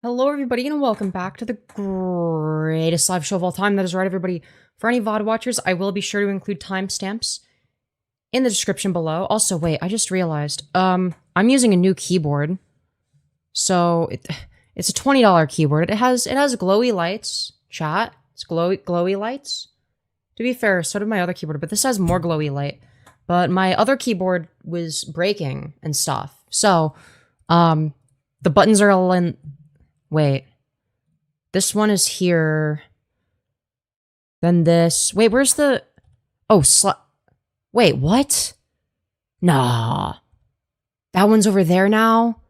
Hello, everybody, and welcome back to the greatest live show of all time. That is right, everybody. For any VOD watchers, I will be sure to include timestamps in the description below. Also, wait, I just realized, I'm using a new keyboard. So, it's a $20 keyboard. It has glowy lights, chat. It's glowy lights. To be fair, so did my other keyboard, but this has more glowy light. But my other keyboard was breaking and stuff. So, the buttons are all in... Wait. This one is here. Then this. Wait, where's the... Oh, wait, what? Nah. That one's over there now?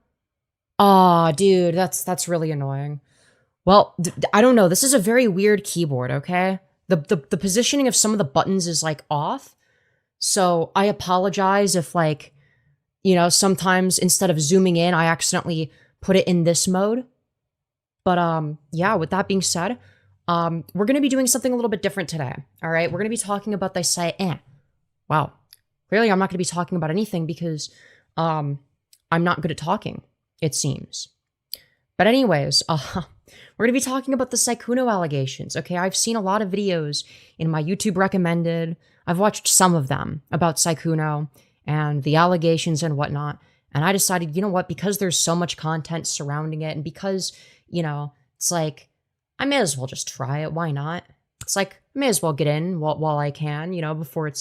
Aw, dude, that's really annoying. Well, I don't know. This is a very weird keyboard, okay? The positioning of some of the buttons is, like, off. So, I apologize if, like, you know, sometimes instead of zooming in, I accidentally put it in this mode. But, yeah, with that being said, we're going to be doing something a little bit different today, all right? We're going to be talking about the Wow. Clearly, I'm not going to be talking about anything because, I'm not good at talking, it seems. But anyways, we're going to be talking about the Sykkuno allegations, okay? I've seen a lot of videos in my YouTube recommended. I've watched some of them about Sykkuno and the allegations and whatnot. And I decided, you know what, because there's so much content surrounding it and because... You know, it's like, I may as well just try it. Why not? It's like, I may as well get in while I can, you know, before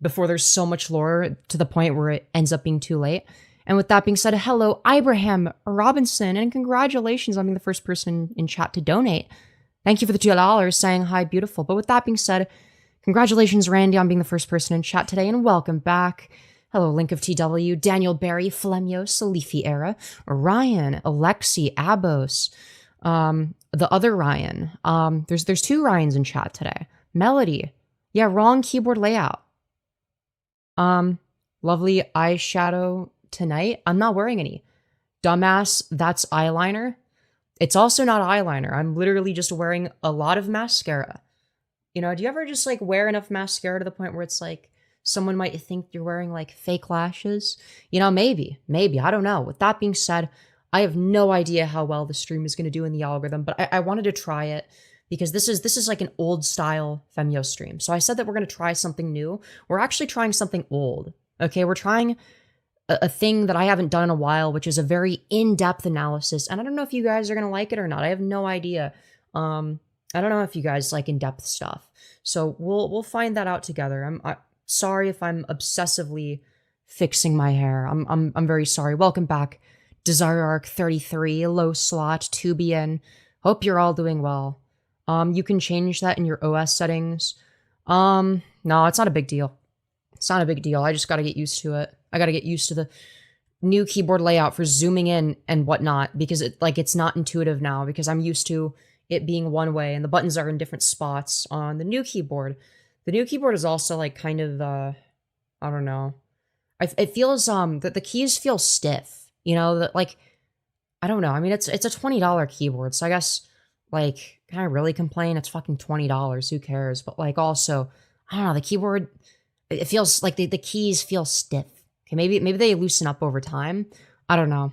there's so much lore to the point where it ends up being too late. And with that being said, hello, Ibrahim Robinson, and congratulations on being the first person in chat to donate. Thank you for the $2 saying hi, beautiful. But with that being said, congratulations, Randy, on being the first person in chat today, and welcome back. Hello, Link of TW, Daniel Barry, Femyoz, Leafy Era, Ryan, Alexi, Abos, the other Ryan. There's two Ryans in chat today. Melody. Yeah, wrong keyboard layout. Lovely eyeshadow tonight. I'm not wearing any. Dumbass, that's eyeliner. It's also not eyeliner. I'm literally just wearing a lot of mascara. You know, do you ever just like wear enough mascara to the point where it's like, someone might think you're wearing, like, fake lashes. You know, maybe. I don't know. With that being said, I have no idea how well the stream is going to do in the algorithm, but I wanted to try it because this is like an old-style Femyoz stream. So I said that we're going to try something new. We're actually trying something old, okay? We're trying a thing that I haven't done in a while, which is a very in-depth analysis, and I don't know if you guys are going to like it or not. I have no idea. I don't know if you guys like in-depth stuff. So we'll find that out together. Sorry if I'm obsessively fixing my hair. I'm very sorry. Welcome back, DesireArc33, Low Slot, Tubian. Hope you're all doing well. You can change that in your OS settings. No, it's not a big deal. It's not a big deal. I just gotta get used to it. I gotta get used to the new keyboard layout for zooming in and whatnot because it's not intuitive now because I'm used to it being one way and the buttons are in different spots on the new keyboard. The new keyboard is also, like, kind of, I don't know. It feels, that the keys feel stiff, you know, that, like, I don't know. I mean, it's a $20 keyboard, so I guess, like, can I really complain? It's fucking $20, who cares? But, like, also, I don't know, the keyboard, it feels like the keys feel stiff. Okay, maybe they loosen up over time. I don't know.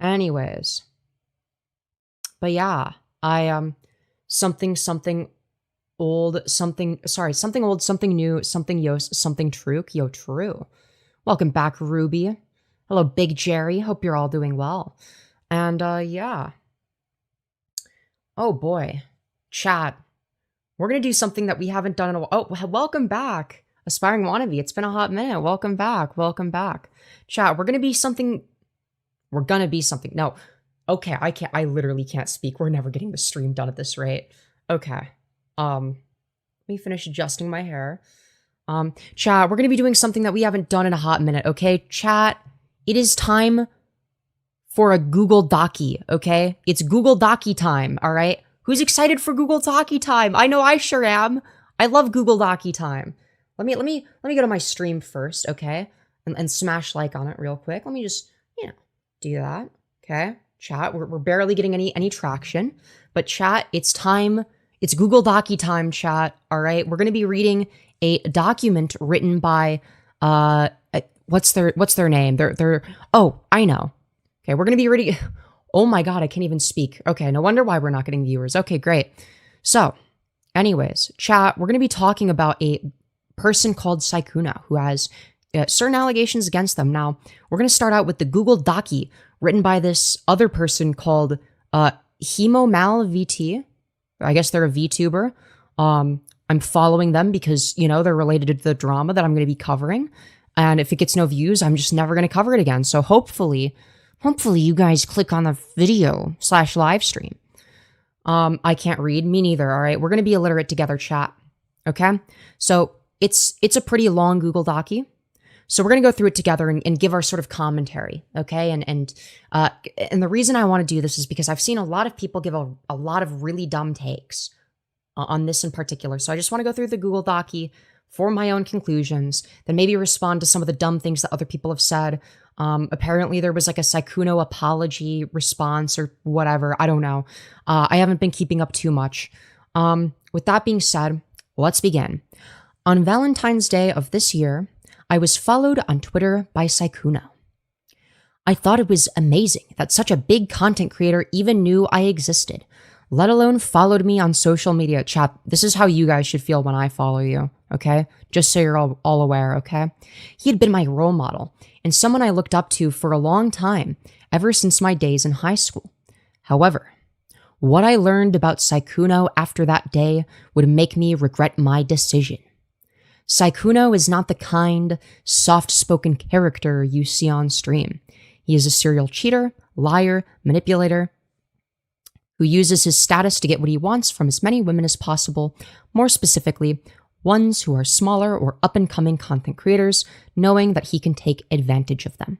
Anyways. But yeah, something old, something old, something new, something yos, something true. Yo, true. Welcome back, Ruby. Hello, Big Jerry. Hope you're all doing well. And, yeah. Oh, boy. Chat. We're gonna do something that we haven't done in a while. Oh, welcome back, Aspiring Wannabe. It's been a hot minute. Welcome back. Welcome back. Chat, we're gonna be something... No. Okay, I literally can't speak. We're never getting the stream done at this rate. Okay. Let me finish adjusting my hair. Chat, we're gonna be doing something that we haven't done in a hot minute, okay? Chat, it is time for a Google Dockey, okay? It's Google Dockey time, all right? Who's excited for Google Dockey time? I know I sure am. I love Google Dockey time. Let me go to my stream first, okay? And smash like on it real quick. Let me just, you know, do that, okay? Chat, we're barely getting any traction, but chat, it's time. It's Google Dockey time, chat, all right? We're going to be reading a document written by, what's their name? Oh, I know. Okay, we're going to be reading, Oh my God, I can't even speak. Okay, no wonder why we're not getting viewers. Okay, great. So, anyways, chat, we're going to be talking about a person called Sykkuno who has certain allegations against them. Now, we're going to start out with the Google Dockey written by this other person called HemomalVT. I guess they're a VTuber. I'm following them because, you know, they're related to the drama that I'm going to be covering. And if it gets no views, I'm just never going to cover it again. So hopefully you guys click on the video / live stream. I can't read. Me neither. All right. We're going to be illiterate together, chat. Okay. So it's a pretty long Google Dockey. So we're going to go through it together and give our sort of commentary. Okay. And the reason I want to do this is because I've seen a lot of people give a lot of really dumb takes on this in particular. So I just want to go through the Google Dockey for my own conclusions, then maybe respond to some of the dumb things that other people have said. Apparently there was like a Sykkuno apology response or whatever. I don't know. I haven't been keeping up too much. With that being said, let's begin. On Valentine's Day of this year, I was followed on Twitter by Sykkuno. I thought it was amazing that such a big content creator even knew I existed, let alone followed me on social media. Chat, this is how you guys should feel when I follow you, okay? Just so you're all aware, okay? He had been my role model and someone I looked up to for a long time, ever since my days in high school. However, what I learned about Sykkuno after that day would make me regret my decision. Sykkuno is not the kind, soft-spoken character you see on stream. He is a serial cheater, liar, manipulator, who uses his status to get what he wants from as many women as possible, more specifically, ones who are smaller or up-and-coming content creators, knowing that he can take advantage of them.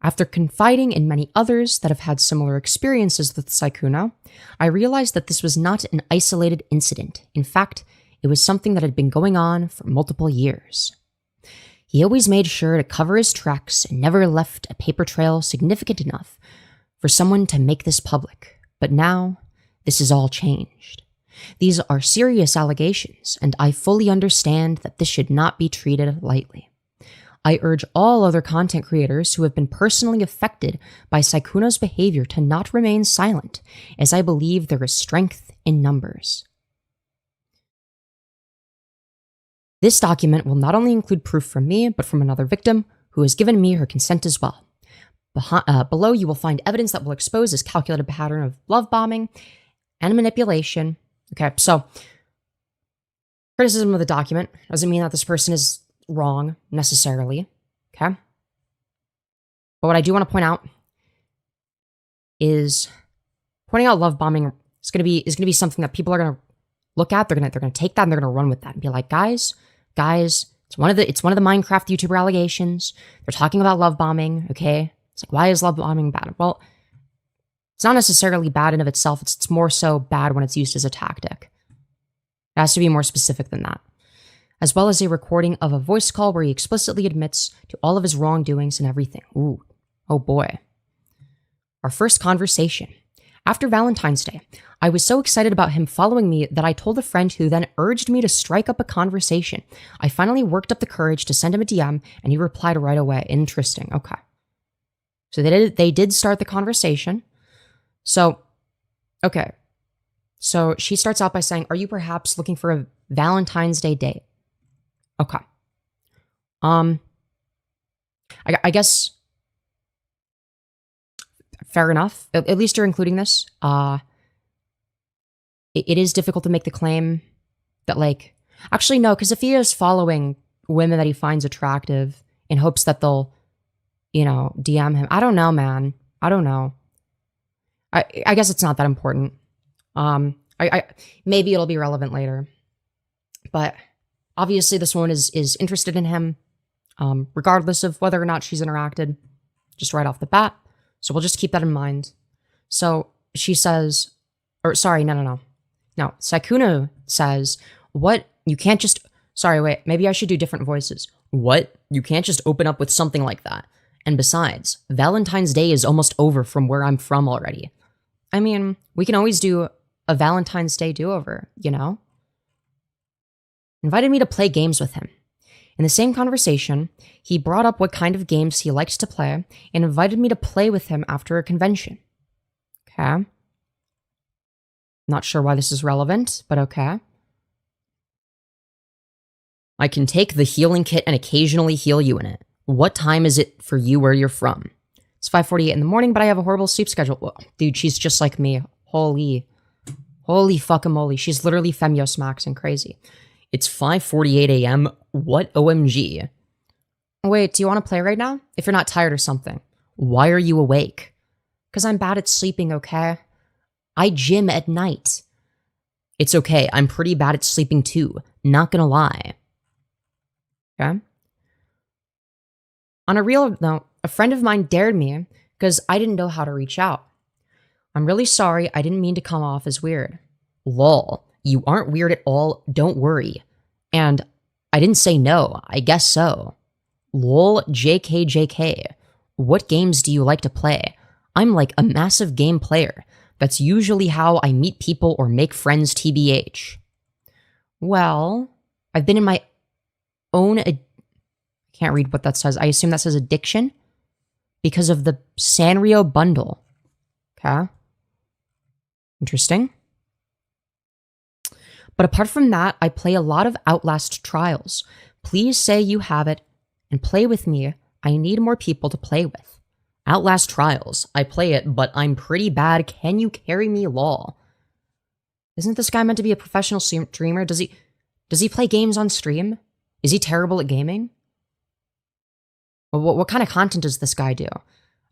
After confiding in many others that have had similar experiences with Sykkuno, I realized that this was not an isolated incident. In fact, it was something that had been going on for multiple years. He always made sure to cover his tracks and never left a paper trail significant enough for someone to make this public. But now, this has all changed. These are serious allegations, and I fully understand that this should not be treated lightly. I urge all other content creators who have been personally affected by Sykkuno's behavior to not remain silent, as I believe there is strength in numbers. This document will not only include proof from me, but from another victim who has given me her consent as well. Below, you will find evidence that will expose this calculated pattern of love bombing and manipulation. Okay, so criticism of the document doesn't mean that this person is wrong necessarily. Okay, but what I do want to point out is pointing out love bombing is going to be something that people are going to look at. They're going to take that and they're going to run with that and be like, guys, it's one of the Minecraft YouTuber allegations. They're talking about love bombing. Okay, it's like, why is love bombing bad? Well, it's not necessarily bad in of itself. It's more so bad when it's used as a tactic. It has to be more specific than that. As well as a recording of a voice call where he explicitly admits to all of his wrongdoings and everything. Ooh, oh boy. Our first conversation. After Valentine's Day, I was so excited about him following me that I told a friend who then urged me to strike up a conversation. I finally worked up the courage to send him a DM and he replied right away. Interesting. Okay. So they did start the conversation. So, okay. So she starts out by saying, "Are you perhaps looking for a Valentine's Day date?" Okay. I guess fair enough. At least you're including this. It is difficult to make the claim that, like, actually no, because if he is following women that he finds attractive in hopes that they'll, you know, DM him, I don't know, man. I don't know. I guess it's not that important. Maybe it'll be relevant later, but obviously this woman is interested in him, regardless of whether or not she's interacted, just right off the bat. So we'll just keep that in mind. So she says, or sorry, no. Sykkuno says, "What? You can't just, sorry, wait, maybe I should do different voices. What? You can't just open up with something like that. And besides, Valentine's Day is almost over from where I'm from already. I mean, we can always do a Valentine's Day do-over, you know?" Invited me to play games with him. In the same conversation, he brought up what kind of games he likes to play and invited me to play with him after a convention. Okay. Not sure why this is relevant, but okay. I can take the healing kit and occasionally heal you in it. What time is it for you where you're from? It's 5:48 in the morning, but I have a horrible sleep schedule. Whoa, dude, she's just like me. Holy fucking she's literally Femyoz max and crazy. It's 5:48 a.m. What OMG? Wait, do you want to play right now? If you're not tired or something. Why are you awake? Because I'm bad at sleeping, okay? I gym at night. It's okay, I'm pretty bad at sleeping too. Not gonna lie. Okay? On a real note, a friend of mine dared me because I didn't know how to reach out. I'm really sorry, I didn't mean to come off as weird. Lol, you aren't weird at all, don't worry. And I didn't say no, I guess so. Lol, JK. What games do you like to play? I'm like a massive game player. That's usually how I meet people or make friends TBH. Well, I've been in my own... I can't read what that says. I assume that says addiction because of the Sanrio bundle. Okay. Interesting. But apart from that, I play a lot of Outlast Trials. Please say you have it and play with me. I need more people to play with. Outlast Trials. I play it, but I'm pretty bad. Can you carry me, lol? Isn't this guy meant to be a professional streamer? Does he play games on stream? Is he terrible at gaming? What kind of content does this guy do?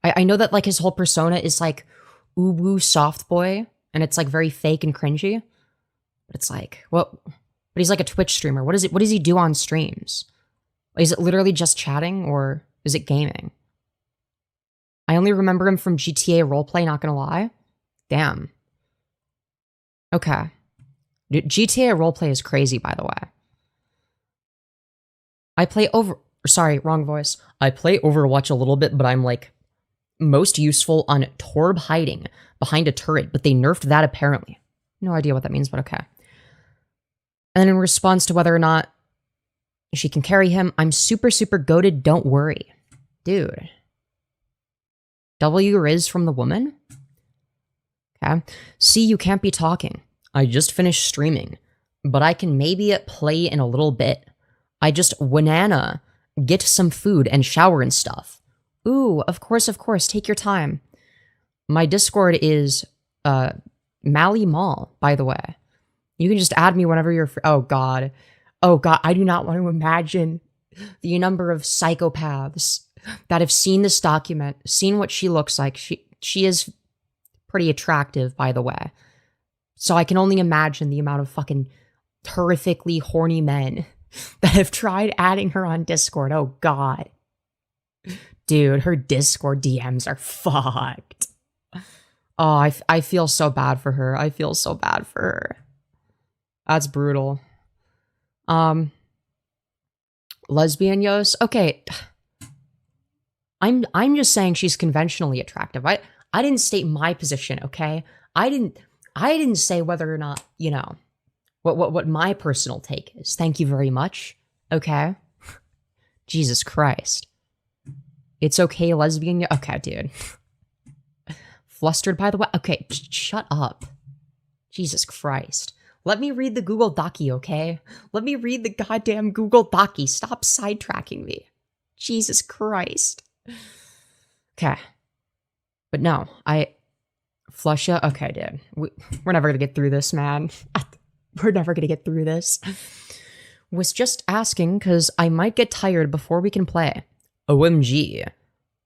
I know that like his whole persona is like uwu soft boy, and it's like very fake and cringy. But it's like, what? But he's like a Twitch streamer. What does he do on streams? Is it literally just chatting or is it gaming? I only remember him from GTA roleplay, not gonna lie. Damn. Okay. GTA roleplay is crazy, by the way. I play wrong voice. I play Overwatch a little bit, but I'm like most useful on Torb hiding behind a turret, but they nerfed that apparently. No idea what that means, but okay. And then in response to whether or not she can carry him, I'm super goated, don't worry. Dude. W Riz from the woman? Okay. See, you can't be talking. I just finished streaming, but I can maybe play in a little bit. I just wanna get some food and shower and stuff. Ooh, of course, take your time. My Discord is Mally Mall, by the way. You can just add me whenever you're free. Oh god, I do not want to imagine the number of psychopaths that have seen this document, seen what she looks like. She is pretty attractive, by the way. So I can only imagine the amount of fucking horrifically horny men that have tried adding her on Discord. Oh god. Dude, her Discord DMs are fucked. Oh, I feel so bad for her. I feel so bad for her. That's brutal. Lesbian-yos? Okay. I'm just saying she's conventionally attractive. I didn't state my position, okay? I didn't say whether or not, you know, what my personal take is. Thank you very much. Okay? Jesus Christ. It's okay, lesbian. Okay, dude. Flustered, by the way. Okay, shut up. Jesus Christ. Let me read the Google Dockey, okay? Let me read the goddamn Google Dockey. Stop sidetracking me. Jesus Christ. Okay. But no, Flusha. Okay, dude. We're never gonna get through this, man. We're never gonna get through this. Was just asking because I might get tired before we can play. OMG.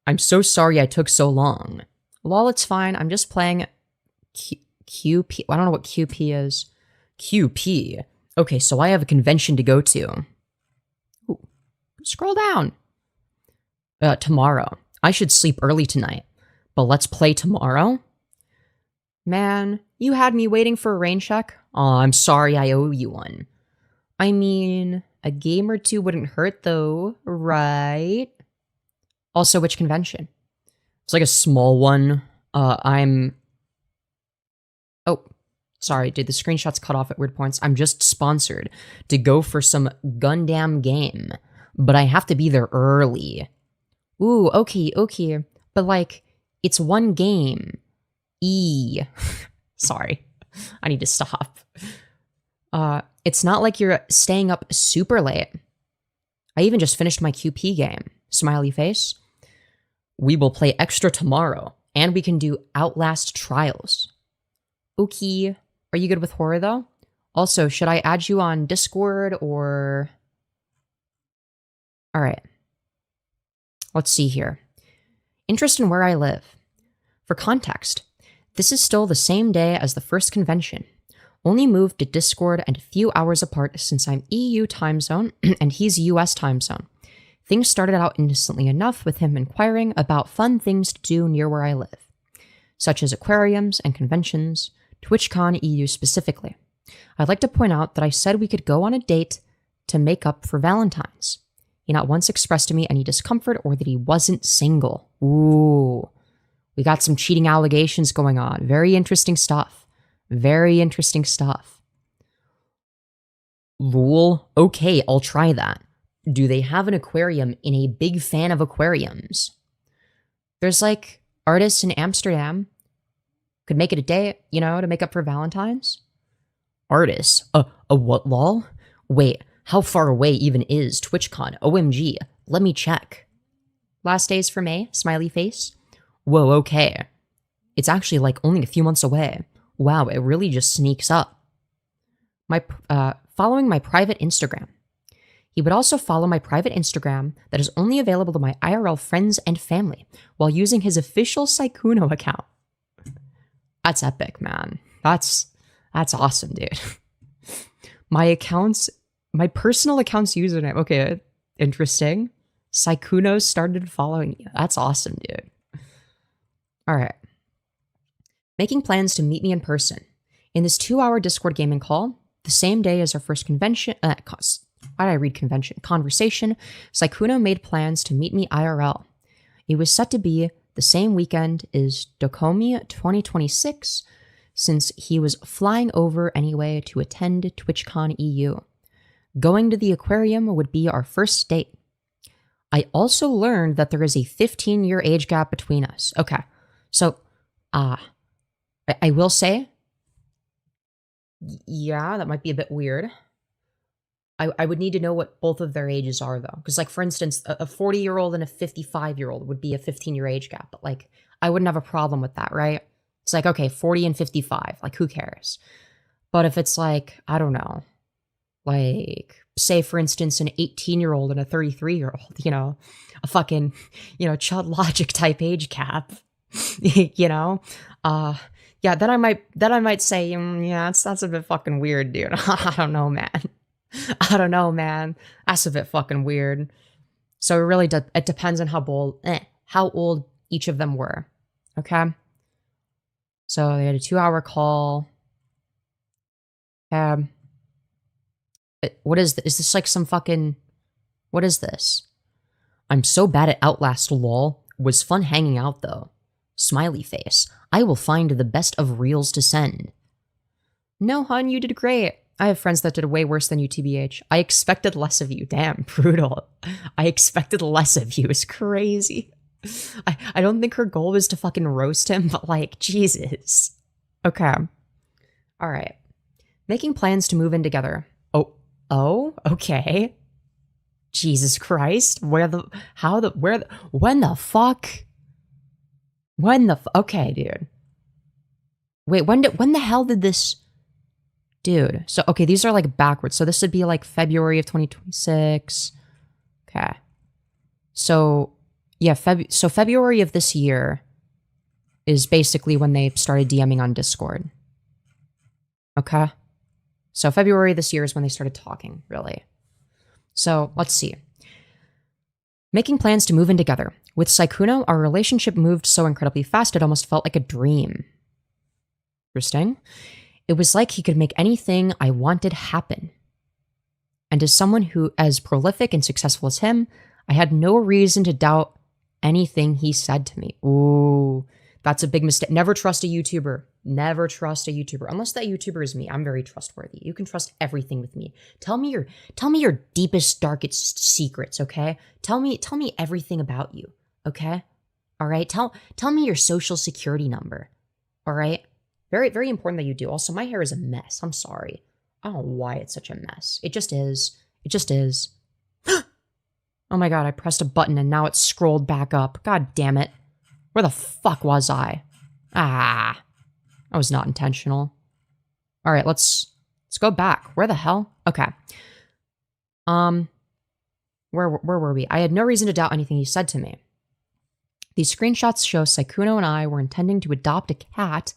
I'm so sorry I took so long. Lol, it's fine. I'm just playing QP. I don't know what QP is. QP. Okay, so I have a convention to go to. Ooh, scroll down. Tomorrow. I should sleep early tonight. But let's play tomorrow? Man, you had me waiting for a rain check. Aw, I'm sorry I owe you one. I mean, a game or two wouldn't hurt though, right? Also, which convention? It's like a small one. Oh, sorry, dude, the screenshot's cut off at weird points. I'm just sponsored to go for some Gundam game, but I have to be there early. Ooh, okay. But like, it's one game. E. Sorry. I need to stop. It's not like you're staying up super late. I even just finished my QP game. Smiley face. We will play extra tomorrow, and we can do Outlast trials. Okay. Are you good with horror, though? Also, should I add you on Discord, or... Alright. Let's see here. Interest in where I live. For context, this is still the same day as the first convention. Only moved to Discord and a few hours apart since I'm EU time zone and he's US time zone. Things started out innocently enough with him inquiring about fun things to do near where I live, such as aquariums and conventions, TwitchCon EU specifically. I'd like to point out that I said we could go on a date to make up for Valentine's. He not once expressed to me any discomfort or that he wasn't single. Ooh, we got some cheating allegations going on. Very interesting stuff. Very interesting stuff. Lol. Okay, I'll try that. Do they have an aquarium in a big fan of aquariums? There's like artists in Amsterdam. Could make it a day, you know, to make up for Valentine's. Artists? A what, lol? Wait, how far away even is TwitchCon? OMG, let me check. Last days for May, smiley face. Whoa, okay. It's actually like only a few months away. Wow, it really just sneaks up. Following my private Instagram. He would also follow my private Instagram that is only available to my IRL friends and family while using his official Sykkuno account. That's epic, man. That's awesome, dude. My personal account's username. Okay, interesting. Sykkuno started following you. That's awesome, dude. All right. Making plans to meet me in person. In this 2-hour Discord gaming call, the same day as our first convention, why did I read convention? Conversation, Sykkuno made plans to meet me IRL. It was set to be the same weekend as Dockey 2026, since he was flying over anyway to attend TwitchCon EU. Going to the aquarium would be our first date. I also learned that there is a 15-year age gap between us. Okay, so, I will say, yeah, that might be a bit weird. I would need to know what both of their ages are, though. Because, like, for instance, a 40-year-old and a 55-year-old would be a 15-year age gap. But, like, I wouldn't have a problem with that, right? It's like, okay, 40 and 55. Like, who cares? But if it's, like, I don't know. Like, say, for instance, an 18-year-old and a 33-year-old, you know? A fucking, you know, Chud Logic type age gap. You know? Yeah, then I might say, yeah, that's a bit fucking weird, dude. I don't know, man. I don't know, man. That's a bit fucking weird. So it really it depends on how old each of them were. Okay? So they had a 2-hour call. What is this? Is this like some fucking... What is this? I'm so bad at Outlast, lol. Was fun hanging out, though. Smiley face. I will find the best of reels to send. No, hun, you did great. I have friends that did way worse than you, TBH. I expected less of you. Damn, brutal. I expected less of you. It's crazy. I don't think her goal was to fucking roast him, but like, Jesus. Okay. All right. Making plans to move in together. Oh, okay. Jesus Christ. When the fuck? Okay, dude. Wait, when the hell did this... Dude, so, okay, these are, like, backwards. So this would be, like, February of 2026. Okay. So, yeah, February of this year is basically when they started DMing on Discord. Okay? So February this year is when they started talking, really. So, let's see. Making plans to move in together. With Sykkuno, our relationship moved so incredibly fast it almost felt like a dream. Interesting. It was like he could make anything I wanted happen. And as someone who as prolific and successful as him, I had no reason to doubt anything he said to me. Ooh, that's a big mistake. Never trust a YouTuber. Never trust a YouTuber. Unless that YouTuber is me. I'm very trustworthy. You can trust everything with me. Tell me your deepest, darkest secrets, okay? Tell me everything about you, okay? All right? Tell me your social security number. All right? Very, very important that you do. Also, my hair is a mess. I'm sorry. I don't know why it's such a mess. It just is. It just is. Oh my god, I pressed a button and now it's scrolled back up. God damn it. Where the fuck was I? Ah. That was not intentional. All right, let's go back. Where the hell? Okay. Where were we? I had no reason to doubt anything he said to me. These screenshots show Sykkuno and I were intending to adopt a cat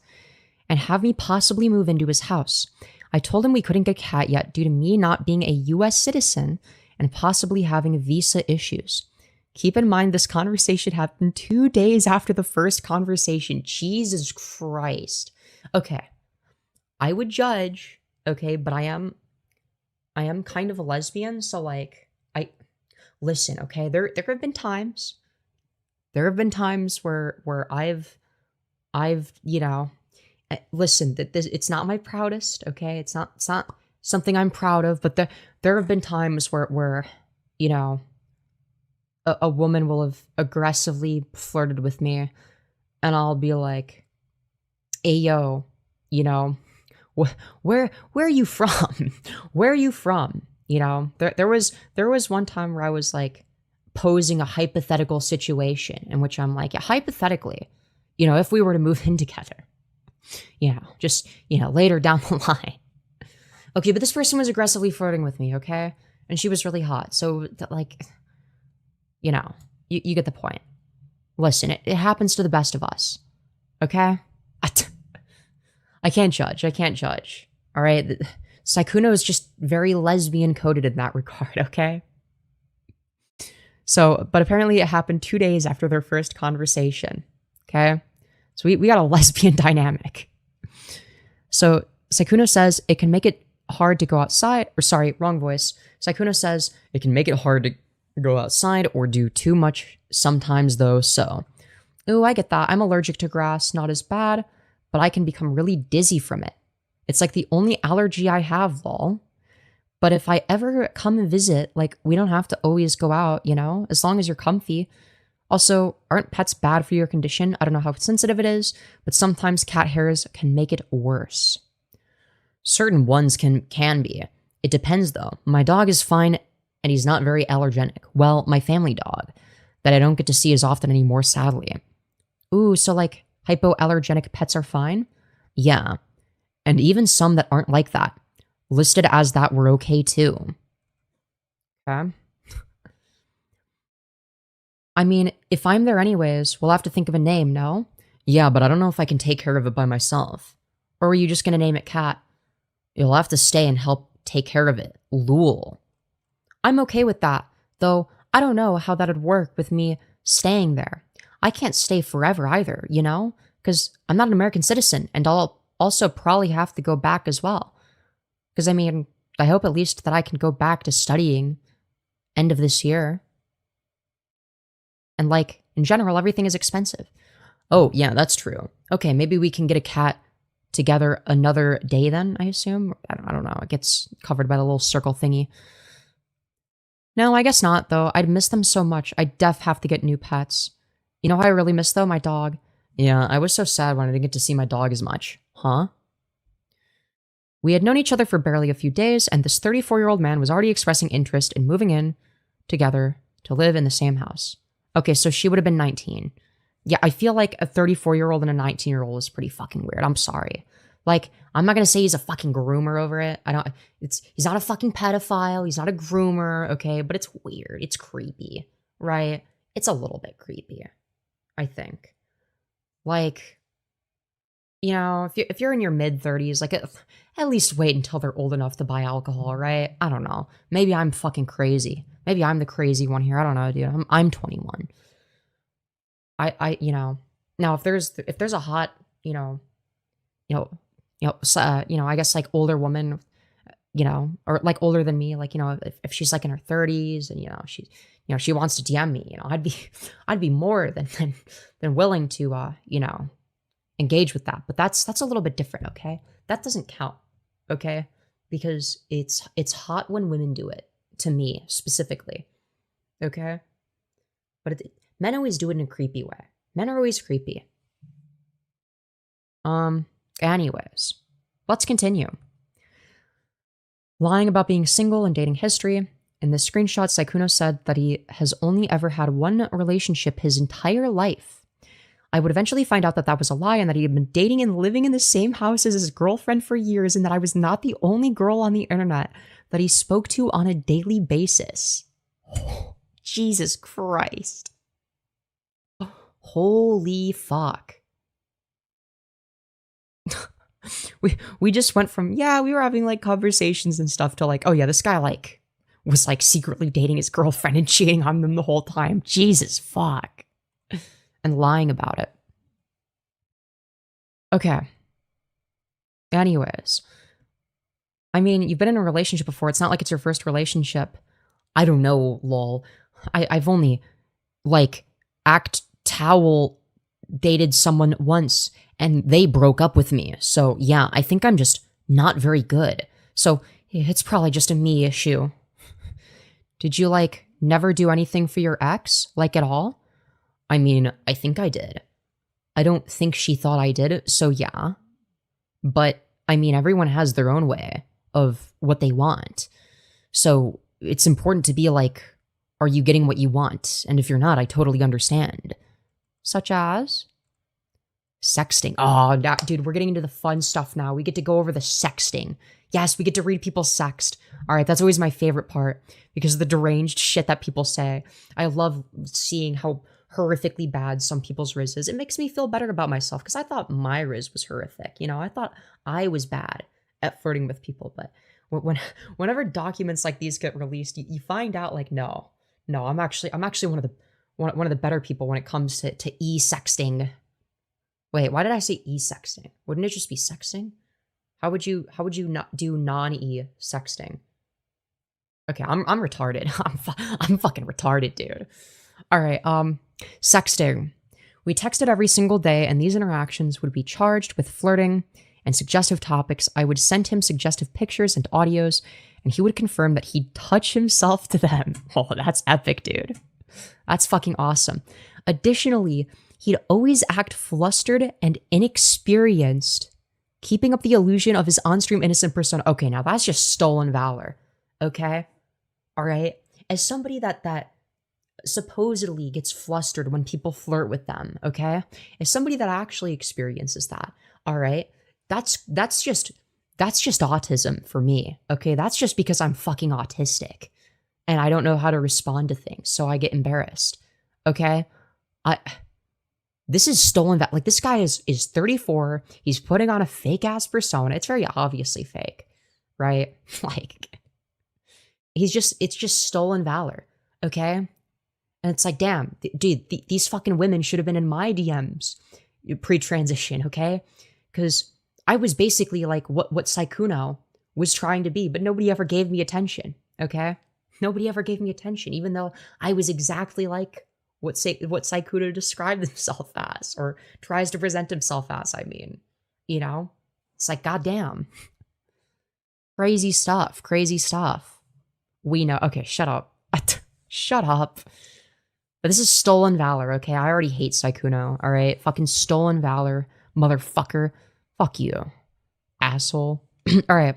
and have me possibly move into his house. I told him we couldn't get a cat yet due to me not being a US citizen and possibly having visa issues. Keep in mind this conversation happened 2 days after the first conversation. Jesus Christ. Okay. I would judge, okay, but I am kind of a lesbian, so like listen, okay? There have been times where I've you know, listen, that this, it's not my proudest, okay? It's not something I'm proud of, but there have been times where you know, a woman will have aggressively flirted with me and I'll be like, "Hey yo, you know, where are you from? Where are you from?" You know, there was one time where I was like posing a hypothetical situation in which I'm like, yeah, hypothetically, you know, if we were to move in together, you know, just, you know, later down the line. Okay, but this person was aggressively flirting with me, okay? And she was really hot. So, like, you know, you get the point. Listen, it happens to the best of us, okay? I can't judge. I can't judge. All right? Sykkuno is just very lesbian coded in that regard, okay? So, but apparently it happened 2 days after their first conversation, okay? So we got a lesbian dynamic. So Sykkuno says it can make it hard to go outside, or sorry, wrong voice. Sykkuno says it can make it hard to go outside or do too much sometimes though, so. Ooh, I get that. I'm allergic to grass, not as bad, but I can become really dizzy from it. It's like the only allergy I have, lol. But if I ever come and visit, like, we don't have to always go out, you know, as long as you're comfy. Also, aren't pets bad for your condition? I don't know how sensitive it is, but sometimes cat hairs can make it worse. Certain ones can be. It depends, though. My dog is fine, and he's not very allergenic. Well, my family dog, that I don't get to see as often anymore, sadly. Ooh, so like, hypoallergenic pets are fine? Yeah. And even some that aren't like that. Listed as that were okay too. Okay. I mean, if I'm there anyways, we'll have to think of a name, no? Yeah, but I don't know if I can take care of it by myself. Or were you just gonna name it Cat? You'll have to stay and help take care of it. Lul. I'm okay with that, though I don't know how that'd work with me staying there. I can't stay forever either, you know? Because I'm not an American citizen, and I'll also probably have to go back as well. Because, I mean, I hope at least that I can go back to studying end of this year. And, like, in general, everything is expensive. Oh, yeah, that's true. Okay, maybe we can get a cat together another day then, I assume? I don't know. It gets covered by the little circle thingy. No, I guess not, though. I'd miss them so much. I def have to get new pets. You know how I really miss, though? My dog. Yeah, I was so sad when I didn't get to see my dog as much. Huh? We had known each other for barely a few days, and this 34-year-old man was already expressing interest in moving in together to live in the same house. Okay, so she would have been 19. Yeah, I feel like a 34-year-old and a 19-year-old is pretty fucking weird. I'm sorry. Like, I'm not gonna say he's a fucking groomer over it. He's not a fucking pedophile. He's not a groomer, okay? But it's weird. It's creepy, right? It's a little bit creepy, I think. Like, you know, if you're in your mid-30s, like, at least wait until they're old enough to buy alcohol, right? I don't know. Maybe I'm fucking crazy. Maybe I'm the crazy one here. I don't know, dude. I'm 21. You know, now if there's a hot, I guess like older woman, you know, or like older than me, like, you know, if she's like in her 30s and, she wants to DM me, you know, I'd be more than willing to, engage with that. But that's a little bit different. Okay. That doesn't count. Okay. Because it's hot when women do it, to me specifically. Okay. But men always do it in a creepy way. Men are always creepy. Anyways, let's continue. Lying about being single and dating history. In this screenshot, Sykkuno said that he has only ever had one relationship his entire life. I would eventually find out that that was a lie and that he had been dating and living in the same house as his girlfriend for years and that I was not the only girl on the internet that he spoke to on a daily basis. Oh, Jesus Christ. Holy fuck. we just went from, yeah, we were having like conversations and stuff to like, oh yeah, this guy like was like secretly dating his girlfriend and cheating on them the whole time. Jesus fuck. And lying about it. Okay. Anyways. I mean, you've been in a relationship before. It's not like it's your first relationship. I don't know, lol. I've only, like, towel dated someone once, and they broke up with me. So, yeah, I think I'm just not very good. So, it's probably just a me issue. Did you, like, never do anything for your ex? Like, at all? I mean, I think I did. I don't think she thought I did, so yeah. But, I mean, everyone has their own way of what they want. So, it's important to be like, are you getting what you want? And if you're not, I totally understand. Such as? Sexting. Oh, dude, we're getting into the fun stuff now. We get to go over the sexting. Yes, we get to read people sext. All right, that's always my favorite part because of the deranged shit that people say. I love seeing how horrifically bad some people's riz is. It makes me feel better about myself because I thought my riz was horrific. You know, I thought I was bad at flirting with people, but whenever documents like these get released, you find out like, no, I'm actually one of the better people when it comes to e-sexting. Wait, why did I say e-sexting? Wouldn't it just be sexting? How would you not do non-e-sexting? Okay, I'm retarded. I'm fucking retarded, dude. All right, sexting. We texted every single day, and these interactions would be charged with flirting and suggestive topics. I would send him suggestive pictures and audios, and he would confirm that he'd touch himself to them. Oh, that's epic, dude. That's fucking awesome. Additionally, he'd always act flustered and inexperienced, keeping up the illusion of his on-stream innocent persona. Okay, now that's just stolen valor. Okay? All right? As somebody that supposedly gets flustered when people flirt with them, okay? As somebody that actually experiences that, all right? That's just autism for me, okay? That's just because I'm fucking autistic and I don't know how to respond to things, so I get embarrassed, okay? This is stolen that like this guy is 34, he's putting on a fake ass persona. It's very obviously fake, right? Like it's just stolen valor, okay? And it's like, damn, dude, these fucking women should have been in my DMs pre-transition, okay? Because I was basically like what Sykkuno was trying to be, but nobody ever gave me attention, okay? Nobody ever gave me attention, even though I was exactly like what Sykkuno described himself as, or tries to present himself as, I mean. You know? It's like, goddamn. Crazy stuff. We know. Okay, shut up. Shut up. But this is stolen valor, okay? I already hate Sykkuno, alright? Fucking stolen valor, motherfucker. Fuck you, asshole. Alright.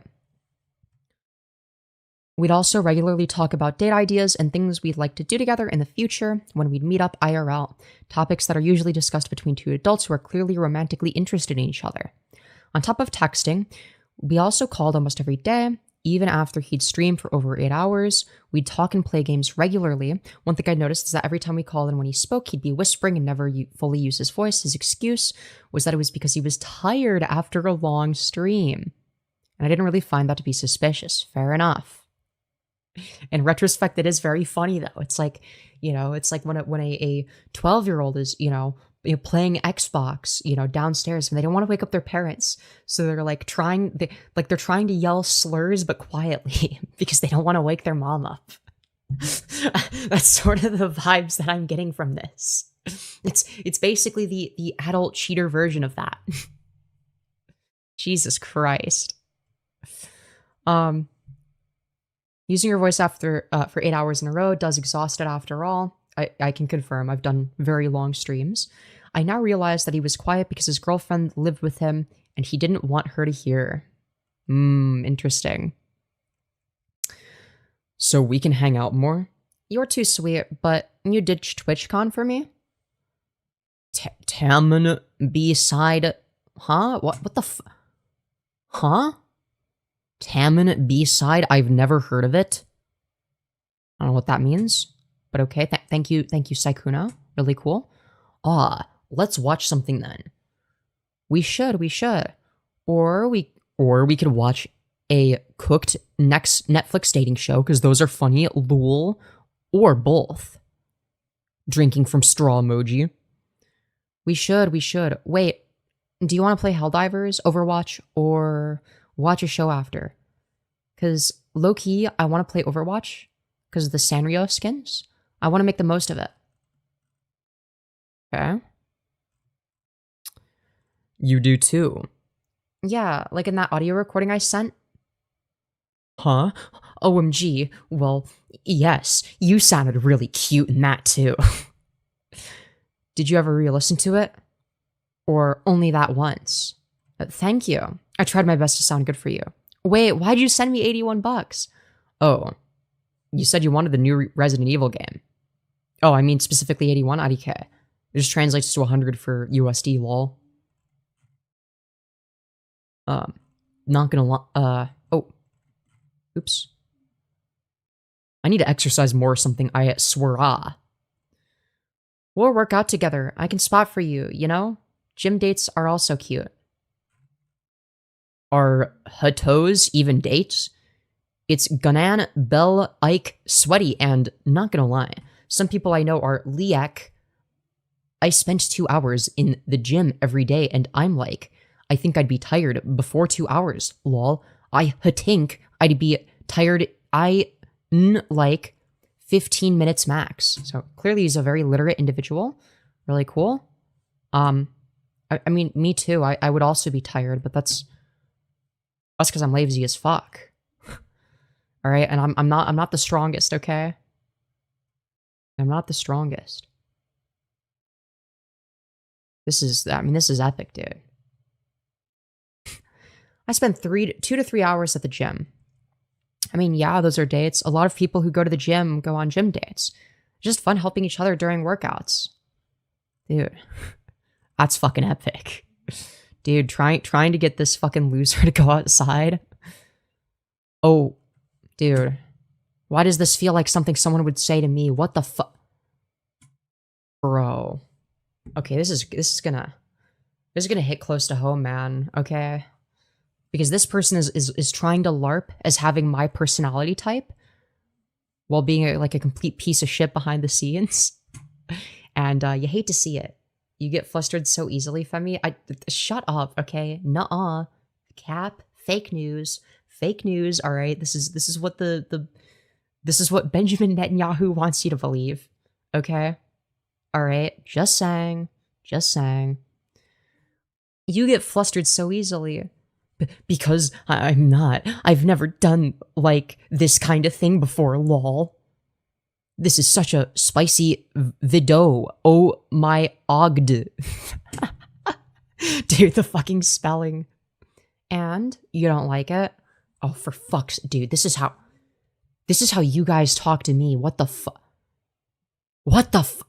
We'd also regularly talk about date ideas and things we'd like to do together in the future when we'd meet up IRL, topics that are usually discussed between two adults who are clearly romantically interested in each other. On top of texting, we also called almost every day. Even after he'd stream for over 8 hours, we'd talk and play games regularly. One thing I noticed is that every time we called and when he spoke, he'd be whispering and never fully use his voice. His excuse was that it was because he was tired after a long stream. And I didn't really find that to be suspicious. Fair enough. In retrospect, it is very funny though. It's like, you know, it's like when a 12-year-old is, playing Xbox, downstairs, and they don't want to wake up their parents. So they're like they're trying to yell slurs, but quietly because they don't want to wake their mom up. That's sort of the vibes that I'm getting from this. It's basically the adult cheater version of that. Jesus Christ. Using your voice after for 8 hours in a row does exhaust it after all. I can confirm. I've done very long streams. I now realize that he was quiet because his girlfriend lived with him and he didn't want her to hear. Interesting. So we can hang out more? You're too sweet, but you ditched TwitchCon for me? Taman B-side... Huh? What the f... Huh? Taman B-side? I've never heard of it. I don't know what that means, but okay. Thank you, Sykkuno. Really cool. Let's watch something then. We should. Or we could watch a cooked next Netflix dating show, because those are funny, lol, or both. Drinking from straw emoji. We should. Wait, do you want to play Helldivers, Overwatch, or watch a show after? Because low-key, I want to play Overwatch because of the Sanrio skins. I want to make the most of it. Okay. You do too. Yeah, like in that audio recording I sent. Huh? OMG. Well, yes, you sounded really cute in that too. Did you ever re-listen to it? Or only that once? Thank you. I tried my best to sound good for you. Wait, why'd you send me 81 bucks? Oh, you said you wanted the new Resident Evil game. Oh, I mean specifically 81 IDK. It just translates to 100 for USD, lol. Not gonna lie, oh. Oops. I need to exercise more or something, I swear. We'll work out together. I can spot for you, you know? Gym dates are also cute. Are Hatos even dates? It's Ganan, Bell, Ike, Sweaty, and not gonna lie, some people I know are Liek. I spent 2 hours in the gym every day, and I'm like, I think I'd be tired before 2 hours, lol. I think I'd be tired, like 15 minutes max. So clearly he's a very literate individual. Really cool. I mean, me too. I would also be tired, but that's because I'm lazy as fuck. All right, and I'm not the strongest, okay? I'm not the strongest. This is epic, dude. I spent 2 to 3 hours at the gym. I mean, yeah, those are dates. A lot of people who go to the gym go on gym dates. Just fun helping each other during workouts. Dude, that's fucking epic. Dude, trying to get this fucking loser to go outside. Oh, dude. Why does this feel like something someone would say to me? What the fuck? Bro. Okay, this is gonna hit close to home, man. Okay. Because this person is trying to LARP as having my personality type while being like a complete piece of shit behind the scenes. And you hate to see it. You get flustered so easily, Femi. Shut up, okay? Nuh-uh. Cap. Fake news. Fake news, all right? This is what this is what Benjamin Netanyahu wants you to believe. Okay? All right? Just saying. Just saying. You get flustered so easily. Because I'm not. I've never done, like, this kind of thing before, lol. This is such a spicy video. Oh my ogd. Dude, the fucking spelling. And you don't like it? Oh, for fuck's... Dude, this is how you guys talk to me. What the fuck? What the f...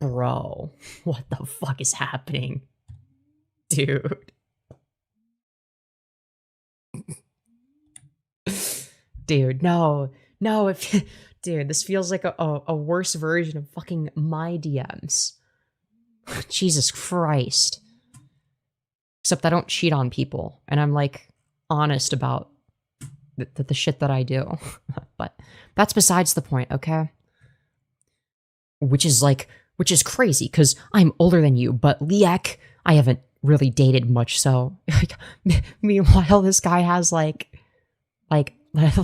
Bro, what the fuck is happening? Dude. Dude, no, if dude, this feels like a worse version of fucking my DMs. Jesus Christ. Except I don't cheat on people, and I'm like honest about the shit that I do. But that's besides the point, okay? Which is crazy, because I'm older than you, but Liek, I haven't really dated much, so meanwhile this guy has like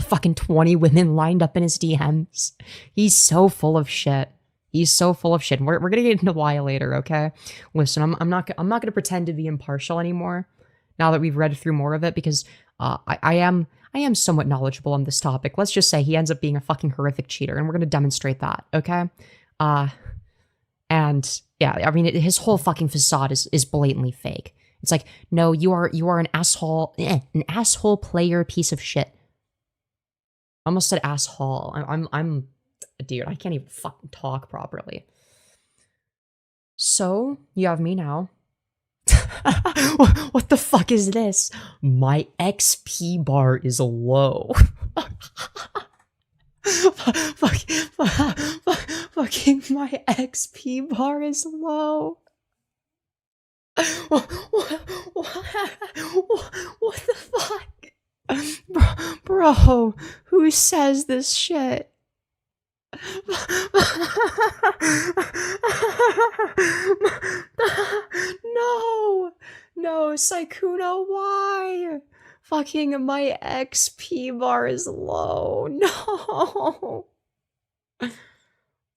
fucking 20 women lined up in his DMs. He's so full of shit. He's so full of shit. We're gonna get into why later, okay? Listen, I'm not gonna pretend to be impartial anymore now that we've read through more of it, because I am somewhat knowledgeable on this topic. Let's just say he ends up being a fucking horrific cheater, and we're gonna demonstrate that, okay? And Yeah, I mean, his whole fucking facade is blatantly fake. It's like, no, you are an asshole player piece of shit. I almost said asshole. I'm dude, I can't even fucking talk properly. So, you have me now. What the fuck is this? My XP bar is low. Fucking my XP bar is low. What the fuck? Bro, who says this shit? No, Sykkuno, why? Fucking my XP bar is low. No.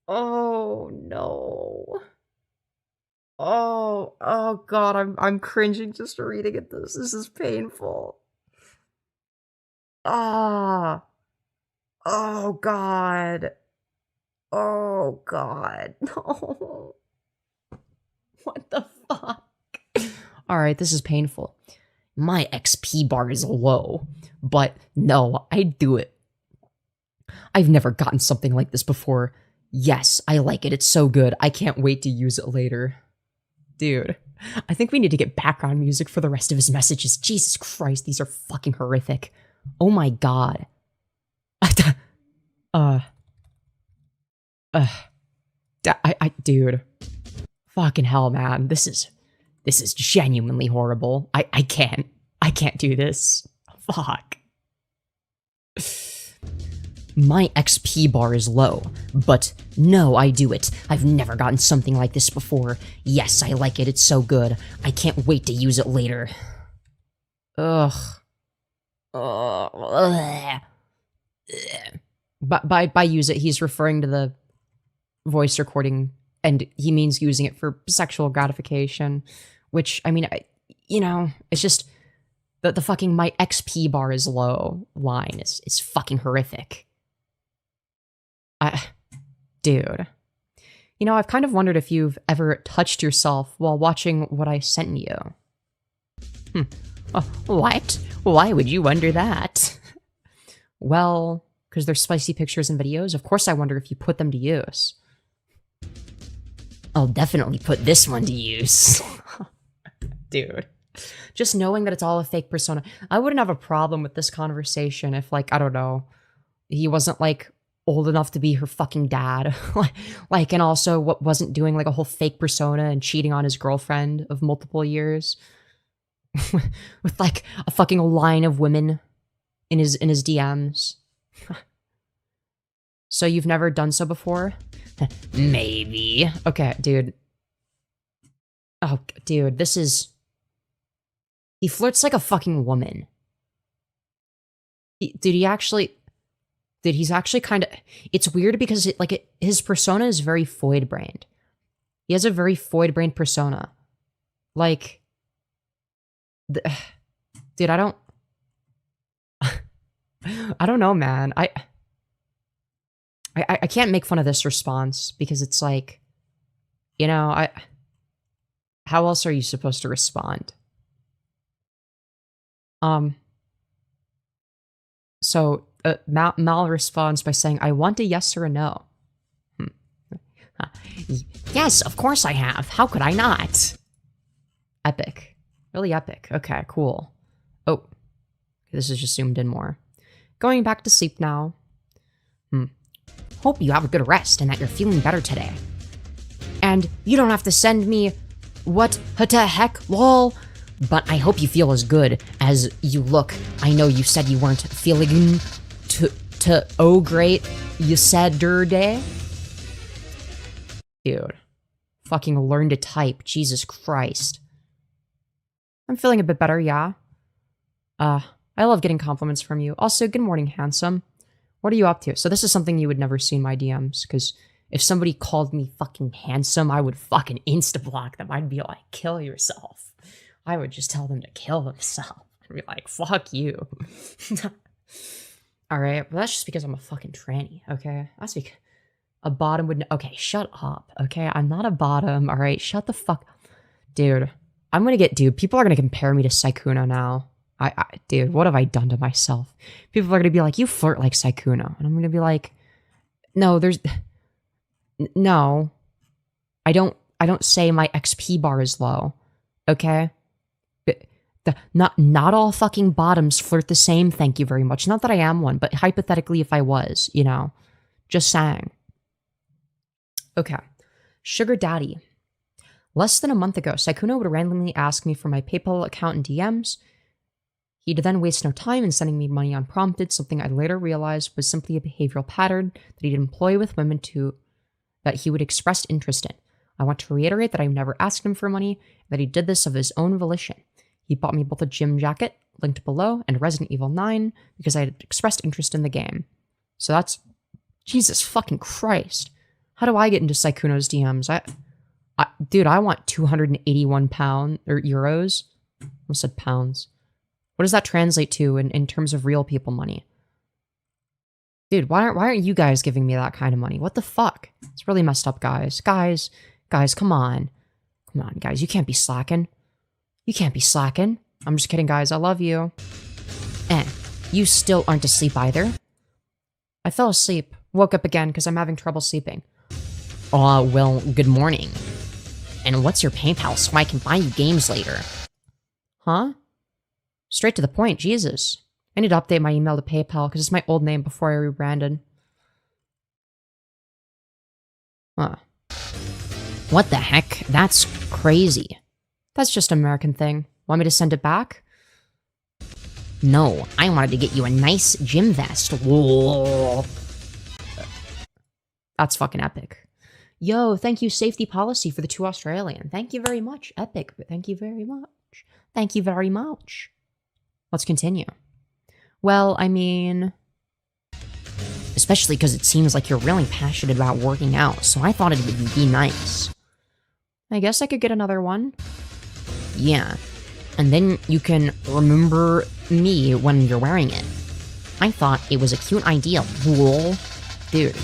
Oh no. Oh god, I'm cringing just reading at this. This is painful. Ah. Oh god. Oh god. No. What the fuck? Alright, this is painful. My XP bar is low, but no, I do it. I've never gotten something like this before. Yes, I like it. It's so good. I can't wait to use it later. Dude, I think we need to get background music for the rest of his messages. Jesus Christ, these are fucking horrific. Oh my god. Dude. Fucking hell, man. This is genuinely horrible. I can't do this. Fuck. My XP bar is low, but no, I do it. I've never gotten something like this before. Yes, I like it. It's so good. I can't wait to use it later. Ugh. Ugh. But by use it, he's referring to the voice recording, and he means using it for sexual gratification, which, I mean, you know, it's just the fucking my XP bar is low line is fucking horrific. Dude. You know, I've kind of wondered if you've ever touched yourself while watching what I sent you. What? Why would you wonder that? Well, because they're spicy pictures and videos. Of course I wonder if you put them to use. I'll definitely put this one to use. Dude. Just knowing that it's all a fake persona. I wouldn't have a problem with this conversation if, like, I don't know, he wasn't, like, old enough to be her fucking dad. Like, and also what wasn't doing, like, a whole fake persona and cheating on his girlfriend of multiple years. With, like, a fucking line of women in his DMs. So you've never done so before? Maybe. Okay, dude. Oh, dude, this is... He flirts like a fucking woman. He's actually kind of... It's weird because his persona is very void-brained. He has a very void-brained persona. Like... dude, I don't... I don't know, man. I can't make fun of this response because it's like, you know, how else are you supposed to respond? So Mal responds by saying, I want a yes or a no. Yes, of course I have. How could I not? Epic. Really epic. Okay, cool. Oh, this is just zoomed in more. Going back to sleep now. Hope you have a good rest and that you're feeling better today. And you don't have to send me what the heck, lol. But I hope you feel as good as you look. I know you said you weren't feeling oh great, you said day. Dude. Fucking learn to type, Jesus Christ. I'm feeling a bit better, yeah. I love getting compliments from you. Also, good morning, handsome. What are you up to? So this is something you would never see in my DMs, because if somebody called me fucking handsome, I would fucking insta-block them. I'd be like, kill yourself. I would just tell them to kill themselves. I'd be like, fuck you. Alright, but that's just because I'm a fucking tranny, okay? A bottom would... Okay, shut up, okay? I'm not a bottom, all right? Shut the fuck... Dude, I'm gonna get... Dude, people are gonna compare me to Sykkuno now. Dude, what have I done to myself? People are gonna be like, you flirt like Sykkuno. And I'm gonna be like, no, there's... No. I don't say my XP bar is low, okay? Not all fucking bottoms flirt the same, thank you very much. Not that I am one, but hypothetically if I was, you know. Just saying. Okay. Sugar Daddy. Less than a month ago, Sykkuno would randomly ask me for my PayPal account in DMs. He'd then waste no time in sending me money unprompted, something I later realized was simply a behavioral pattern that he'd employ with women that he would express interest in. I want to reiterate that I've never asked him for money, that he did this of his own volition. He bought me both a gym jacket, linked below, and Resident Evil 9 because I had expressed interest in the game. So that's... Jesus fucking Christ. How do I get into Sykkuno's DMs? Dude, I want 281 euros. I almost said pounds. What does that translate to in terms of real people money? Dude, why aren't you guys giving me that kind of money? What the fuck? It's really messed up, guys. Guys, come on. Come on, guys. You can't be slacking. You can't be slacking. I'm just kidding, guys. I love you. You still aren't asleep either? I fell asleep. Woke up again because I'm having trouble sleeping. Well, good morning. And what's your PayPal so I can buy you games later? Huh? Straight to the point, Jesus. I need to update my email to PayPal because it's my old name before I rebranded. Huh. What the heck? That's crazy. That's just an American thing. Want me to send it back? No, I wanted to get you a nice gym vest. Whoa. That's fucking epic. Yo, thank you, Safety Policy, for the 2 Australian. Thank you very much. Epic, but thank you very much. Thank you very much. Let's continue. Well, I mean... Especially because it seems like you're really passionate about working out, so I thought it would be nice. I guess I could get another one. Yeah. And then you can remember me when you're wearing it. I thought it was a cute idea, lol. Dude,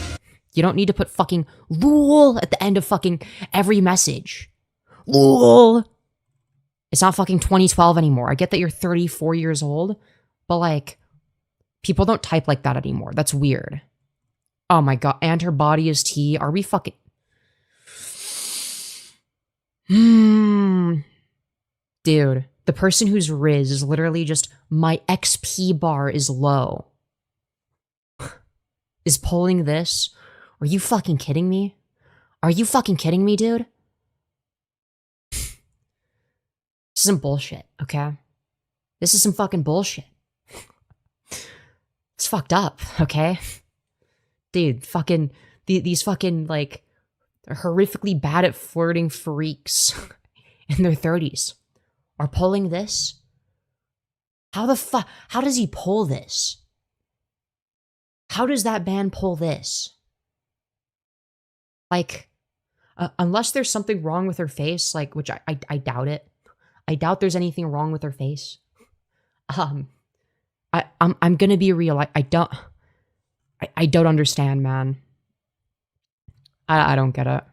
you don't need to put fucking lol at the end of fucking every message. Lol. It's not fucking 2012 anymore. I get that you're 34 years old, but like, people don't type like that anymore. That's weird. Oh my god, and her body is tea. Are we fucking... Dude, the person who's Riz is literally just, my XP bar is low. Is polling this? Are you fucking kidding me? Are you fucking kidding me, dude? This isn't bullshit, okay? This is some fucking bullshit. It's fucked up, okay? Dude, fucking, these fucking, like, horrifically bad at flirting freaks in their 30s are pulling this? How the fuck? How does he pull this? How does that band pull this? Like, unless there's something wrong with her face, like, which I doubt it. I doubt there's anything wrong with her face. I'm gonna be real. I don't understand, man. I don't get it.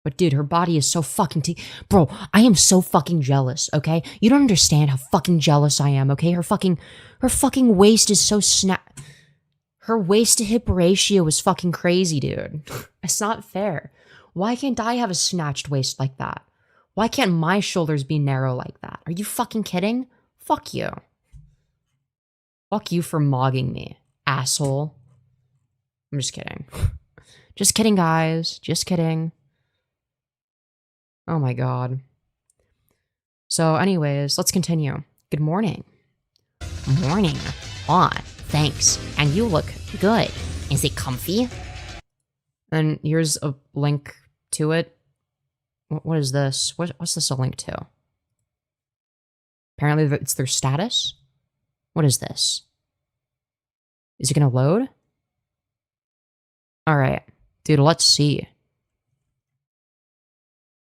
But dude, her body is so fucking bro, I am so fucking jealous, okay? You don't understand how fucking jealous I am, okay? Her fucking waist is so her waist to hip ratio is fucking crazy, dude. It's not fair. Why can't I have a snatched waist like that? Why can't my shoulders be narrow like that? Are you fucking kidding? Fuck you. Fuck you for mogging me, asshole. I'm just kidding. Just kidding, guys. Just kidding. Oh my god. So anyways, let's continue. Good morning. Morning. Aw, thanks. And you look good. Is it comfy? And here's a link to it. What is this? What's this a link to? Apparently it's their status. What is this? Is it gonna load? Alright. Dude, let's see.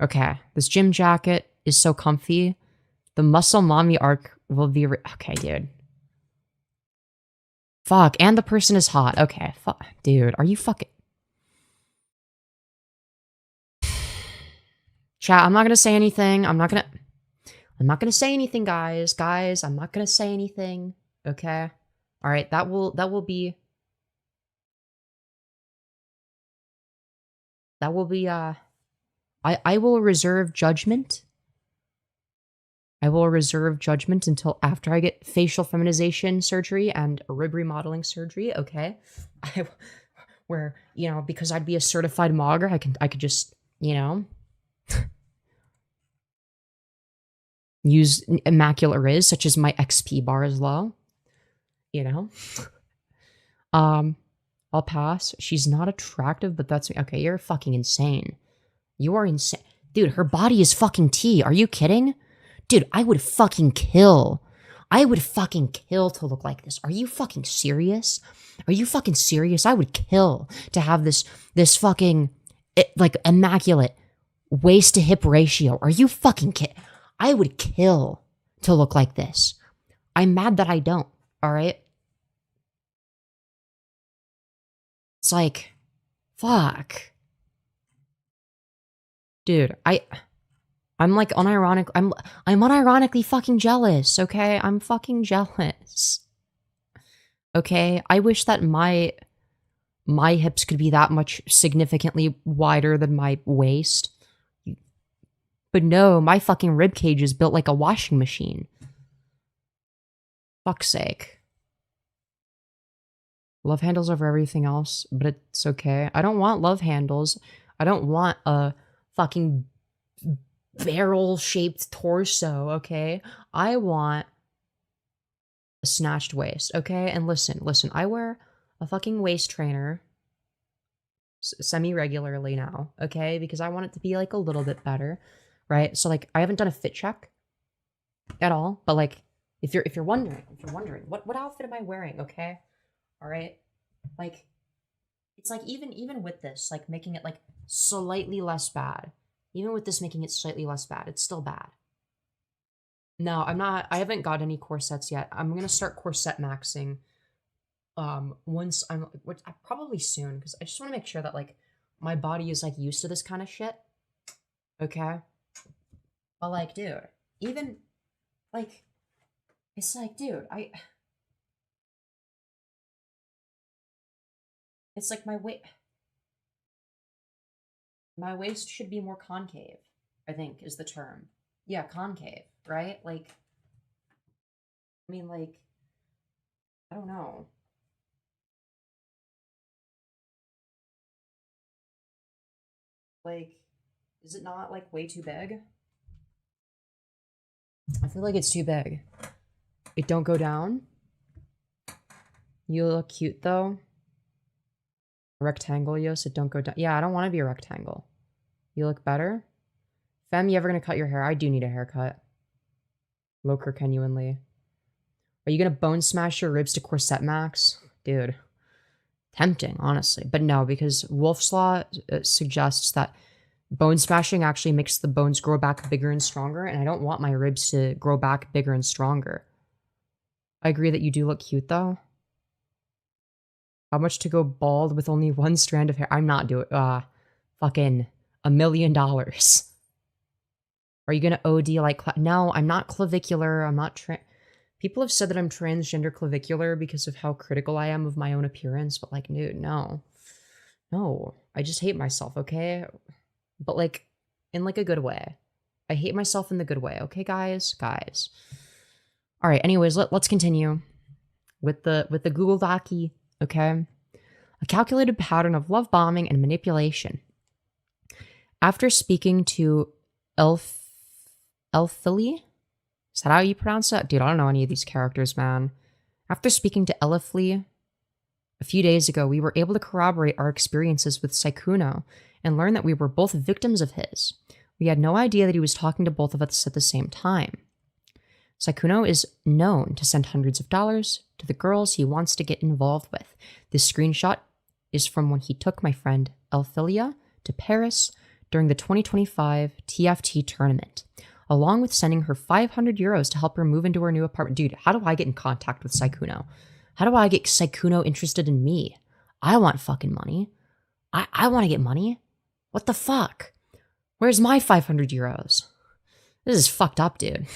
Okay, this gym jacket is so comfy. The muscle mommy arc will be... Okay, dude. Fuck, and the person is hot. Okay, fuck. Dude, are you fucking... Chat, I'm not gonna say anything. I'm not gonna say anything, guys. Guys, I'm not gonna say anything. Okay? Alright, that will be I will reserve judgment. I will reserve judgment until after I get facial feminization surgery and rib remodeling surgery, okay? Where, you know, because I'd be a certified mogger, I could just, you know, use immaculate riz, such as my XP bar is low. You know? I'll pass. She's not attractive, but that's okay, you're fucking insane. You are insane. Dude, her body is fucking tea. Are you kidding? Dude, I would fucking kill. I would fucking kill to look like this. Are you fucking serious? Are you fucking serious? I would kill to have this fucking, like, immaculate waist to hip ratio. Are you fucking kidding? I would kill to look like this. I'm mad that I don't, alright? It's like, fuck. Dude, I'm like unironic. I'm unironically fucking jealous, okay? I'm fucking jealous. Okay? I wish that my hips could be that much significantly wider than my waist. But no, my fucking rib cage is built like a washing machine. Fuck's sake. Love handles over everything else, but it's okay. I don't want love handles. I don't want a fucking barrel-shaped torso, okay? I want a snatched waist, okay? And listen, I wear a fucking waist trainer semi-regularly now, okay? Because I want it to be, like, a little bit better, right? So, like, I haven't done a fit check at all, but, like, if you're wondering, what outfit am I wearing, okay? All right? Like, it's like, even with this, like, making it, like, slightly less bad. Even with this making it slightly less bad, it's still bad. No, I haven't got any corsets yet. I'm gonna start corset maxing, once probably soon, because I just want to make sure that, like, my body is, like, used to this kind of shit. Okay? But, like, dude, even, like, it's like, dude, it's like my waist should be more concave, I think, is the term. Yeah, concave, right? Like, I mean, like, I don't know. Like, is it not, like, way too big? I feel like it's too big. It don't go down. You look cute, though. Rectangle, yes, it don't go down. Yeah, I don't want to be a rectangle. You look better? Fem, you ever gonna cut your hair? I do need a haircut. Loker genuinely. Are you gonna bone smash your ribs to corset max? Dude. Tempting, honestly. But no, because Wolf's Law suggests that bone smashing actually makes the bones grow back bigger and stronger, and I don't want my ribs to grow back bigger and stronger. I agree that you do look cute, though. How much to go bald with only one strand of hair? I'm not doing, fucking $1 million. Are you gonna OD like, no, I'm not clavicular, I'm not people have said that I'm transgender clavicular because of how critical I am of my own appearance, but, like, dude, no. No, I just hate myself, okay? But, like, in, like, a good way. I hate myself in the good way, okay, guys? Guys. Alright, anyways, let's continue with the Google Dockey. Okay? A calculated pattern of love bombing and manipulation. After speaking to Elphili? Is that how you pronounce it? Dude, I don't know any of these characters, man. After speaking to Elphili a few days ago, we were able to corroborate our experiences with Sykkuno and learn that we were both victims of his. We had no idea that he was talking to both of us at the same time. Sykkuno is known to send hundreds of dollars to the girls he wants to get involved with. This screenshot is from when he took my friend Elphilia to Paris during the 2025 TFT tournament, along with sending her 500 euros to help her move into her new apartment. Dude, how do I get in contact with Sykkuno? How do I get Sykkuno interested in me? I want fucking money. I want to get money. What the fuck? Where's my 500 euros? This is fucked up, dude.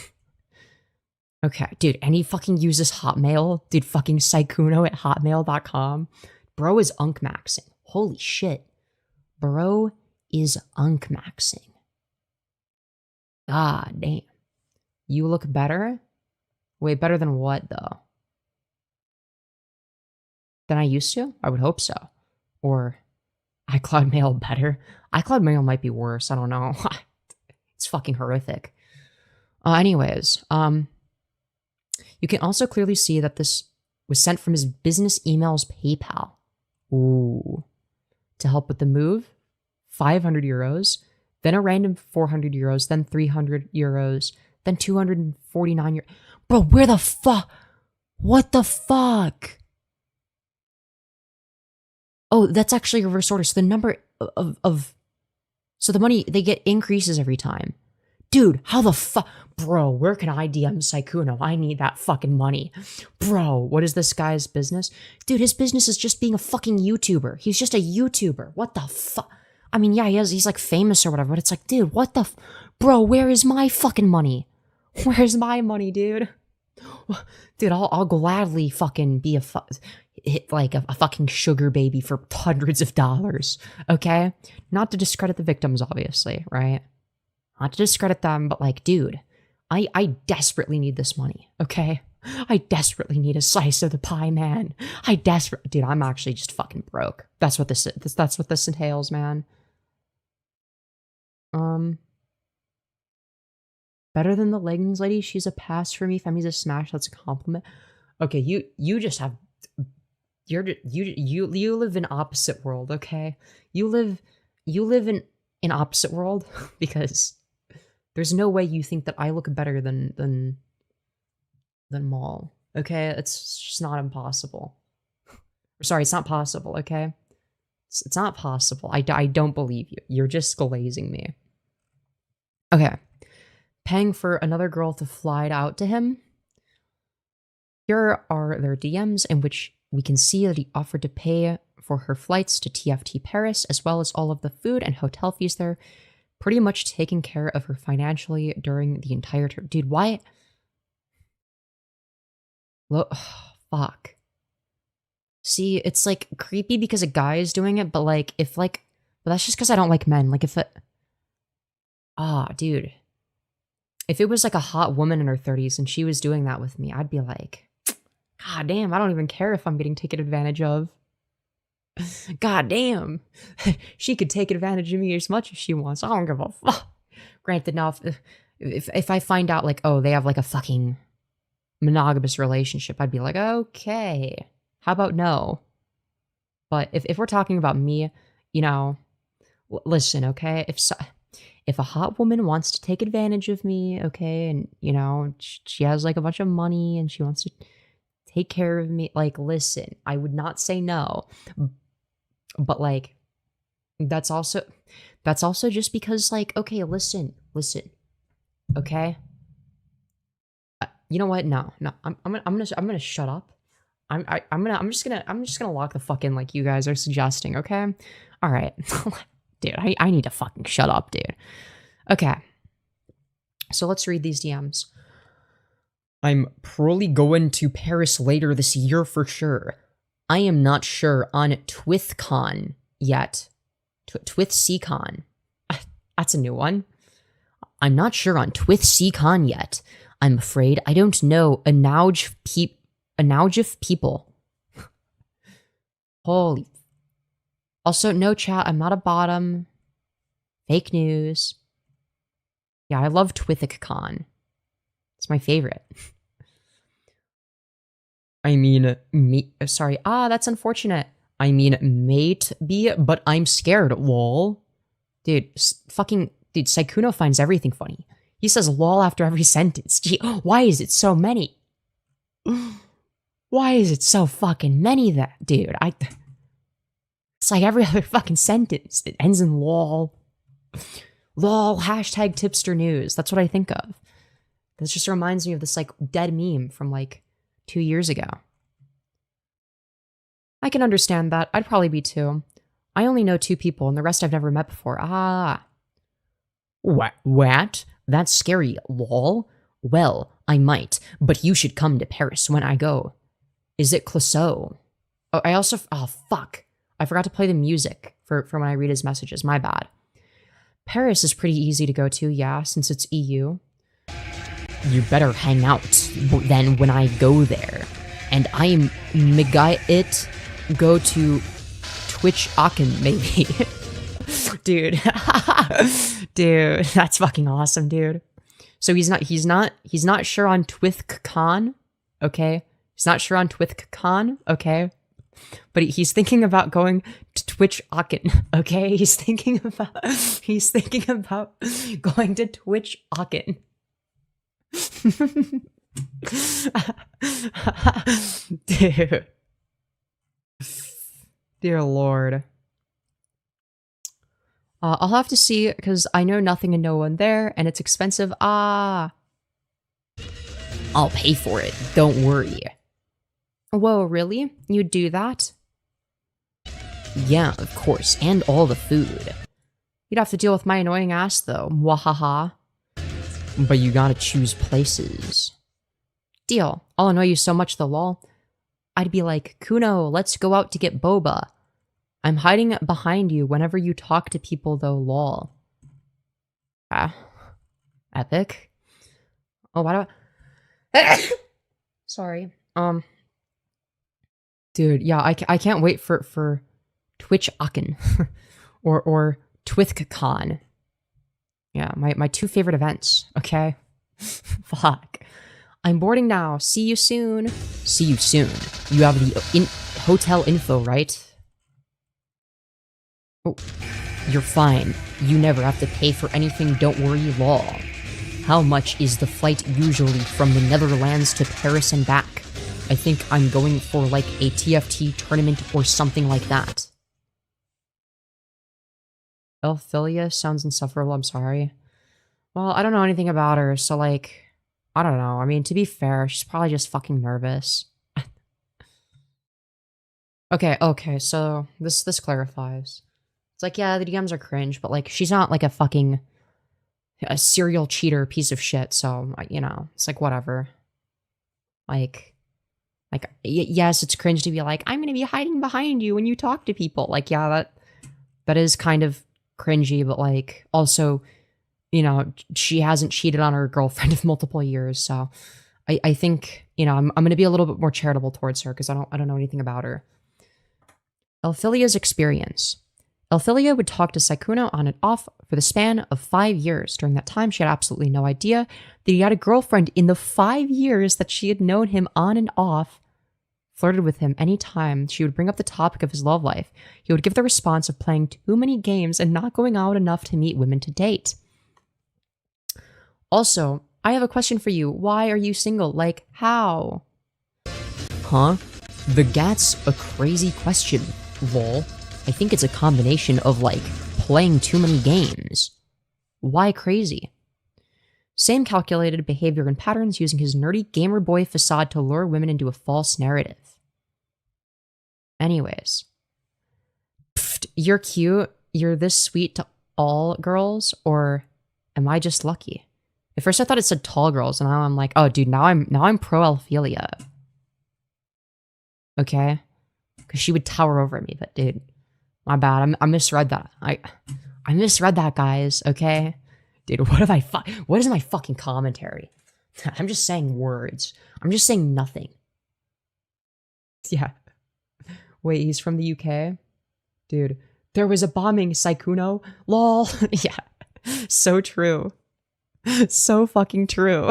Okay, dude, and he fucking uses Hotmail. Dude, fucking Sykkuno at hotmail.com. Bro is unk maxing. Holy shit. Bro is unk maxing. God damn. You look better? Wait, better than what, though? Than I used to? I would hope so. Or iCloud Mail better? iCloud Mail might be worse. I don't know. It's fucking horrific. Anyways, you can also clearly see that this was sent from his business email's PayPal. Ooh. To help with the move, 500 euros, then a random 400 euros, then 300 euros, then 249 euros. Bro, where the fuck? What the fuck? Oh, that's actually a reverse order. So the number so the money they get increases every time. Dude, how the fuck? Bro, where can I DM Sykkuno? I need that fucking money. Bro, what is this guy's business? Dude, his business is just being a fucking YouTuber. He's just a YouTuber. What the fuck? I mean, yeah, he's like famous or whatever, but it's like, dude, what the bro, where is my fucking money? Where's my money, dude? Dude, I'll gladly fucking be a fucking sugar baby for hundreds of dollars, okay? Not to discredit the victims, obviously, right? Not to discredit them, but like, dude, I desperately need this money, okay? I desperately need a slice of the pie, man. Dude, I'm actually just fucking broke. That's what this entails, man. Better than the leggings lady. She's a pass for me. Femi's a smash. That's a compliment. Okay, you just have you live in opposite world, okay? You live in opposite world because there's no way you think that I look better than Mal. Okay, it's just not impossible. Sorry, it's not possible. Okay, it's not possible. I don't believe you. You're just glazing me. Okay, paying for another girl to fly out to him. Here are their DMs in which we can see that he offered to pay for her flights to TFT Paris, as well as all of the food and hotel fees there, pretty much taking care of her financially during the entire trip. Dude, why? Fuck. See, it's like creepy because a guy is doing it, but like, but that's just because I don't like men. Like if it, dude. If it was like a hot woman in her 30s and she was doing that with me, I'd be like, God damn, I don't even care if I'm getting taken advantage of. God damn. She could take advantage of me as much as she wants. I don't give a fuck. Granted, now, if I find out, like, oh, they have like a fucking monogamous relationship, I'd be like, okay, how about no? But if we're talking about me, you know, listen, okay? If a hot woman wants to take advantage of me, okay, and, you know, she has like a bunch of money and she wants to take care of me, like, listen, I would not say no. But like, that's also just because, like, okay, listen, okay. You know what? No, I'm gonna shut up. I'm just gonna lock the fuck in like you guys are suggesting. Okay, all right, dude. I need to fucking shut up, dude. Okay, so let's read these DMs. I'm probably going to Paris later this year for sure. I am not sure on TwithCon yet. TwithCon. That's a new one. I'm not sure on TwithCon yet. I'm afraid I don't know anouge of people. Holy. Also, no chat. I'm not a bottom. Fake news. Yeah, I love TwithCon. It's my favorite. I mean, sorry. That's unfortunate. I mean, mate be, but I'm scared, lol. Dude, dude, Sykkuno finds everything funny. He says lol after every sentence. Gee, why is it so many? Why is it so fucking many dude? It's like every other fucking sentence. It ends in lol. Lol, hashtag tipster news. That's what I think of. This just reminds me of this like dead meme from like 2 years ago. I can understand that. I'd probably be too. I only know 2 people and the rest I've never met before. What? That's scary, lol. Well, I might, but you should come to Paris when I go. Is it Clouseau? Oh, I also, oh, fuck. I forgot to play the music for when I read his messages. My bad. Paris is pretty easy to go to, yeah, since it's EU. You better hang out then when I go there. And I might go to Twitch Aachen, maybe. Dude. Dude, that's fucking awesome, dude. So he's not sure on TwithCon, okay? He's not sure on TwithCon, okay? But he's thinking about going to Twitch Aachen, okay? He's thinking about going to Twitch Aachen. Dude. Dear Lord. I'll have to see, because I know nothing and no one there, and it's expensive. I'll pay for it. Don't worry. Whoa, really? You'd do that? Yeah, of course, and all the food. You'd have to deal with my annoying ass, though. Mwahaha. But you gotta choose places. Deal. I'll annoy you so much, though, lol. I'd be like, Kuno, let's go out to get boba. I'm hiding behind you whenever you talk to people, though, lol. Ah. Epic. Oh, why do I... Sorry. Dude, yeah, I can't wait for Twitch Aachen. or TwithCon. Yeah, my two favorite events, okay? Fuck. I'm boarding now. See you soon. See you soon. You have the hotel info, right? Oh, you're fine. You never have to pay for anything, don't worry, lol. How much is the flight usually from the Netherlands to Paris and back? I think I'm going for like a TFT tournament or something like that. Elphilia sounds insufferable, I'm sorry. Well, I don't know anything about her, so like, I don't know. I mean, to be fair, she's probably just fucking nervous. Okay, so this clarifies. It's like, yeah, the DMs are cringe, but like, she's not like a serial cheater piece of shit, so, you know, it's like, whatever. Like, yes, it's cringe to be like, I'm gonna be hiding behind you when you talk to people. Like, yeah, that is kind of cringy, but like, also, you know, she hasn't cheated on her girlfriend of multiple years, so I think, you know, I'm gonna be a little bit more charitable towards her, because I don't know anything about her. Elphilia's experience. Elphilia would talk to Sykkuno on and off for the span of 5 years. During that time, she had absolutely no idea that he had a girlfriend in the 5 years that she had known him on and off, flirted with him anytime she would bring up the topic of his love life. He would give the response of playing too many games and not going out enough to meet women to date. Also, I have a question for you. Why are you single? Like, how? Huh? That's a crazy question, lol. I think it's a combination of, like, playing too many games. Why crazy? Same calculated behavior and patterns, using his nerdy gamer boy facade to lure women into a false narrative. Anyways. Pfft, you're cute. You're this sweet to all girls, or am I just lucky? At first I thought it said tall girls, and now I'm like, oh dude, now I'm pro Elphilia. Okay? Because she would tower over me, but dude, my bad. I misread that. I misread that, guys, okay? Dude, what is my fucking commentary? I'm just saying words. I'm just saying nothing. Yeah. Wait, he's from the UK? Dude, there was a bombing, Sykkuno. Lol. Yeah. So true. So fucking true.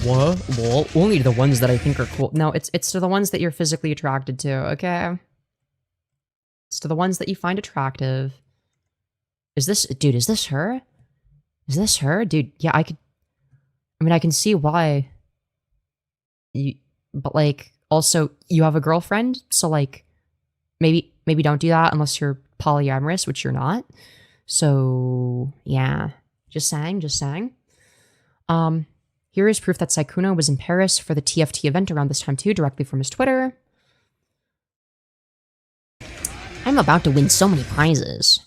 What? Lol. Only to the ones that I think are cool. No, it's to the ones that you're physically attracted to, okay? It's to the ones that you find attractive. Is this her? Is this her? Dude, yeah, I can see why. But like, also, you have a girlfriend, so like, maybe don't do that unless you're polyamorous, which you're not. So, yeah. Just saying. Here is proof that Sykkuno was in Paris for the TFT event around this time too, directly from his Twitter. I'm about to win so many prizes.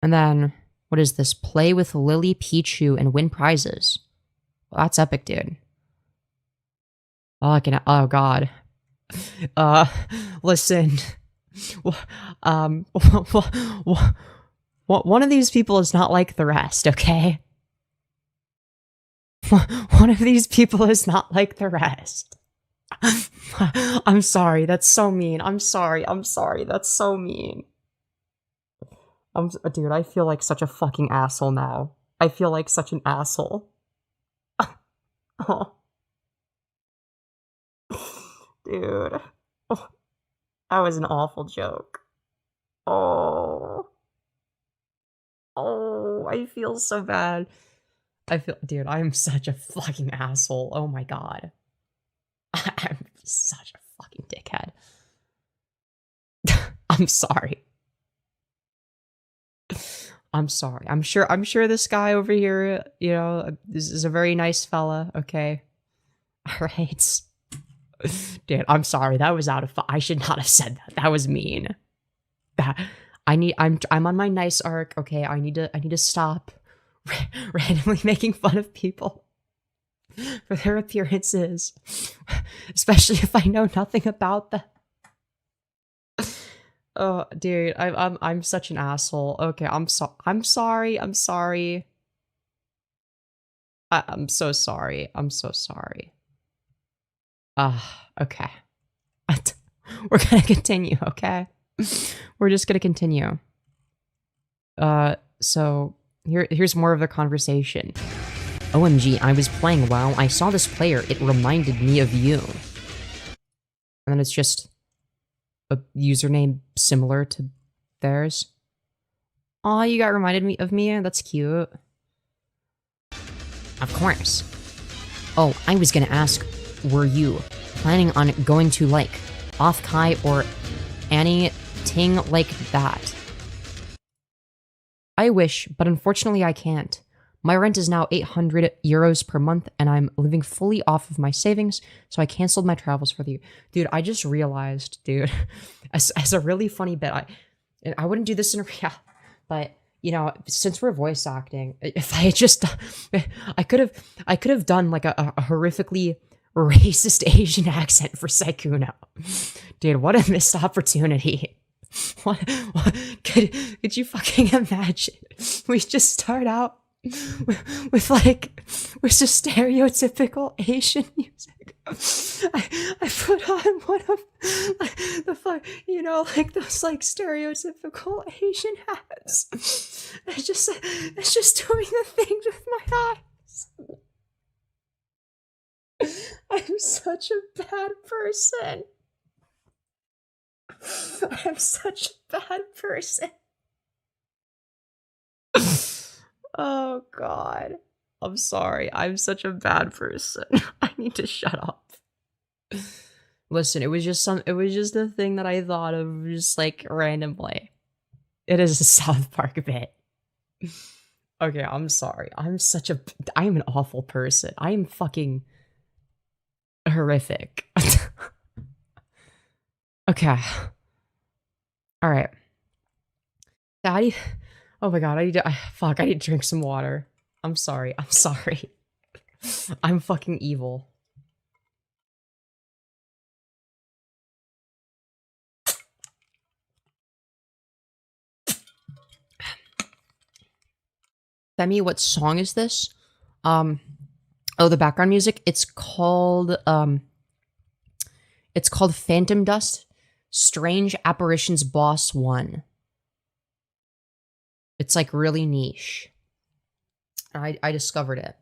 And then, what is this? Play with Lily Pichu and win prizes. Well, that's epic, dude. Oh, I can. Oh God. Listen. One of these people is not like the rest, okay? One of these people is not like the rest. I'm sorry, that's so mean. I'm sorry, that's so mean. Dude, I feel like such a fucking asshole now. I feel like such an asshole. Oh. Dude. Oh, that was an awful joke. Oh. Oh, I feel so bad. Dude, I'm such a fucking asshole. Oh my god. I'm such a fucking dickhead. I'm sorry. I'm sorry. I'm sure this guy over here, you know, is a very nice fella, okay? Alright. Dude, I'm sorry. That was I should not have said that. That was mean. I'm on my nice arc, okay? I need to stop randomly making fun of people for their appearances, especially if I know nothing about them. Oh, dude, I'm such an asshole. Okay, I'm sorry. I'm sorry. I'm so sorry. I'm so sorry. Okay. We're gonna continue, okay? We're just gonna continue. So here's more of the conversation. OMG, I was playing WoW. I saw this player. It reminded me of you. And then it's just a username similar to theirs. Aw, you got reminded me of me? That's cute. Of course. Oh, I was gonna ask, were you planning on going to, like, Off-Kai or anything like that? I wish, but unfortunately I can't. My rent is now 800 euros per month, and I'm living fully off of my savings, so I canceled my travels for the year. Dude, I just realized, dude, as a really funny bit, I wouldn't do this in real, but, you know, since we're voice acting, if I had just, I could have done, like, a horrifically racist Asian accent for Sykkuno. Dude, what a missed opportunity. What could you fucking imagine? We just start out with just stereotypical Asian music. I put on one of you know, like those like stereotypical Asian hats. It's just doing the things with my eyes. I'm such a bad person. I'm such a bad person. Oh god. I'm sorry. I'm such a bad person. I need to shut up. Listen, it was just a thing that I thought of just like randomly. It is a South Park bit. Okay, I'm sorry. I am an awful person. I am fucking horrific. Okay. All right. Daddy. Oh my god, I need to drink some water. I'm sorry. I'm sorry. I'm fucking evil. Femi, what song is this? Oh, the background music. It's called Phantom Dust Strange Apparitions Boss 1. It's like really niche. I discovered it.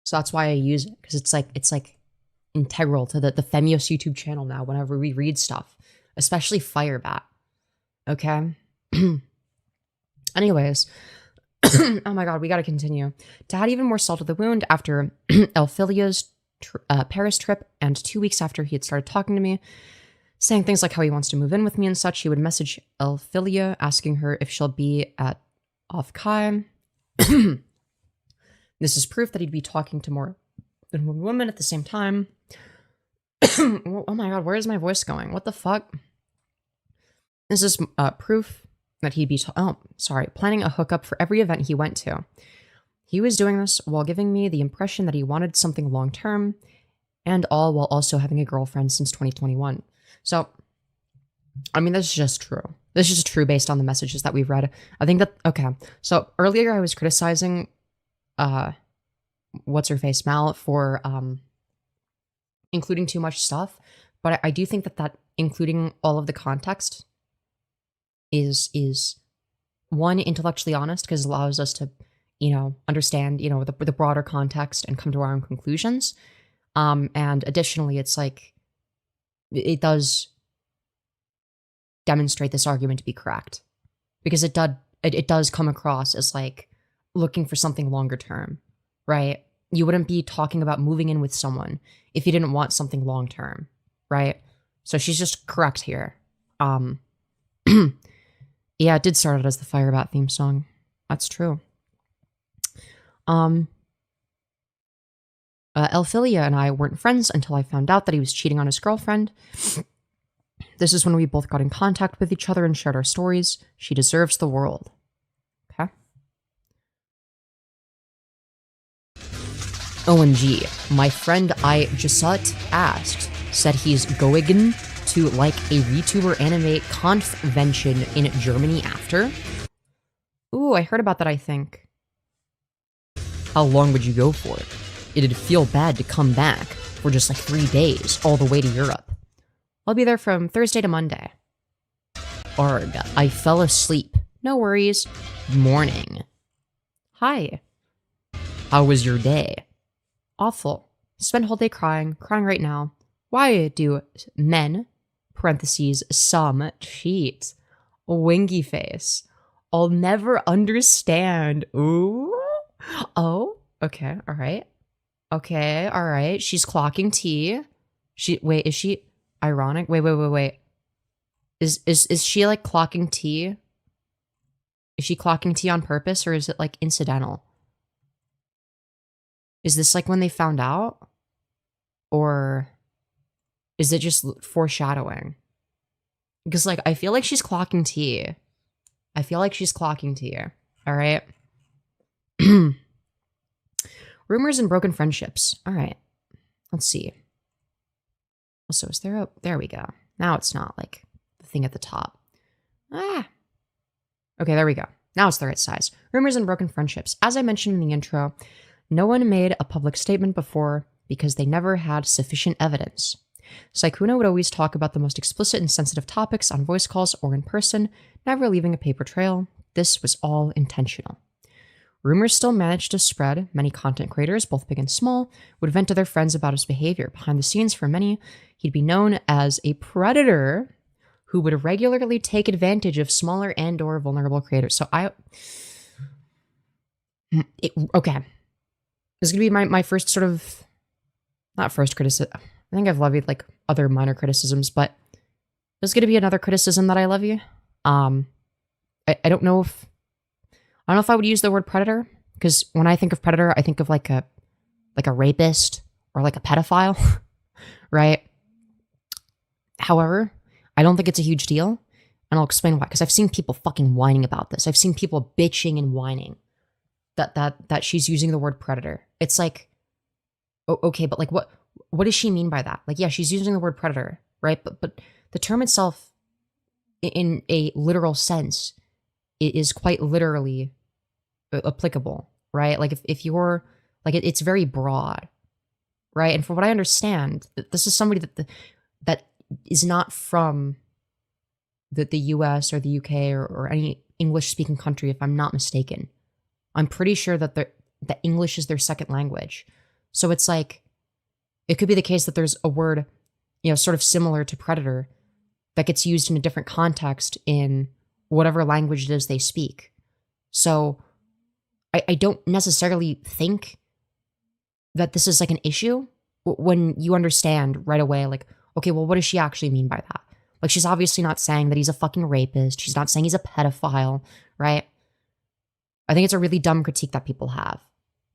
So that's why I use it, because it's like integral to the Femyoz YouTube channel now whenever we read stuff. Especially Firebat. Okay? Anyways. Oh my god, we gotta continue. To add even more salt to the wound, after Elphilia's Paris trip, and 2 weeks after he had started talking to me, saying things like how he wants to move in with me and such, he would message Elphilia asking her if she'll be at Off-Kai. This is proof that he'd be talking to more than one woman at the same time. Oh my god, where is my voice going? What the fuck? This is proof that he'd be, planning a hookup for every event he went to. He was doing this while giving me the impression that he wanted something long-term, and all while also having a girlfriend since 2021. So, I mean, this is just true. This is just true based on the messages that we've read. I think that, okay. So earlier I was criticizing, what's-her-face, Mal, for including too much stuff. But I do think that including all of the context is one, intellectually honest, because it allows us to, understand, the broader context and come to our own conclusions. And additionally, it's like, it does demonstrate this argument to be correct, because it does come across as like looking for something longer term, right? You wouldn't be talking about moving in with someone if you didn't want something long term, right? So she's just correct here. Yeah, it did start out as the Firebat theme song. That's true. Elphilia and I weren't friends until I found out that he was cheating on his girlfriend. This is when we both got in contact with each other and shared our stories. She deserves the world. Okay. OMG, my friend I just asked said he's going to like a VTuber anime convention in Germany after. Ooh, I heard about that, I think. How long would you go for it? It'd feel bad to come back for just like 3 days all the way to Europe. I'll be there from Thursday to Monday. Arg, I fell asleep. No worries. Morning. Hi. How was your day? Awful. Spent whole day crying right now. Why do men, parentheses, some, cheat? Winky face. I'll never understand. Ooh. Oh, okay, alright. Okay, alright. She's clocking tea. Wait, is she ironic? Wait. Is she like clocking tea? Is she clocking tea on purpose, or is it like incidental? Is this like when they found out? Or is it just foreshadowing? Because like, I feel like she's clocking tea. Alright. Rumors and broken friendships. Alright. Let's see. So is there there we go. Now it's not like the thing at the top. Okay, there we go. Now it's the right size. Rumors and broken friendships. As I mentioned in the intro, no one made a public statement before because they never had sufficient evidence. Sykkuno would always talk about the most explicit and sensitive topics on voice calls or in person, never leaving a paper trail. This was all intentional. Rumors still managed to spread. Many content creators, both big and small, would vent to their friends about his behavior. Behind the scenes, for many, he'd be known as a predator who would regularly take advantage of smaller and/or vulnerable creators. So okay. This is going to be my first sort of, not first criticism. I think I've levied like other minor criticisms, but there's going to be another criticism that I levy. I don't know if I would use the word predator, because when I think of predator, I think of like a rapist or like a pedophile, right? However, I don't think it's a huge deal, and I'll explain why. Because I've seen people fucking whining about this. I've seen people bitching and whining that she's using the word predator. It's like, okay, but like what does she mean by that? Like, yeah, she's using the word predator, right? But the term itself, in a literal sense, it is quite literally applicable, right? Like if you're like, it's very broad, right? And from what I understand, this is somebody that is not from the US or the UK or any English speaking country, if I'm not mistaken. I'm pretty sure that English is their second language. So it's like, it could be the case that there's a word, sort of similar to predator that gets used in a different context in whatever language it is they speak. So I don't necessarily think that this is like an issue when you understand right away, like, okay, well, what does she actually mean by that? Like, she's obviously not saying that he's a fucking rapist. She's not saying he's a pedophile, right? I think it's a really dumb critique that people have.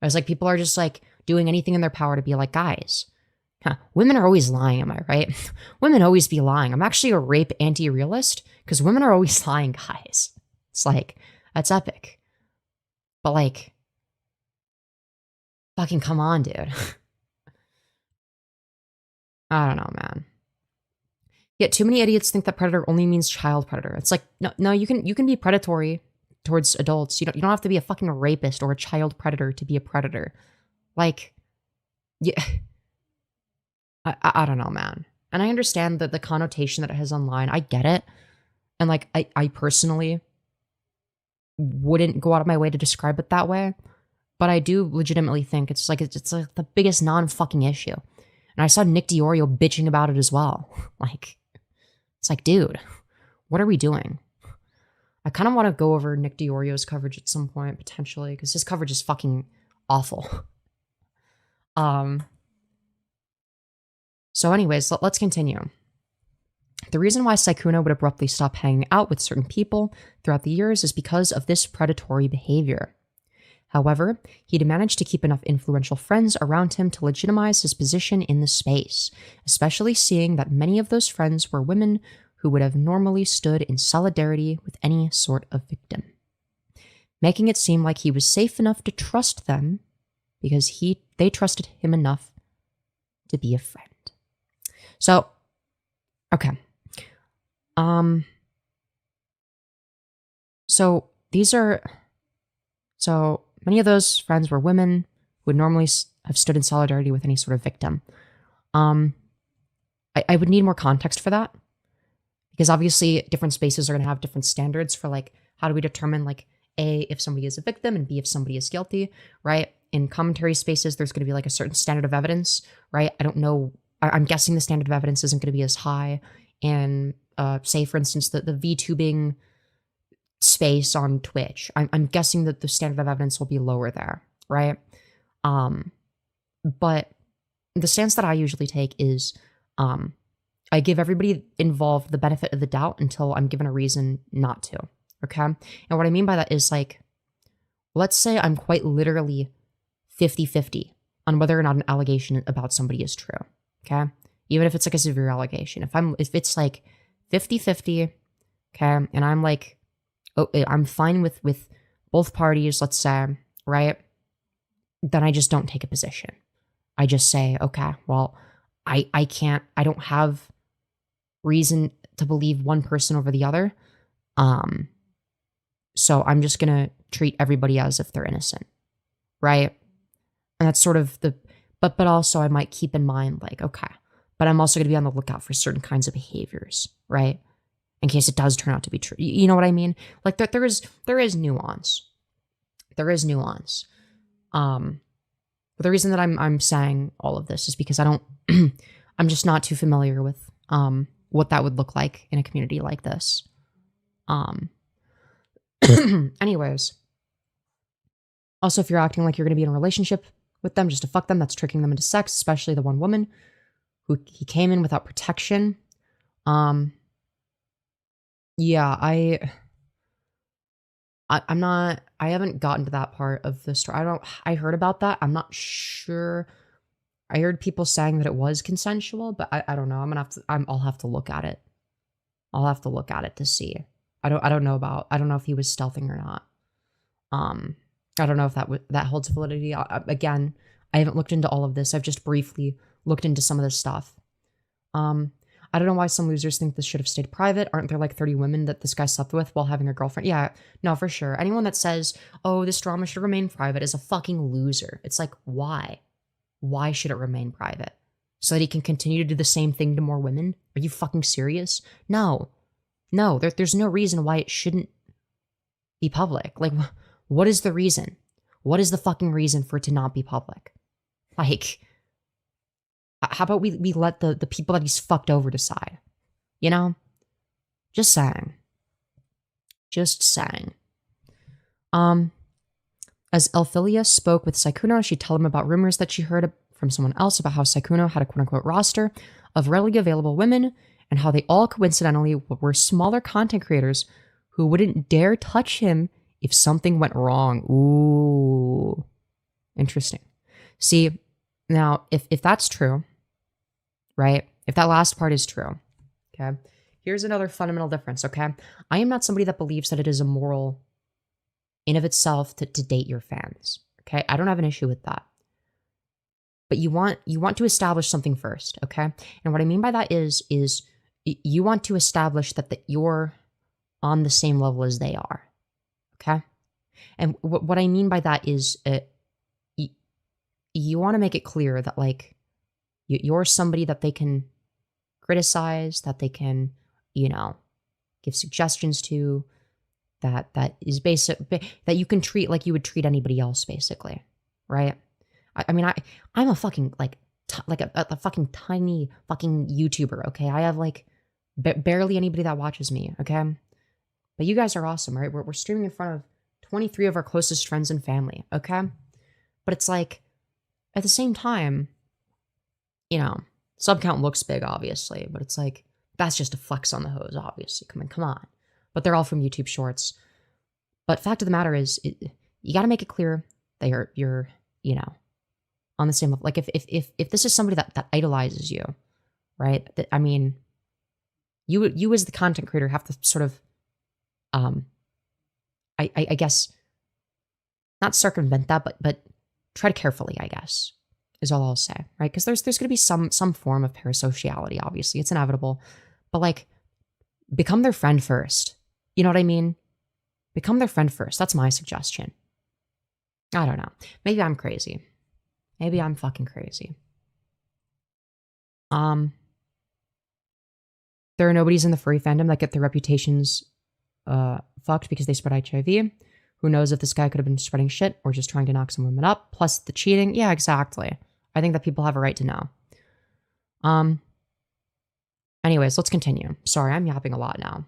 It's like people are just like doing anything in their power to be like, guys, women are always lying, am I right? Women always be lying. I'm actually a rape anti-realist because women are always lying, guys. It's like, that's epic. But like, fucking come on, dude. I don't know, man. Yet too many idiots think that predator only means child predator. It's like, no, you can be predatory towards adults. You don't have to be a fucking rapist or a child predator to be a predator. Like, yeah, I don't know, man. And I understand that the connotation that it has online. I get it. And like, I personally wouldn't go out of my way to describe it that way. But I do legitimately think it's like the biggest non-fucking issue. And I saw Nick DiOrio bitching about it as well. Like, it's like, dude, what are we doing? I kind of want to go over Nick DiOrio's coverage at some point, potentially, because his coverage is fucking awful. So anyways, let's continue. The reason why Sykkuno would abruptly stop hanging out with certain people throughout the years is because of this predatory behavior. However, he'd managed to keep enough influential friends around him to legitimize his position in the space, especially seeing that many of those friends were women who would have normally stood in solidarity with any sort of victim, making it seem like he was safe enough to trust them because they trusted him enough to be a friend. So, okay. So many of those friends were women who would normally have stood in solidarity with any sort of victim. I would need more context for that, because obviously different spaces are going to have different standards for like, how do we determine like A, if somebody is a victim, and B, if somebody is guilty, right? In commentary spaces, there's going to be like a certain standard of evidence, right? I don't know. I'm guessing the standard of evidence isn't going to be as high in, say, for instance, the VTubing space on Twitch. I'm guessing that the standard of evidence will be lower there, right? But the stance that I usually take is I give everybody involved the benefit of the doubt until I'm given a reason not to, okay? And what I mean by that is like, let's say I'm quite literally 50-50 on whether or not an allegation about somebody is true, okay? Even if it's like a severe allegation. If it's like 50-50, okay, and I'm like, oh, I'm fine with both parties, let's say, right? Then I just don't take a position. I just say, okay, well, I don't have reason to believe one person over the other. So I'm just gonna treat everybody as if they're innocent, right? And that's sort of but also I might keep in mind like, okay, but I'm also gonna be on the lookout for certain kinds of behaviors, right? In case it does turn out to be true. You know what I mean? Like there is nuance. There is nuance. But the reason that I'm saying all of this is because I don't, I'm just not too familiar with what that would look like in a community like this. Anyways, also if you're acting like you're going to be in a relationship with them just to fuck them, that's tricking them into sex, especially the one woman who he came in without protection. Yeah, I'm not, I haven't gotten to that part of the story. I heard about that. I'm not sure. I heard people saying that it was consensual, but I don't know. I'll have to look at it. I'll have to look at it to see. I don't know if he was stealthing or not. I don't know if that holds validity. Again, I haven't looked into all of this. I've just briefly looked into some of this stuff. I don't know why some losers think this should have stayed private. Aren't there like 30 women that this guy slept with while having a girlfriend? Yeah, no, for sure. Anyone that says, oh, this drama should remain private is a fucking loser. It's like, why? Why should it remain private? So that he can continue to do the same thing to more women? Are you fucking serious? No, there's no reason why it shouldn't be public. Like, what is the reason? What is the fucking reason for it to not be public? Like, how about we let the people that he's fucked over decide? You know? Just saying. Just saying. As Elphilia spoke with Sykkuno, she'd tell him about rumors that she heard from someone else about how Sykkuno had a quote-unquote roster of readily available women and how they all coincidentally were smaller content creators who wouldn't dare touch him if something went wrong. Ooh. Interesting. See, now, if that's true, right? If that last part is true, okay? here's another fundamental difference, okay? I am not somebody that believes that it is immoral in of itself to date your fans, okay? I don't have an issue with that. But you want to establish something first, okay? And what I mean by that is you want to establish that you're on the same level as they are, okay? And what I mean by that is you want to make it clear that, like, you're somebody that they can criticize, that they can, you know, give suggestions to, that is basic, that you can treat like you would treat anybody else, basically, right? I mean, I'm a fucking, like a fucking tiny fucking YouTuber, okay? I have, like, barely anybody that watches me, okay? But you guys are awesome, right? We're streaming in front of 23 of our closest friends and family, okay? But it's like, at the same time, you know, sub count looks big, obviously, but it's like, that's just a flex on the hose, obviously. Come on. But they're all from YouTube Shorts. But fact of the matter is, you got to make it clear that you're, you know, on the same level. Like, if this is somebody that idolizes you, right? I mean, you as the content creator have to sort of, I guess, not circumvent that, but tread carefully, I guess, is all I'll say, right? Because there's going to be some form of parasociality, obviously. It's inevitable. But, like, become their friend first. You know what I mean? Become their friend first. That's my suggestion. I don't know. Maybe I'm crazy. Maybe I'm fucking crazy. There are nobodies in the furry fandom that get their reputations fucked because they spread HIV. Who knows if this guy could have been spreading shit or just trying to knock some women up. Plus the cheating. Yeah, exactly. I think that people have a right to know. Anyways, let's continue. Sorry, I'm yapping a lot now.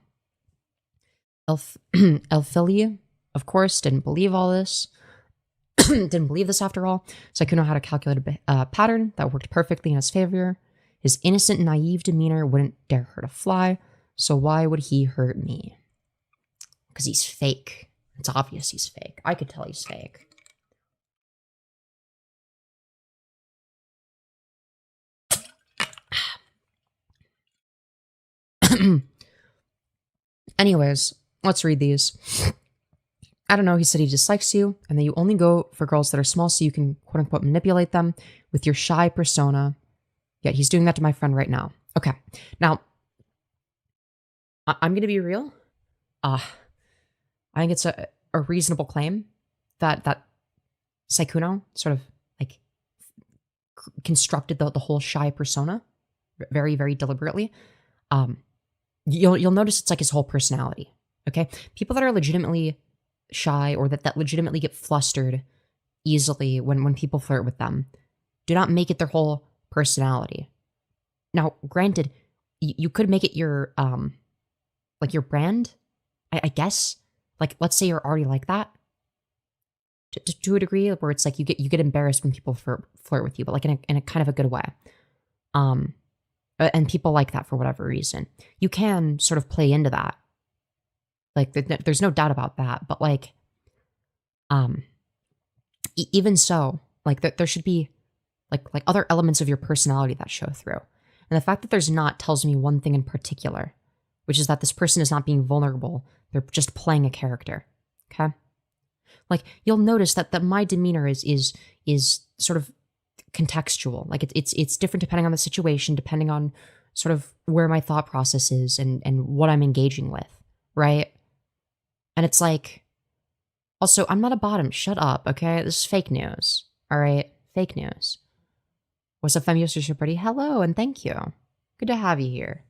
Elphilia, of course, didn't believe all this. Didn't believe this after all. Sykkuno had a calculated pattern that worked perfectly in his favor. His innocent, naive demeanor wouldn't dare hurt a fly. So why would he hurt me? Because he's fake. It's obvious he's fake. I could tell he's fake. Anyways, let's read these. I don't know, he said he dislikes you, and that you only go for girls that are small so you can quote-unquote manipulate them with your shy persona. Yet he's doing that to my friend right now. Okay, now, I'm going to be real. I think it's a reasonable claim that Sykkuno sort of, like, constructed the whole shy persona very, very deliberately. You'll notice it's like his whole personality, okay? People that are legitimately shy or that legitimately get flustered easily when people flirt with them do not make it their whole personality. Now, granted, you could make it your, like, your brand, I guess. Like, let's say you're already like that to a degree where it's like you get embarrassed when people flirt with you, but like in a kind of a good way. And people like that for whatever reason. You can sort of play into that. Like, there's no doubt about that. But, like, even so, like, there should be like other elements of your personality that show through. And the fact that there's not tells me one thing in particular, which is that this person is not being vulnerable. They're just playing a character. Okay? Like, you'll notice that my demeanor is sort of contextual. Like, it's different depending on the situation, depending on sort of where my thought process is and what I'm engaging with, right? And it's like, also, I'm not a bottom. Shut up, okay? This is fake news, all right? Fake news. What's up, Femyoz? You're so pretty. Hello, and thank you. Good to have you here.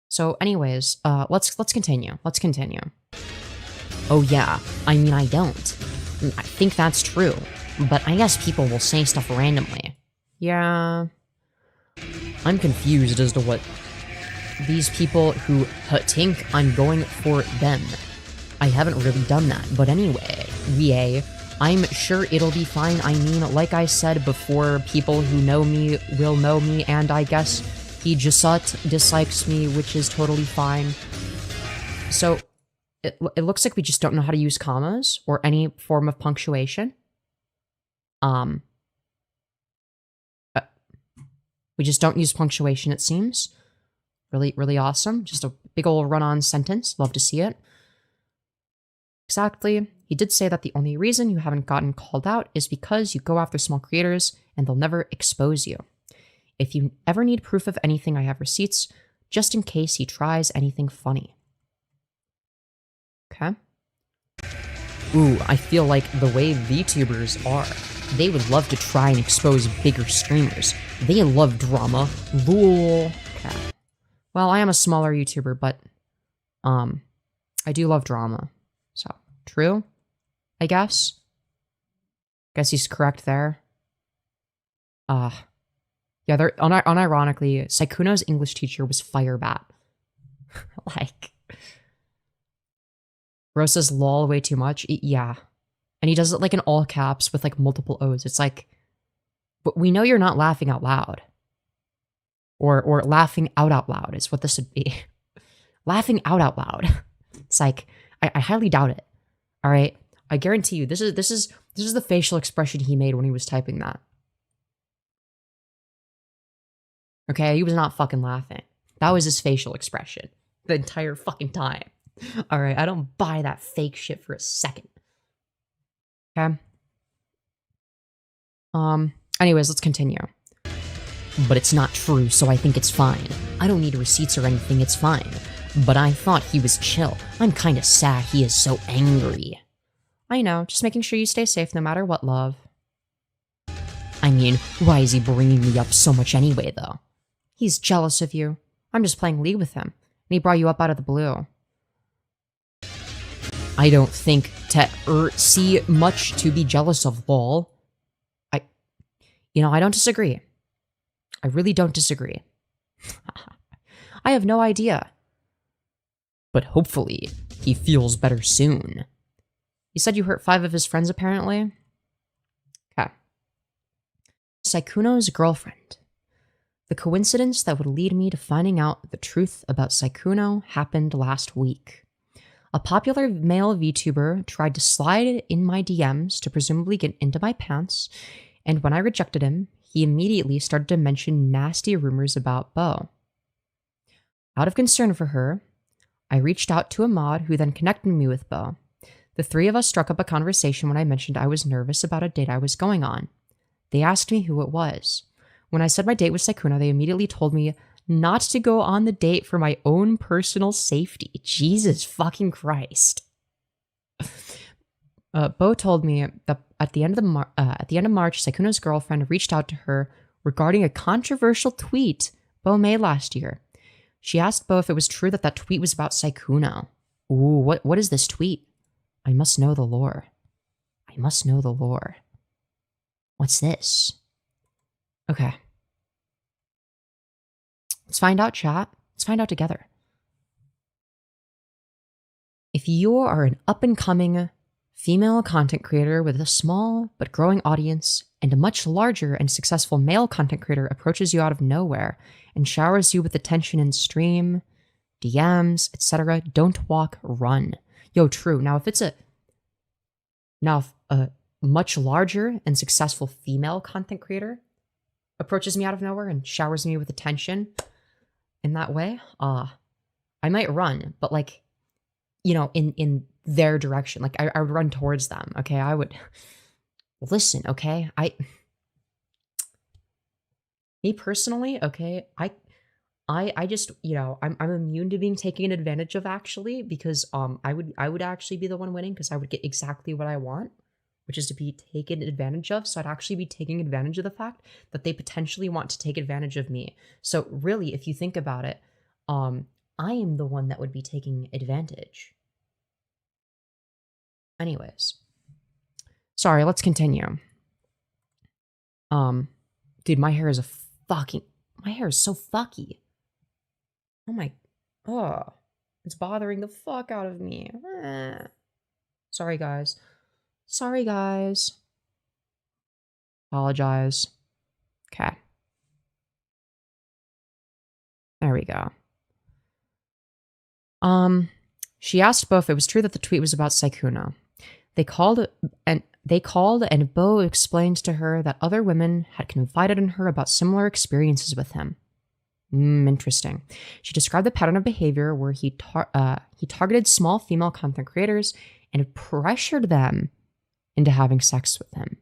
So, anyways, let's continue. Let's continue. Oh yeah, I mean, I don't. I think that's true, but I guess people will say stuff randomly. Yeah. I'm confused as to what these people who think I'm going for them. I haven't really done that, but anyway, I'm sure it'll be fine. I mean, like I said before, people who know me will know me, and I guess he just dislikes me, which is totally fine. So, it looks like we just don't know how to use commas or any form of punctuation. We just don't use punctuation, it seems. Really, really awesome. Just a big old run-on sentence. Love to see it. Exactly. He did say that the only reason you haven't gotten called out is because you go after small creators and they'll never expose you. If you ever need proof of anything, I have receipts, just in case he tries anything funny. Okay. Ooh, I feel like the way VTubers are, they would love to try and expose bigger streamers. They love drama. Lol. Okay. Well, I am a smaller YouTuber, but I do love drama. So, true, I guess. Guess he's correct there. Yeah, they're unironically, Sykkuno's English teacher was Firebat. Like, Bro says lol way too much. Yeah. And he does it like in all caps with like multiple O's. It's like, but we know you're not laughing out loud. Or laughing out loud is what this would be. Laughing out loud. It's like, I highly doubt it. All right. I guarantee you, this is the facial expression he made when he was typing that. Okay, he was not fucking laughing. That was his facial expression the entire fucking time. All right, I don't buy that fake shit for a second. Okay. Anyways, let's continue. But it's not true, so I think it's fine. I don't need receipts or anything, it's fine. But I thought he was chill. I'm kinda sad he is so angry. I know, just making sure you stay safe no matter what, love. I mean, why is he bringing me up so much anyway, though? He's jealous of you. I'm just playing League with him, and he brought you up out of the blue. I don't think to see much to be jealous of, lol. I don't disagree. I really don't disagree. I have no idea. But hopefully, he feels better soon. You said you hurt 5 of his friends, apparently? Okay. Sykkuno's girlfriend. The coincidence that would lead me to finding out the truth about Sykkuno happened last week. A popular male VTuber tried to slide in my DMs to presumably get into my pants, and when I rejected him, he immediately started to mention nasty rumors about Bo. Out of concern for her, I reached out to a mod who then connected me with Bo. The 3 of us struck up a conversation when I mentioned I was nervous about a date I was going on. They asked me who it was. When I said my date was Sykkuno, they immediately told me not to go on the date for my own personal safety. Jesus fucking Christ. Bo told me that at the end of March, Sykkuno's girlfriend reached out to her regarding a controversial tweet Bo made last year. She asked Bo if it was true that that tweet was about Sykkuno. Ooh, what is this tweet? I must know the lore. I must know the lore. What's this? Okay. Let's find out, chat. Let's find out together. If you are an up-and-coming female content creator with a small but growing audience, and a much larger and successful male content creator approaches you out of nowhere and showers you with attention in stream, DMs, etc., don't walk, run. Yo, true. Now, if a much larger and successful female content creator approaches me out of nowhere and showers me with attention in that way, I might run, but like, in their direction. Like I would run towards them. Okay, I would listen. Okay, me personally. Okay, I just I'm immune to being taken advantage of actually because I would actually be the one winning because I would get exactly what I want, which is to be taken advantage of. So I'd actually be taking advantage of the fact that they potentially want to take advantage of me. So really, if you think about it, I am the one that would be taking advantage. Anyways. Sorry, let's continue. Dude, my hair is so fucky. It's bothering the fuck out of me. Sorry, guys. Apologize. Okay. There we go. She asked Bo if it was true that the tweet was about Sykkuno. They called and Bo explained to her that other women had confided in her about similar experiences with him. Interesting. She described the pattern of behavior where he targeted small female content creators and pressured them into having sex with him.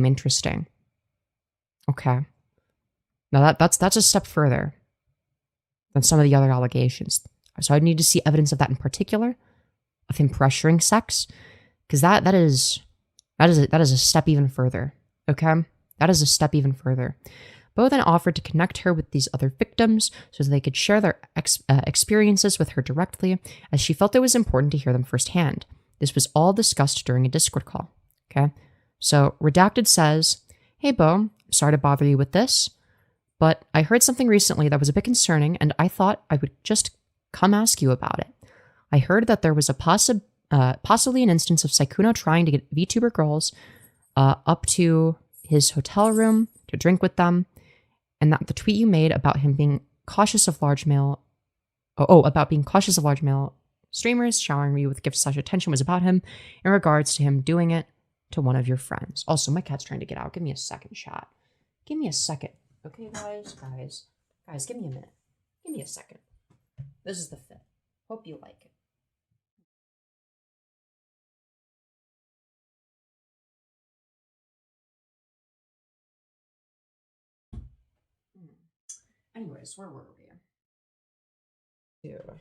Interesting. Okay. Now that's a step further than some of the other allegations. So I need to see evidence of that in particular, of him pressuring sex, because that is a step even further. Okay, that is a step even further. Bo then offered to connect her with these other victims so that they could share their experiences with her directly, as she felt it was important to hear them firsthand. This was all discussed during a Discord call. Okay, so Redacted says, "Hey Bo, sorry to bother you with this, but I heard something recently that was a bit concerning, and I thought I would just come ask you about it. I heard that there was a possibly an instance of Sykkuno trying to get VTuber girls up to his hotel room to drink with them, and that the tweet you made about him being cautious of large male, about being cautious of large male streamers showering you with gifts/attention was about him in regards to him doing it to one of your friends." Also, my cat's trying to get out. Give me a second, chat. Give me a second. Okay, guys, give me a minute. Give me a second. This is the fit. Hope you like it. Anyways, where were we? Dude.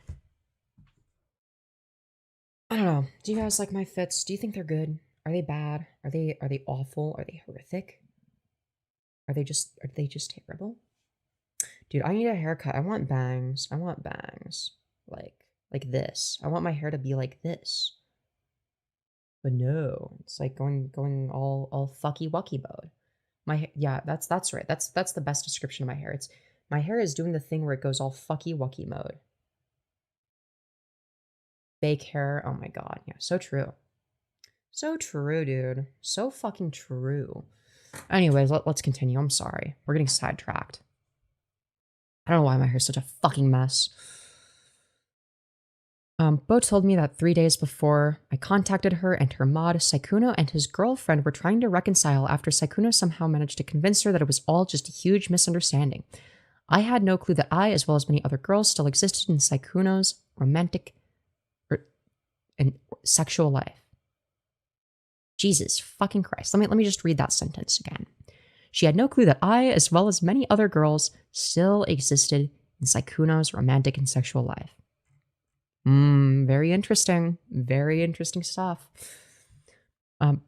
I don't know. Do you guys like my fits? Do you think they're good? Are they bad? Are they awful? Are they horrific? Are they just terrible? Dude, I need a haircut. I want bangs. Like this. I want my hair to be like this. But no, it's like going all fucky wucky mode. Yeah, that's right. That's the best description of my hair. My hair is doing the thing where it goes all fucky wucky mode. Fake hair. Oh my god. Yeah, so true. So true, dude. So fucking true. Anyways, let's continue. I'm sorry. We're getting sidetracked. I don't know why my hair's such a fucking mess. Bo told me that 3 days before I contacted her and her mod, Sykkuno and his girlfriend were trying to reconcile after Sykkuno somehow managed to convince her that it was all just a huge misunderstanding. I had no clue that I, as well as many other girls, still existed in Sykkuno's romantic and sexual life. Jesus fucking Christ. Let me just read that sentence again. She had no clue that I, as well as many other girls, still existed in Sykkuno's romantic and sexual life. Very interesting. Very interesting stuff.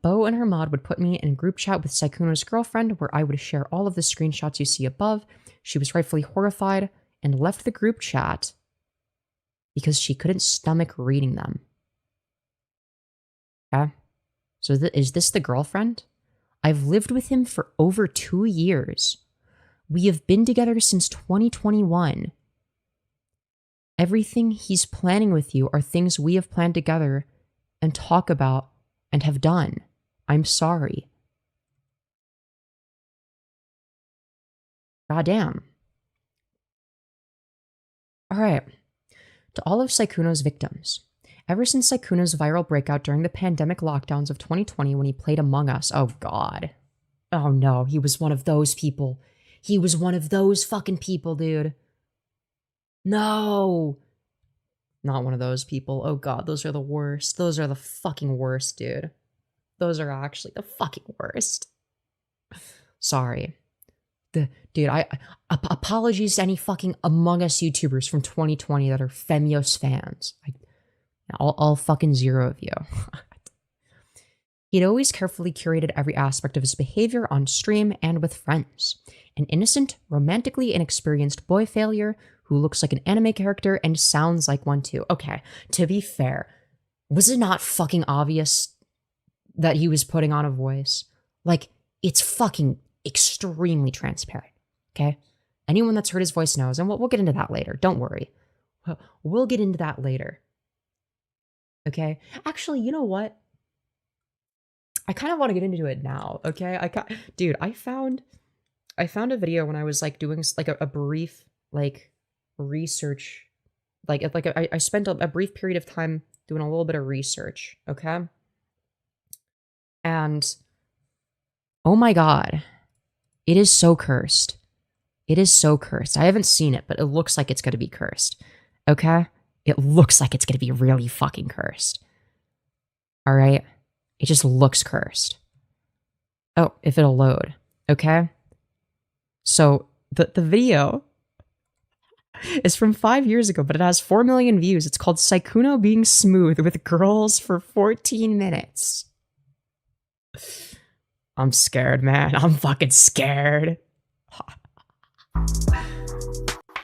Bo and her mod would put me in a group chat with Sykkuno's girlfriend where I would share all of the screenshots you see above. She was rightfully horrified and left the group chat because she couldn't stomach reading them. Okay? So is this the girlfriend? I've lived with him for over 2 years. We have been together since 2021. Everything he's planning with you are things we have planned together and talk about and have done. I'm sorry. Goddamn. All right. To all of Sykkuno's victims. Ever since Sykkuno's viral breakout during the pandemic lockdowns of 2020 when he played Among Us, oh god. Oh no, he was one of those people. He was one of those fucking people, dude. No. Not one of those people. Oh god, those are the worst. Those are the fucking worst, dude. Those are actually the fucking worst. Sorry. Dude, apologies to any fucking Among Us YouTubers from 2020 that are Femyoz fans. All fucking zero of you. He'd always carefully curated every aspect of his behavior on stream and with friends. An innocent, romantically inexperienced boy failure who looks like an anime character and sounds like one too. Okay, to be fair, was it not fucking obvious that he was putting on a voice? Like, it's fucking extremely transparent, okay? Anyone that's heard his voice knows, and we'll get into that later. Don't worry. We'll get into that later. Okay? Actually, you know what? I kind of want to get into it now, okay? Dude, I found a video when I was like doing like a brief like research, I spent a brief period of time doing a little bit of research, okay? And oh my god, it is so cursed. It is so cursed. I haven't seen it, but it looks like it's going to be cursed. Okay? It looks like it's going to be really fucking cursed. All right? It just looks cursed. Oh, if it'll load. Okay? So, the video is from 5 years ago, but it has 4 million views. It's called Sykkuno being smooth with girls for 14 minutes. I'm scared, man. I'm fucking scared.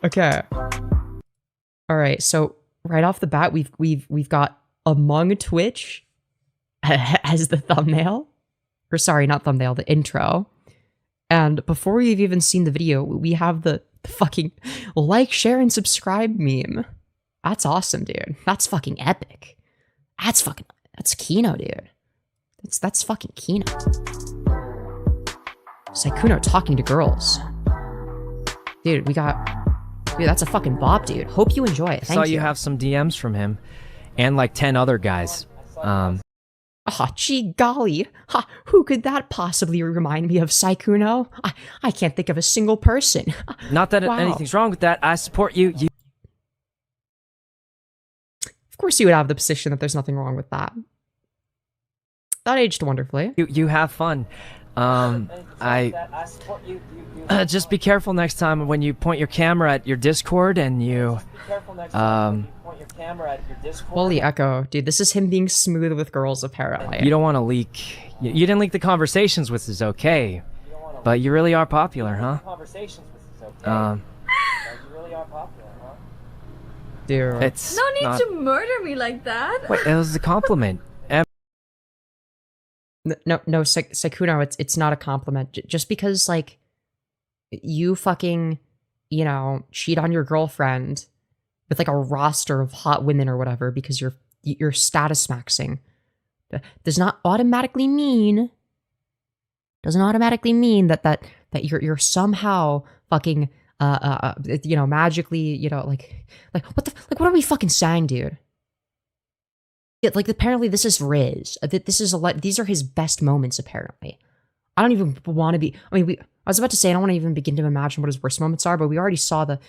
Okay. All right. So right off the bat, we've got Among Twitch as the thumbnail, or sorry, not thumbnail, the intro. And before we've even seen the video, we have the fucking like, share, and subscribe meme. That's awesome, dude. That's fucking epic. That's Kino, dude. That's fucking Kino. Sykkuno talking to girls. Dude, dude, that's a fucking bop, dude. Hope you enjoy it. Thank you. I saw you have some DMs from him and like 10 other guys. Gee golly. Who could that possibly remind me of, Sykkuno? I can't think of a single person. Not that Wow. anything's wrong with that. I support you. Of course you would have the position that there's nothing wrong with that. That aged wonderfully. You have fun. Just be careful next time when you point your camera at your Discord and you Holy echo. Dude, this is him being smooth with girls, apparently. you don't want to leak. You didn't leak the conversations, which is okay. But you really are popular, huh? Dude. It's No need not... to murder me like that. Wait, that was a compliment. No, Sykkuno, it's not a compliment. Just because, like, you fucking, you know, cheat on your girlfriend with, like, a roster of hot women or whatever because you're status maxing does not automatically mean that you're somehow fucking you know, magically, you know, like what are we fucking saying, dude? Yeah, like, apparently this is Riz. This is these are his best moments, apparently. I don't even want to be, I was about to say I don't want to even begin to imagine what his worst moments are, but we already saw the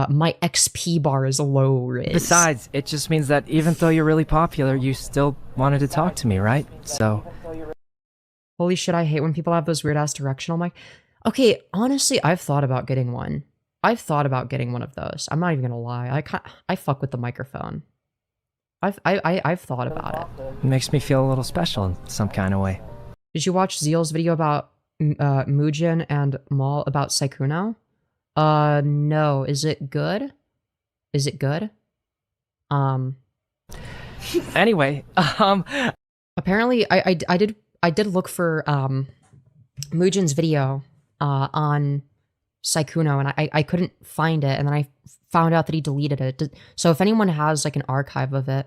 my XP bar is low, Riz. Besides, it just means that even though you're really popular, you still wanted to talk to me, right? So Holy shit, I hate when people have those weird-ass directional mic. Okay, honestly, I've thought about getting one. I've thought about getting one of those. I'm not even gonna lie. I fuck with the microphone. I've thought about it. it makes me feel a little special in some kind of way. Did you watch Zeal's video about Mujin and Mal about Sykkuno? No. Is it good? Is it good? Anyway, Apparently, I did look for Mujin's video on Sykkuno, and I couldn't find it, and then I found out that he deleted it. So if anyone has, like, an archive of it,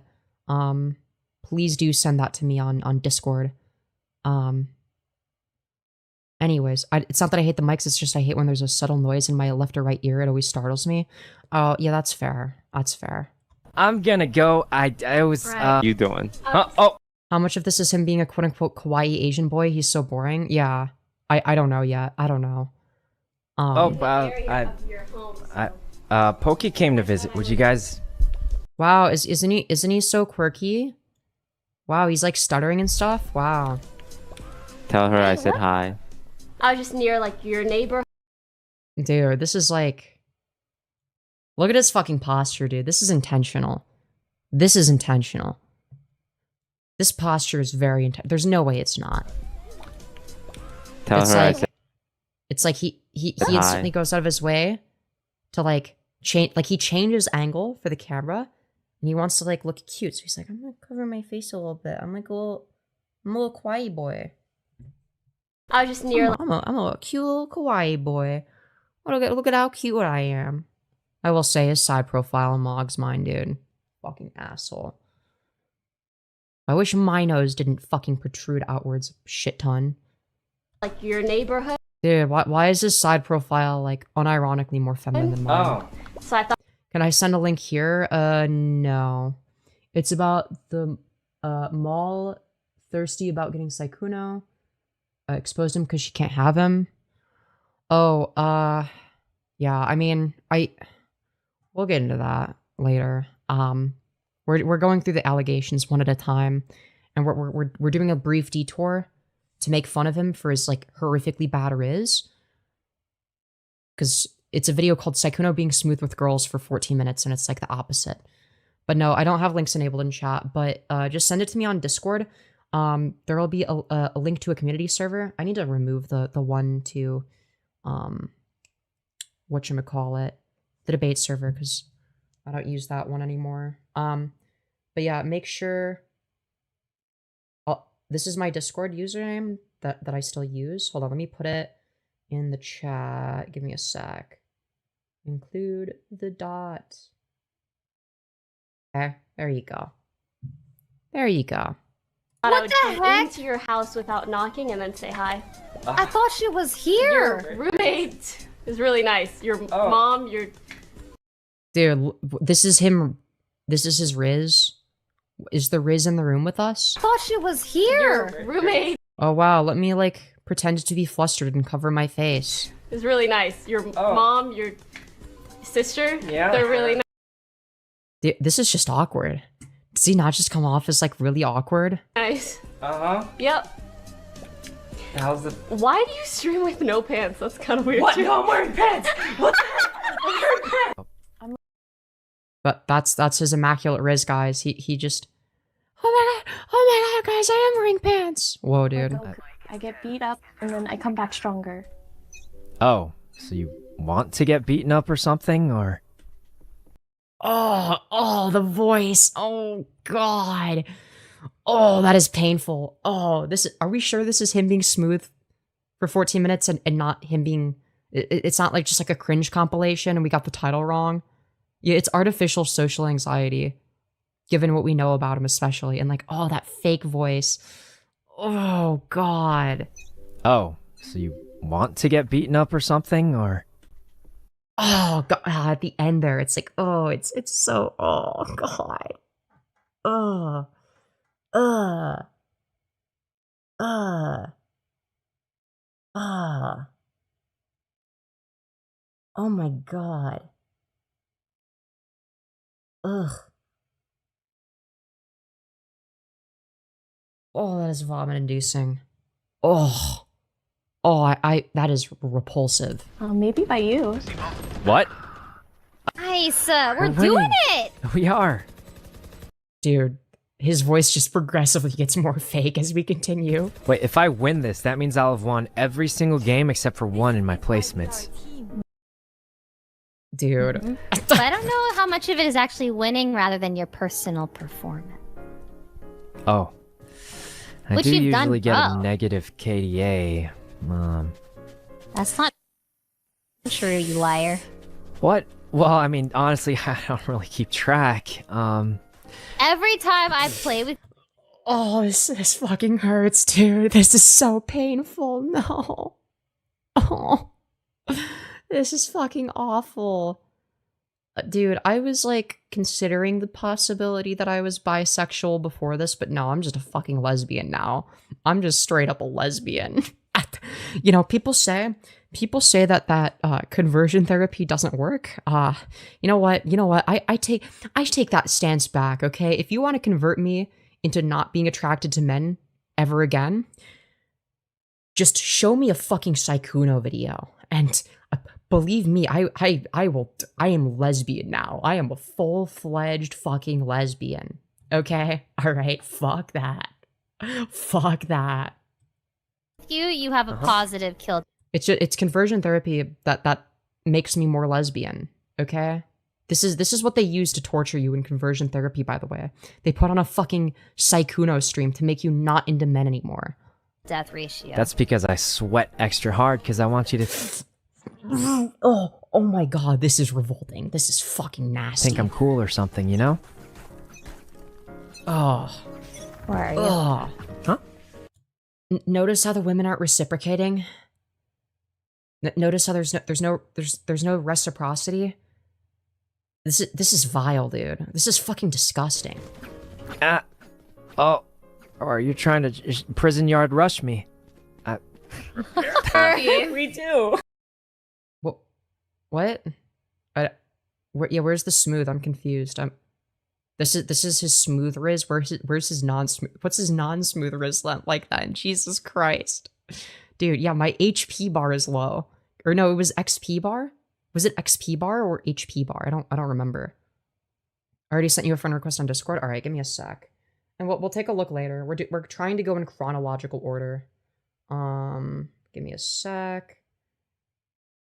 please do send that to me on Discord. Anyways, it's not that I hate the mics, it's just I hate when there's a subtle noise in my left or right ear. It always startles me. Oh, yeah, that's fair. That's fair. I'm gonna go. I was Right. You doing? oh, How much of this is him being a quote-unquote kawaii Asian boy? He's so boring. Yeah. I don't know yet. I don't know. Pokey came to visit. Would you guys? Wow, isn't he so quirky? Wow, he's like stuttering and stuff. Wow. Tell her I said what? hi. I was just near like your neighbor. Dude, this is like, look at his fucking posture, dude. This is intentional. This is intentional. This posture is very intentional. There's no way it's not. Tell It's her I like, said it's like he Hi. instantly goes out of his way to like change, like he changes angle for the camera, and he wants to like look cute. So he's like, I'm gonna cover my face a little bit. I'm a little kawaii boy. I was just near. I'm a cute little kawaii boy. Look at how cute I am. I will say his side profile mogs mine, dude. Fucking asshole. I wish my nose didn't fucking protrude outwards a shit ton. Like your neighborhood. Dude, why is his side profile like unironically more feminine than mine? So I thought Can I send a link here? No. It's about the Mal thirsty about getting Sykkuno. Exposed him because she can't have him. Oh, yeah, Yeah, I mean, we'll get into that later. We're going through the allegations one at a time, and we're doing a brief detour to make fun of him for his like horrifically bad riz. Because it's a video called Sykkuno being smooth with girls for 14 minutes, and it's like the opposite. But no, I don't have links enabled in chat, but just send it to me on Discord. There will be a link to a community server. I need to remove the one to, whatchamacallit, the debate server, because I don't use that one anymore. But yeah, make sure, this is my Discord username that I still use. Hold on, let me put it in the chat. Give me a sec. Include the dot. Okay, there you go. There you go. What the heck? Into your house without knocking and then say hi. I thought she was here. Your roommate is really nice. Your mom, your... Dude, this is him. This is his Riz. Is the Riz in the room with us? I thought she was here. Your roommate Oh wow, let me like pretend to be flustered and cover my face. is really nice. Your mom, your sister, they're really This is just awkward. Does he not just come off as like really awkward? nice. Uh-huh. Yep. How's the... Why do you stream with no pants? That's kind of weird. What? too. No, I'm wearing pants! What the heck? I'm wearing pants! But that's his immaculate Riz, guys. He just, oh my god, guys, I am wearing pants. Whoa, dude. I get beat up and then I come back stronger. Oh, so you want to get beaten up or something, or? Oh, the voice. Oh god. Oh, that is painful. Oh, are we sure this is him being smooth for 14 minutes and not him being, it's not like just like a cringe compilation and we got the title wrong? Yeah, it's artificial social anxiety, given what we know about him especially. And like, oh, that fake voice. Oh, God. Oh, so you want to get beaten up or something, or? Oh, God. At the end there, it's like, oh, it's so, oh, God. Oh my god. Ugh. Oh, that is vomit inducing. Oh. Oh, that is repulsive. Maybe by you. What? Nice, we're We're doing winning. it! We are. Dude, his voice just progressively gets more fake as we continue. Wait, if I win this, that means I'll have won every single game except for one in my placements. Dude. But I don't know how much of it is actually winning rather than your personal performance. Oh. I Which do you've done usually get a well. negative KDA. That's not true, you liar. What? Well, I mean, honestly, I don't really keep track. Every time I play with Oh, this fucking hurts, dude. This is so painful. No. Oh. This is fucking awful. Dude, I was like considering the possibility that I was bisexual before this, but no, I'm just a fucking lesbian now. I'm just straight up a lesbian. You know, people say that conversion therapy doesn't work. You know what? I take that stance back, okay? If you want to convert me into not being attracted to men ever again, just show me a fucking Sykkuno video. And believe me, I am lesbian now. I am a full-fledged fucking lesbian. Okay? Alright, fuck that. Fuck that. you have a positive kill. It's conversion therapy that makes me more lesbian, okay? This is what they use to torture you in conversion therapy, by the way. They put on a fucking Sykkuno stream to make you not into men anymore. Death ratio. That's because I sweat extra hard because I want you to Oh my god, this is revolting. This is fucking nasty. think I'm cool or something, you know? Oh. Where are you? Oh. Huh? Notice how the women aren't reciprocating? Notice how there's no reciprocity? This is vile, dude. This is fucking disgusting. Oh, or you're trying to prison yard rush me. We do. What? Where's the smooth? I'm confused. This is his smooth Riz. Where's his non-smooth? What's his non-smooth Riz like then? Jesus Christ. Dude, yeah, my HP bar is low. Or no, it was XP bar? Was it XP bar or HP bar? I don't remember. I already sent you a friend request on Discord. All right, give me a sec. And we'll take a look later. We're trying to go in chronological order. Give me a sec.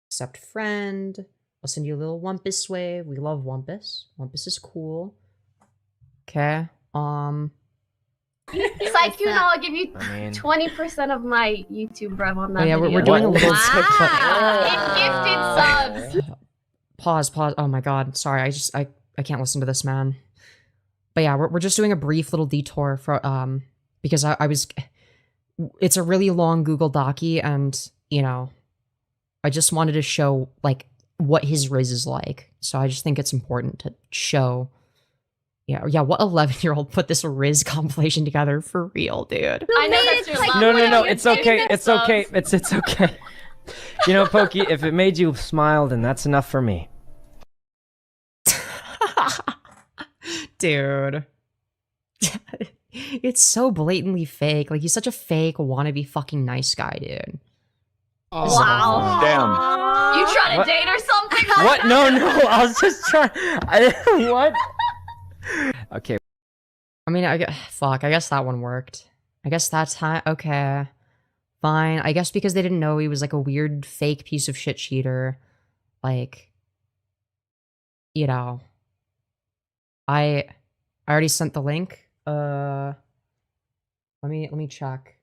Accept friend. I'll send you a little Wumpus wave. We love Wumpus. Wumpus is cool. Okay. Sykkuno, I'll give you 20% of my YouTube rev on that video. We're doing a little... It gifted subs. Pause. Oh my god. Sorry, I can't listen to this, man. But yeah, we're just doing a brief little detour for, because I was... It's a really long Google Dockey, and, you know, I just wanted to show, like, what his Riz is like. So I just think it's important to show... Yeah, what 11-year-old put this Riz compilation together for real, dude? I know that's your love. No, it's okay. It's okay. It's okay. You know, Pokey, if it made you smile, then that's enough for me. Dude. It's so blatantly fake. Like, he's such a fake, wannabe fucking nice guy, dude. Oh. Wow. Damn. You trying to date or something? What? No, I was just trying... What? Okay. I mean, fuck, I guess that one worked. I guess that's how... Okay. Fine. I guess because they didn't know he was, like, a weird, fake piece of shit cheater. Like... You know... I already sent the link. Let me check.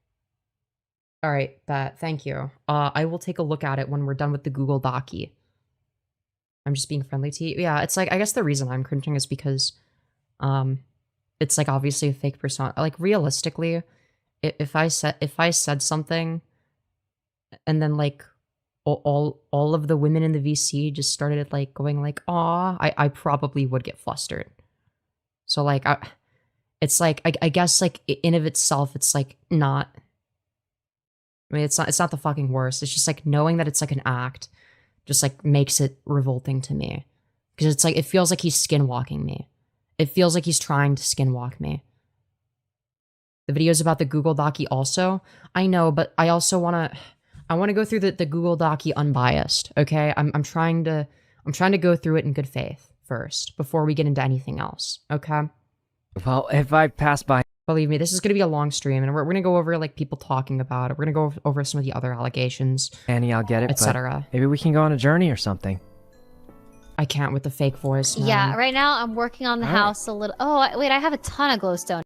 Alright, thank you. I will take a look at it when we're done with the Google Dockey. I'm just being friendly to you. Yeah, it's like, I guess the reason I'm cringing is because... it's like obviously a fake persona. Like realistically, if I said something, and then like all of the women in the VC just started like going like, "Aw," I probably would get flustered. So like it's like I guess like in of itself, it's like not. I mean, it's not the fucking worst. It's just like knowing that it's like an act, just like makes it revolting to me, because it's like it feels like he's skinwalking me. It feels like he's trying to skinwalk me. The video's about the Google Dockey also. I know, but I also want to go through the Google Dockey unbiased, okay? I'm trying to go through it in good faith first before we get into anything else, okay? Well, if I pass by... Believe me, this is going to be a long stream, and we're going to go over like people talking about it. We're going to go over some of the other allegations. Annie, I'll get it, etc. Maybe we can go on a journey or something. I can't with the fake voice. Man. Yeah, right now I'm working on the house a little. Oh, wait, I have a ton of glowstone.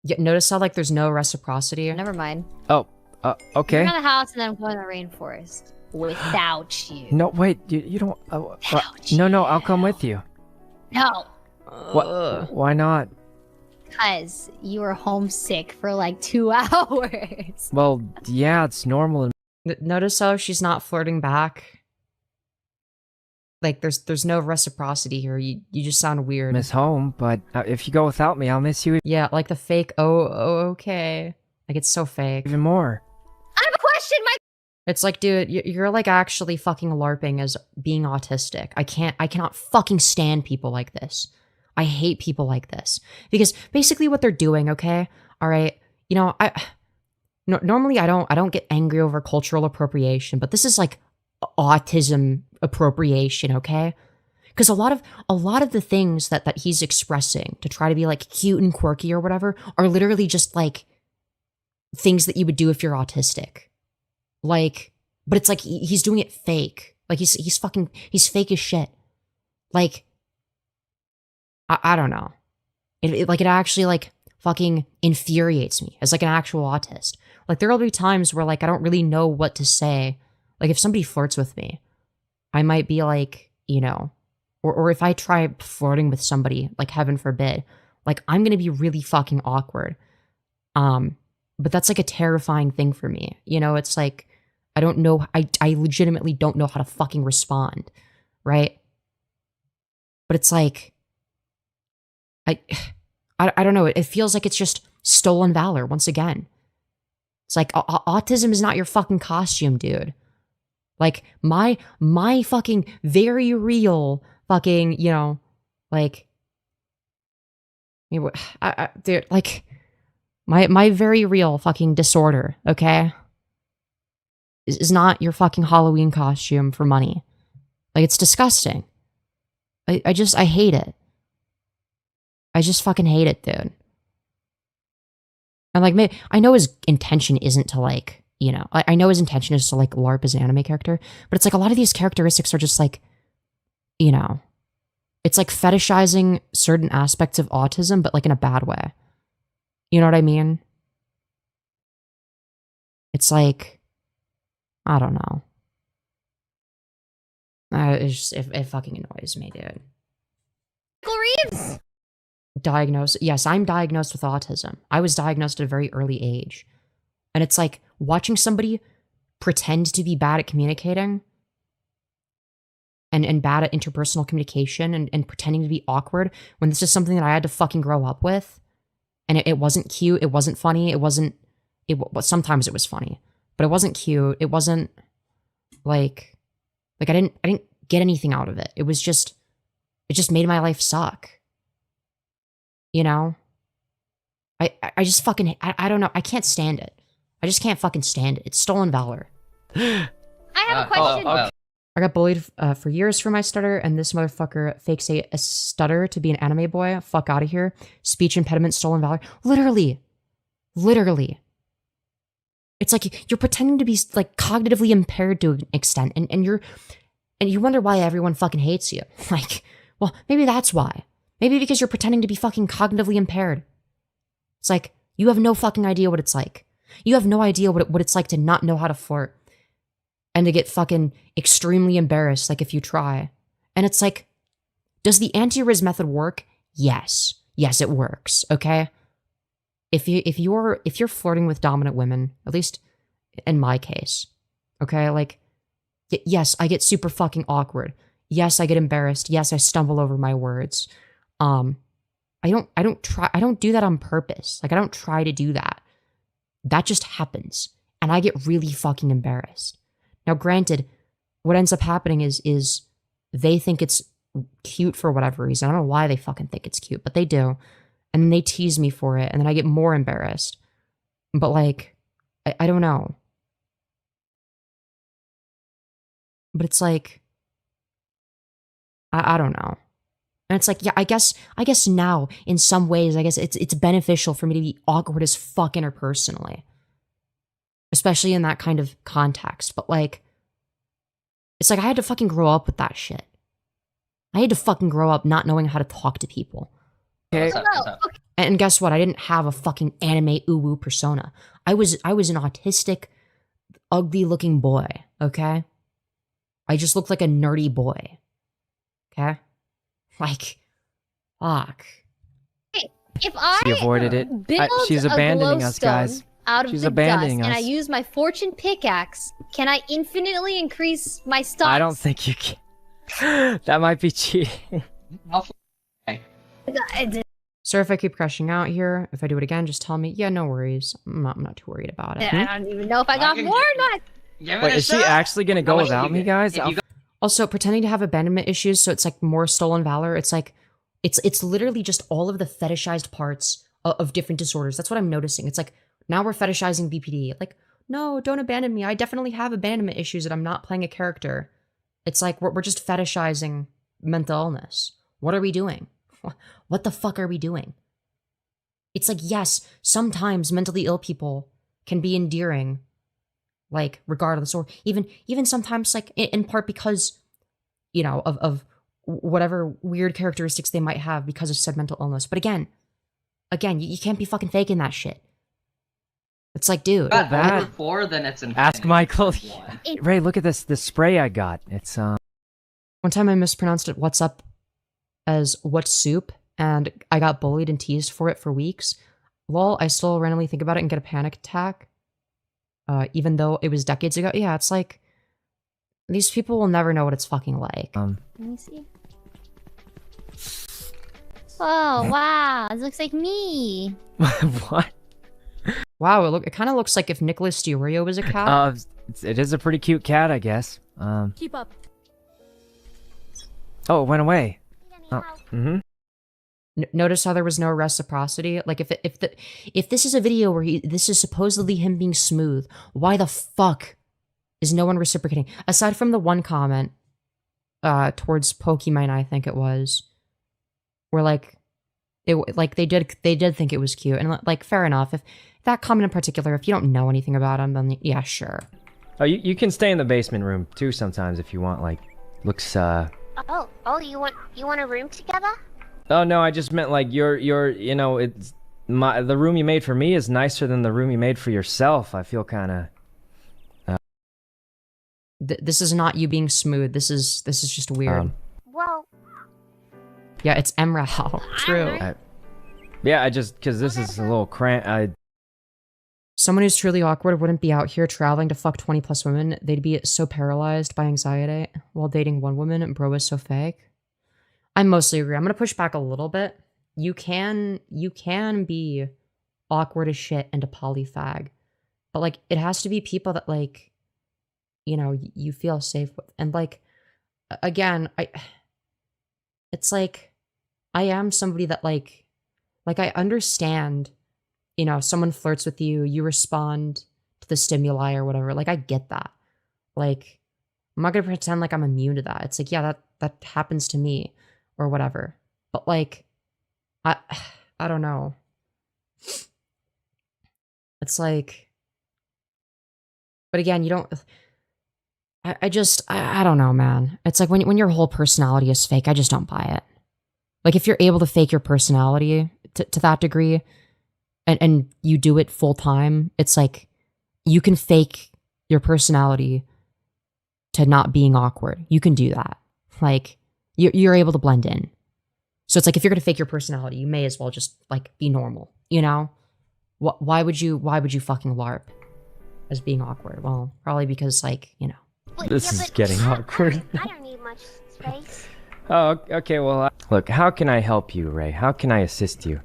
Yeah, notice how like there's no reciprocity? Never mind. Oh, okay. I'm working on the house and then I'm going to the rainforest. Without you. No, wait, you don't... No, I'll come with you. No. What? Why not? Because you were homesick for like 2 hours. Well, yeah, it's normal. Notice how she's not flirting back? Like, there's no reciprocity here. You just sound weird. Miss home, but if you go without me, I'll miss you. Yeah, like the fake, okay. Like, it's so fake. Even more. I have a question, Mike! It's like, dude, you're like actually fucking LARPing as being autistic. I cannot fucking stand people like this. I hate people like this. Because basically what they're doing, okay? Alright, you know, normally I don't get angry over cultural appropriation, but this is like autism appropriation, okay? Because a lot of the things that he's expressing to try to be like cute and quirky or whatever are literally just like things that you would do if you're autistic. Like, but it's like he's doing it fake. Like he's fake as shit. Like, I don't know. It actually like fucking infuriates me as like an actual autist. Like there will be times where like I don't really know what to say. Like if somebody flirts with me, I might be like, you know, or if I try flirting with somebody, like heaven forbid, like I'm gonna be really fucking awkward. But that's like a terrifying thing for me. You know, it's like I don't know, I legitimately don't know how to fucking respond, right? But it's like I don't know, it feels like it's just stolen valor once again. It's like autism is not your fucking costume, dude. Like my fucking very real fucking, you know, like, dude, like my very real fucking disorder, okay, is not your fucking Halloween costume for money. Like, it's disgusting. I hate it. I just fucking hate it, dude. And like, I know his intention isn't to like, you know, I know his intention is to like LARP as an anime character, but it's like a lot of these characteristics are just like, you know, it's like fetishizing certain aspects of autism, but like in a bad way. You know what I mean? It's like, I don't know. It's just, it fucking annoys me, dude. Reeves. Diagnosed. Yes, I'm diagnosed with autism. I was diagnosed at a very early age. And it's like watching somebody pretend to be bad at communicating and bad at interpersonal communication and pretending to be awkward when this is something that I had to fucking grow up with. And it wasn't cute. It wasn't funny. Sometimes it was funny, but it wasn't cute. It wasn't like I didn't get anything out of it. It just made my life suck. You know? I just fucking, I don't know. I can't stand it. I just can't fucking stand it. It's stolen valor. I have a question. I got bullied for years for my stutter, and this motherfucker fakes a stutter to be an anime boy. Fuck out of here. Speech impediment, stolen valor. Literally. It's like you're pretending to be like cognitively impaired to an extent, and you wonder why everyone fucking hates you. Like, well, maybe that's why. Maybe because you're pretending to be fucking cognitively impaired. It's like, you have no fucking idea what it's like. You have no idea what it's like to not know how to flirt. And to get fucking extremely embarrassed, like if you try. And it's like, does the anti-riz method work? Yes. Yes, it works, okay? If you're flirting with dominant women, at least in my case, okay, like, yes, I get super fucking awkward. Yes, I get embarrassed. Yes, I stumble over my words. I don't do that on purpose. Like, I don't try to do that. That just happens. And I get really fucking embarrassed. Now, granted, what ends up happening is they think it's cute for whatever reason. I don't know why they fucking think it's cute, but they do. And then they tease me for it, and then I get more embarrassed. But like, I don't know. But it's like, I don't know. And it's like, yeah, I guess now, in some ways, I guess it's beneficial for me to be awkward as fuck interpersonally. Especially in that kind of context. But like, it's like I had to fucking grow up with that shit. I had to fucking grow up not knowing how to talk to people. Okay. And guess what? I didn't have a fucking anime uwu persona. I was an autistic, ugly looking boy, okay? I just looked like a nerdy boy. Okay? Like, fuck. Hey, if I She avoided it. She's abandoning us, guys. Out of She's the abandoning dust, us. and I use my fortune pickaxe, can I infinitely increase my stocks? I don't think you can. That might be cheating. Sir, if I keep crashing out here, if I do it again, just tell me. Yeah, no worries. I'm not too worried about it. I don't even know if I got more or not. Wait, is she actually gonna go without me, guys? Also, pretending to have abandonment issues, so it's like more stolen valor. It's like, it's literally just all of the fetishized parts of different disorders. That's what I'm noticing. It's like, now we're fetishizing BPD. Like, no, don't abandon me. I definitely have abandonment issues that I'm not playing a character. It's like, we're just fetishizing mental illness. What are we doing? What the fuck are we doing? It's like, yes, sometimes mentally ill people can be endearing, like, regardless, or even sometimes, like, in part because, you know, of whatever weird characteristics they might have because of said mental illness. But again, you can't be fucking faking that shit. It's like, dude. Over 4, then it's infinity. Ask Michael. Ray, look at this spray I got. It's One time I mispronounced it "what's up" as "what's soup," and I got bullied and teased for it for weeks. Lol, I still randomly think about it and get a panic attack. Even though it was decades ago. Yeah, it's like, these people will never know what it's fucking like. Let me see. Oh, wow. It looks like me. what? Wow, it kind of looks like if Nicholas DiOrio was a cat. It is a pretty cute cat, I guess. Keep up. Oh, it went away. Oh, Notice how there was no reciprocity? Like, if this is a video where this is supposedly him being smooth, why the fuck is no one reciprocating? Aside from the one comment, towards Pokemon, I think it was, where they did think it was cute, and like, fair enough. If that comment in particular, if you don't know anything about him, then yeah, sure. Oh, you can stay in the basement room too sometimes if you want. Like, looks Oh, you want a room together? Oh no, I just meant like you're you know, it's the room you made for me is nicer than the room you made for yourself. I feel kind of. This is not you being smooth. This is just weird. Well. Yeah, it's Emrahal. True. Yeah, because this is a little Someone who's truly awkward wouldn't be out here traveling to fuck 20 plus women. They'd be so paralyzed by anxiety while dating one woman, and bro is so fake. I mostly agree. I'm gonna push back a little bit. You can be awkward as shit and a polyfag, but like, it has to be people that, like, you know, you feel safe with. And like, again, it's like, I am somebody that like I understand, you know, someone flirts with you, you respond to the stimuli or whatever. Like, I get that. Like, I'm not gonna pretend like I'm immune to that. It's like, yeah, that happens to me or whatever. But like, I don't know. It's like, but again, you don't, I don't know, man. It's like when your whole personality is fake, I just don't buy it. Like, if you're able to fake your personality to that degree, and you do it full time, it's like, you can fake your personality to not being awkward. You can do that. Like, you're able to blend in. So it's like, if you're gonna fake your personality, you may as well just like be normal, you know? Why would you fucking LARP as being awkward? Well, probably because, like, you know. This is getting awkward. I don't need much space. Oh, okay, well, look, how can I help you, Ray? How can I assist you?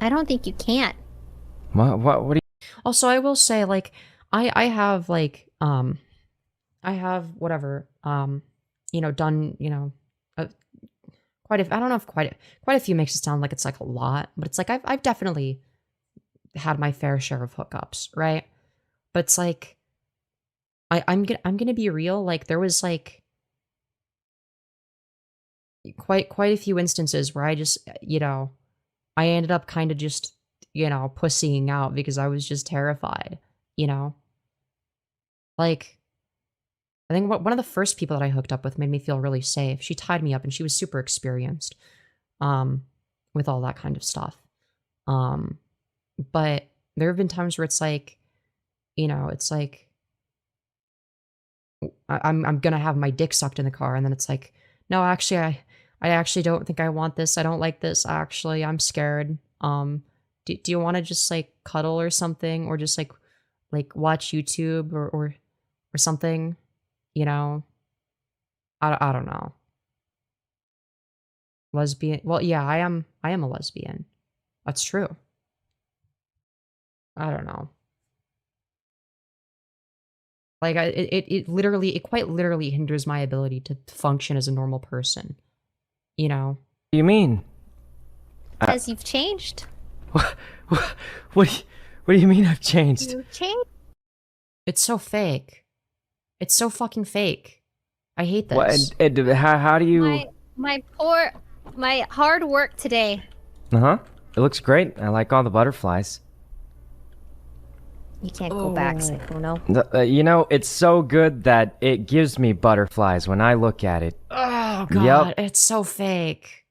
I don't think you can. What do you... Also, I will say, like, I have, like, I have, whatever, you know, done, you know, I don't know if quite a few makes it sound like it's, like, a lot, but it's like, I've definitely had my fair share of hookups, right? But it's like, I'm gonna be real, like, there was, like, quite a few instances where I just, you know, I ended up kind of just, you know, pussying out because I was just terrified, you know? Like, I think one of the first people that I hooked up with made me feel really safe. She tied me up and she was super experienced with all that kind of stuff. But there have been times where it's like, you know, it's like, I'm gonna have my dick sucked in the car, and then it's like, no, actually, I actually don't think I want this. I don't like this. Actually, I'm scared. Do you want to just like cuddle or something, or just like watch YouTube or something? You know, I don't know. Lesbian. Well, yeah, I am a lesbian. That's true. I don't know. Like, it quite literally hinders my ability to function as a normal person. You know? What do you mean? Because you've changed. What do you mean I've changed? You've changed? It's so fake. It's so fucking fake. I hate this. How do you... My hard work today. Uh-huh. It looks great. I like all the butterflies. You can't go back, Sykkuno. You know, it's so good that it gives me butterflies when I look at it. Oh, God. Yep. It's so fake.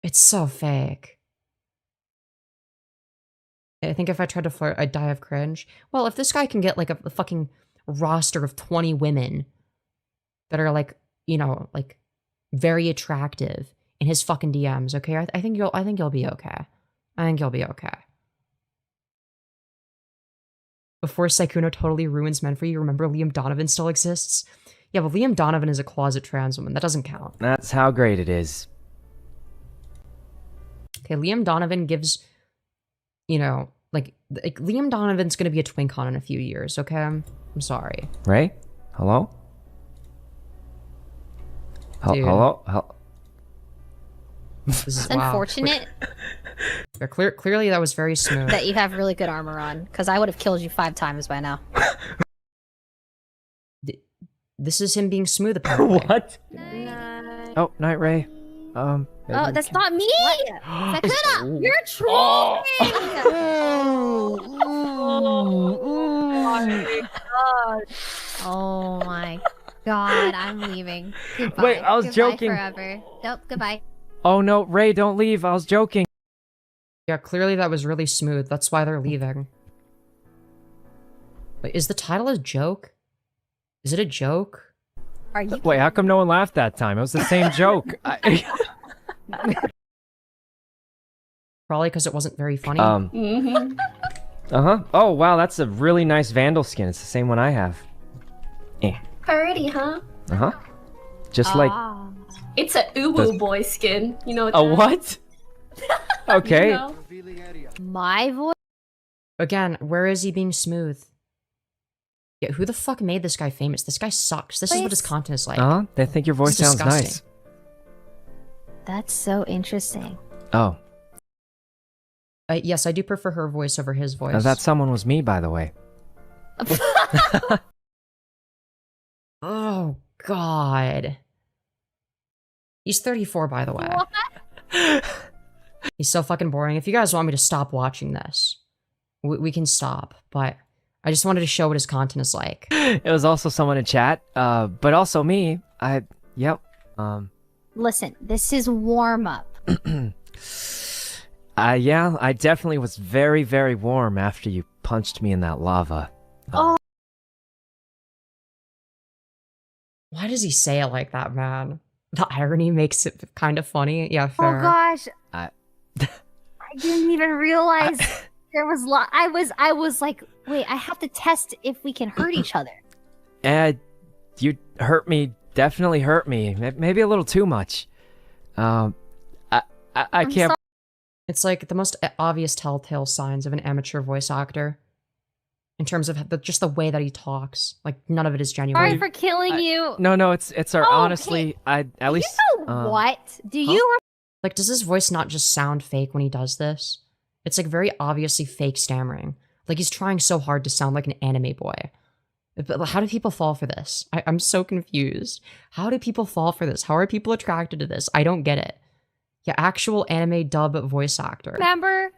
It's so fake. I think if I tried to flirt, I'd die of cringe. Well, if this guy can get, like, a fucking roster of 20 women that are, like, you know, like, very attractive in his fucking DMs, okay? I think you'll be okay. I think you'll be okay. Before Sykkuno totally ruins men for you, remember Liam Donovan still exists? Yeah, but Liam Donovan is a closet trans woman. That doesn't count. That's how great it is. Okay, Liam Donovan gives, you know, like Liam Donovan's gonna be a twinkon in a few years, okay? I'm sorry. Right? Hello? Dude. Hello? This is It's unfortunate Yeah, clearly that was very smooth. that you have really good armor on, because I would have killed you 5 times by now. This is him being smooth, apparently. What? Oh, Night Ray. Maybe Oh, we that's can- not me! Sykkuno, you're trolling! Oh my god, I'm leaving. Goodbye. Wait, I was Goodbye joking. Forever. Nope, goodbye. Oh no, Ray, don't leave. I was joking. Yeah, clearly that was really smooth. That's why they're leaving. Wait, is the title a joke? Is it a joke? Are you? Wait, how come no one laughed that time? It was the same joke. Probably because it wasn't very funny. Uh-huh. Oh, wow, that's a really nice Vandal skin. It's the same one I have. Pretty, huh? Uh-huh. Just like... It's a uwu boy skin. You know A what? Okay. You know? My voice? Again, where is he being smooth? Yeah, who the fuck made this guy famous? This guy sucks. This is what his content is like. Uh-huh. They think your voice This is sounds nice. disgusting. That's so interesting. Oh. Yes, I do prefer her voice over his voice. Now that someone was me, by the way. Oh, God. He's 34, by the way. What? He's so fucking boring. If you guys want me to stop watching this, we can stop. But I just wanted to show what his content is like. It was also someone in chat, but also me. Yep. Listen, this is warm-up. Yeah, I definitely was very, very warm after you punched me in that lava. Oh. Why does he say it like that, man? The irony makes it kind of funny. Yeah, fair. Oh gosh. I- I didn't even realize there was I was like, wait, I have to test if we can hurt each other. You hurt me, definitely hurt me. Maybe a little too much. I I'm can't... It's like the most obvious telltale signs of an amateur voice actor. In terms of just the way that he talks. Like, none of it is genuine. Sorry for killing you. No, it's our Oh, honestly, at least... You know what? Do you Like, does his voice not just sound fake when he does this? It's like very obviously fake stammering. Like he's trying so hard to sound like an anime boy. But how do people fall for this? I'm so confused. How do people fall for this? How are people attracted to this? I don't get it. Yeah, actual anime dub voice actor. remember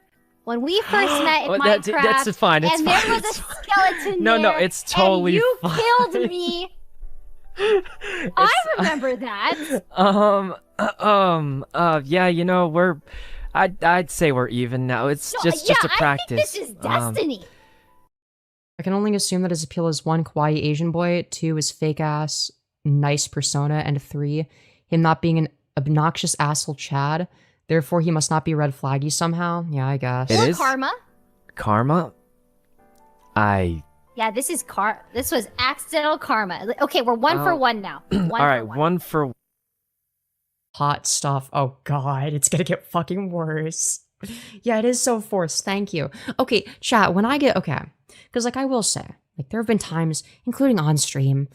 when we first met in Well, Minecraft? that's fine, it's and fine, there was it's a fine. skeleton No, there. it's totally and you fine. killed me. I remember that. Yeah, you know, I'd say we're even now. It's just a practice. I think this is destiny. I can only assume that his appeal is 1, kawaii Asian boy, 2, his fake ass, nice persona, and 3, him not being an obnoxious asshole Chad. Therefore, he must not be red flaggy somehow. Yeah, I guess. It Or is? karma. Karma? Yeah, this was accidental karma. Okay, we're 1 for 1 now. Alright, 1 for... Hot stuff. Oh god, it's gonna get fucking worse. Yeah, it is so forced. Thank you. Okay, chat, when I get... Okay. Because, like, I will say, like, there have been times, including on stream,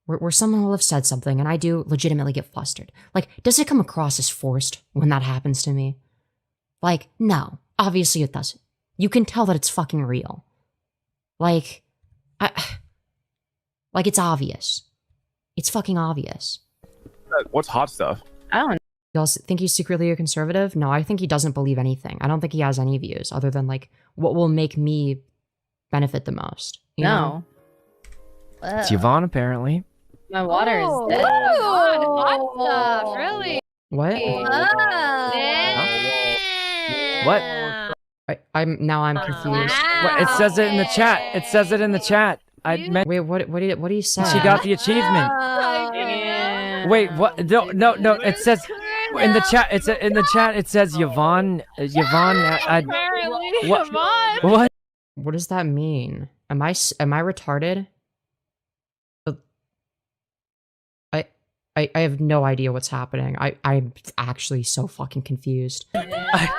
where someone will have said something and I do legitimately get flustered. Like, does it come across as forced when that happens to me? Like, no. Obviously it doesn't. You can tell that it's fucking real. Like, like, it's obvious. It's fucking obvious. What's hot stuff? I don't Y'all think he's secretly a conservative? No, I think he doesn't believe anything. I don't think he has any views other than, like, what will make me benefit the most. You know? It's Yvonne, apparently. My water is dead. Oh, hot stuff, really? What? What? I'm confused. What? It says it in the chat. It says it in the chat. I meant... Wait, what did he say? She got the achievement. Wait, what? No. It says in the chat. It's in the chat. It says Yvonne. What? What does that mean? Am I retarded? I have no idea what's happening. I'm actually so fucking confused. I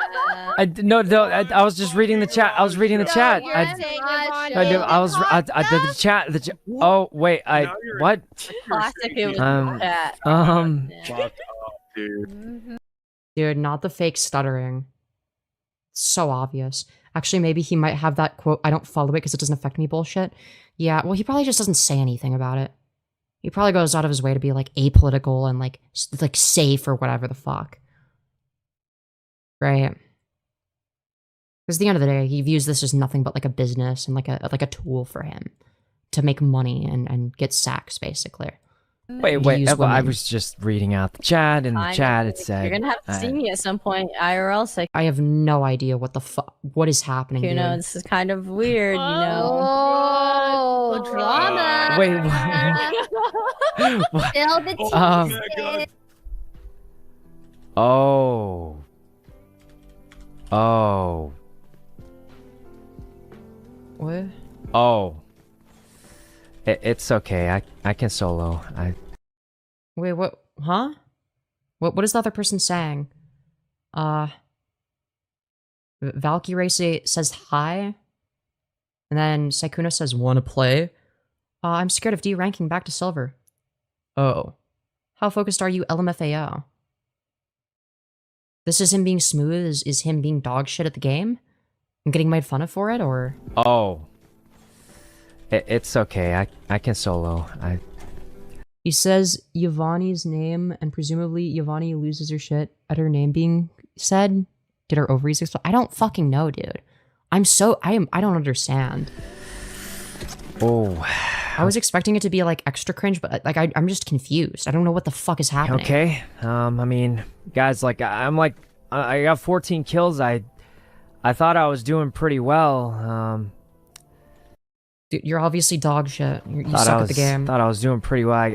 was just reading the chat. I was reading the chat. The chat. Oh wait, what? Classic. It was chat. Fuck up, dude. Dude, not the fake stuttering. So obvious. Actually, maybe he might have that quote, I don't follow it because it doesn't affect me bullshit. Yeah, well, he probably just doesn't say anything about it. He probably goes out of his way to be, like, apolitical and, like safe or whatever the fuck. Right? Because at the end of the day, he views this as nothing but, like, a business and, like a tool for him to make money and get sex, basically. Wait, I was just reading out the chat, and the chat it said... You're gonna have to see me at some point, IRL. So I have no idea what is happening, you know, dude. this is kind of weird, you know. Oh, drama. Wait, what? Spill the tea. Oh. What? Oh. It's okay. I can solo. Wait, what? Huh? What is the other person saying? Valkyrie says hi. And then Sykkuno says, wanna play? I'm scared of D-ranking back to silver. Oh. How focused are you, LMFAO? This is him being smooth? Is him being dog shit at the game? And getting made fun of for it, or? Oh. It's okay. I can solo. He says Yvonne's name, and presumably Yvonne loses her shit at her name being said. Get her ovaries exploded. I don't fucking know, dude. I don't understand. Oh. I was expecting it to be like extra cringe, but like I'm just confused. I don't know what the fuck is happening. Okay. I mean, guys, like I got 14 kills. I thought I was doing pretty well. Dude, you're obviously dog shit. You suck at the game. Thought I was doing pretty well.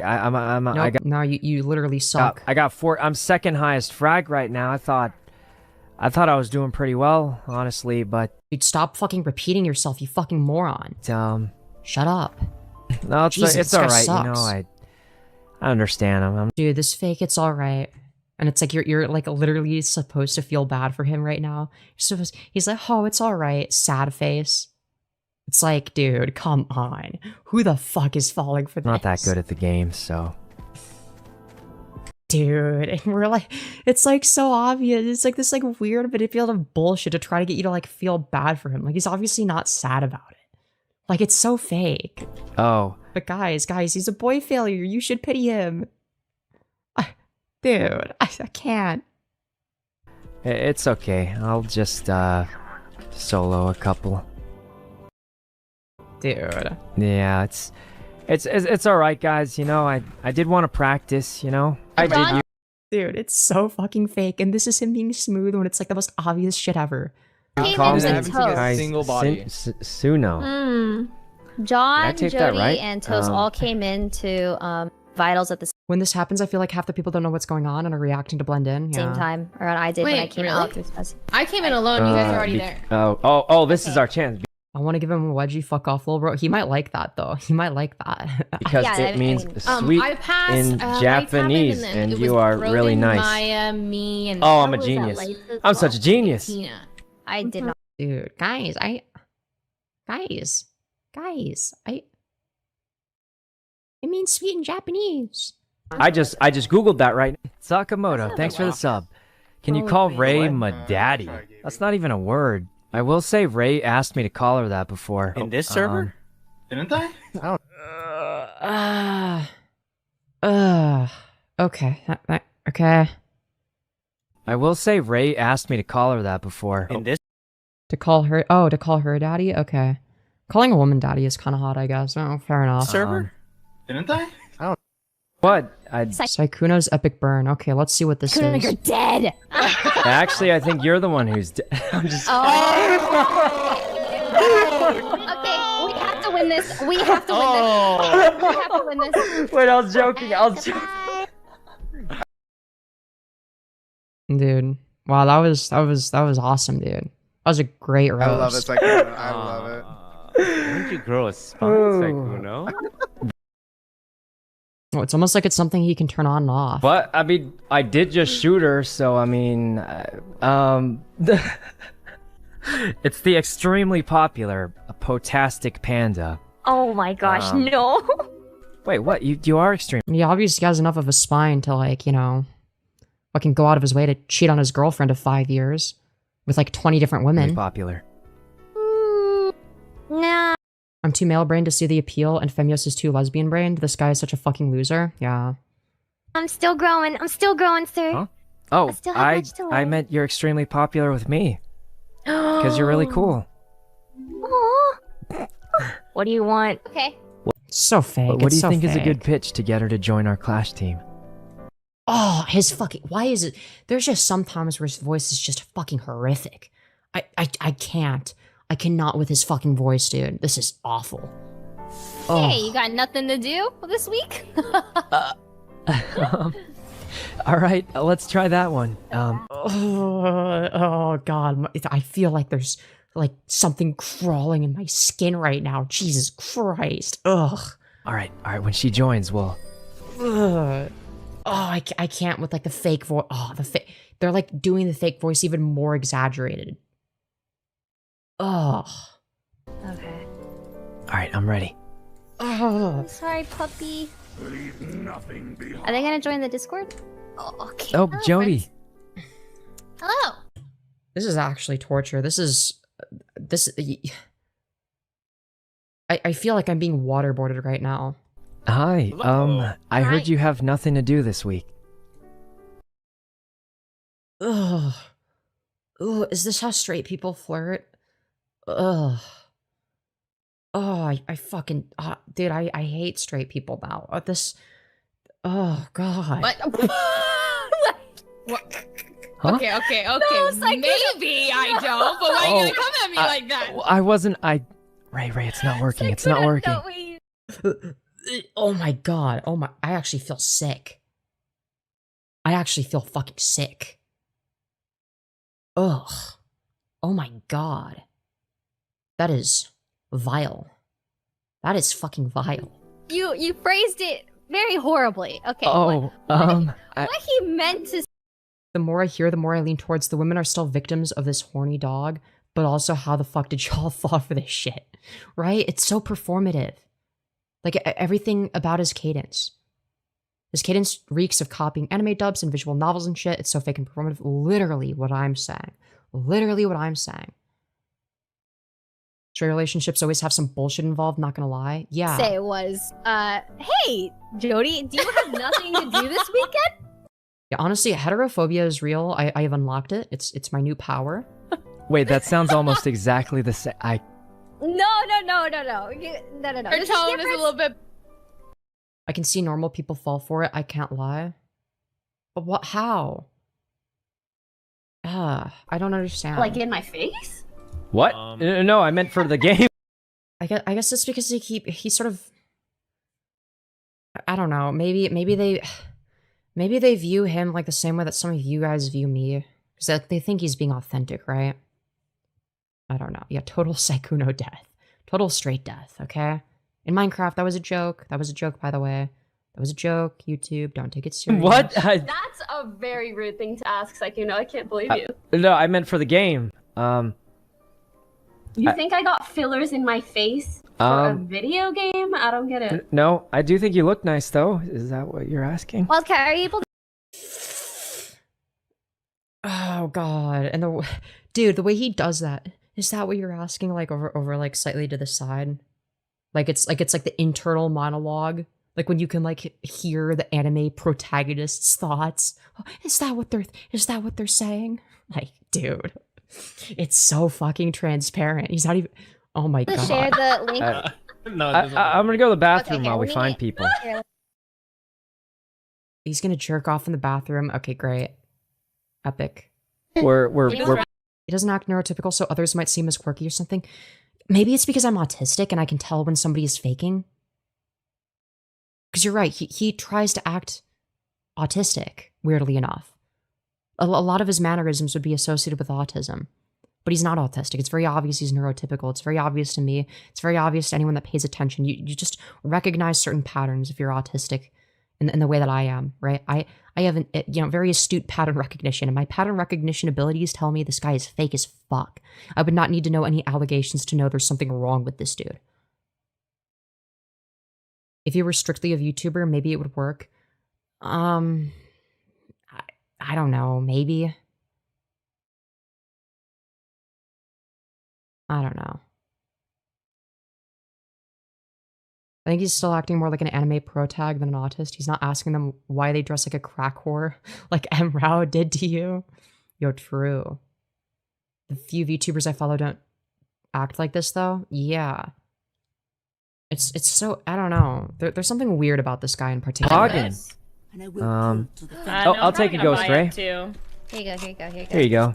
No, you literally suck. I'm second highest frag right now. I thought I was doing pretty well, honestly, but Dude, stop fucking repeating yourself, you fucking moron. Shut up. No, it's all right. You know, I understand. Dude, this fake, it's all right. And it's like you're like literally supposed to feel bad for him right now. He's like, oh, it's all right, sad face. It's like, dude, come on. Who the fuck is falling for this? Not that good at the game, so. Dude, and we're like, it's like so obvious. It's like this like weird manipulative bullshit to try to get you to like feel bad for him. Like he's obviously not sad about it. Like it's so fake. Oh. But guys, he's a boy failure. You should pity him. Dude, I can't. It's okay. I'll just solo a couple. Dude. Yeah, it's all right, guys. You know, I did want to practice. You know, Dude, it's so fucking fake, and this is him being smooth when it's like the most obvious shit ever. Came into Toast. Single body. Suno. John, take Jody, that right? and Toast all came into Vitals at the When this happens, I feel like half the people don't know what's going on and are reacting to blend in. same time. Or I did when I came out. I came in alone. You guys are already there. Oh, this is our chance. I want to give him a wedgie, fuck off, little bro. He might like that, though. He might like that. Because it means sweet I passed, in Japanese, and you are really nice. Maya, me, and Oh, I'm a genius. I'm such a genius. Tina. I did not. Dude, guys, I it means sweet in Japanese. I just googled that right. Sakamoto, thanks for the sub. Can you call Ray my daddy? That's not even a word. I will say Ray asked me to call her that before. In this server? Didn't I? Okay. Okay. I will say Ray asked me to call her that before. In this? To call her daddy? Okay. Calling a woman daddy is kind of hot, I guess. Oh, fair enough. Server? Didn't I? What? Sykkuno's epic burn. Okay, let's see what this is. You're dead. Actually, I think you're the one who's dead. I'm just. Okay, we have to win this. We have to win this. We have to win this. Wait, I was joking. Dude, wow, that was awesome, dude. That was a great roast. I love it, Sykkuno. I love it. Why don't you grow a spine, Sykkuno? Oh, it's almost like it's something he can turn on and off. But I mean, I did just shoot her, so I mean, it's the extremely popular Potastic Panda. Oh my gosh, no. Wait, what? You are extreme. He obviously has enough of a spine to, like, you know, fucking go out of his way to cheat on his girlfriend of 5 years with like 20 different women. Popular. Nah. I'm too male-brained to see the appeal, and Femyoz is too lesbian-brained. This guy is such a fucking loser. Yeah. I'm still growing. I'm still growing, sir. Huh? Oh, still have much to I learn. meant you're extremely popular with me. Because you're really cool. Aw. What do you want? Okay. So fake. What do It's you so think is a good fake. pitch to get her to join our Clash team? Oh, his fucking... Why is it... There's just some times where his voice is just fucking horrific. I can't. I cannot with his fucking voice, dude. This is awful. Oh. Hey, you got nothing to do this week? All right, let's try that one. Oh, God. I feel like there's like something crawling in my skin right now. Jesus Christ. Ugh. All right. When she joins, we'll... Ugh. Oh, I can't with like the fake voice. Oh, the fake. They're like doing the fake voice even more exaggerated. Oh. Okay. All right, I'm ready. Oh. Sorry, puppy. Are they gonna join the Discord? Oh, okay. Oh, Hello, Jody. friends. Hello. This is actually torture. This. I feel like I'm being waterboarded right now. Hi. I heard Hi. you have nothing to do this week. Ugh. Ugh. Is this how straight people flirt? Ugh. Oh, I fucking... dude, I hate straight people now. Oh, God. What? Huh? Okay. No, Maybe I don't, but why are you gonna come at me like that? I wasn't... Ray, it's not working. It's not working. No, wait. Oh my God. Oh my... I actually feel sick. I actually feel fucking sick. Ugh. Oh my God. That is vile. That is fucking vile. You phrased it very horribly. Okay. Oh, what he meant to The more I hear, the more I lean towards the women are still victims of this horny dog, but also how the fuck did y'all fall for this shit? Right? It's so performative. Like, everything about his cadence. His cadence reeks of copying anime dubs and visual novels and shit. It's so fake and performative. Literally what I'm saying. Literally what I'm saying. Straight relationships always have some bullshit involved, not gonna lie. Yeah. say was, hey, Jody, do you have nothing to do this weekend? Yeah, honestly, heterophobia is real. I have unlocked it. It's my new power. wait, that sounds almost exactly the same. No. Her There's tone is a difference. little bit. I can see normal people fall for it. I can't lie. But what? How? I don't understand. Like in my face? What? No, I meant for the game. I guess it's because he sort of, I don't know. Maybe they view him like the same way that some of you guys view me, because they think he's being authentic, right? I don't know. Yeah, total Sykkuno death, total straight death. Okay, in Minecraft, that was a joke. That was a joke, by the way. That was a joke. YouTube, don't take it serious. What? That's a very rude thing to ask, Sykkuno. I can't believe you. No, I meant for the game. You think I got fillers in my face for a video game? I don't get it. No, I do think you look nice, though. Is that what you're asking? Wildcat, are you able to Oh God! And the way he does that, is that what you're asking? Like over like slightly to the side, like it's like the internal monologue, like when you can like hear the anime protagonist's thoughts. Is that what they're saying? Like, dude, it's so fucking transparent. He's not even. Oh my God! share the link? I'm gonna go to the bathroom Okay, while we let me- find people. He's gonna jerk off in the bathroom. Okay, great. Epic. We're He doesn't act neurotypical, so others might see him as quirky or something. Maybe it's because I'm autistic and I can tell when somebody is faking. Because you're right, he tries to act autistic, weirdly enough. A lot of his mannerisms would be associated with autism. But he's not autistic. It's very obvious he's neurotypical. It's very obvious to me. It's very obvious to anyone that pays attention. You just recognize certain patterns if you're autistic in the way that I am, right? I have an very astute pattern recognition, and my pattern recognition abilities tell me this guy is fake as fuck. I would not need to know any allegations to know there's something wrong with this dude. If he were strictly a YouTuber, maybe it would work. I don't know, maybe. I don't know. I think he's still acting more like an anime pro tag than an autist. He's not asking them why they dress like a crack whore, like M. Rao did to you. Yo, true. The few VTubers I follow don't act like this, though. Yeah. It's so, I don't know. There's something weird about this guy in particular. Login. I'll take a ghost, Ray. Too. Here you go, here you go, here you go. Here you go.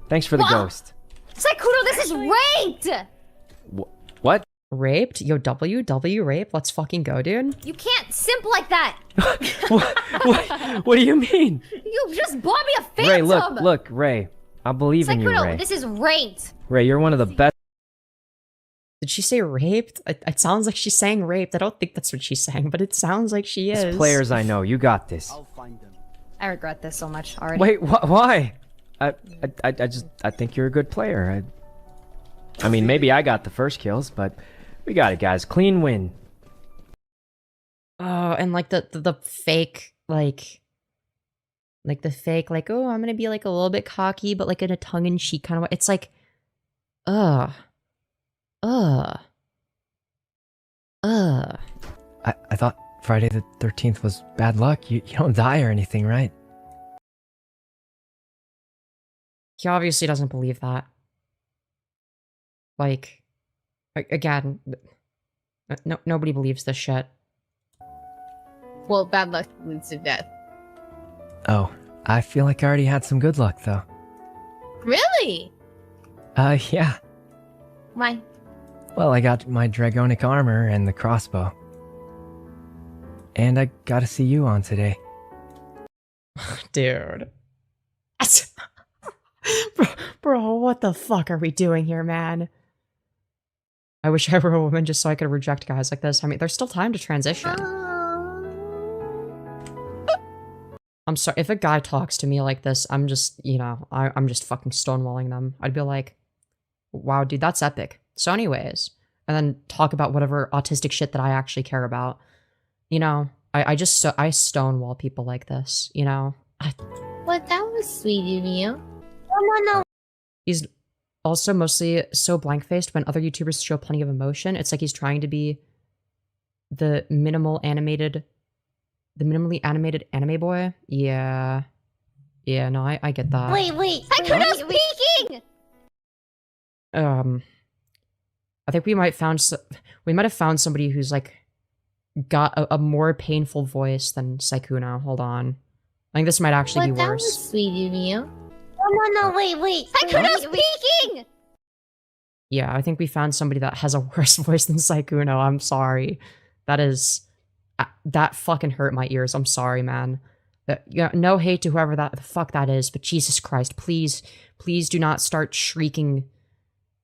Thanks for the ghost. Sykkuno, this is raped! What? Raped? Yo, W rape? Let's fucking go, dude. You can't simp like that! What do you mean? You just bought me a phantom! Ray, look, Ray. I believe in you, Sykkuno, Ray. this is raped! Ray, you're one of the best. Did she say raped? It sounds like she's saying raped. I don't think that's what she's saying, but it sounds like she is. Players I know. You got this. I regret this so much already. Wait, why? I think you're a good player. I mean, maybe I got the first kills, but we got it, guys. Clean win. Oh, and like the fake, like the fake, like, oh, I'm gonna be like a little bit cocky, but like in a tongue-in-cheek kind of way. It's like, I thought Friday the 13th was bad luck. You don't die or anything, right? He obviously doesn't believe that. Like, again, nobody believes this shit. Well, bad luck leads to death. Oh, I feel like I already had some good luck, though. Really? Yeah. Why? Well, I got my dragonic armor and the crossbow. And I got to see you on today. Dude. Bro, what the fuck are we doing here, man? I wish I were a woman just so I could reject guys like this. I mean, there's still time to transition. I'm sorry, if a guy talks to me like this, I'm just, I'm just fucking stonewalling them. I'd be like, wow, dude, that's epic. So anyways, and then talk about whatever autistic shit that I actually care about. I stonewall people like this, Well, that was sweet of you. No. He's also mostly so blank-faced when other YouTubers show plenty of emotion. It's like he's trying to be the minimally animated anime boy. Yeah, no, I get that. Wait. Sykkuno's speaking! I think we might have found somebody who's like got a more painful voice than Sykkuno. Hold on. I think this might actually be worse. That was sweet of you. No, wait. Sykkuno's speaking! Yeah, I think we found somebody that has a worse voice than Sykkuno. I'm sorry. That fucking hurt my ears. I'm sorry, man. No hate to whoever the fuck that is, but Jesus Christ, please do not start shrieking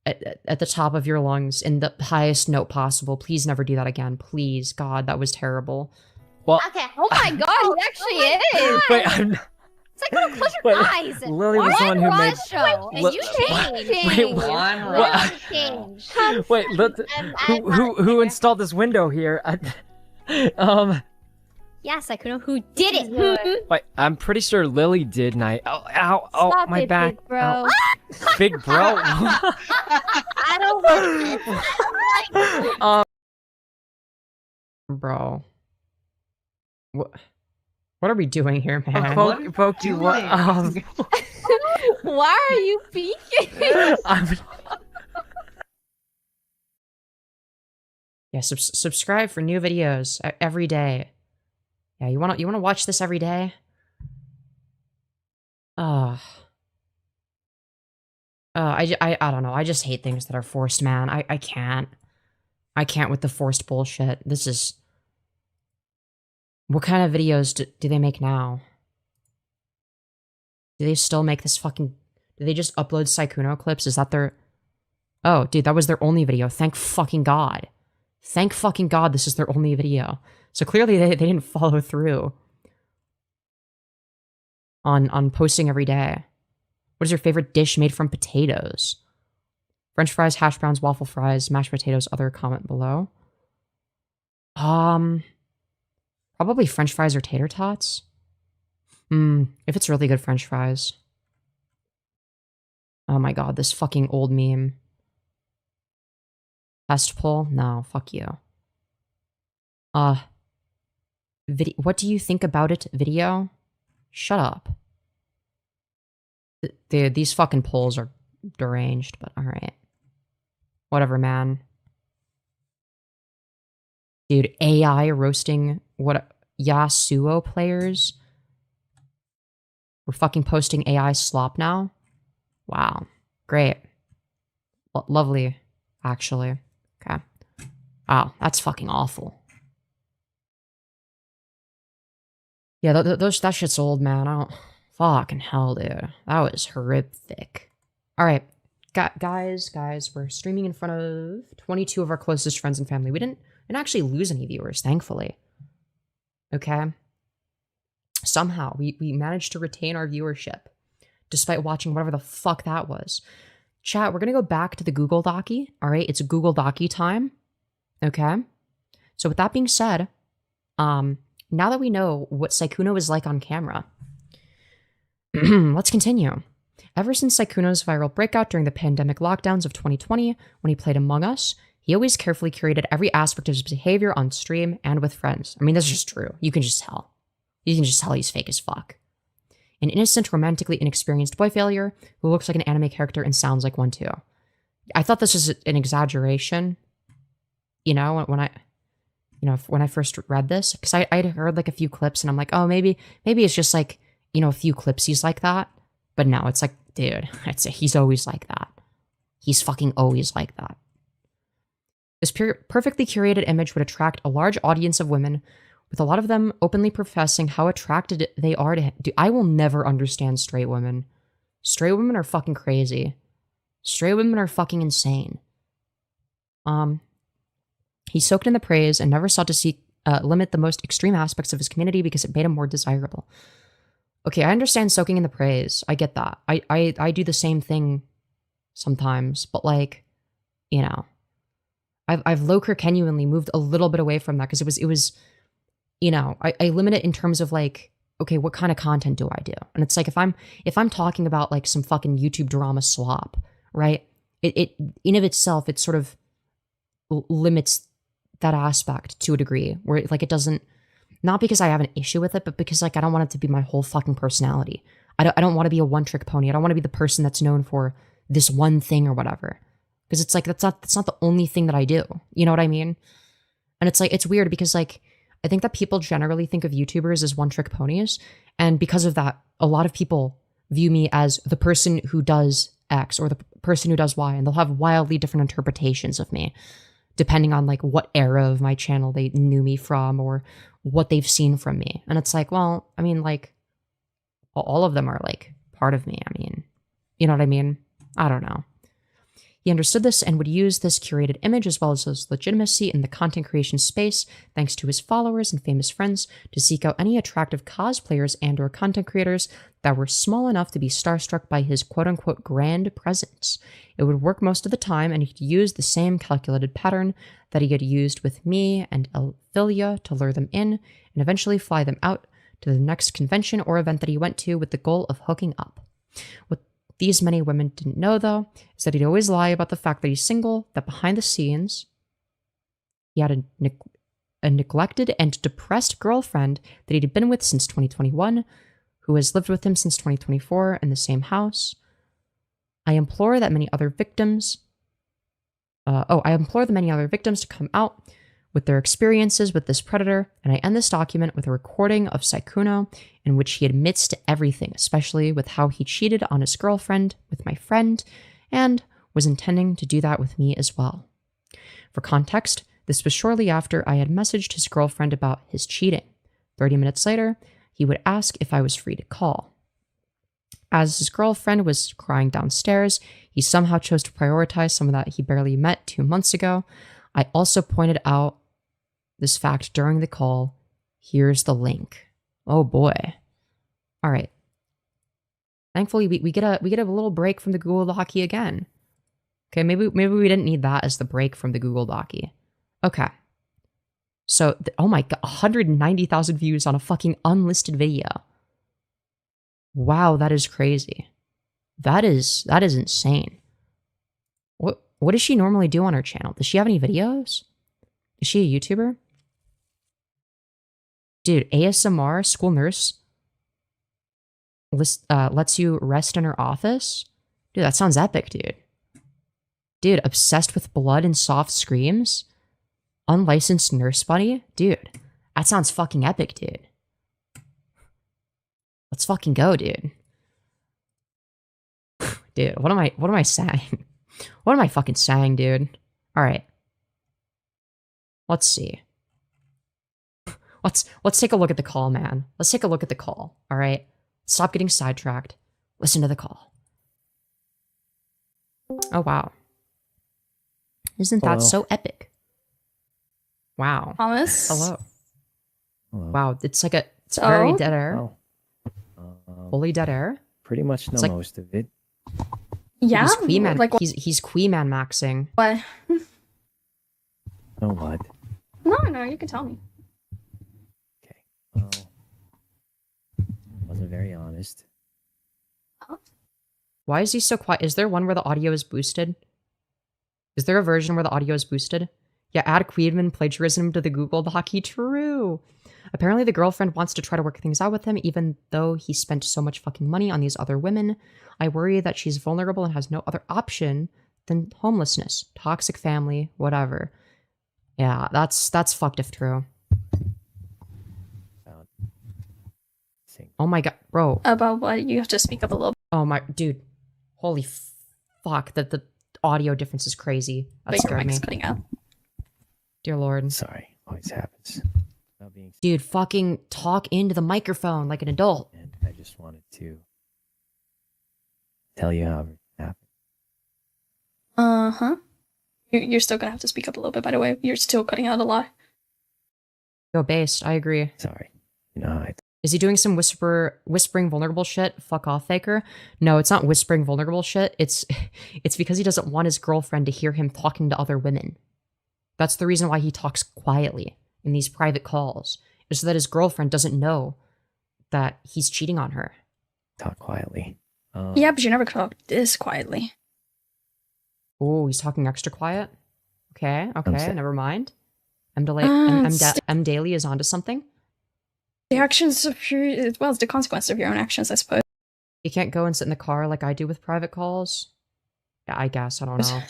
at the top of your lungs in the highest note possible. Please never do that again. Please, God, that was terrible. Well, Okay. Oh my god, it actually is! Wait, I'm... Sykkuno, close your eyes! Lily was the one who made... Show, and you changed. Wait, What? Changed. Wait, who installed this window here? Yeah, Sykkuno, who did it? Wait, I'm pretty sure Lily did, and I... Ow, Stop my it, back. big bro. Ow. Big bro? I don't want it. Bro. What are we doing here, man? Pokey, what? Why are you peeking? Yeah, subscribe for new videos every day. Yeah, you wanna watch this every day? I don't know. I just hate things that are forced, man. I can't. I can't with the forced bullshit. This is... What kind of videos do they make now? Do they still make this fucking... Do they just upload Sykkuno clips? Is that their... Oh, dude, that was their only video. Thank fucking God. Thank fucking God this is their only video. So clearly they didn't follow through on posting every day. What is your favorite dish made from potatoes? French fries, hash browns, waffle fries, mashed potatoes, other comment below. Probably French fries or tater tots. If it's really good French fries. Oh my god, this fucking old meme. Test poll? No, fuck you. What do you think about it, video? Shut up. These fucking polls are deranged, but alright. Whatever, man. Dude, AI roasting what Yasuo players? We're fucking posting AI slop now? Wow. Great. Lovely, actually. Okay. Wow, that's fucking awful. Yeah, that shit's old, man. I don't... Fucking hell, dude. That was horrific. Alright. Guys, we're streaming in front of 22 of our closest friends and family. We didn't actually lose any viewers, thankfully. Okay? Somehow, we managed to retain our viewership, despite watching whatever the fuck that was. Chat, we're gonna go back to the Google Dockey, alright? It's Google Dockey time. Okay? So with that being said, now that we know what Sykkuno is like on camera, let's continue. Ever since Sykkuno's viral breakout during the pandemic lockdowns of 2020, when he played Among Us, he always carefully curated every aspect of his behavior on stream and with friends. I mean, that's just true. You can just tell. You can just tell he's fake as fuck. An innocent, romantically inexperienced boy failure who looks like an anime character and sounds like one too. I thought this was an exaggeration, you know, when I first read this, because I'd heard like a few clips and I'm like, oh, maybe it's just like, you know, a few clipsies like that. But no, it's like, dude, he's always like that. He's fucking always like that. This perfectly curated image would attract a large audience of women, with a lot of them openly professing how attracted they are to him. Dude, I will never understand straight women. Straight women are fucking crazy. Straight women are fucking insane. He soaked in the praise and never sought to limit the most extreme aspects of his community because it made him more desirable. Okay, I understand soaking in the praise. I get that. I do the same thing sometimes, but like, you know, I've genuinely moved a little bit away from that because it was, you know, I limit it in terms of like, okay, what kind of content do I do? And it's like if I'm talking about like some fucking YouTube drama slop, right? It in of itself, it sort of limits that aspect to a degree where like it doesn't. Not because I have an issue with it, but because like I don't want it to be my whole fucking personality. I don't want to be a one-trick pony. I don't want to be the person that's known for this one thing or whatever. Because it's like that's not the only thing that I do. You know what I mean? And it's like it's weird because like I think that people generally think of YouTubers as one-trick ponies, and because of that, a lot of people view me as the person who does X or the person who does Y, and they'll have wildly different interpretations of me, depending on like what era of my channel they knew me from or what they've seen from me. And it's like, well, I mean, like, all of them are like part of me. I mean, you know what I mean? I don't know. He understood this and would use this curated image as well as his legitimacy in the content creation space, thanks to his followers and famous friends, to seek out any attractive cosplayers and or content creators that were small enough to be starstruck by his quote-unquote grand presence. It would work most of the time, and he'd use the same calculated pattern that he had used with me and Elphilia to lure them in, and eventually fly them out to the next convention or event that he went to with the goal of hooking up. What these many women didn't know, though, is that he'd always lie about the fact that he's single, that behind the scenes, he had a neglected and depressed girlfriend that he'd been with since 2021, who has lived with him since 2024 in the same house. I implore the many other victims to come out with their experiences with this predator, and I end this document with a recording of Sykkuno in which he admits to everything, especially with how he cheated on his girlfriend with my friend, and was intending to do that with me as well. For context, this was shortly after I had messaged his girlfriend about his cheating. 30 minutes later, he would ask if I was free to call. As his girlfriend was crying downstairs, he somehow chose to prioritize someone that he barely met 2 months ago. I also pointed out this fact during the call. Here's the link. Oh boy. All right. Thankfully, we get a little break from the Google Dockey again. Okay, maybe we didn't need that as the break from the Google Dockey. Okay. So, oh my god, 190,000 views on a fucking unlisted video. Wow, that is crazy. That is insane. What does she normally do on her channel? Does she have any videos? Is she a YouTuber? Dude, ASMR school nurse lets you rest in her office? Dude, that sounds epic, dude. Dude, obsessed with blood and soft screams? Unlicensed nurse bunny? Dude, that sounds fucking epic, dude. Let's fucking go, dude. Dude, what am I saying? What am I fucking saying, dude? Alright. Let's see. Let's take a look at the call, man. Let's take a look at the call, alright? Stop getting sidetracked. Listen to the call. Oh, wow. Isn't that so epic? Wow. Thomas? Hello. Hello. Wow, it's like it's very dead air. Oh. Fully dead air. Pretty much know like- most of it. Yeah? He's Queen Man. Like, He's Queen Man maxing. what? Know what? No, you can tell me. Okay. Well, wasn't very honest. Why is he so quiet? Is there one where the audio is boosted? Is there a version where the audio is boosted? Yeah, add Queenman plagiarism to the Google Dockey. True. Apparently the girlfriend wants to try to work things out with him, even though he spent so much fucking money on these other women. I worry that she's vulnerable and has no other option than homelessness, toxic family, whatever. Yeah, that's fucked if true. Oh my god, bro. About what? You have to speak up a little bit. Oh my, dude. Holy fuck, that the audio difference is crazy. That But your scared me. mic's cutting out. Dear Lord. Sorry, always happens. Not being Dude, fucking talk into the microphone like an adult. and I just wanted to tell you how it happened. Uh-huh. You're still gonna have to speak up a little bit, by the way. You're still cutting out a lot. Yo, based, I agree. Sorry. You know how I Is he doing some whispering vulnerable shit? Fuck off, Faker. No, it's not whispering vulnerable shit. It's because he doesn't want his girlfriend to hear him talking to other women. That's the reason why he talks quietly in these private calls, is so that his girlfriend doesn't know that he's cheating on her. talk quietly. Yeah, but you never talk this quietly. Oh, he's talking extra quiet? Okay, sorry. never mind. M. Daly is onto something. The actions of your... Well, it's the consequence of your own actions, I suppose. You can't go and sit in the car like I do with private calls? Yeah, I guess. I don't know.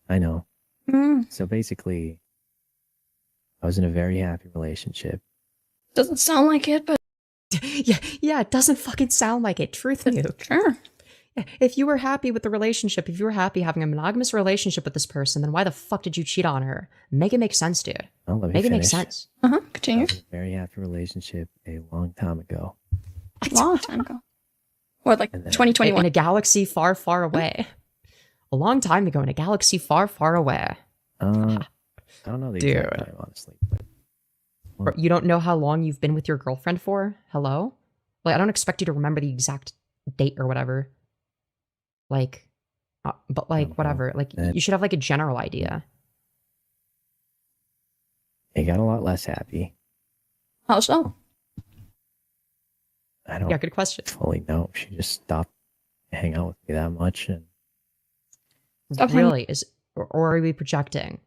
I know. Mm, So basically, I was in a very happy relationship. doesn't sound like it, but... yeah, it doesn't fucking sound like it. Truth nuke. Sure. If you were happy with the relationship, if you were happy having a monogamous relationship with this person, then why the fuck did you cheat on her? Make it make sense, dude. Well, let me Make it make finish. sense. Uh-huh, I continue. was in a very happy relationship a long time ago. A long time ago. What, like And then- 2021? In a galaxy far, far away. A long time ago in a galaxy far, far away. I don't know the exact Dude. time, honestly, but Bro, you don't know how long you've been with your girlfriend for? Hello? Like, I don't expect you to remember the exact date or whatever. Like, but like, know. whatever. Like, That- you should have like a general idea. it got a lot less happy. How so? I don't Yeah, good question. fully know. She just stopped hanging out with me that much, and Stop hanging- Really? Or are we projecting?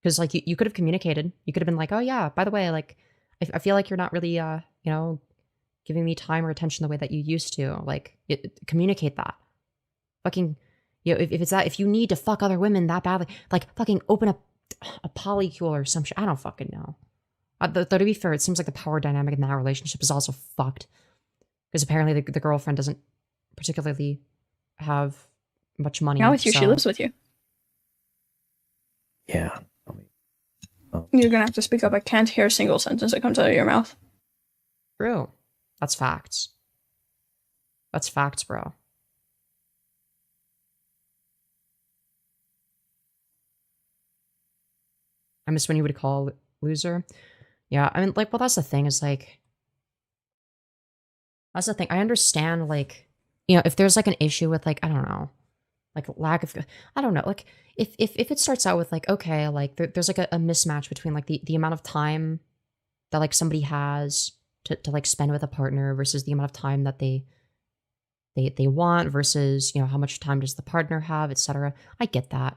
Because like you could have communicated. You could have been like, oh yeah, by the way, like I feel like you're not really giving me time or attention the way that you used to. Like communicate that. Fucking if it's that, if you need to fuck other women that badly, like fucking open up a polycule or some shit. I don't fucking know. Though to be fair, it seems like the power dynamic in that relationship is also fucked. Because apparently the girlfriend doesn't particularly have much money. Now with you, she so- lives with you. yeah. You're gonna have to speak up. I can't hear a single sentence that comes out of your mouth. True. That's facts. That's facts, bro. I miss when you would call loser. Yeah, I mean, like, well, that's the thing, is like, that's the thing. I understand, like, you know, if there's like an issue with like, I don't know, like lack of, I don't know, like if it starts out with like, okay, like there's like a mismatch between like the amount of time that like somebody has to like spend with a partner versus the amount of time that they want versus, you know, how much time does the partner have, etc. I get that.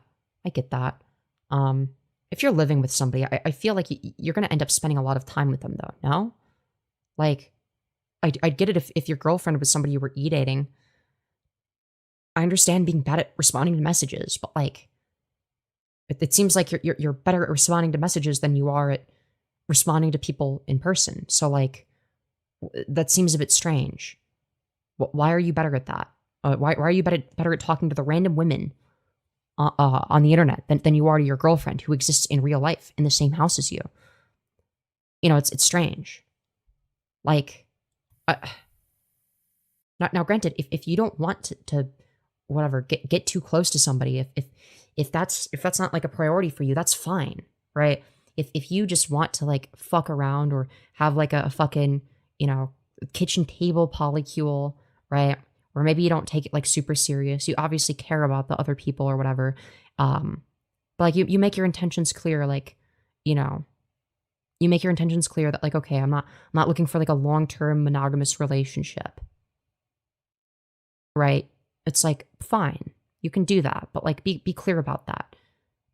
If you're living with somebody, I feel like you're going to end up spending a lot of time with them though, no? Like, I'd get it if your girlfriend was somebody you were e-dating. I understand being bad at responding to messages, but like, it seems like you're better at responding to messages than you are at responding to people in person. So like, that seems a bit strange. Why are you better at that? Why are you better at talking to the random women on the internet than you are to your girlfriend who exists in real life in the same house as you? You know, it's strange. Like, now granted, if you don't want to whatever get too close to somebody, if that's not like a priority for you, that's fine, right? If you just want to like fuck around or have like a fucking, you know, kitchen table polycule, right? Or maybe you don't take it like super serious. You obviously care about the other people or whatever. But like you make your intentions clear, like, you know, you make your intentions clear that like, okay, I'm not looking for like a long-term monogamous relationship. Right? It's like, fine, you can do that, but like be clear about that.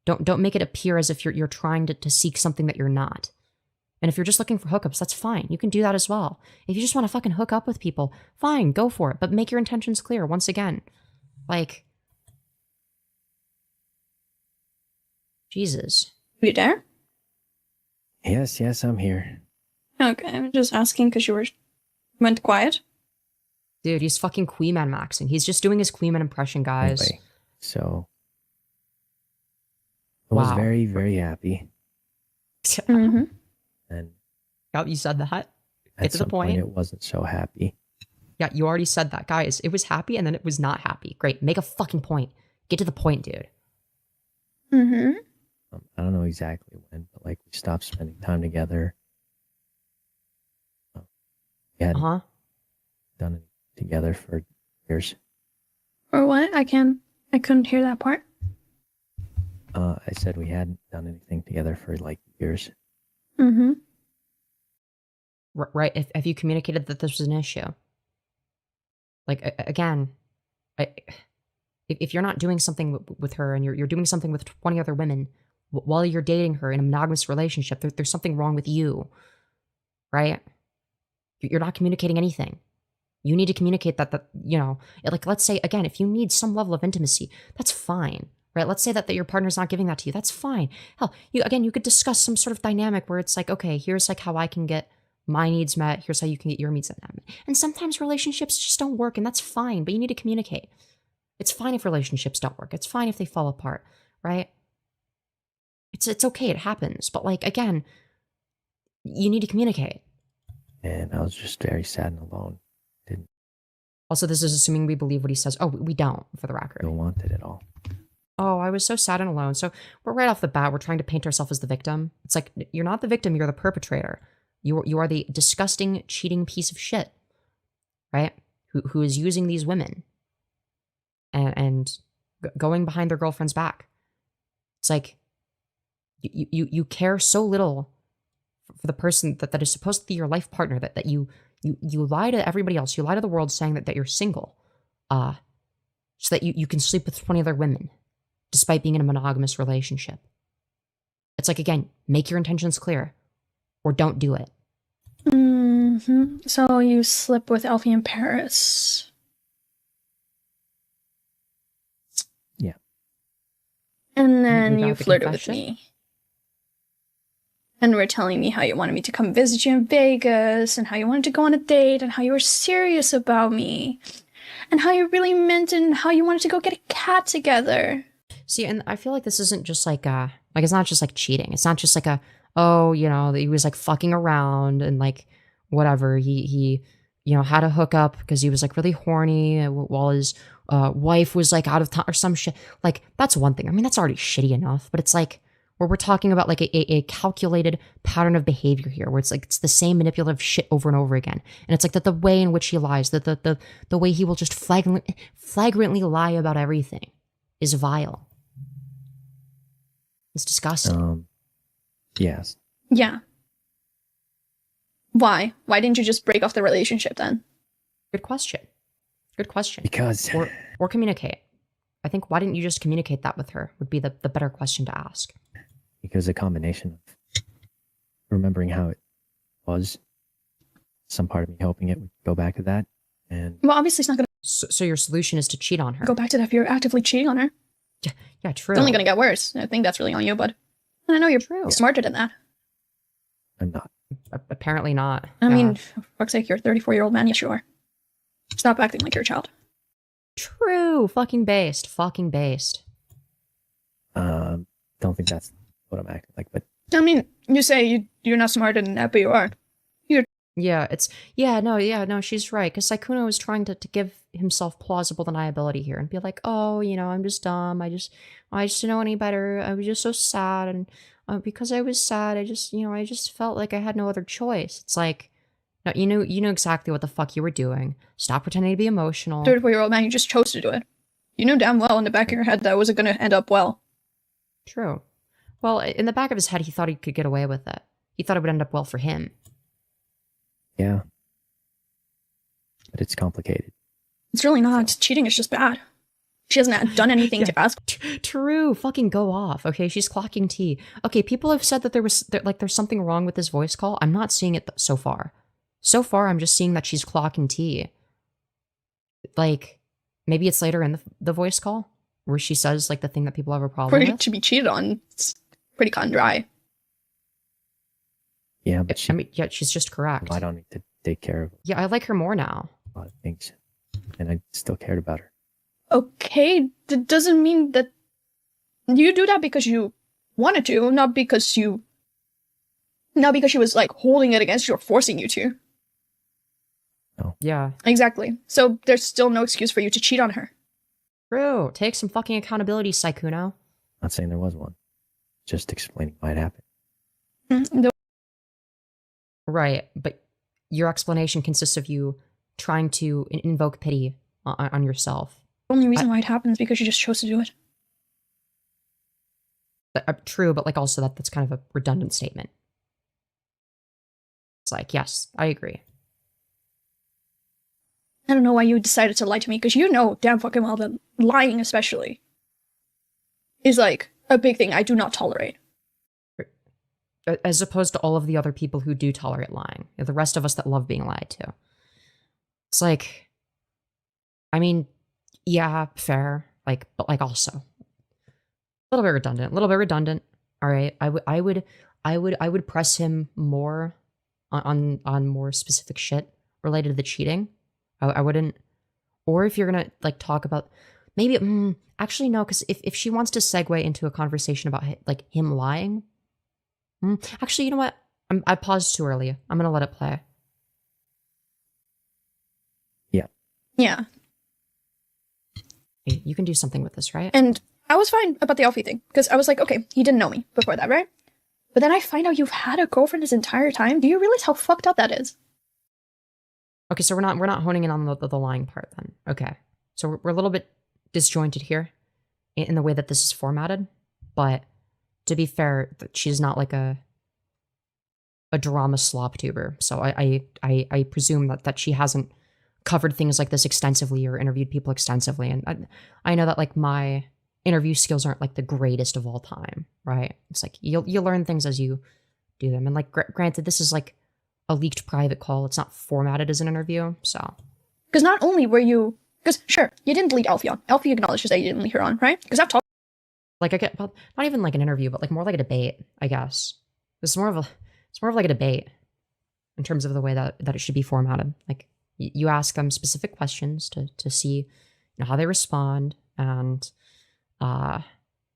Don't make it appear as if you're trying to seek something that you're not. And if you're just looking for hookups, that's fine. You can do that as well. If you just want to fucking hook up with people, fine, go for it. But make your intentions clear once again. Like, Jesus. You there? Yes, I'm here. Okay, I'm just asking because went quiet. Dude, he's fucking Queeman maxing. He's just doing his Queeman impression, guys. Anyway, so I was very, very happy. Mm-hmm. And yep, you said that. At Get to the some point. It wasn't so happy. Yeah, you already said that. Guys, it was happy and then it was not happy. Great. Make a fucking point. Get to the point, dude. Mm-hmm. I don't know exactly when, but like we stopped spending time together. We hadn't done it together for years. Or what? I couldn't hear that part. I said we hadn't done anything together for like years. Mm-hmm. Right. Have you communicated that this was an issue? Like, again, if you're not doing something with her and you're doing something with 20 other women while you're dating her in a monogamous relationship, there's something wrong with you, right? You're not communicating anything. You need to communicate that, you know, like, let's say, again, if you need some level of intimacy, that's fine, right? Let's say that your partner's not giving that to you. That's fine. Hell, you could discuss some sort of dynamic where it's like, okay, here's like how I can get my needs met. Here's how you can get your needs met. And sometimes relationships just don't work, and that's fine, but you need to communicate. It's fine if relationships don't work. It's fine if they fall apart, right? It's okay. It happens. But like, again, you need to communicate. And I was just very sad and alone. Also, this is assuming we believe what he says. Oh, we don't, for the record. Don't want it at all. Oh, I was so sad and alone. So we're right off the bat, we're trying to paint ourselves as the victim. It's like, you're not the victim, you're the perpetrator. You are the disgusting, cheating piece of shit, right? Who is using these women and going behind their girlfriend's back. It's like, you care so little for the person that is supposed to be your life partner that you lie to everybody else. You lie to the world saying that you're single, so that you can sleep with 20 other women, despite being in a monogamous relationship. It's like, again, make your intentions clear, or don't do it. Mm-hmm. So you slip with Elfie in Paris. Yeah. And then We got you the flirted with confession? me. And were telling me how you wanted me to come visit you in Vegas, and how you wanted to go on a date, and how you were serious about me, and how you really meant it, and how you wanted to go get a cat together. See, and I feel like this isn't just like it's not just like cheating. It's not just like oh, you know, he was like fucking around and like whatever. He you know, had a hookup because he was like really horny while his wife was like out of town or some shit. Like, that's one thing. I mean, that's already shitty enough, but it's like, where we're talking about like a calculated pattern of behavior here, where it's like it's the same manipulative shit over and over again, and it's like that the way in which he lies, the way he will just flagrantly lie about everything, is vile. It's disgusting. Yes. Yeah. Why? Why didn't you just break off the relationship then? Good question. Good question. Because or communicate. I think why didn't you just communicate that with her would be the better question to ask. Because a combination of remembering how it was, some part of me hoping it would go back to that, and Well, obviously it's not going So your solution is to cheat on her. to go back to that if you're actively cheating on her. Yeah, true. It's only going to get worse. I think that's really on you, bud. And I know you're smarter than that. I'm not. Apparently not. I Yeah. mean, for fuck's sake, you're a 34-year-old man. Yes, you are. Stop acting like you're a child. True. Fucking based. Fucking based. Don't think that's what I'm acting like, but I mean, you say you're not smarter than that, but you are. No, she's right. Because Sykkuno was trying to give himself plausible deniability here and be like, oh, I'm just dumb. I just didn't know any better. I was just so sad. And because I was sad, I just felt like I had no other choice. It's like, no, you knew exactly what the fuck you were doing. Stop pretending to be emotional. 34-year-old man, you just chose to do it. You knew damn well in the back of your head that wasn't going to end up well. True. Well, in the back of his head, he thought he could get away with it. He thought it would end up well for him. yeah. But it's complicated. It's really not. Cheating is just bad. She hasn't done anything to ask. True. Fucking go off. Okay, she's clocking tea. Okay, people have said that there's something wrong with this voice call. I'm not seeing it so far. So far, I'm just seeing that she's clocking tea. Like, maybe it's later in the voice call where she says like the thing that people have a problem For her with. to be cheated on, it's pretty cut and dry. Yeah, but she's just correct. I don't need to take care of Yeah, I like her more now. a lot of things, and I still cared about her. Okay, that doesn't mean that you do that because you wanted to, not because she was like holding it against you or forcing you to. No. Yeah. Exactly. So there's still no excuse for you to cheat on her. True. Take some fucking accountability, Sykkuno. Not saying there was one, just explaining why it happened. Right, but your explanation consists of you trying to invoke pity on yourself. The only reason why it happens is because you just chose to do it. True, but like also that's kind of a redundant statement. It's like, yes, I agree. I don't know why you decided to lie to me, because you know damn fucking well that lying especially is like a big thing I do not tolerate. As opposed to all of the other people who do tolerate lying. The rest of us that love being lied to. It's like, I mean, yeah, fair. Like, but like also a little bit redundant. All right. I would press him more on more specific shit related to the cheating. I wouldn't, or if you're gonna like talk about maybe, actually no, because if she wants to segue into a conversation about like him lying, actually, you know what? I paused too early. I'm gonna let it play. Yeah. Hey, you can do something with this, right? And I was fine about the Alfie thing, because I was like, okay, he didn't know me before that, right? But then I find out you've had a girlfriend this entire time. Do you realize how fucked up that is? Okay, so we're not honing in on the lying part then. Okay, so we're a little bit disjointed here in the way that this is formatted, but to be fair, she's not like a drama slop tuber, so I presume that she hasn't covered things like this extensively or interviewed people extensively, and I know that like my interview skills aren't like the greatest of all time, right? It's like you learn things as you do them, and like granted, this is like a leaked private call. It's not formatted as an interview, so. Because not only were you, because sure, you didn't lead Alfie on. Alfie acknowledges that you didn't lead her on, right? Because I've talked. Like I get, well, not even like an interview, but like more like a debate, I guess. It's more of like a debate in terms of the way that it should be formatted. Like you ask them specific questions to see how they respond, and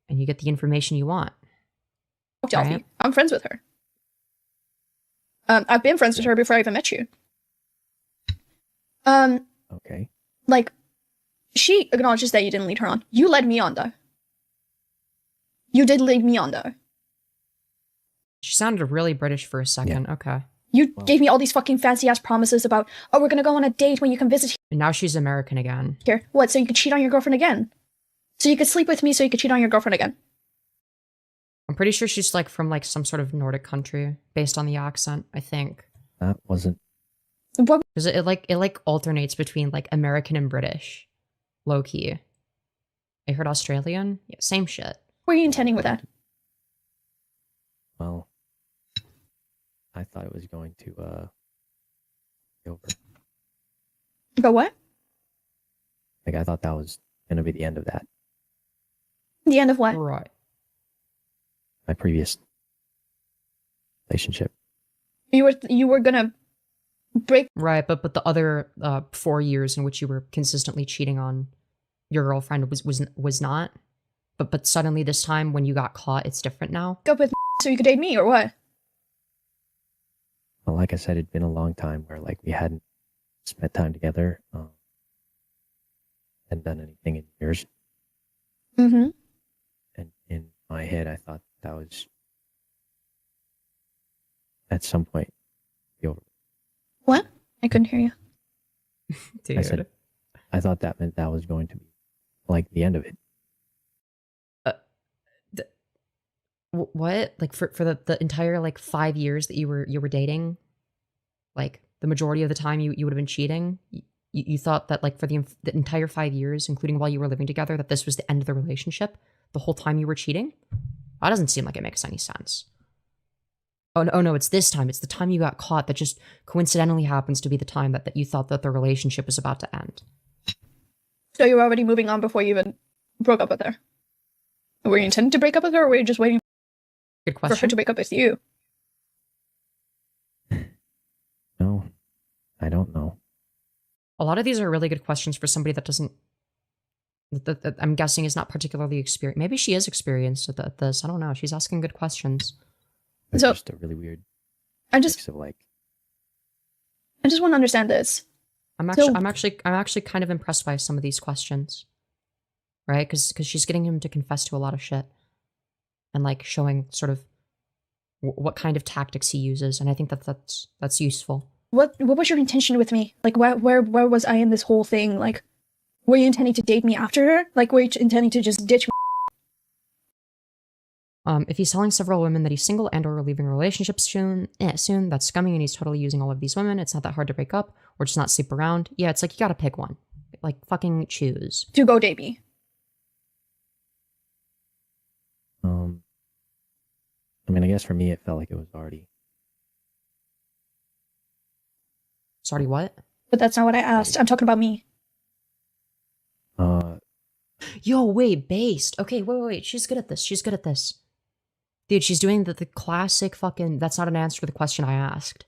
you get the information you want. Right? Alfie. I'm friends with her. I've been friends with her before I even met you. Okay. Like, she acknowledges that you didn't lead her on. You led me on, though. You did lead me on, though. She sounded really British for a second. Okay. You gave me all these fucking fancy ass promises about, oh, we're gonna go on a date when you come visit And now she's American again. here. What, so you could cheat on your girlfriend again? So you could sleep with me so you could cheat on your girlfriend again? I'm pretty sure she's like from like some sort of Nordic country based on the accent, I think. That wasn't. What? Because it like alternates between like American and British. Low key. I heard Australian. Yeah, same shit. What were you intending with that? Well, I thought it was going to be over. But what? Like I thought that was gonna be the end of that. The end of what? Right. My previous relationship. You were gonna break. Right, but the other 4 years in which you were consistently cheating on your girlfriend was not. But suddenly this time when you got caught, it's different now. Up with so you could date me or what? Well, like I said, it'd been a long time where like we hadn't spent time together, hadn't done anything in years. Mm-hmm. And in my head, I thought that was at some point be over. What? I couldn't hear you. Dude. I said, I thought that meant that was going to be like the end of it. What? Like for the entire like 5 years that you were dating, like the majority of the time you would have been cheating. You thought that like for the entire 5 years, including while you were living together, that this was the end of the relationship. The whole time you were cheating. That doesn't seem like it makes any sense. Oh no, it's this time. It's the time you got caught that just coincidentally happens to be the time that you thought that the relationship was about to end. So you were already moving on before you even broke up with her. Were you intending to break up with her, or were you just waiting Good for her question. to break up with you? No, I don't know. A lot of these are really good questions for somebody that doesn't. That I'm guessing is not particularly experienced. Maybe she is experienced at this. I don't know. She's asking good questions. It's So- just a really weird I mix just of like. want to understand this. I'm So- actually kind of impressed by some of these questions, right? Because she's getting him to confess to a lot of shit, and like showing sort of what kind of tactics he uses, and I think that's useful. What was your intention with me? Like, where was I in this whole thing? Like, were you intending to date me after her? Like, were you intending to just ditch me? If he's telling several women that he's single and or leaving relationships soon, that's scumming, and he's totally using all of these women. It's not that hard to break up or just not sleep around. Yeah, it's like you gotta pick one. Like fucking choose. To go date me? I mean, I guess for me, it felt like it was already. Sorry, what? But that's not what I asked. I'm talking about me. Yo, wait, based. Okay, wait. She's good at this. She's good at this. Dude, she's doing the classic fucking, that's not an answer to the question I asked.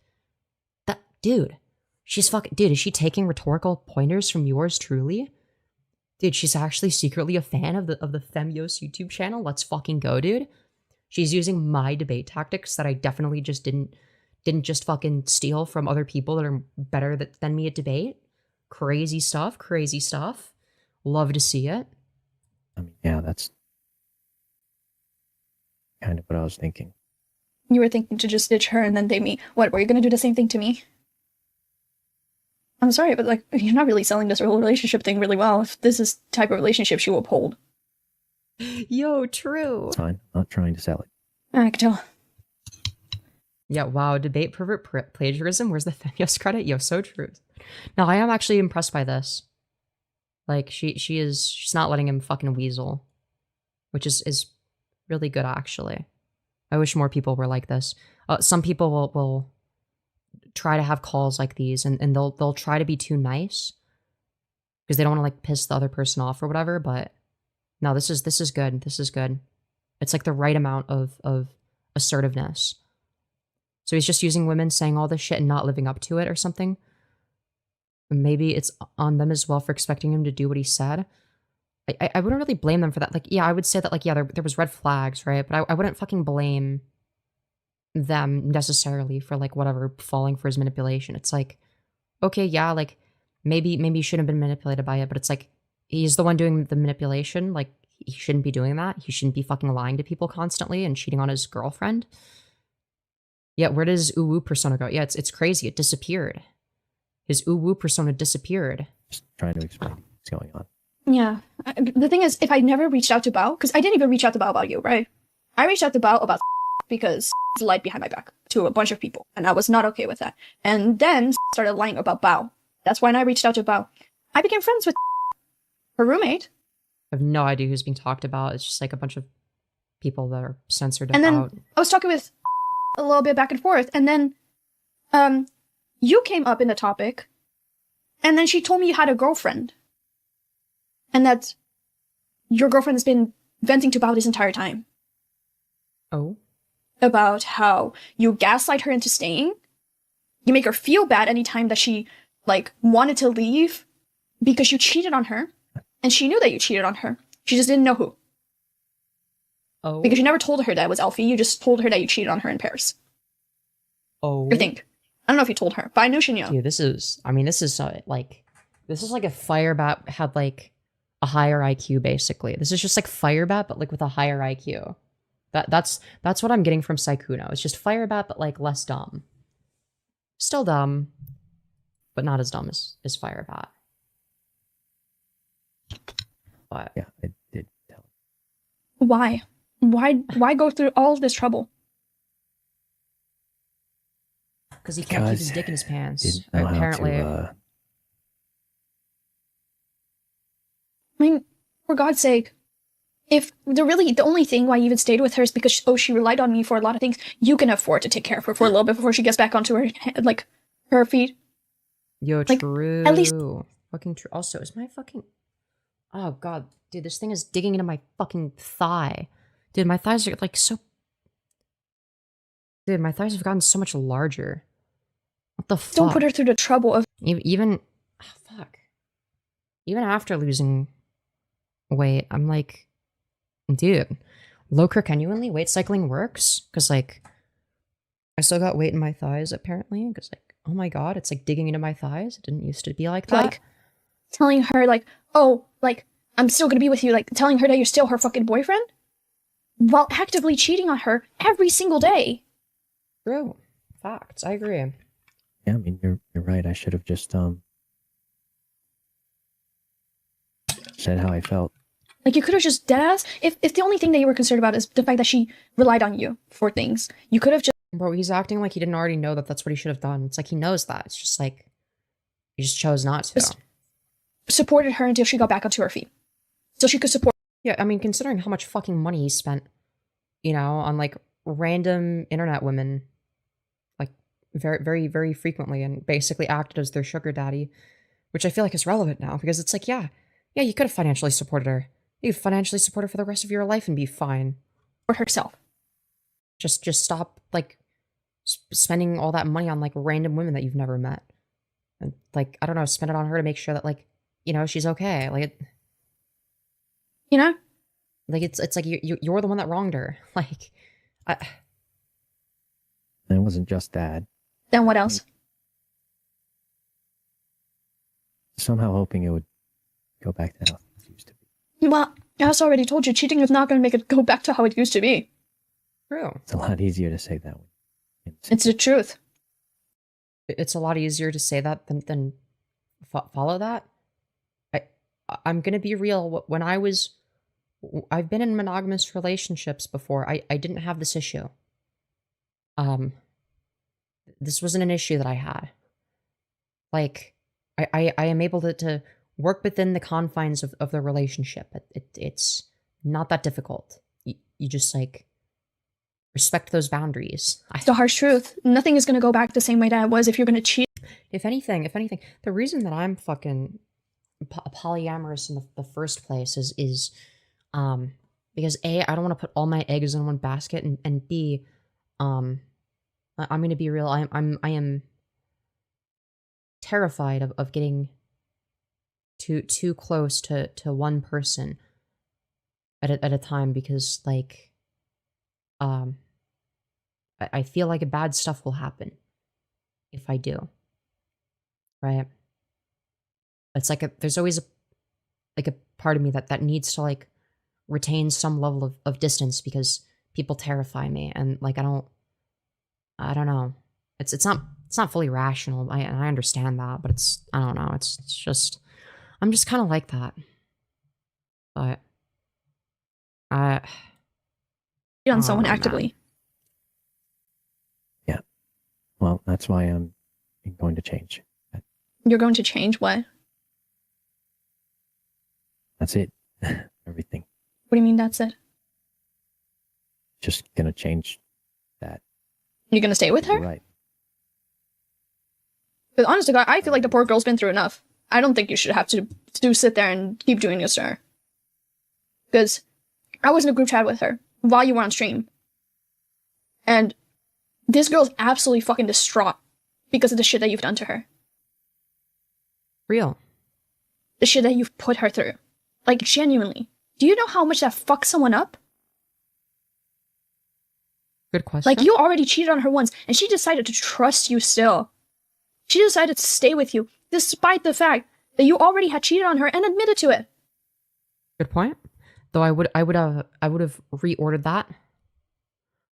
Dude, she's fucking, dude, is she taking rhetorical pointers from yours truly? Dude, she's actually secretly a fan of the Femyoz YouTube channel. Let's fucking go, dude. She's using my debate tactics that I definitely just didn't just fucking steal from other people that are better than me at debate. Crazy stuff. Love to see it. I mean, yeah, that's kind of what I was thinking. You were thinking to just ditch her and then date me. What, were you gonna do the same thing to me? I'm sorry, but like, you're not really selling this whole relationship thing really well. If this is the type of relationship she will uphold. Yo, true. It's fine. I'm not trying to sell it. I can tell. Yeah, wow, debate pervert plagiarism. Where's the Femyoz credit? Yo, so true. No, I am actually impressed by this. Like, she's not letting him fucking weasel, which is really good, actually. I wish more people were like this. Some people will try to have calls like these, and they'll try to be too nice because they don't want to like piss the other person off or whatever. But no, this is good. This is good. It's like the right amount of assertiveness. So he's just using women saying all this shit and not living up to it or something. Maybe it's on them as well for expecting him to do what he said. I wouldn't really blame them for that. Like, yeah, I would say that, like, yeah, there was red flags, right? But I wouldn't fucking blame them necessarily for, like, whatever, falling for his manipulation. It's like, okay, yeah, like, maybe he shouldn't have been manipulated by it, but it's like, he's the one doing the manipulation. Like, he shouldn't be doing that. He shouldn't be fucking lying to people constantly and cheating on his girlfriend. Yeah, where does Uwu persona go? Yeah, it's crazy. It disappeared. His Uwu persona disappeared. Just trying to explain what's going on. Yeah. The thing is, if I never reached out to Bao, because I didn't even reach out to Bao about you, right? I reached out to Bao about because lied behind my back to a bunch of people, and I was not okay with that. And then started lying about Bao. That's when I reached out to Bao. I became friends with her roommate. I have no idea who's being talked about. It's just like a bunch of people that are censored And about. then I was talking with a little bit back and forth, and then you came up in the topic, and then she told me you had a girlfriend. And that your girlfriend has been venting to Bao this entire time. Oh? About how you gaslight her into staying. You make her feel bad anytime that she, like, wanted to leave because you cheated on her. And she knew that you cheated on her. She just didn't know who. Oh? Because you never told her that it was Elfie. You just told her that you cheated on her in Paris. Oh? I think. I don't know if you told her, but I know she knew. Dude, this is like if Firebat had, like, a higher IQ, basically. This is just like Firebat, but like with a higher IQ. That's what I'm getting from Sykkuno. It's just Firebat, but like less dumb. Still dumb, but not as dumb as Firebat. But Yeah, I did tell. Why? Why go through all of this trouble? because he can't keep his dick in his pants. Didn't know Apparently. how to, I mean, for God's sake, if the only thing why you even stayed with her is because she relied on me for a lot of things, you can afford to take care of her for a little bit before she gets back onto her feet. Yo, Like, true. at least- Fucking true. Also, is my fucking... Oh, God. Dude, this thing is digging into my fucking thigh. Dude, my thighs are, like, so... Dude, my thighs have gotten so much larger. What the fuck? Don't put her through the trouble of... Even... Oh, fuck. Even after losing weight, I'm like... Dude, Loker, genuinely, weight cycling works? Because, like... I still got weight in my thighs, apparently. Because, like, oh my God, it's, like, digging into my thighs. It didn't used to be like that. Like, telling her, like, oh, like, I'm still gonna be with you. Like, telling her that you're still her fucking boyfriend? While actively cheating on her every single day. True. Facts. I agree. yeah, I mean, you're right. I should have just said how I felt. Like, you could have just deadass. If the only thing that you were concerned about is the fact that she relied on you for things, you could have just... Bro, he's acting like he didn't already know that that's what he should have done. It's like he knows that. It's just like he just chose not to. Just supported her until she got back onto her feet. So she could support... Yeah, I mean, considering how much fucking money he spent, you know, on like random internet women, like very, very, very frequently, and basically acted as their sugar daddy, which I feel like is relevant now because it's like, yeah, you could have financially supported her. You could financially support her for the rest of your life and be fine. for herself. Just stop like spending all that money on like random women that you've never met, and like I don't know, spend it on her to make sure that like you know she's okay. Like it, You know? like it's like you're the one that wronged her. Like, And it wasn't just that. Then what else? Somehow hoping it would go back to how it used to be. Well, as I already told you, cheating is not going to make it go back to how it used to be. true. It's a lot easier to say that one. It's the truth. It's a lot easier to say that than follow that. I'm gonna be real. When I've been in monogamous relationships before. I didn't have this issue. This wasn't an issue that I had. Like, I am able to work within the confines of the relationship. It's not that difficult. You just like respect those boundaries. It's the harsh truth. Nothing is going to go back the same way that it was if you're going to cheat. If anything, the reason that I'm fucking polyamorous in the first place is because A, I don't want to put all my eggs in one basket, and B, I'm going to be real. I am terrified of getting too close to one person at a time, because like I feel like bad stuff will happen if I do. Right? It's like there's always a part of me that needs to like retain some level of distance because people terrify me, and like I don't I don't know. It's not fully rational. I understand that, but I don't know. It's just I'm just kind of like that. But I Cheat on Oh, someone man. actively. Yeah. Well, that's why I'm going to change. You're going to change what? That's it. Everything. What do you mean that's it? Just gonna change that. You're gonna stay with You're her? right. But honest to God, I feel like the poor girl's been through enough. I don't think you should have to sit there and keep doing this to her. Because I was in a group chat with her while you were on stream. And this girl's absolutely fucking distraught because of the shit that you've done to her. real. The shit that you've put her through. Like, genuinely. Do you know how much that fucks someone up? Good question. Like, you already cheated on her once, and she decided to trust you still. She decided to stay with you, despite the fact that you already had cheated on her and admitted to it. Good point. Though I would have reordered that,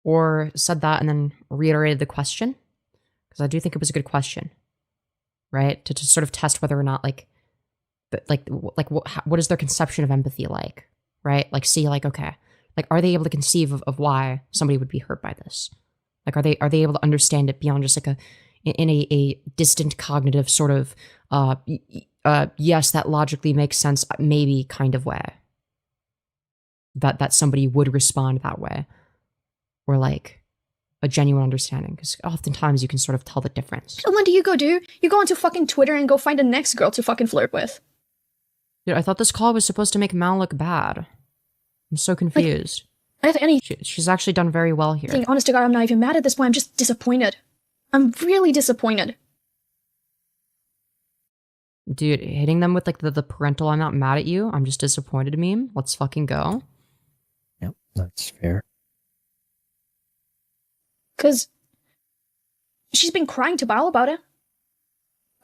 or said that and then reiterated the question, because I do think it was a good question, right? To sort of test whether or not what is their conception of empathy like, right? Like, see, like, okay, like, are they able to conceive of why somebody would be hurt by this? Like, are they able to understand it beyond just like in a distant cognitive sort of yes, that logically makes sense, maybe kind of way. That somebody would respond that way, or like a genuine understanding, because oftentimes you can sort of tell the difference. And what do? You go onto fucking Twitter and go find the next girl to fucking flirt with. Dude, I thought this call was supposed to make Mal look bad. I'm so confused. I think any She's actually done very well here. thing, honest to God, I'm not even mad at this point. I'm just disappointed. I'm really disappointed. Dude, hitting them with like the parental "I'm not mad at you, I'm just disappointed" meme. Let's fucking go. Yep, that's fair. Because she's been crying to Bao about it.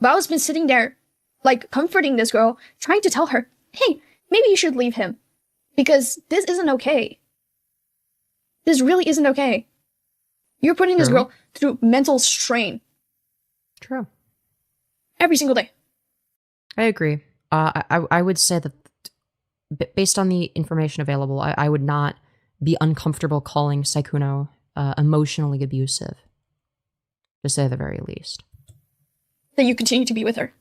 Bao's been sitting there, like, comforting this girl, trying to tell her, hey, maybe you should leave him. Because this isn't okay. This really isn't okay. You're putting this True. girl through mental strain. True. Every single day. I agree. I would say that based on the information available, I would not be uncomfortable calling Sykkuno emotionally abusive, to say the very least. That you continue to be with her.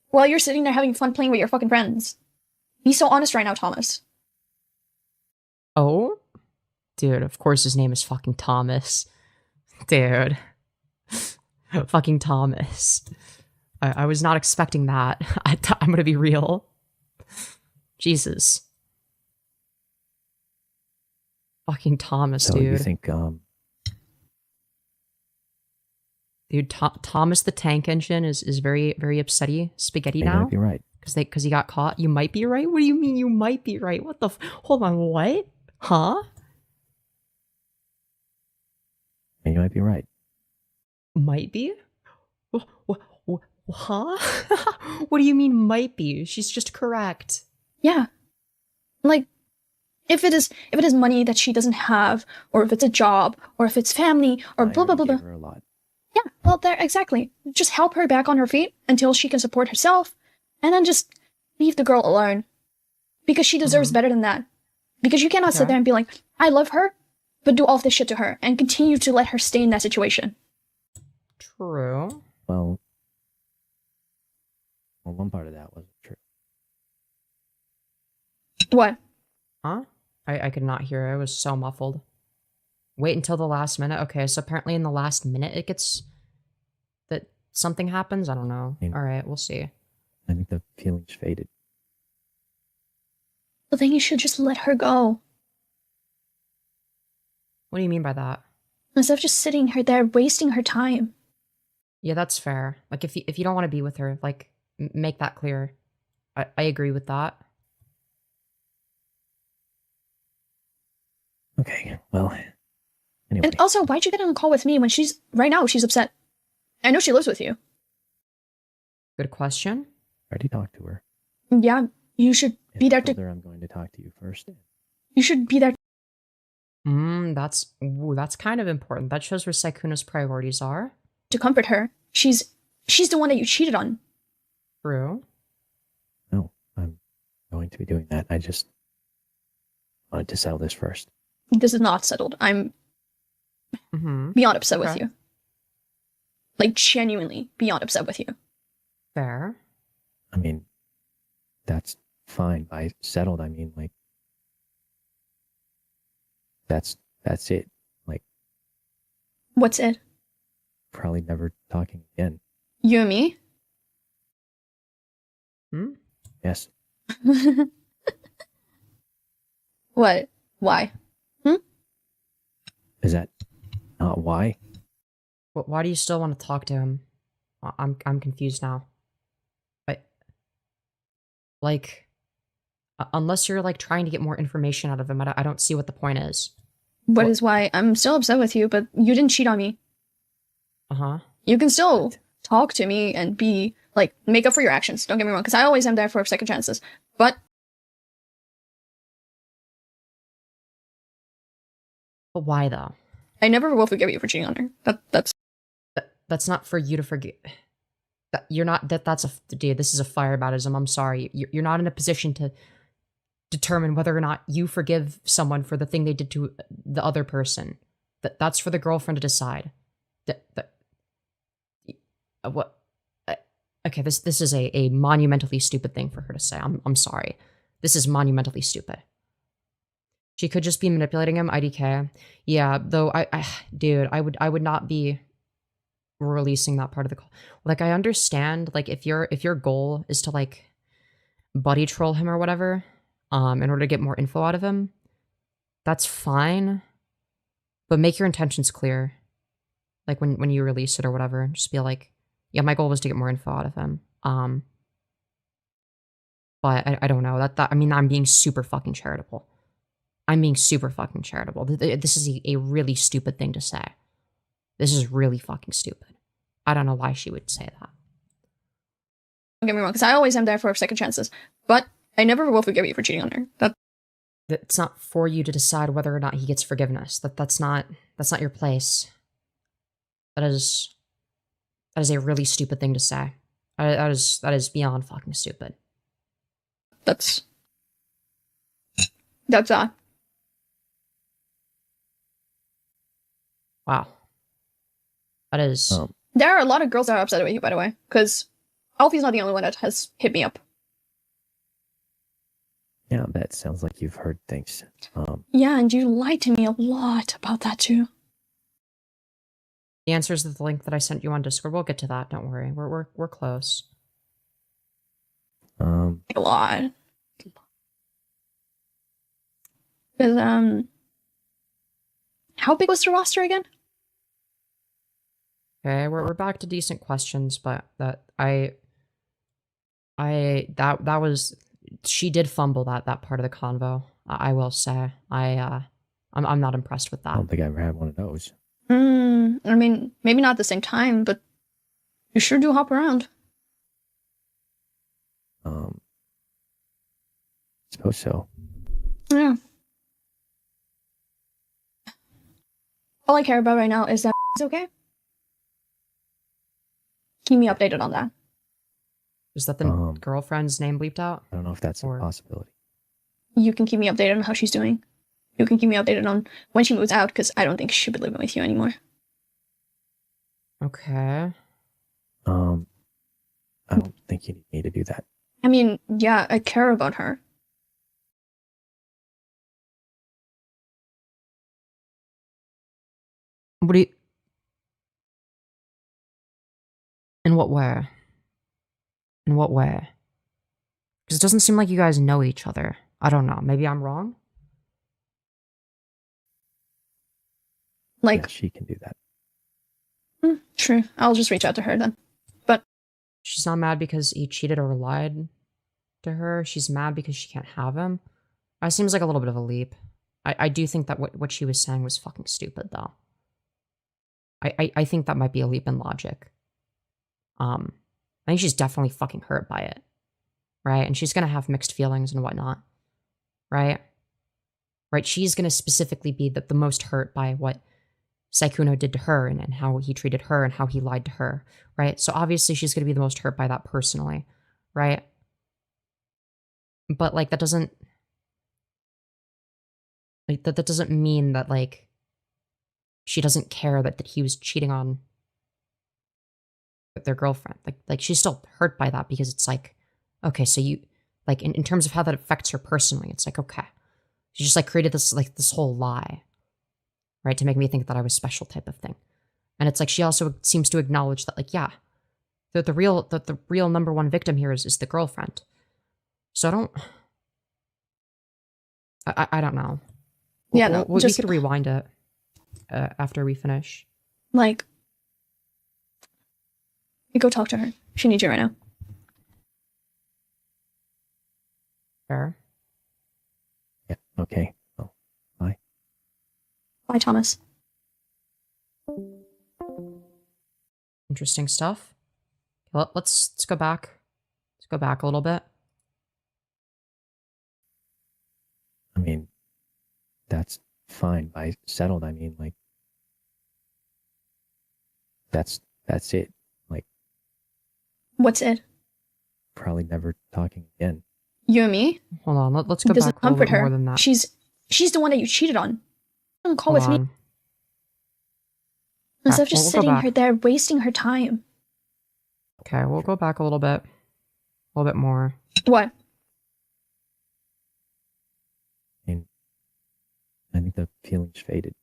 While you're sitting there having fun playing with your fucking friends. Be so honest right now, Thomas. Oh? Dude, of course his name is fucking Thomas. Dude. Fucking Thomas. I was not expecting that. I'm gonna be real. Jesus. Fucking Thomas, So dude. you think Dude, Thomas the Tank Engine is very, very upsetty spaghetti you now. might be right. Because he got caught. You might be right? What do you mean you might be right? What the hold on, what? Huh? And you might be right. Might be? Huh? What do you mean might be? She's just correct. Yeah. Like, if it is money that she doesn't have, or if it's a job, or if it's family, or blah blah blah blah. Gave her a lot. Yeah, well, there, exactly. Just help her back on her feet until she can support herself, and then just leave the girl alone. Because she deserves better than that. Because you cannot sit Okay. there and be like, I love her, but do all of this shit to her, and continue to let her stay in that situation. True. Well, one part of that wasn't true. What? Huh? I could not hear. I was so muffled. Wait until the last minute. Okay, so apparently in the last minute it gets that something happens. I don't know. Yeah. All right, we'll see. I think the feelings faded. But then you should just let her go. What do you mean by that? Instead of just sitting her there wasting her time. Yeah, that's fair. Like if you don't want to be with her, like make that clear. I agree with that. Okay, well, anyway. And also, why'd you get on a call with me when right now she's upset? I know she lives with you. Good question. I already talked to her. Yeah, you should And be I there told to. her I'm going to talk to you first. You should be there. That's kind of important. That shows where Sykkuno's priorities are. To comfort her. She's the one that you cheated on. True. No, I'm going to be doing that. I just wanted to settle this first. This is not settled. I'm beyond upset with you. Like, genuinely beyond upset with you. Fair. I mean, that's fine. By settled, I mean, like, that's it. Like, What's it? probably never talking again. You and me? Yes. What? Why? Is that not why? Why do you still want to talk to him? I'm confused now. Like, unless you're like trying to get more information out of him, I don't see what the point is. What is why I'm still upset with you, but you didn't cheat on me. You can still talk to me and be like, make up for your actions. Don't get me wrong, because I always am there for second chances. But why though? I never will forgive you for cheating on her. That's not for you to forgive. You're not. That's a dude. This is a fire baptism. I'm sorry. You're not in a position to determine whether or not you forgive someone for the thing they did to the other person. That's for the girlfriend to decide. What? Okay, this is a monumentally stupid thing for her to say. I'm sorry. This is monumentally stupid. She could just be manipulating him. IDK. Yeah, though dude, I would not be releasing that part of the call. Like, I understand, like, if your goal is to like buddy troll him or whatever, in order to get more info out of him, that's fine. But make your intentions clear. Like when you release it or whatever, just be like, yeah, my goal was to get more info out of him. But I don't know. That I mean, I'm being super fucking charitable. I'm being super fucking charitable. This is a really stupid thing to say. This is really fucking stupid. I don't know why she would say that. don't get me wrong, because I always am there for second chances. But I never will forgive you for cheating on her. It's not for you to decide whether or not he gets forgiveness. That's not your place. That is a really stupid thing to say. That is beyond fucking stupid. That's Wow. That is... There are a lot of girls that are upset with you, by the way, because Alfie's not the only one that has hit me up. Yeah, that sounds like you've heard things. Yeah, and you lied to me a lot about that too. The answer is the link that I sent you on Discord. We'll get to that. Don't worry. We're close. A lot. Because how big was the roster again? Okay, we're back to decent questions, but that was, she did fumble that part of the convo. I will say. I'm not impressed with that. I don't think I ever had one of those. I mean, maybe not at the same time, but you sure do hop around. Suppose so. Yeah. All I care about right now is that it's okay. Keep me updated on that. Is that the girlfriend's name bleeped out? I don't know if that's a possibility. You can keep me updated on how she's doing. You can keep me updated on when she moves out, because I don't think she should be living with you anymore. Okay. I don't think you need me to do that. I mean, yeah, I care about her. What do you... In what way? In what way? Because it doesn't seem like you guys know each other. I don't know. Maybe I'm wrong? Like... Yeah, she can do that. True. I'll just reach out to her then. But... She's not mad because he cheated or lied to her. She's mad because she can't have him. That seems like a little bit of a leap. I do think that what she was saying was fucking stupid, though. I think that might be a leap in logic. I think she's definitely fucking hurt by it. Right? And she's gonna have mixed feelings and whatnot. Right? right? She's going to specifically be the most hurt by what Sykkuno did to her and how he treated her and how he lied to her, right? So obviously she's going to be the most hurt by that personally, right? But like that doesn't mean that like she doesn't care that he was cheating on their girlfriend. Like she's still hurt by that because it's like, okay, so you like in terms of how that affects her personally, it's like, okay, she just like created this whole lie, right, to make me think that I was special type of thing. And it's like she also seems to acknowledge that like, yeah, the real number one victim here is the girlfriend. So I don't know. Yeah, no, we could rewind it after we finish. Like, you go talk to her. She needs you right now. Fair. Yeah, okay. Oh, bye. Bye, Thomas. Interesting stuff. Well, let's go back. Let's go back a little bit. I mean, that's fine. By settled, I mean, like, that's it. Like, What's it? probably never talking again. You and me? Hold on. Let's go It doesn't back a little comfort bit her. more than that. She's the one that you cheated on. Don't call Hold with me. on. Instead of just we'll go sitting back. her there wasting her time. Okay, we'll go back a little bit more. What? I think the feelings faded.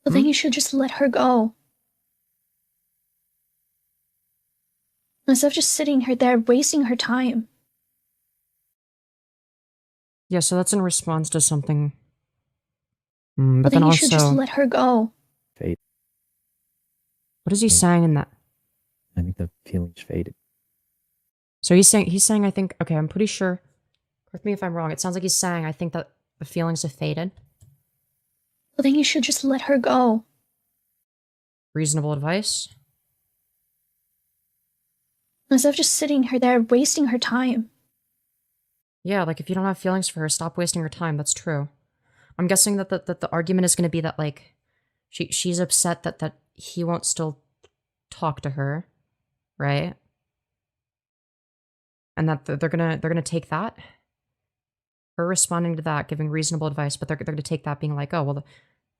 Well, then you should just let her go. Instead of just sitting her there wasting her time. Yeah, so that's in response to something. Well, But then then you should just also, let her go. Fade. what is he saying in that? I think the feelings faded. So he's saying, I think, okay, I'm pretty sure, correct me if I'm wrong, it sounds like he's saying, I think that the feelings have faded. Well, then you should just let her go. Reasonable advice? Instead of just sitting her there wasting her time. Yeah, like if you don't have feelings for her, stop wasting your time, that's true. I'm guessing that the argument is going to be that, like, she's upset that he won't still talk to her, right? And that they're gonna take that, her responding to that, giving reasonable advice, but they're gonna take that being like, oh well,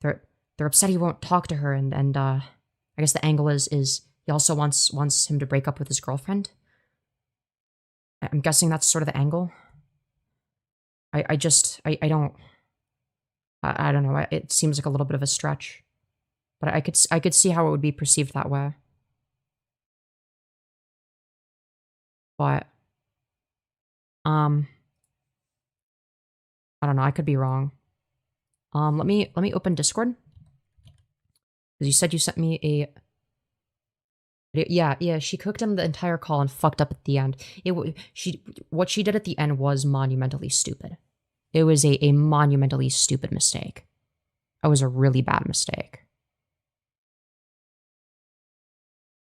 they're upset he won't talk to her, and I guess the angle is he also wants him to break up with his girlfriend. I'm guessing that's sort of the angle. I don't know. It seems like a little bit of a stretch, but I could see how it would be perceived that way. But I don't know. I could be wrong. Let me open Discord, because you said you sent me a. Yeah. She cooked him the entire call and fucked up at the end. What she did at the end was monumentally stupid. It was a monumentally stupid mistake. It was a really bad mistake.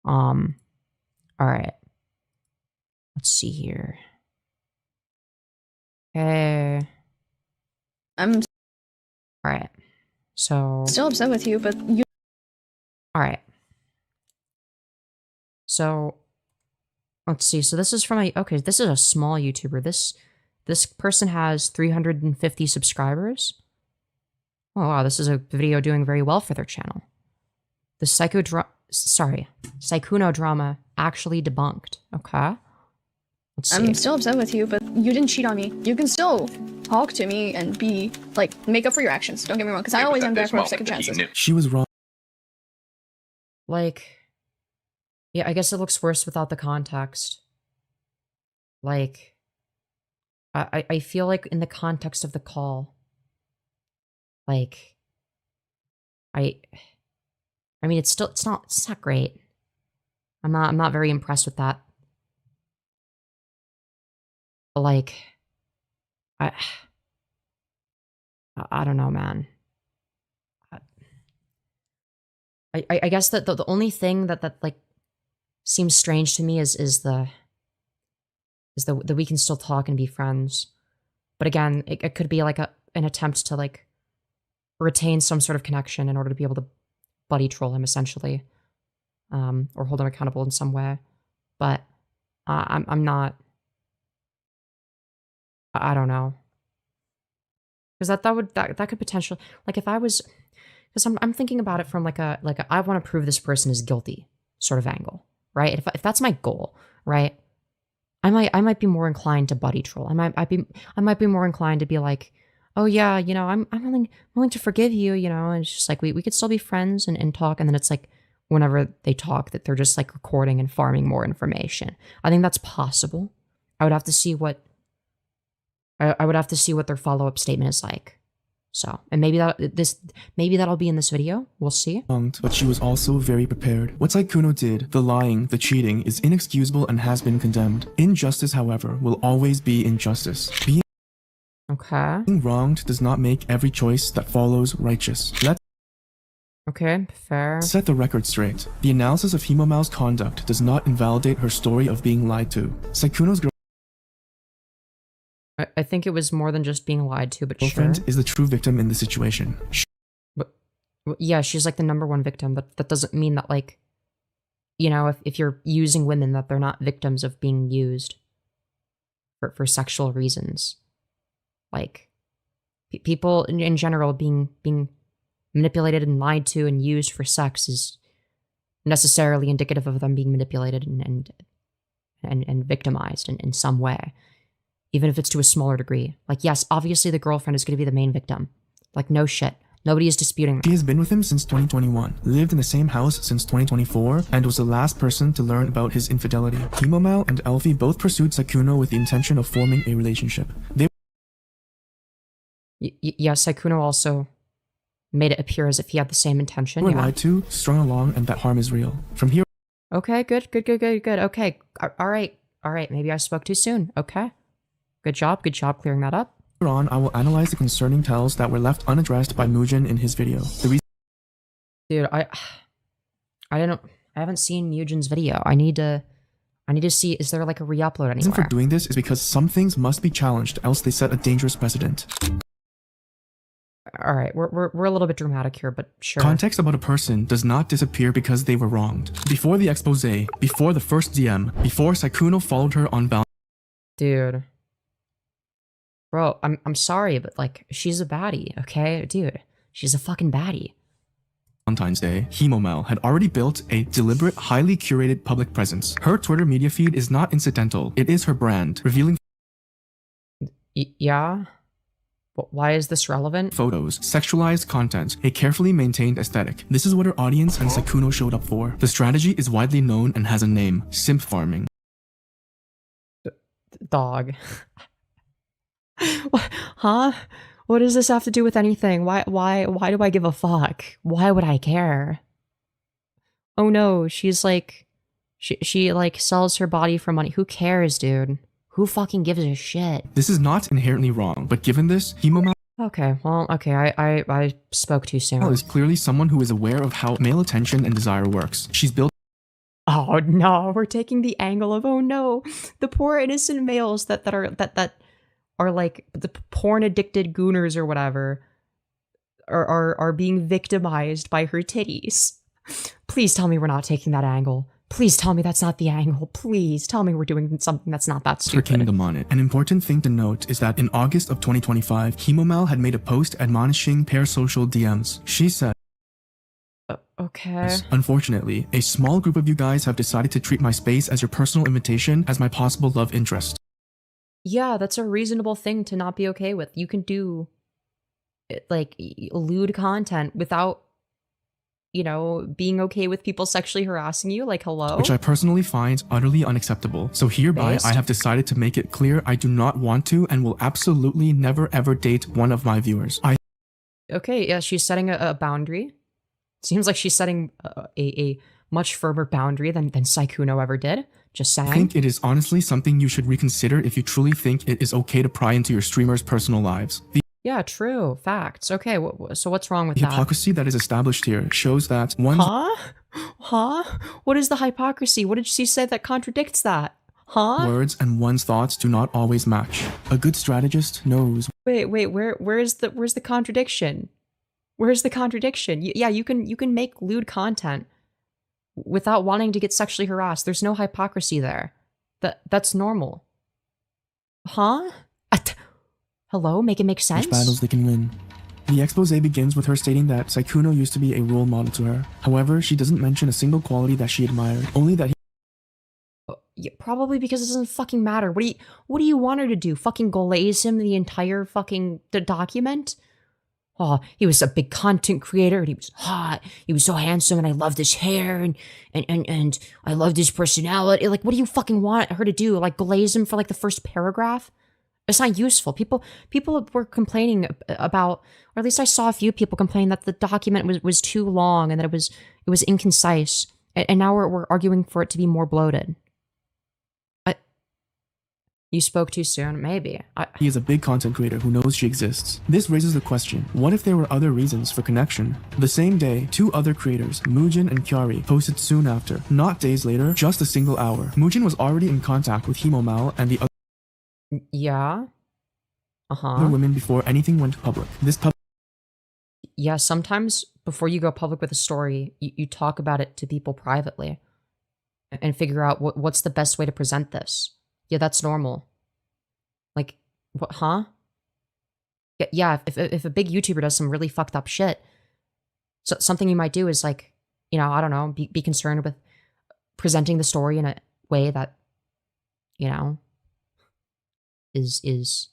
All right. Let's see here. Okay. I'm All right. So. still upset with you, but you. All right. So. Let's see. So this is from okay, this is a small YouTuber. This person has 350 subscribers. Oh wow, this is a video doing very well for their channel. The Sykkuno drama actually debunked. Okay. Let's see. I'm still upset with you, but you didn't cheat on me. You can still talk to me and be like, make up for your actions. Don't get me wrong, because I always am there for second chances. She was wrong. Like, yeah, I guess it looks worse without the context. Like, I feel like in the context of the call, like, I mean, it's not great. I'm not very impressed with that. But like, I don't know, man. I guess that the only thing that like seems strange to me is the we can still talk and be friends. But again, it could be like an attempt to like retain some sort of connection in order to be able to buddy troll him essentially, or hold him accountable in some way. But I'm not. I don't know, because that could potentially, like, if I was, because I'm thinking about it from like a I want to prove this person is guilty sort of angle, right? If that's my goal, right? I might be more inclined to buddy troll. I might be more inclined to be like, oh yeah, you know, I'm willing to forgive you, you know, and it's just like we could still be friends and talk, and then it's like whenever they talk that they're just like recording and farming more information. I think that's possible. I would have to see what their follow-up statement is like. So, and maybe that'll be in this video. We'll see. But she was also very prepared. What Sykkuno did, the lying, the cheating, is inexcusable and has been condemned. Injustice, however, will always be injustice. Being wronged does not make every choice that follows righteous. Okay, fair. Set the record straight. The analysis of Hemomal's conduct does not invalidate her story of being lied to. Sykkuno's I think it was more than just being lied to, but girlfriend sure. is the true victim in the situation. But yeah, she's like the #1 victim, but that doesn't mean that, like, you know, if you're using women, that they're not victims of being used for sexual reasons. Like, people in general being manipulated and lied to and used for sex is necessarily indicative of them being manipulated and victimized in some way. Even if it's to a smaller degree. Like, yes, obviously the girlfriend is going to be the main victim. Like, no shit. Nobody is disputing that. She has been with him since 2021, lived in the same house since 2024, and was the last person to learn about his infidelity. Hemomal and Elfie both pursued Sykkuno with the intention of forming a relationship. Yeah, Sykkuno also made it appear as if he had the same intention. Were lied to, strung along, and that harm is real. From here... Okay, good. Okay, all right, maybe I spoke too soon. Okay. Good job clearing that up. Later on, I will analyze the concerning tells that were left unaddressed by Mujin in his video. Dude, I haven't seen Mujin's video. I need to see, is there like a re-upload anywhere? The reason for doing this is because some things must be challenged, else they set a dangerous precedent. All right, we're a little bit dramatic here, but sure. Context about a person does not disappear because they were wronged. Before the expose, before the first DM, before Sykkuno followed her on Valentine's. Dude. Bro, I'm sorry, but like, she's a baddie, okay? Dude, she's a fucking baddie. Valentine's Day, Hemomal had already built a deliberate, highly curated public presence. Her Twitter media feed is not incidental. It is her brand, revealing yeah? But why is this relevant? Photos, sexualized content, a carefully maintained aesthetic. This is what her audience and Sykkuno showed up for. The strategy is widely known and has a name: simp farming. Dog. Huh? What does this have to do with anything? Why do I give a fuck? Why would I care? Oh no, she's like, she like sells her body for money. Who cares, dude? Who fucking gives a shit? This is not inherently wrong, but given this, Hemomal I spoke too soon. is clearly someone who is aware of how male attention and desire works. She's built. Oh no, we're taking the angle of, oh no, the poor innocent males that are like the porn addicted gooners or whatever are being victimized by her titties. Please tell me we're not taking that angle. Please tell me that's not the angle. Please tell me we're doing something that's not that stupid. Her kingdom on it. An important thing to note is that in August of 2025, Hemomal had made a post admonishing parasocial DMs. She said, okay. Unfortunately, a small group of you guys have decided to treat my space as your personal invitation as my possible love interest. Yeah, that's a reasonable thing to not be okay with. You can do, like, lewd content without, you know, being okay with people sexually harassing you. Like, hello? Which I personally find utterly unacceptable. So hereby, I have decided to make it clear I do not want to and will absolutely never ever date one of my viewers. Okay, yeah, she's setting a boundary. Seems like she's setting a much firmer boundary than Sykkuno ever did. Just saying. I think it is honestly something you should reconsider if you truly think it is okay to pry into your streamers' personal lives. Yeah, true. Facts. Okay, so what's wrong with that? The hypocrisy that is established here shows that one... Huh? What is the hypocrisy? What did she say that contradicts that? Huh? Words and one's thoughts do not always match. A good strategist knows. Wait, where's the contradiction? Where's the contradiction? Yeah, you can make lewd content without wanting to get sexually harassed. There's no hypocrisy there. That's normal. Huh? Hello? Make it make sense? Which battles they can win. The expose begins with her stating that Sykkuno used to be a role model to her. However, she doesn't mention a single quality that she admired, only that he Yeah, probably because it doesn't fucking matter. What do you want her to do? Fucking glaze him the entire fucking document? Oh, he was a big content creator and he was hot. He was so handsome and I loved his hair and I loved his personality. Like, what do you fucking want her to do? Like, glaze him for like the first paragraph? It's not useful. People were complaining about, or at least I saw a few people complain that the document was too long and that it was inconcise. And now we're arguing for it to be more bloated. You spoke too soon, maybe. He is a big content creator who knows she exists. This raises the question, what if there were other reasons for connection? The same day, two other creators, Mujin and Hiiiiii, posted soon after. Not days later, just a single hour. Mujin was already in contact with Hemomal and the other Yeah? Uh-huh. women before anything went public. Yeah, sometimes before you go public with a story, you talk about it to people privately and figure out what's the best way to present this. Yeah, that's normal. Like, what, huh? Yeah, if a big YouTuber does some really fucked up shit, so something you might do is like, you know, I don't know, be concerned with presenting the story in a way that, you know, is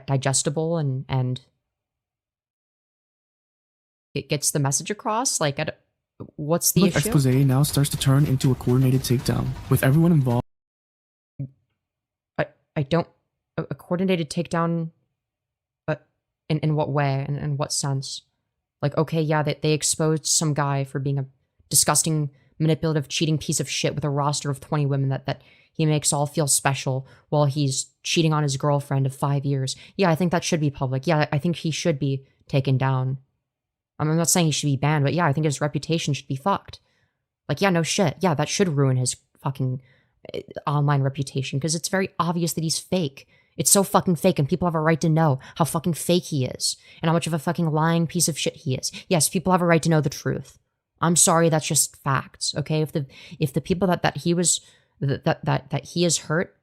digestible and it gets the message across. Like, what's the issue? Expose now starts to turn into a coordinated takedown, with everyone involved. I don't... A coordinated takedown... in what way? In what sense? Like, okay, yeah, they exposed some guy for being a disgusting, manipulative, cheating piece of shit with a roster of 20 women that he makes all feel special while he's cheating on his girlfriend of 5 years. Yeah, I think that should be public. Yeah, I think he should be taken down. I'm not saying he should be banned, but yeah, I think his reputation should be fucked. Like, yeah, no shit. Yeah, that should ruin his fucking online reputation because it's very obvious that he's fake. It's so fucking fake and people have a right to know how fucking fake he is and how much of a fucking lying piece of shit he is. Yes, people have a right to know the truth. I'm sorry, that's just facts, okay? If the people that he was that he has hurt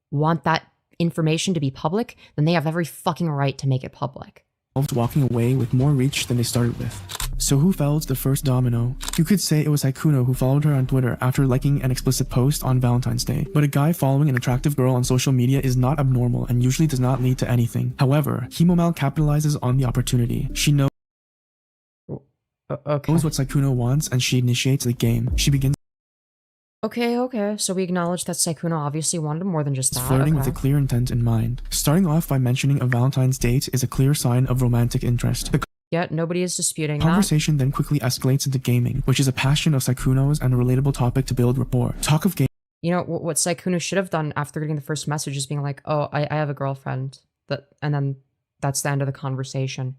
want that information to be public, then they have every fucking right to make it public. Walking away with more reach than they started with. So who felled the first domino? You could say it was Sykkuno who followed her on Twitter after liking an explicit post on Valentine's Day. But a guy following an attractive girl on social media is not abnormal and usually does not lead to anything. However, Hemomal capitalizes on the opportunity. She knows what Sykkuno wants and she initiates the game. She begins Okay, so we acknowledge that Sykkuno obviously wanted more than just that. Flirting with a clear intent in mind. Starting off by mentioning a Valentine's date is a clear sign of romantic interest. Yeah, nobody is disputing Conversation then quickly escalates into gaming, which is a passion of Sykkuno's and a relatable topic to build rapport. Talk of game. You know, what Sykkuno should have done after getting the first message is being like, oh, I have a girlfriend. And then that's the end of the conversation.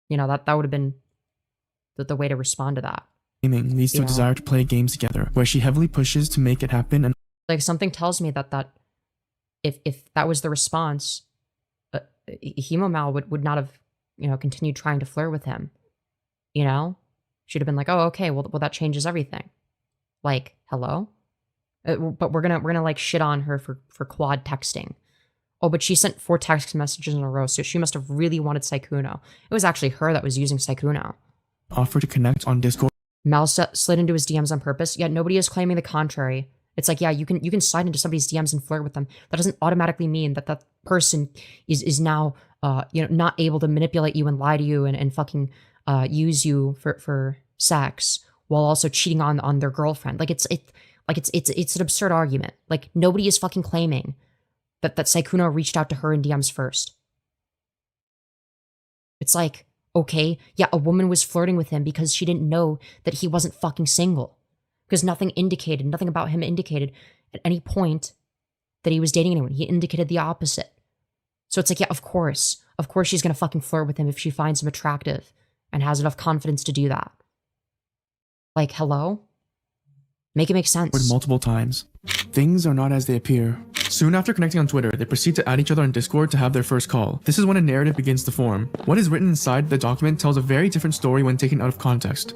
You know, that would have been the way to respond to that. Gaming leads to a desire to play games together, where she heavily pushes to make it happen and like something tells me that if that was the response, Hemomal would not have, you know, continued trying to flirt with him. You know? She'd have been like, oh, okay, well that changes everything. Like, hello? But we're gonna like shit on her for quad texting. Oh, but she sent 4 text messages in a row, so she must have really wanted Sykkuno. It was actually her that was using Sykkuno. Offer to connect on Discord. Mal slid into his DMs on purpose, yet nobody is claiming the contrary. It's like, yeah, you can slide into somebody's DMs and flirt with them. That doesn't automatically mean that that person is now, you know, not able to manipulate you and lie to you and fucking use you for sex while also cheating on their girlfriend. Like it's an absurd argument. Like nobody is fucking claiming that Sykkuno reached out to her in DMs first. It's like, okay, yeah, a woman was flirting with him because she didn't know that he wasn't fucking single. Because nothing about him indicated at any point that he was dating anyone. He indicated the opposite. So it's like, yeah, of course she's gonna fucking flirt with him if she finds him attractive and has enough confidence to do that. Like, hello? Make it make sense. Multiple times. things are not as they appear. Soon after connecting on Twitter, they proceed to add each other on Discord to have their first call. This is when a narrative begins to form. What is written inside the document tells a very different story when taken out of context.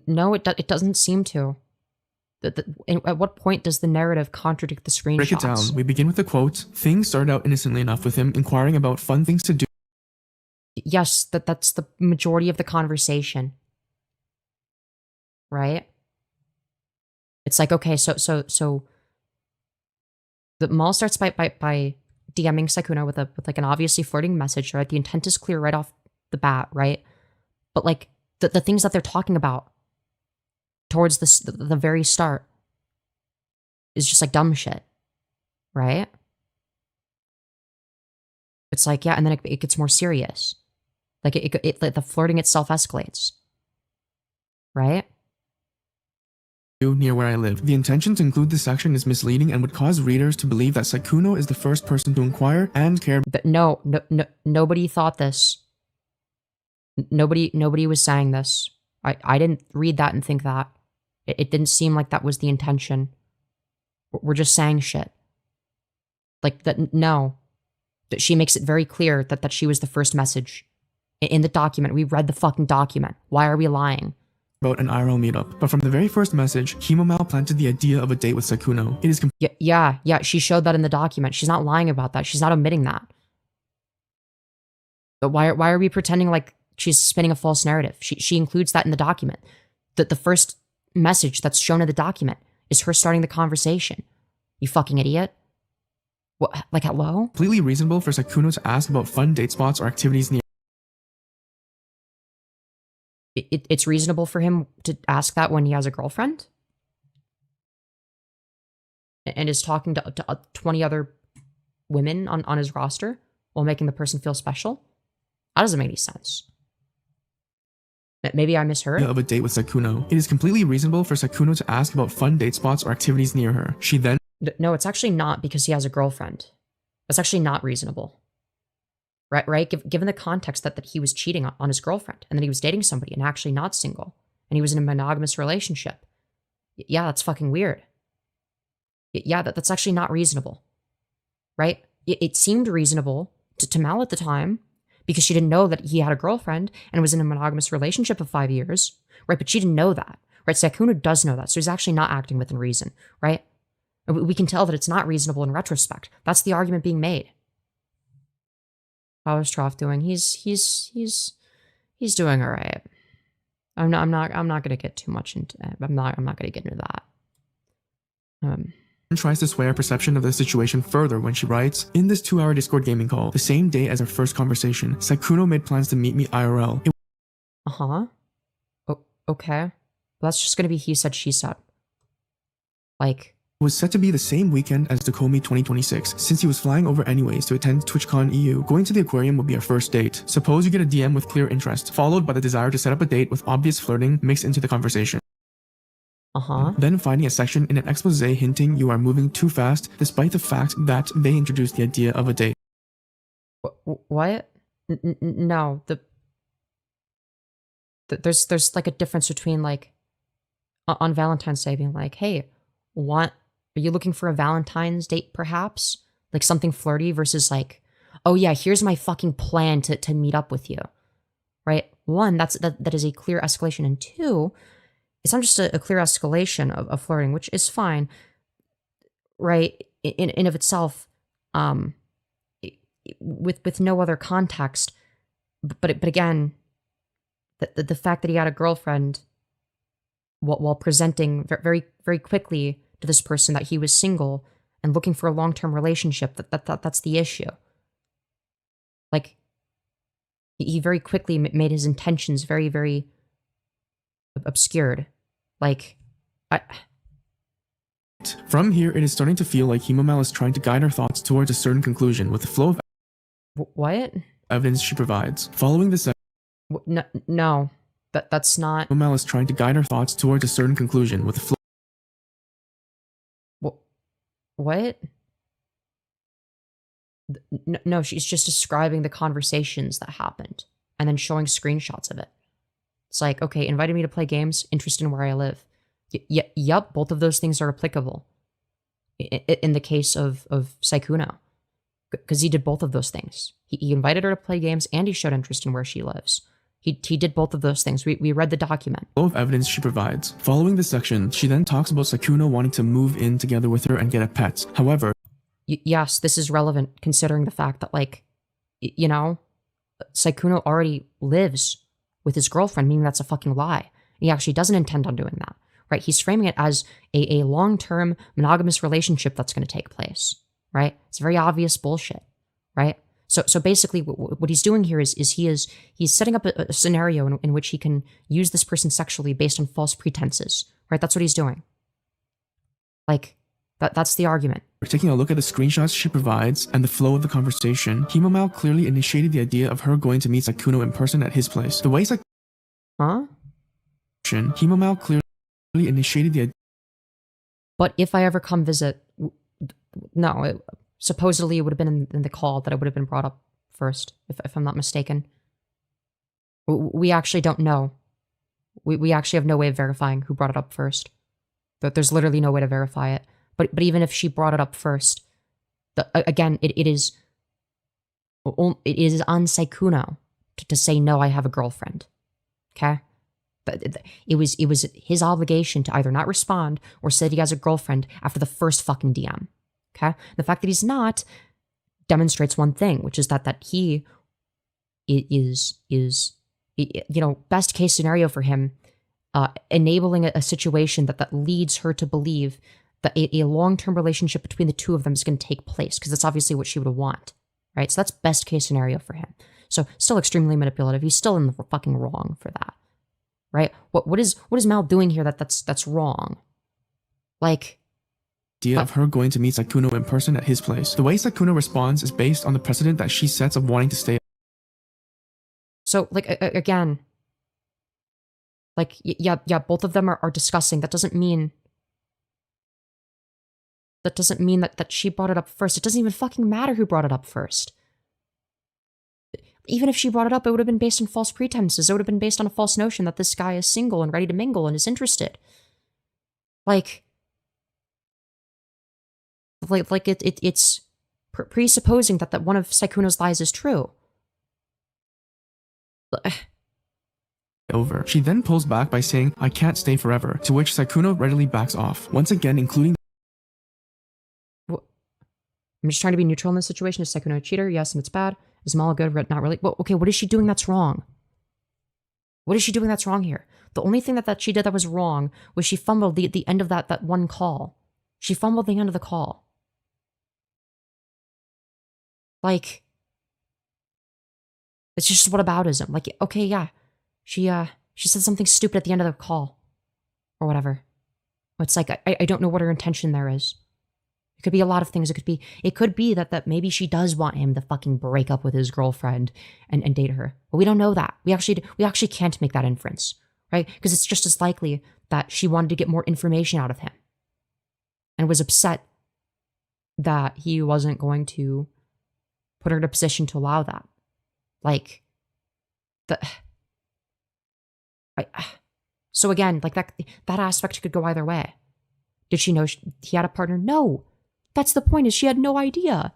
No, it doesn't seem to. At what point does the narrative contradict the screenshots? Break it down. We begin with the quote, "Things started out innocently enough with him inquiring about fun things to do." Yes, that's the majority of the conversation. Right? It's like, okay, so the Mal starts by DMing Sykkuno with like an obviously flirting message, right? The intent is clear right off the bat, right? But like the things that they're talking about towards the very start is just like dumb shit, right? It's like, yeah, and then it gets more serious. Like the flirting itself escalates, right? Near where I live. The intention to include this section is misleading and would cause readers to believe that Sykkuno is the first person to inquire and care. But no, nobody thought this. Nobody was saying this. I didn't read that and think that. It didn't seem like that was the intention. We're just saying shit. Like that. No, that she makes it very clear that she was the first message in the document. We read the fucking document. Why are we lying? About an IRL meetup, but from the very first message, Hemomal planted the idea of a date with Sykkuno. It is yeah, she showed that in the document. She's not lying about that. She's not omitting that. But why are we pretending like she's spinning a false narrative? She includes that in the document. The first message that's shown in the document is her starting the conversation. You fucking idiot. What, like, hello? Completely reasonable for Sykkuno to ask about fun date spots or activities near. It's reasonable for him to ask that when he has a girlfriend and is talking to 20 other women on his roster while making the person feel special. That doesn't make any sense. Maybe I misheard. Of a date with Sykkuno. It is completely reasonable for Sykkuno to ask about fun date spots or activities near her. She then... No, it's actually not, because he has a girlfriend. That's actually not reasonable. Right? Given the context that he was cheating on his girlfriend and that he was dating somebody and actually not single and he was in a monogamous relationship. Yeah, that's fucking weird. Yeah, that's actually not reasonable. Right? It seemed reasonable to Mal at the time because she didn't know that he had a girlfriend and was in a monogamous relationship of 5 years. Right? But she didn't know that. Right? Sykkuno does know that. So he's actually not acting within reason. Right? We can tell that it's not reasonable in retrospect. That's the argument being made. How is Trough doing? He's doing all right. I'm not gonna get too much into. I'm not gonna get into that. Tries to sway our perception of the situation further when she writes, "In this 2-hour Discord gaming call, the same day as our first conversation, Sykkuno made plans to meet me IRL." Okay. That's just gonna be he said she said. Like. It was set to be the same weekend as Dockey 2026, since he was flying over anyways to attend TwitchCon EU. Going to the aquarium would be our first date. Suppose you get a DM with clear interest, followed by the desire to set up a date with obvious flirting mixed into the conversation. Then finding a section in an expose hinting you are moving too fast, despite the fact that they introduced the idea of a date. What? No, there's like a difference between like on Valentine's Day being like, hey, are you looking for a Valentine's date, perhaps? Like something flirty versus like, oh yeah, here's my fucking plan to meet up with you, right? One, that is a clear escalation. And two, it's not just a clear escalation of flirting, which is fine, right? In of itself, with no other context. But again, the fact that he had a girlfriend while presenting very, very quickly to this person that he was single and looking for a long-term relationship, that's the issue. Like, he very quickly made his intentions very, very obscured. Like, From here, it is starting to feel like Hemomal is trying to guide our thoughts towards a certain conclusion with the flow of what? Evidence she provides. Following this... No. That's not... Hemomal is trying to guide our thoughts towards a certain conclusion with the flow... What? No, she's just describing the conversations that happened and then showing screenshots of it. It's like, okay, invited me to play games, interested in where I live. Yep, both of those things are applicable. in the case of Sykkuno, because he did both of those things. He invited her to play games and he showed interest in where she lives. He did both of those things. We read the document. Of evidence she provides. Following this section, she then talks about Sykkuno wanting to move in together with her and get a pet. However, yes, this is relevant considering the fact that, like, you know, Sykkuno already lives with his girlfriend, meaning that's a fucking lie. He actually doesn't intend on doing that, right? He's framing it as a long-term monogamous relationship that's going to take place, right? It's very obvious bullshit, right? So basically, what he's doing here is he's setting up a scenario in which he can use this person sexually based on false pretenses, right? That's what he's doing. Like, that's the argument. we're taking a look at the screenshots she provides and the flow of the conversation. Hemomal clearly initiated the idea of her going to meet Sykkuno in person at his place. The way Hemomal clearly initiated the idea. But if I ever come visit, no, supposedly it would have been in the call that it would have been brought up first, if I'm not mistaken. We actually don't know. We actually have no way of verifying who brought it up first. There's literally no way to verify it. But even if she brought it up first, again, it is on Sykkuno to say, no, I have a girlfriend. Okay? But it was his obligation to either not respond or say that he has a girlfriend after the first fucking DM. Okay? The fact that he's not demonstrates one thing, which is that he is best case scenario for him, enabling a situation that leads her to believe that a long-term relationship between the two of them is going to take place, because that's obviously what she would want, right? So that's best case scenario for him. So still extremely manipulative. He's still in the fucking wrong for that, right? What is Mal doing here that's wrong? Like, idea of her going to meet Sykkuno in person at his place. The way Sykkuno responds is based on the precedent that she sets of wanting to stay. So, like, again, like, yeah, both of them are discussing. That doesn't mean that she brought it up first. It doesn't even fucking matter who brought it up first. Even if she brought it up, it would have been based on false pretenses. It would have been based on a false notion that this guy is single and ready to mingle and is interested. Like it's presupposing that one of Sykkuno's lies is true. Over. She then pulls back by saying, I can't stay forever, to which Sykkuno readily backs off, once again including. I'm just trying to be neutral in this situation. Is Sykkuno a cheater? Yes, and it's bad. Is Mal good? Not really. Well, okay, what is she doing that's wrong? What is she doing that's wrong here? The only thing that she did that was wrong was she fumbled the end of that one call. She fumbled the end of the call. Like, it's just whataboutism. Like, okay, yeah, she said something stupid at the end of the call, or whatever. It's like I don't know what her intention there is. It could be a lot of things. It could be that maybe she does want him to fucking break up with his girlfriend and date her. But we don't know that. We actually can't make that inference, right? Because it's just as likely that she wanted to get more information out of him and was upset that he wasn't going to put her in a position to allow that. Like, so again, like that aspect could go either way. Did she know he had a partner? No. That's the point, is she had no idea.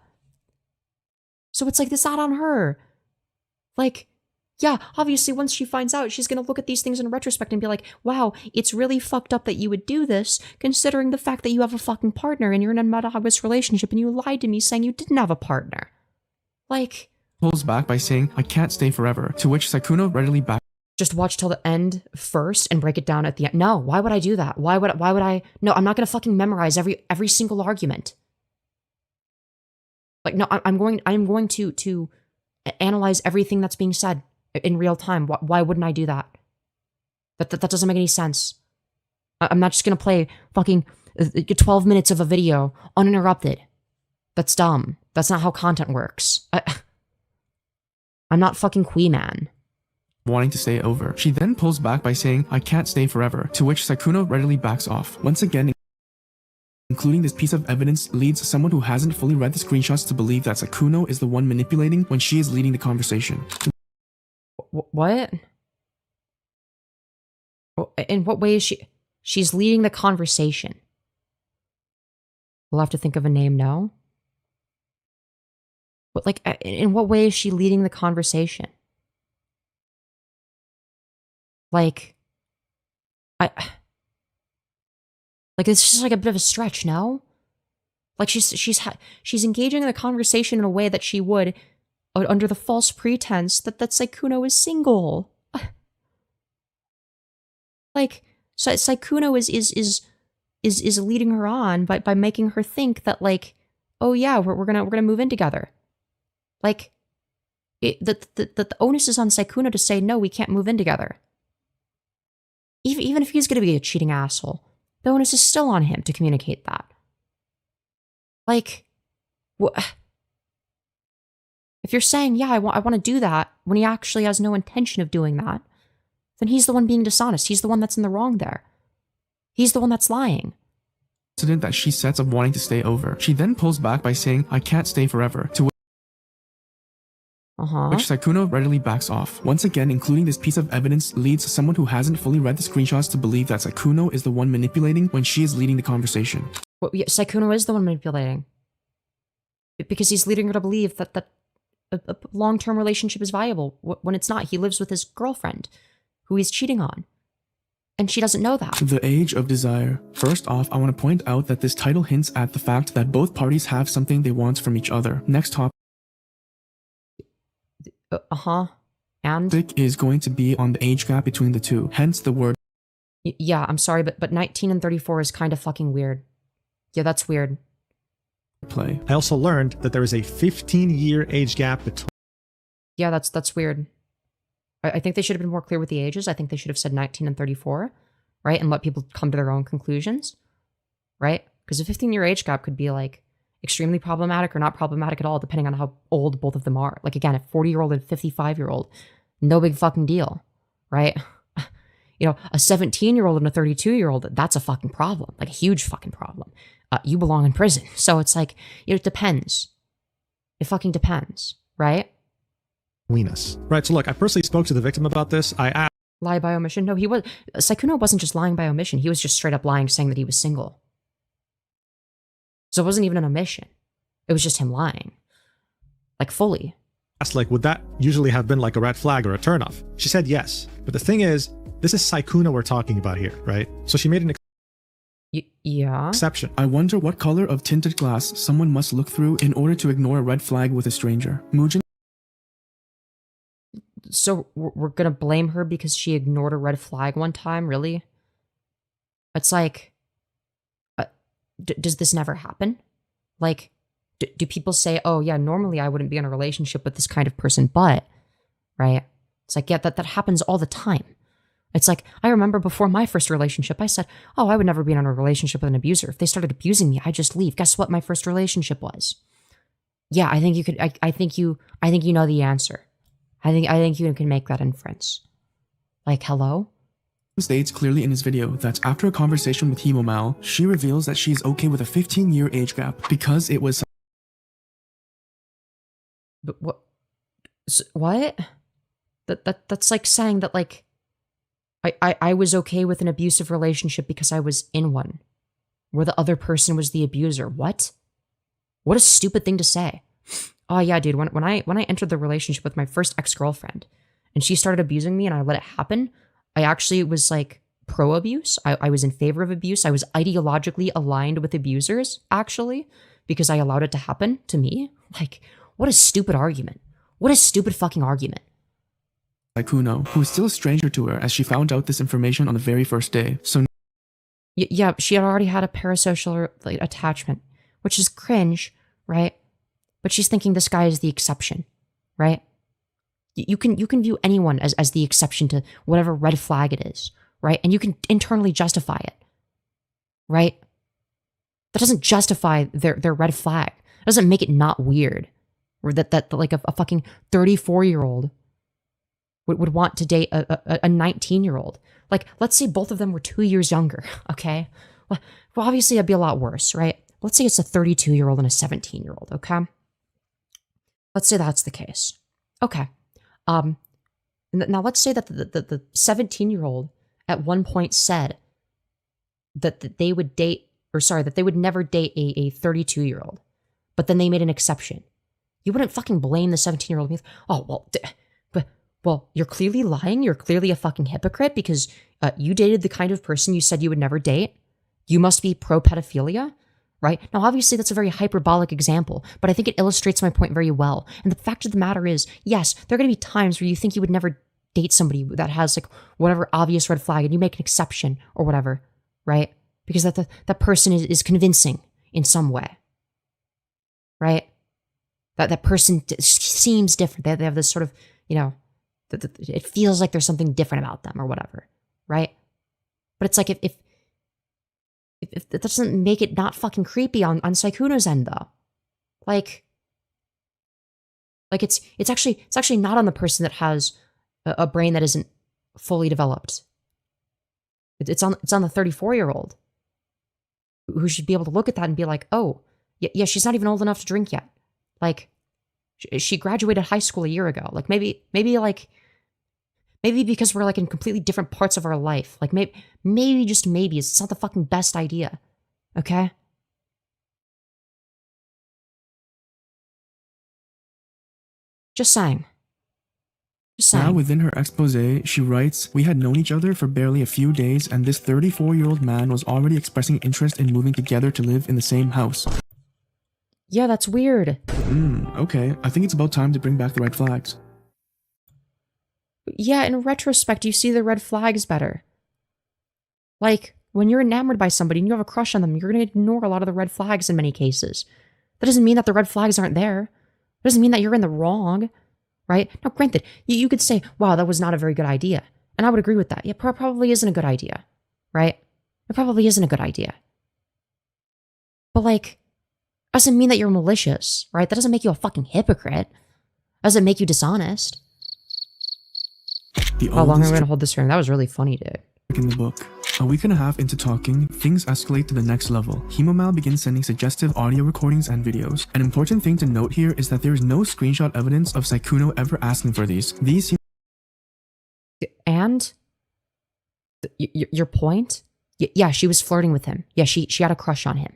So it's like, this not on her. Like, yeah, obviously once she finds out, she's going to look at these things in retrospect and be like, wow, it's really fucked up that you would do this, considering the fact that you have a fucking partner and you're in a monogamous relationship and you lied to me saying you didn't have a partner. Like, pulls back by saying, I can't stay forever, to which Sykkuno readily backs. Just watch till the end first and break it down at the end. No, why would I do that? Why would I? No, I'm not going to fucking memorize every single argument. Like, no, I'm going to analyze everything that's being said in real time. Why wouldn't I do that? That doesn't make any sense. I'm not just going to play fucking 12 minutes of a video uninterrupted. That's dumb. That's not how content works. I'm not fucking Quee Man. Wanting to stay over. She then pulls back by saying, I can't stay forever, to which Sykkuno readily backs off. Once again, including this piece of evidence leads someone who hasn't fully read the screenshots to believe that Sykkuno is the one manipulating when she is leading the conversation. What? In what way is she's leading the conversation? We'll have to think of a name now. But like, in what way is she leading the conversation? Like, like it's just like a bit of a stretch, no? Like she's engaging in the conversation in a way that she would under the false pretense that Sykkuno is single. Like, so Sykkuno is leading her on by making her think that, like, oh yeah, we're gonna move in together. Like, the onus is on Sykkuno to say no, we can't move in together. Even if he's gonna be a cheating asshole, the onus is still on him to communicate that. Like, if you're saying, yeah, I want to do that, when he actually has no intention of doing that, then he's the one being dishonest. He's the one that's in the wrong there. He's the one that's lying. Incident that she sets of wanting to stay over. She then pulls back by saying, I can't stay forever, to which Sykkuno readily backs off. Once again, including this piece of evidence leads someone who hasn't fully read the screenshots to believe that Sykkuno is the one manipulating when she is leading the conversation. Well, yeah, Sykkuno is the one manipulating. Because he's leading her to believe that a long-term relationship is viable, when it's not. He lives with his girlfriend, who he's cheating on. And she doesn't know that. The age of desire. First off, I want to point out that this title hints at the fact that both parties have something they want from each other. Next topic. And? Is going to be on the age gap between the two, hence the word. Yeah, I'm sorry, but 19 and 34 is kind of fucking weird. Yeah, that's weird. Play. I also learned that there is a 15-year age gap between. Yeah, that's weird. I think they should have been more clear with the ages. I think they should have said 19 and 34, right? And let people come to their own conclusions, right? Because a 15-year age gap could be like extremely problematic or not problematic at all, depending on how old both of them are. Like, again, a 40-year-old and a 55-year-old, no big fucking deal, right? You know, a 17-year-old and a 32-year-old, that's a fucking problem, like a huge fucking problem. You belong in prison. So it's like, it depends. It fucking depends, right? Us. Right, so look, I personally spoke to the victim about this. I asked. Lie by omission? No, Sykkuno wasn't just lying by omission. He was just straight up lying, saying that he was single. So it wasn't even an omission. It was just him lying. Like, fully. Asked, like, would that usually have been like a red flag or a turnoff? She said yes. But the thing is, this is Sykkuno we're talking about here, right? So she made an exception. I wonder what color of tinted glass someone must look through in order to ignore a red flag with a stranger. Mujin. So we're gonna blame her because she ignored a red flag one time? Really? It's like, does this never happen? Like, do people say, oh yeah, normally I wouldn't be in a relationship with this kind of person, but, right? It's like, yeah, that happens all the time. It's like, I remember before my first relationship, I said, oh, I would never be in a relationship with an abuser. If they started abusing me, I'd just leave. Guess what my first relationship was? Yeah, I think you could, I think you know the answer. I think you can make that inference. Like, hello? States clearly in his video that after a conversation with Hemomal, she reveals that she is okay with a 15-year age gap because it was. But what? What? That's like saying that, like, I was okay with an abusive relationship because I was in one, where the other person was the abuser. What? What a stupid thing to say. Oh yeah, dude, when I entered the relationship with my first ex-girlfriend and she started abusing me and I let it happen, I actually was like pro-abuse. I was in favor of abuse. I was ideologically aligned with abusers, actually, because I allowed it to happen to me. Like, what a stupid argument. What a stupid fucking argument. Sykkuno, who is still a stranger to her as she found out this information on the very first day. So yeah, she had already had a parasocial attachment, which is cringe, right? But she's thinking this guy is the exception, right? You can view anyone as the exception to whatever red flag it is, right? And you can internally justify it, right? That doesn't justify their red flag. It doesn't make it not weird. Or that like a fucking 34-year-old would want to date a 19-year-old. Like, let's say both of them were 2 years younger, okay? Well, obviously that'd be a lot worse, right? Let's say it's a 32-year-old and a 17-year-old, okay? Let's say that's the case. Okay. Now let's say that the 17-year-old at one point said that they would date or sorry, that they would never date a 32-year-old, but then they made an exception. You wouldn't fucking blame the 17-year-old. Oh, well, you're clearly lying. You're clearly a fucking hypocrite because you dated the kind of person you said you would never date. You must be pro-pedophilia, right? Now, obviously, that's a very hyperbolic example, but I think it illustrates my point very well. And the fact of the matter is, yes, there are going to be times where you think you would never date somebody that has like whatever obvious red flag and you make an exception or whatever, right? Because that person is convincing in some way, right? That person seems different. They have this sort of, you know, it feels like there's something different about them or whatever, right? But it's like if that doesn't make it not fucking creepy on Sykkuno's end though. Like it's actually not on the person that has a brain that isn't fully developed. It's on the 34-year-old who should be able to look at that and be like, oh, yeah, she's not even old enough to drink yet. Like, she graduated high school a year ago. Like, maybe because we're like in completely different parts of our life. Like, maybe just maybe it's not the fucking best idea. Okay? Just saying. Now, within her expose, she writes, "We had known each other for barely a few days, and this 34-year-old man was already expressing interest in moving together to live in the same house." Yeah, that's weird. Okay. I think it's about time to bring back the red flags. Yeah, in retrospect, you see the red flags better. Like, when you're enamored by somebody and you have a crush on them, you're going to ignore a lot of the red flags in many cases. That doesn't mean that the red flags aren't there. It doesn't mean that you're in the wrong, right? Now, granted, you could say, wow, that was not a very good idea. And I would agree with that. Yeah, probably isn't a good idea, right? It probably isn't a good idea. But, like, doesn't mean that you're malicious, right? That doesn't make you a fucking hypocrite. Doesn't make you dishonest. How long are we going to hold this hearing? That was really funny, dude. In the book. A week and a half into talking, things escalate to the next level. Hemomal begins sending suggestive audio recordings and videos. An important thing to note here is that there is no screenshot evidence of Sykkuno ever asking for these. And? Your point? Yeah, she was flirting with him. Yeah, she had a crush on him.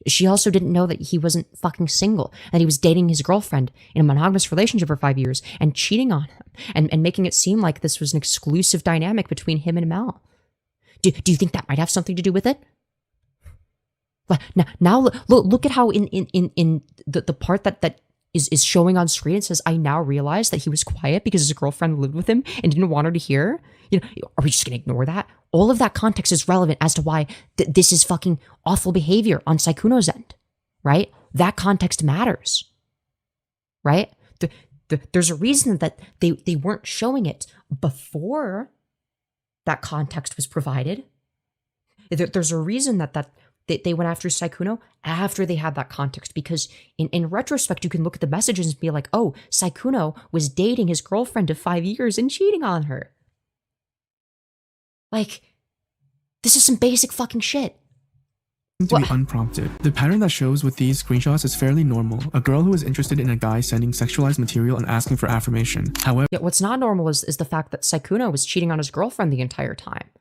She also didn't know that he wasn't fucking single, that he was dating his girlfriend in a monogamous relationship for 5 years and cheating on him and making it seem like this was an exclusive dynamic between him and Mel. Do you think that might have something to do with it? Now look at how in the part that is showing on screen, it says, I now realize that he was quiet because his girlfriend lived with him and didn't want her to hear. You know, are we just going to ignore that? All of that context is relevant as to why this is fucking awful behavior on Sykkuno's end, right? That context matters, right? There's a reason that they weren't showing it before that context was provided. There's a reason that they went after Sykkuno after they had that context, because in retrospect, you can look at the messages and be like, oh, Sykkuno was dating his girlfriend of 5 years and cheating on her. Like, this is some basic fucking shit. To be unprompted. The pattern that shows with these screenshots is fairly normal. A girl who is interested in a guy sending sexualized material and asking for affirmation. However, yeah, what's not normal is the fact that Sykkuno was cheating on his girlfriend the entire time.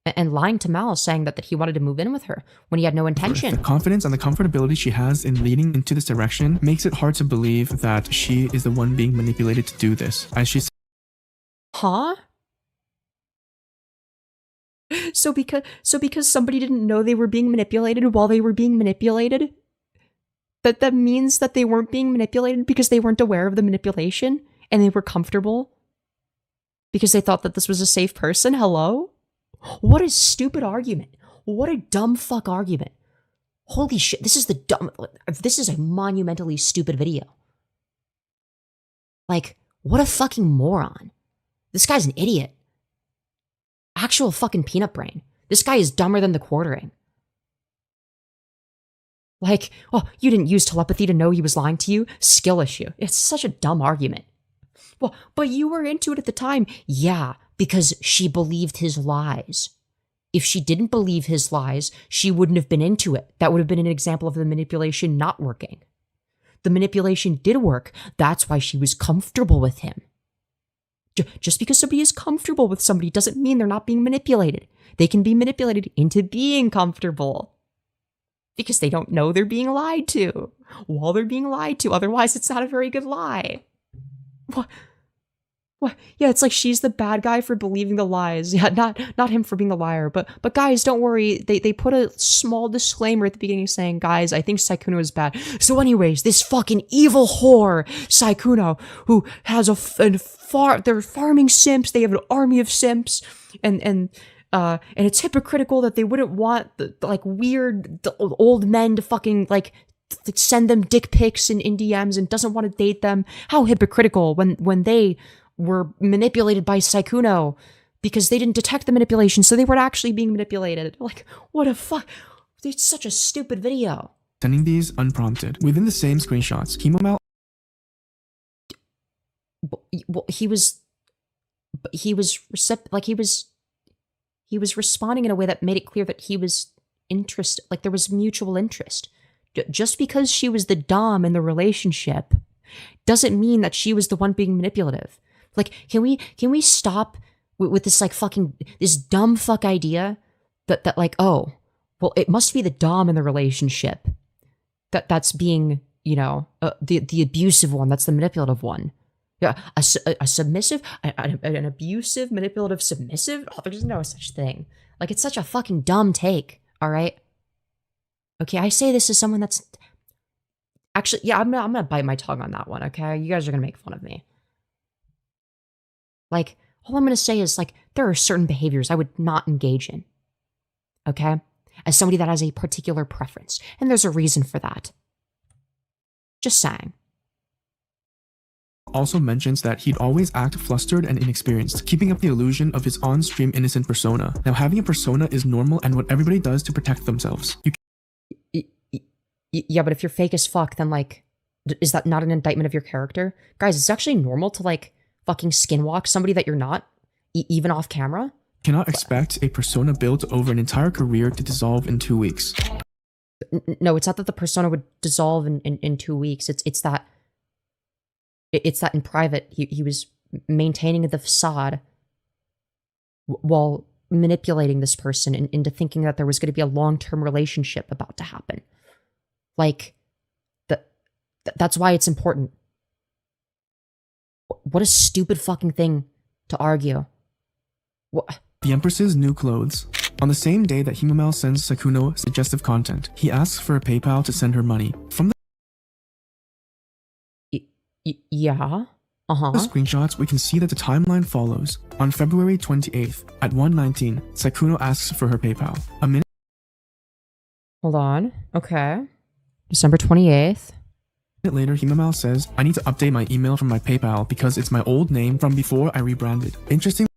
And lying to Mal, saying that he wanted to move in with her when he had no intention. The confidence and the comfortability she has in leading into this direction makes it hard to believe that she is the one being manipulated to do this. As she Huh? So because somebody didn't know they were being manipulated while they were being manipulated, that means that they weren't being manipulated because they weren't aware of the manipulation and they were comfortable because they thought that this was a safe person? Hello? What a stupid argument. What a dumb fuck argument. Holy shit, this is a monumentally stupid video. Like, what a fucking moron. This guy's an idiot. Actual fucking peanut brain. This guy is dumber than the quartering. Like, oh, you didn't use telepathy to know he was lying to you? Skill issue. It's such a dumb argument. Well, but you were into it at the time. Yeah, because she believed his lies. If she didn't believe his lies, she wouldn't have been into it. That would have been an example of the manipulation not working. The manipulation did work. That's why she was comfortable with him. Just because somebody is comfortable with somebody doesn't mean they're not being manipulated. They can be manipulated into being comfortable. Because they don't know they're being lied to. While they're being lied to, otherwise it's not a very good lie. What? What? Yeah, it's like she's the bad guy for believing the lies. Yeah, not him for being the liar. But guys, don't worry. They put a small disclaimer at the beginning saying, guys, I think Sykkuno is bad. So anyways, this fucking evil whore, Sykkuno, who has they're farming simps. They have an army of simps, and it's hypocritical that they wouldn't want the old men to fucking send them dick pics in DMs and doesn't want to date them. How hypocritical when they were manipulated by Sykkuno because they didn't detect the manipulation, so they weren't actually being manipulated. Like, what a fuck. It's such a stupid video. Sending these unprompted. Within the same screenshots, Hemomal. Well, he was responding in a way that made it clear that he was interested, like there was mutual interest. Just because she was the dom in the relationship doesn't mean that she was the one being manipulative. Like, can we stop with this this dumb fuck idea that like, oh, well, it must be the dom in the relationship that's being, the abusive one, that's the manipulative one. Yeah, a submissive, an abusive, manipulative, submissive. Oh, there's no such thing. Like, it's such a fucking dumb take. All right. Okay, I say this as someone that's actually, yeah, I'm gonna bite my tongue on that one. Okay, you guys are gonna make fun of me. Like, all I'm gonna say is there are certain behaviors I would not engage in. Okay, as somebody that has a particular preference, and there's a reason for that. Just saying. Also mentions that he'd always act flustered and inexperienced, keeping up the illusion of his on-stream innocent persona. Now, having a persona is normal and what everybody does to protect themselves. Yeah, but if you're fake as fuck, then is that not an indictment of your character? Guys, it's actually normal to fucking skinwalk somebody that you're not, even off camera. Cannot expect a persona built over an entire career to dissolve in 2 weeks. No, it's not that the persona would dissolve in 2 weeks. It's that in private he was maintaining the facade while manipulating this person into thinking that there was going to be a long-term relationship about to happen. That's why it's important. What a stupid fucking thing to argue. What? The Empress's new clothes. On the same day that Hemomal sends Sykkuno suggestive content, he asks for a PayPal to send her money. From the yeah. The screenshots, we can see that the timeline follows. On February 28th, at 1:19, Sykkuno asks for her PayPal. A minute. Hold on. Okay. December 28th. Later, Hemomal says, I need to update my email from my PayPal because it's my old name from before I rebranded. Interestingly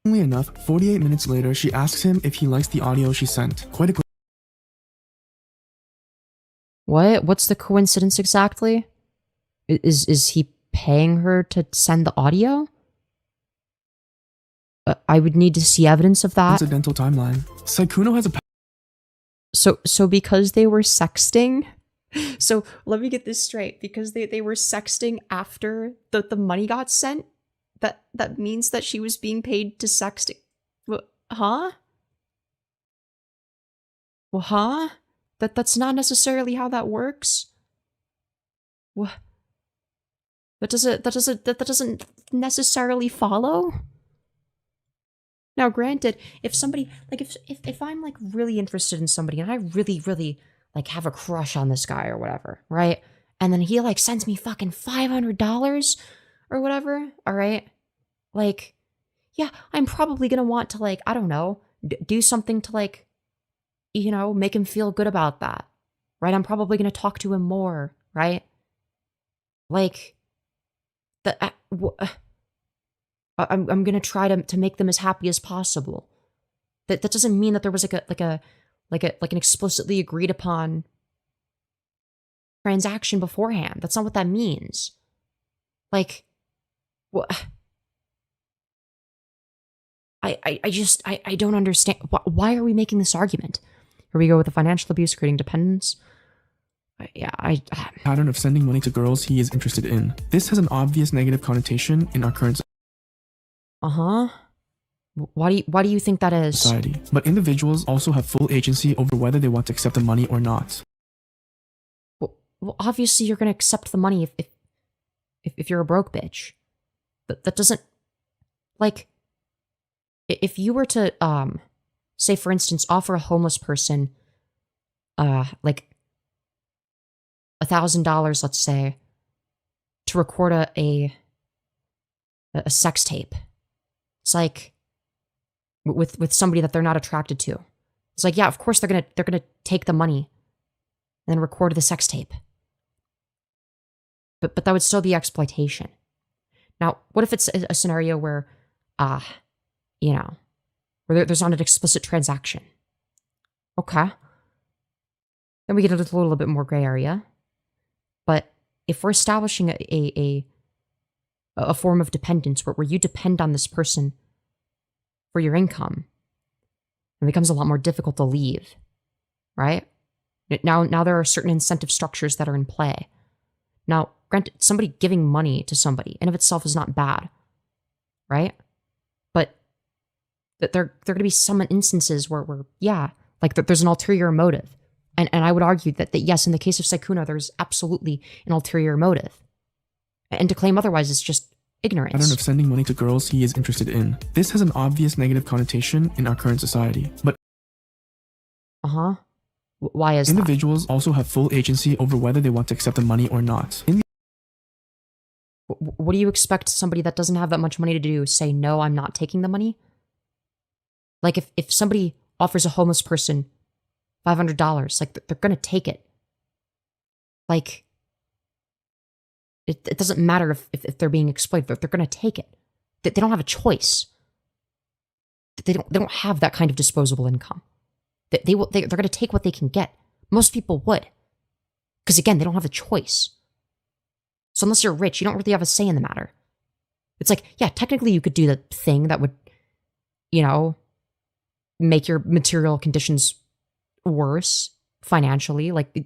enough, 48 minutes later, she asks him if he likes the audio she sent. Quite a What? What's the coincidence exactly? Is he paying her to send the audio? I would need to see evidence of that. Coincidental timeline. Sykkuno has a So because they were sexting, so let me get this straight. Because they were sexting after the money got sent, that means that she was being paid to sexting. Huh? Well, huh? That's not necessarily how that works. What? That doesn't necessarily follow. Now, granted, if somebody, if I'm, really interested in somebody and I really, have a crush on this guy or whatever, right? And then he, sends me fucking $500 or whatever, all right? Yeah, I'm probably gonna want to, I don't know, do something to, make him feel good about that, right? I'm probably gonna talk to him more, right? I'm gonna try to make them as happy as possible. That doesn't mean that there was an explicitly agreed upon transaction beforehand. That's not what that means. What? I don't understand. Why are we making this argument? Here we go with the financial abuse creating dependence. Pattern of sending money to girls he is interested in. This has an obvious negative connotation in our current. Why do you think that is? Society. But individuals also have full agency over whether they want to accept the money or not. Well, obviously you're gonna accept the money if you're a broke bitch. That doesn't, like, if you were to say, for instance, offer a homeless person like $1,000, let's say, to record a sex tape. It's like with somebody that they're not attracted to. It's like, yeah, of course they're gonna take the money and then record the sex tape. But that would still be exploitation. Now, what if it's a scenario where, you know, where there's not an explicit transaction? Okay. Then we get into a little bit more gray area. But if we're establishing a form of dependence where you depend on this person for your income, it becomes a lot more difficult to leave, right? Now there are certain incentive structures that are in play. Now, granted, somebody giving money to somebody in of itself is not bad, right? But there are going to be some instances where yeah, like there's an ulterior motive. And I would argue that yes, in the case of Sykkuno, there's absolutely an ulterior motive. And to claim otherwise is just ignorance. Pattern of sending money to girls he is interested in. This has an obvious negative connotation in our current society, but why is individuals also have full agency over whether they want to accept the money or not. What do you expect somebody that doesn't have that much money to do? Say, no, I'm not taking the money? Like, if somebody offers a homeless person $500, like, they're gonna take it. Like, it doesn't matter if they're being exploited, they're gonna take it. They don't have a choice. They don't have that kind of disposable income. They're gonna take what they can get. Most people would. Because again, they don't have a choice. So unless you're rich, you don't really have a say in the matter. It's like, yeah, technically you could do the thing that would, you know, make your material conditions worse financially. Like,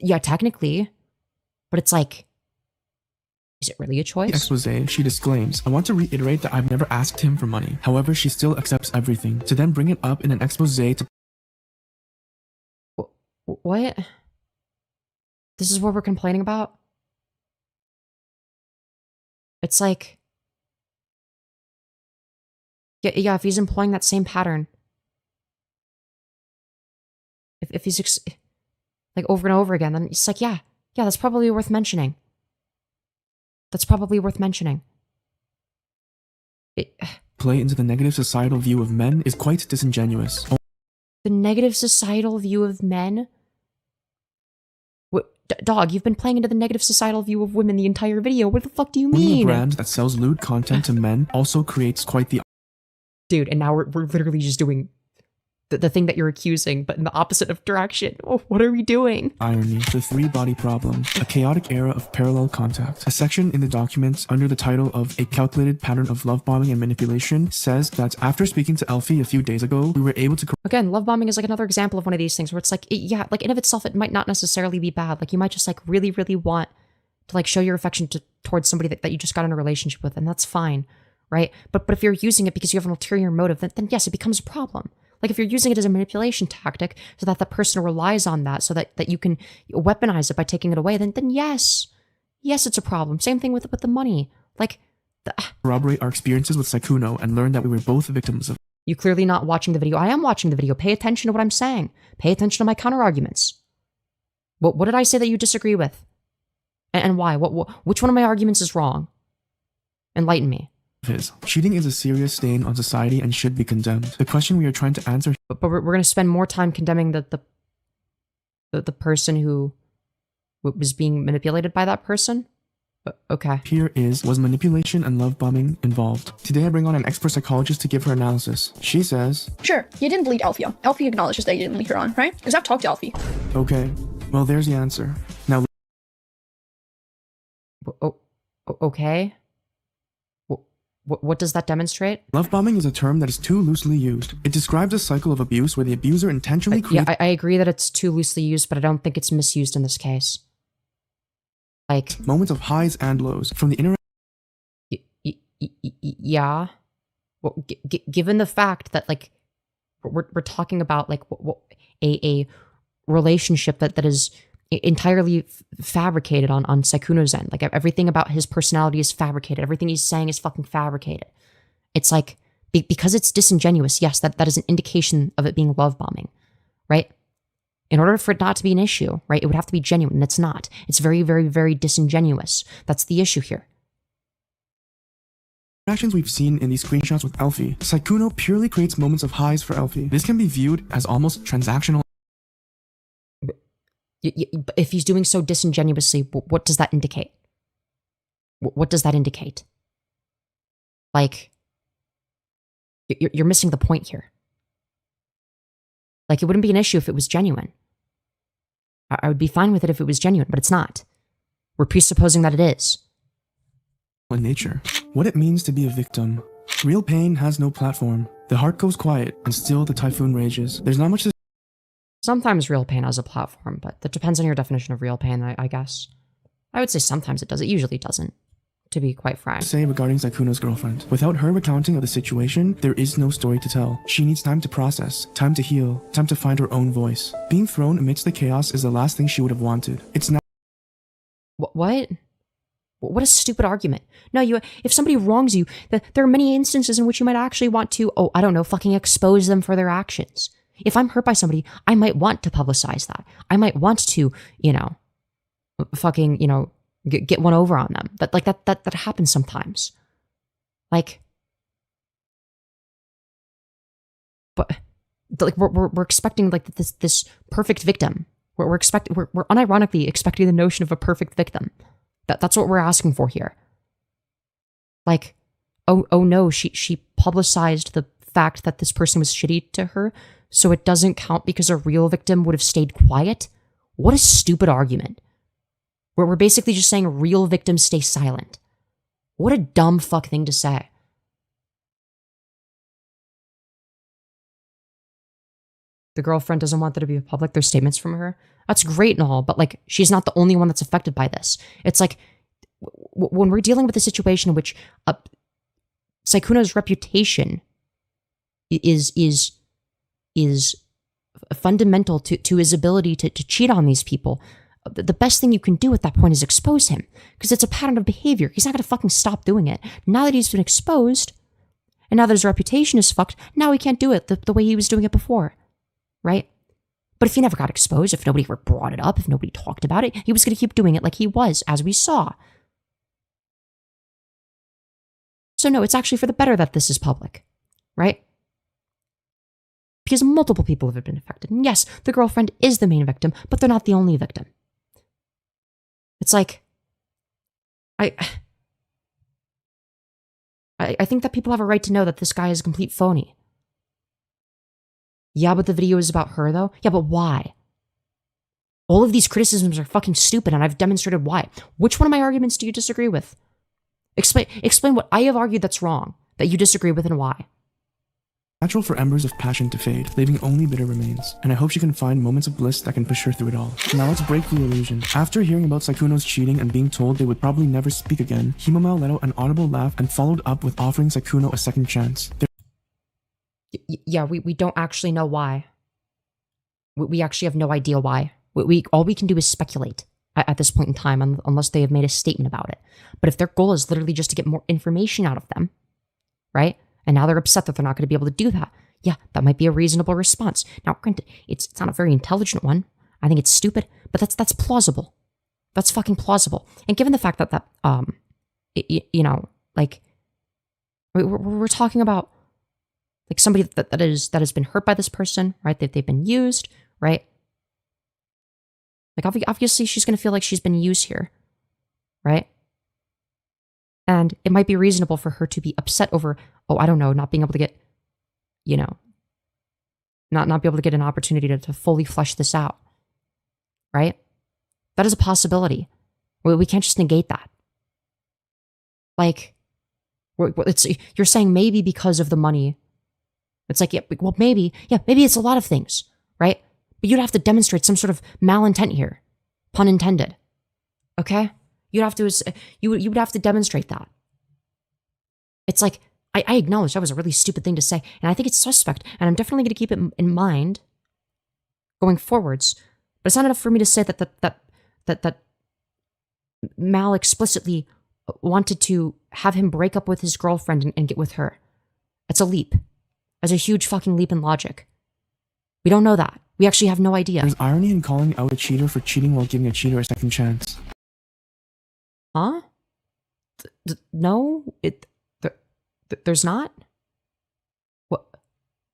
yeah, technically. But it's like, is it really a choice? Expose, she disclaims, I want to reiterate that I've never asked him for money. However, she still accepts everything. To then bring it up in an expose to... What? This is what we're complaining about? It's like, yeah, if he's employing that same pattern, if he's like over and over again, then it's like, yeah, that's probably worth mentioning. That's probably worth mentioning. Play into the negative societal view of men is quite disingenuous. The negative societal view of men? Dog, you've been playing into the negative societal view of women the entire video. What the fuck do you mean? Owning a brand that sells lewd content to men also creates quite the... Dude, and now we're literally just doing the thing that you're accusing, but in the opposite of direction. Oh, what are we doing? Irony, the three-body problem, a chaotic era of parallel contact. A section in the document under the title of A Calculated Pattern of Love Bombing and Manipulation says that after speaking to Elfie a few days ago, we were able to... Again, love bombing is like another example of one of these things where it's like, yeah, like in of itself, it might not necessarily be bad. Like you might just like really, really want to like show your affection towards somebody that you just got in a relationship with, and that's fine, right? But if you're using it because you have an ulterior motive, then yes, it becomes a problem. Like if you're using it as a manipulation tactic so that the person relies on that so that you can weaponize it by taking it away, then yes, it's a problem. Same thing with the money. Like, corroborate our experiences with Sykkuno and learn that we were both victims of... You clearly not watching the video. I am watching the video. Pay attention to what I'm saying. Pay attention to my counter-arguments. What did I say that you disagree with? And why? Which one of my arguments is wrong? Enlighten me. Cheating is a serious stain on society and should be condemned. The question we are trying to answer... But we're going to spend more time condemning the person who was being manipulated by that person? Okay. Here was manipulation and love bombing involved? Today I bring on an expert psychologist to give her analysis. She says... Sure, you didn't lead Alfie on. Alfie acknowledges that you didn't lead her on, right? Because I've talked to Alfie. Okay, well there's the answer. Now... Okay. What does that demonstrate? Love bombing is a term that is too loosely used. It describes a cycle of abuse where the abuser intentionally creates... Yeah, I agree that it's too loosely used, but I don't think it's misused in this case. Like... moments of highs and lows from the inner... Yeah. Well, given the fact that like we're talking about like a relationship that is entirely fabricated on Sykkuno's end. Like everything about his personality is fabricated. Everything he's saying is fucking fabricated. It's like because it's disingenuous. Yes, that is an indication of it being love bombing, right? In order for it not to be an issue, right, it would have to be genuine, and it's not. It's very, very, very disingenuous. That's the issue here. Actions we've seen in these screenshots with Elfie, Sykkuno purely creates moments of highs for Elfie. This can be viewed as almost transactional. If he's doing so disingenuously, what does that indicate? What does that indicate? Like, you're missing the point here. Like, it wouldn't be an issue if it was genuine. I would be fine with it if it was genuine, but it's not. We're presupposing that it is. In nature, what it means to be a victim. Real pain has no platform. The heart goes quiet, and still the typhoon rages. There's not much to Sometimes real pain has a platform, but that depends on your definition of real pain, I guess. I would say sometimes it does. It usually doesn't, to be quite frank. say regarding Sykkuno's girlfriend. Without her recounting of the situation, there is no story to tell. She needs time to process, time to heal, time to find her own voice. Being thrown amidst the chaos is the last thing she would have wanted. It's not. What? What a stupid argument. No, if somebody wrongs you, there are many instances in which you might actually want to, I don't know, fucking expose them for their actions. If I'm hurt by somebody, I might want to publicize that. I might want to, fucking, get one over on them. But like that happens sometimes. Like, but like we're expecting like this perfect victim. We're unironically expecting the notion of a perfect victim. That's what we're asking for here. Like, oh no, she publicized the fact that this person was shitty to her, so it doesn't count because a real victim would have stayed quiet? What a stupid argument. Where we're basically just saying real victims stay silent. What a dumb fuck thing to say. The girlfriend doesn't want there to be public. There's statements from her. That's great and all, but like, she's not the only one that's affected by this. It's like, when we're dealing with a situation in which Sykkuno's reputation is fundamental to his ability to cheat on these people, the best thing you can do at that point is expose him, because it's a pattern of behavior. He's not going to fucking stop doing it. Now that he's been exposed, and now that his reputation is fucked, now he can't do it the way he was doing it before, right? But if he never got exposed, if nobody ever brought it up, if nobody talked about it, he was going to keep doing it like he was, as we saw. So no, it's actually for the better that this is public, right? Because multiple people have been affected. And yes, the girlfriend is the main victim, but they're not the only victim. It's like, I think that people have a right to know that this guy is a complete phony. Yeah, but the video is about her, though? Yeah, but why? All of these criticisms are fucking stupid, and I've demonstrated why. Which one of my arguments do you disagree with? Explain what I have argued that's wrong, that you disagree with, and why. Natural for embers of passion to fade, leaving only bitter remains. And I hope she can find moments of bliss that can push her through it all. Now let's break the illusion. After hearing about Sykkuno's cheating and being told they would probably never speak again, Hemomal let out an audible laugh and followed up with offering Sykkuno a second chance. Yeah, we don't actually know why. We actually have no idea why. All we can do is speculate at this point in time, unless they have made a statement about it. But if their goal is literally just to get more information out of them, right? And now they're upset that they're not going to be able to do that. Yeah, that might be a reasonable response. Now, granted, it's not a very intelligent one. I think it's stupid, but that's plausible. That's fucking plausible. And given the fact that like we're talking about like somebody that has been hurt by this person, right? That they've been used, right? Like obviously she's going to feel like she's been used here, right? And it might be reasonable for her to be upset over, I don't know, not being able to get, not be able to get an opportunity to fully flesh this out, right? That is a possibility. We can't just negate that. Like, you're saying maybe because of the money. It's like, yeah, well, maybe it's a lot of things, right? But you'd have to demonstrate some sort of malintent here, pun intended. Okay, you would have to demonstrate that. It's like, I acknowledge that was a really stupid thing to say, and I think it's suspect, and I'm definitely going to keep it in mind going forwards. But it's not enough for me to say that Mal explicitly wanted to have him break up with his girlfriend and get with her. It's a leap. It's a huge fucking leap in logic. We don't know that. We actually have no idea. There's irony in calling out a cheater for cheating while giving a cheater a second chance. Huh? No, there's not. What?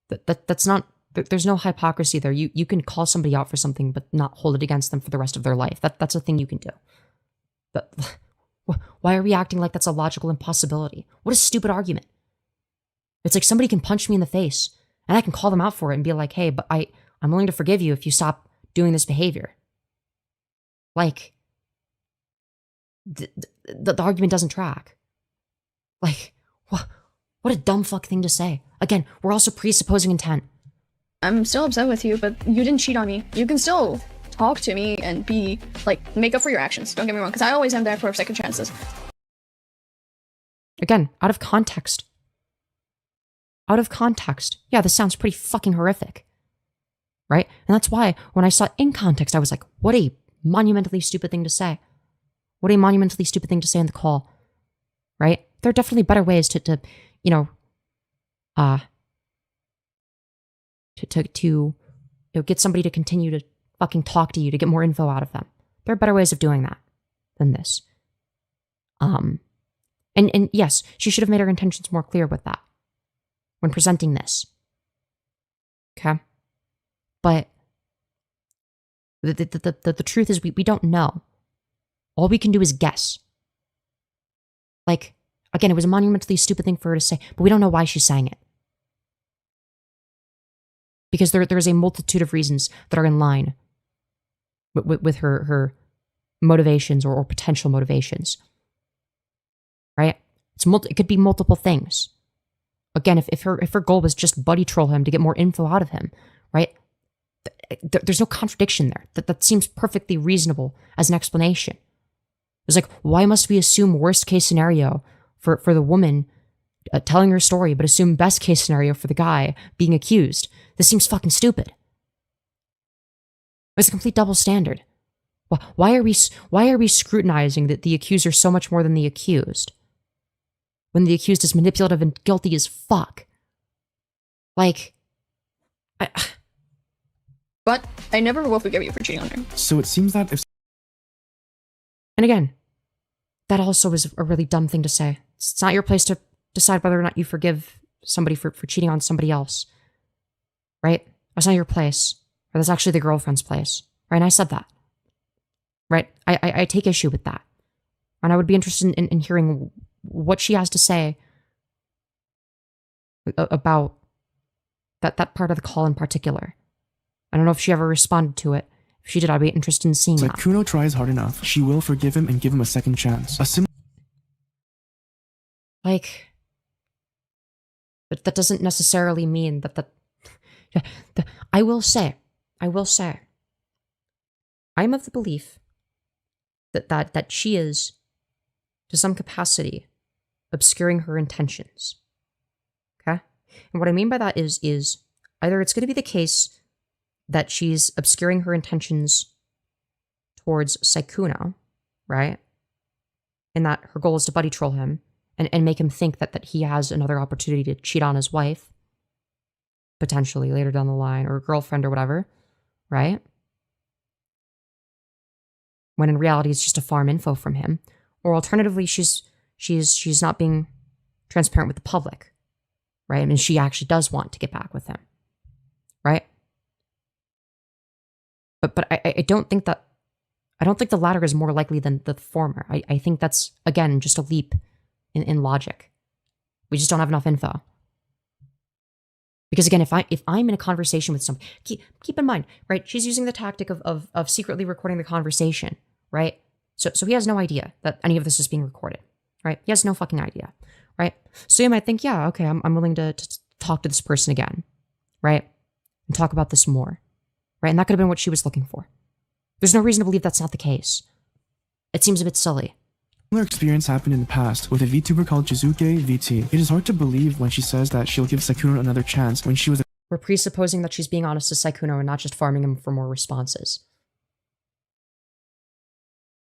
That's not. There's no hypocrisy there. You can call somebody out for something, but not hold it against them for the rest of their life. That's a thing you can do. But why are we acting like that's a logical impossibility? What a stupid argument. It's like somebody can punch me in the face, and I can call them out for it and be like, hey, but I'm willing to forgive you if you stop doing this behavior. Like, the argument doesn't track. Like, what a dumb fuck thing to say. Again, we're also presupposing intent. I'm still upset with you, but you didn't cheat on me. You can still talk to me and be, like, make up for your actions. Don't get me wrong, because I always am there for second chances. Again, out of context. Out of context. Yeah, this sounds pretty fucking horrific. Right? And that's why, when I saw it in context, I was like, what a monumentally stupid thing to say. What a monumentally stupid thing to say in the call. Right? There are definitely better ways to you know, get somebody to continue to fucking talk to you, to get more info out of them. There are better ways of doing that than this. And yes, she should have made her intentions more clear with that when presenting this. Okay? But the truth is we don't know. All we can do is guess. Like, again, it was a monumentally stupid thing for her to say, but we don't know why she's saying it. Because there is a multitude of reasons that are in line with her motivations or potential motivations. Right? It could be multiple things. Again, if her goal was just buddy troll him to get more info out of him, right? There's no contradiction there. That seems perfectly reasonable as an explanation. It's like, why must we assume worst case scenario for the woman telling her story, but assume best case scenario for the guy being accused? This seems fucking stupid. It's a complete double standard. Why are we scrutinizing the accuser so much more than the accused? When the accused is manipulative and guilty as fuck. Like, But I never will forgive you for cheating on her. So it seems that if... And again, that also is a really dumb thing to say. It's not your place to decide whether or not you forgive somebody for cheating on somebody else. Right? That's not your place. Or that's actually the girlfriend's place. Right? And I said that. Right? I take issue with that. And I would be interested in hearing what she has to say about that part of the call in particular. I don't know if she ever responded to it. If she did, I'd be interested in seeing that. Sykkuno tries hard enough, she will forgive him and give him a second chance. Like, but that doesn't necessarily mean that I will say, I'm of the belief that she is, to some capacity, obscuring her intentions. Okay? And what I mean by that is either it's going to be the case that she's obscuring her intentions towards Sykkuno, right? And that her goal is to buddy troll him and make him think that he has another opportunity to cheat on his wife, potentially later down the line, or a girlfriend or whatever, right? When in reality it's just to farm info from him. Or alternatively, she's not being transparent with the public, right? I mean, she actually does want to get back with him, right? But I don't think the latter is more likely than the former. I think that's, again, just a leap in logic. We just don't have enough info. Because again, if I'm in a conversation with somebody, keep in mind, right? She's using the tactic of secretly recording the conversation, right? So he has no idea that any of this is being recorded, right? He has no fucking idea, right? So you might think, yeah, okay, I'm willing to talk to this person again, right? And talk about this more, right? And that could have been what she was looking for. There's no reason to believe that's not the case. It seems a bit silly. Similar experience happened in the past with a VTuber called HemomalVT. It is hard to believe when she says that she'll give Sykkuno another chance when she was We're presupposing that she's being honest to Sykkuno and not just farming him for more responses.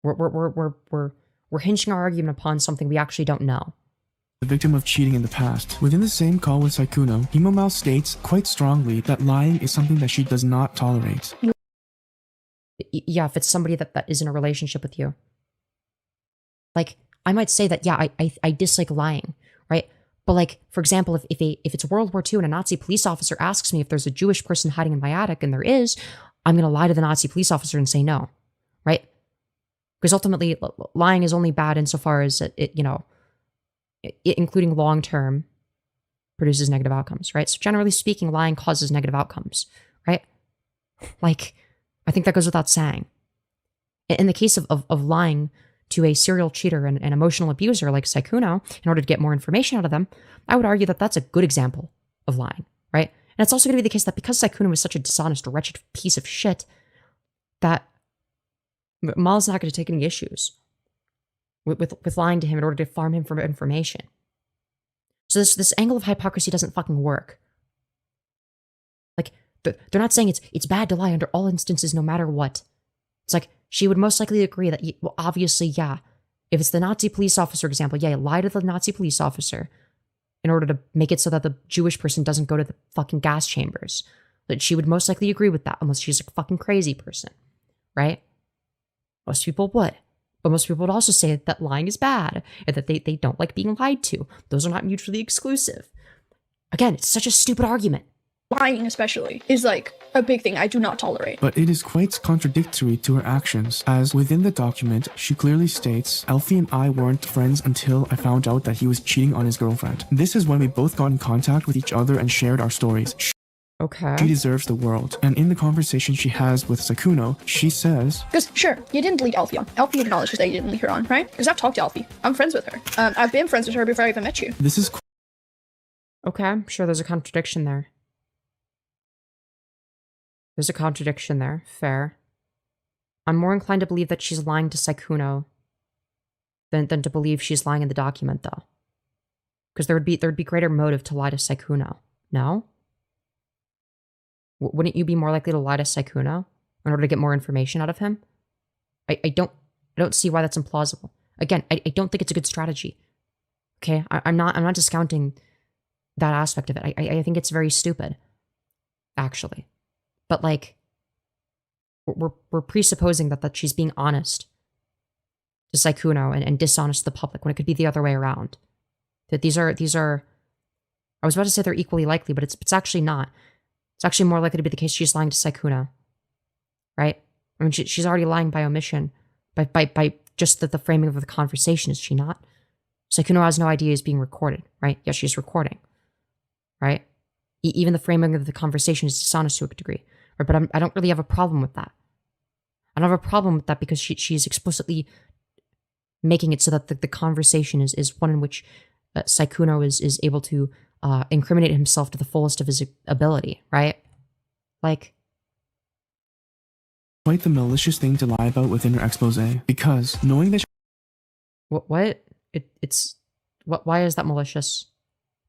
We're hinging our argument upon something we actually don't know. the victim of cheating in the past. Within the same call with Sykkuno, Hemomal states quite strongly that lying is something that she does not tolerate. Yeah, if it's somebody that is in a relationship with you. Like, I might say that, yeah, I dislike lying, right? But like, for example, if it's World War II and a Nazi police officer asks me if there's a Jewish person hiding in my attic, and there is, I'm going to lie to the Nazi police officer and say no, right? Because ultimately, lying is only bad insofar as it including long-term, produces negative outcomes, right? So generally speaking, lying causes negative outcomes, right? Like, I think that goes without saying. In the case of lying to a serial cheater and an emotional abuser like Sykkuno, in order to get more information out of them, I would argue that that's a good example of lying, right? And it's also going to be the case that because Sykkuno was such a dishonest, wretched piece of shit, that Mal's not going to take any issues with lying to him in order to farm him for information. So this angle of hypocrisy doesn't fucking work. Like, they're not saying it's bad to lie under all instances, no matter what. It's like, she would most likely agree that, well, obviously, yeah, if it's the Nazi police officer example, yeah, you lie to the Nazi police officer in order to make it so that the Jewish person doesn't go to the fucking gas chambers. But she would most likely agree with that, unless she's a fucking crazy person, right? Most people would. But most people would also say that lying is bad, and that they don't like being lied to. Those are not mutually exclusive. Again, it's such a stupid argument. Lying especially is like a big thing I do not tolerate. But it is quite contradictory to her actions, as within the document, she clearly states, Elfie and I weren't friends until I found out that he was cheating on his girlfriend. This is when we both got in contact with each other and shared our stories. Okay. She deserves the world. And in the conversation she has with Sykkuno, she says, because sure, you didn't lead Elfie on. Elfie acknowledges that you didn't lead her on, right? Because I've talked to Elfie. I'm friends with her. I've been friends with her before I even met you. This is okay, I'm sure there's a contradiction there. There's a contradiction there. Fair. I'm more inclined to believe that she's lying to Sykkuno than to believe she's lying in the document, though. Because there'd be greater motive to lie to Sykkuno. No? Wouldn't you be more likely to lie to Sykkuno in order to get more information out of him? I don't see why that's implausible. Again, I don't think it's a good strategy. Okay, I'm not discounting that aspect of it. I think it's very stupid, actually. But like, we're presupposing that she's being honest to Sykkuno and dishonest to the public when it could be the other way around. That these are. I was about to say they're equally likely, but it's actually not. It's actually more likely to be the case she's lying to Sykkuno, right? I mean, she's already lying by omission, by just the framing of the conversation, is she not? Sykkuno has no idea he's being recorded, right? Yes, she's recording, right? Even the framing of the conversation is dishonest to a degree, right? But I don't really have a problem with that. I don't have a problem with that because she's explicitly making it so that the conversation is one in which Sykkuno is able to incriminate himself to the fullest of his ability, right? Like, quite the malicious thing to lie about within her expose, because knowing that what? Why is that malicious?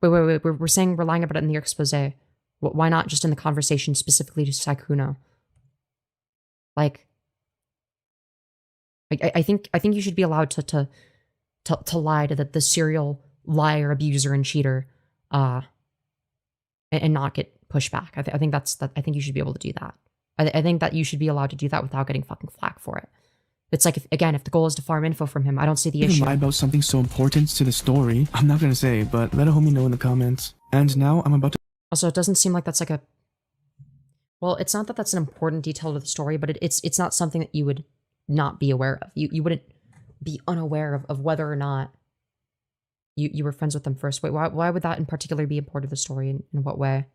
Wait, we're saying we're lying about it in the expose. Why not just in the conversation specifically to Sykkuno? Like, I think you should be allowed to lie to the serial liar, abuser, and cheater, and not get pushed back. I think I think you should be able to do that. I think that you should be allowed to do that without getting fucking flack for it. It's like, if the goal is to farm info from him, I don't see the issue. Lie about something so important to the story. I'm not gonna say, but let a homie know in the comments. And now I'm about to. Also, it doesn't seem like that's like a. Well, it's not that that's an important detail to the story, but it's not something that you would not be aware of. You wouldn't be unaware of whether or not you were friends with them first. Wait, why would that in particular be important to the story? In what way?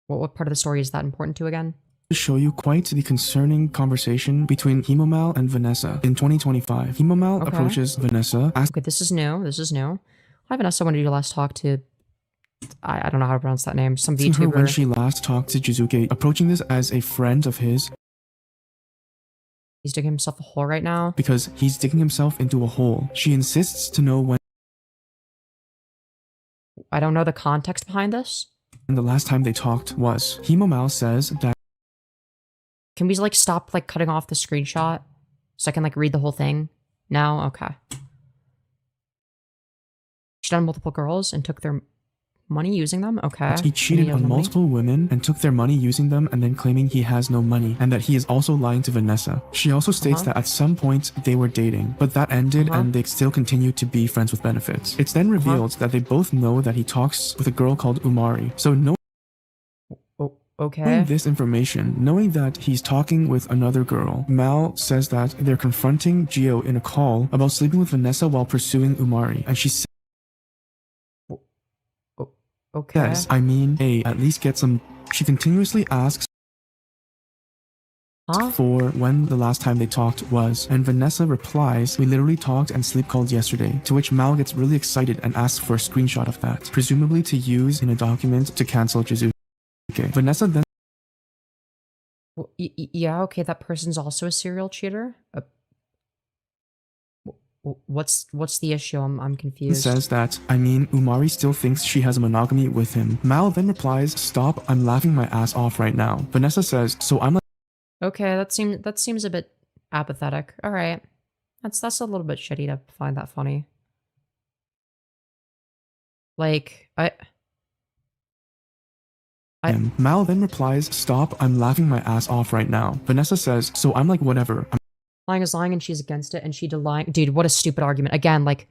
What part of the story is that important to again? To show you quite the concerning conversation between Hemomal and Vanessa in 2025. Hemomal approaches Vanessa. Okay, this is new. Hi, Vanessa. When did you last talk to? I don't know how to pronounce that name. Some VTuber. Her when she last talked to Jizuke, approaching this as a friend of his. He's digging himself a hole right now. because he's digging himself into a hole. She insists to know when I don't know the context behind this. the last time they talked was. Hemomal says that Can we like stop like cutting off the screenshot so I can like read the whole thing now? Okay. She done multiple girls and took their money using them? Okay. he cheated on multiple women and took their money using them and then claiming he has no money, and that he is also lying to Vanessa. She also states that at some point they were dating, but that ended and they still continue to be friends with benefits. It's then revealed that they both know that he talks with a girl called Umari. So Okay. knowing this information, knowing that he's talking with another girl, Mal says that they're confronting Gio in a call about sleeping with Vanessa while pursuing Umari, and she says, Okay. I mean, at least get some. She continuously asks for when the last time they talked was, and Vanessa replies, we literally talked and sleep called yesterday, to which Mal gets really excited and asks for a screenshot of that, presumably to use in a document to cancel Jizuke. Vanessa then Well, yeah, okay, that person's also a serial cheater. What's the issue? I'm confused. says that, I mean, Umari still thinks she has a monogamy with him. Mal then replies, stop, I'm laughing my ass off right now. Vanessa says, so I'm like, Okay, that seems a bit apathetic. All right. That's a little bit shitty to find that funny. Like, Mal then replies, stop, I'm laughing my ass off right now. Vanessa says, so I'm like, whatever. Lying is lying and she's against it and she lying. Dude, what a stupid argument. Again, like,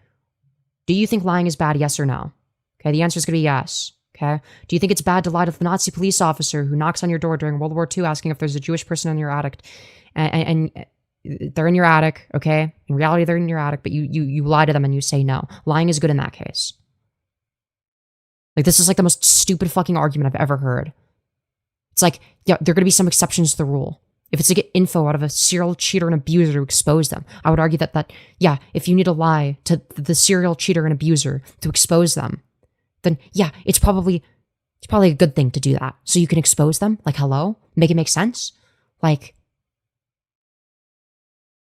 do you think lying is bad, yes or no? Okay, the answer is going to be yes. Okay? Do you think it's bad to lie to the Nazi police officer who knocks on your door during World War II asking if there's a Jewish person in your attic? And they're in your attic, okay? In reality, they're in your attic, but you lie to them and you say no. Lying is good in that case. Like, this is like the most stupid fucking argument I've ever heard. It's like, yeah, there are going to be some exceptions to the rule. If it's to get info out of a serial cheater and abuser to expose them, I would argue that yeah, if you need to lie to the serial cheater and abuser to expose them, then yeah, it's probably a good thing to do that. So you can expose them. Like, hello? Make it make sense? Like,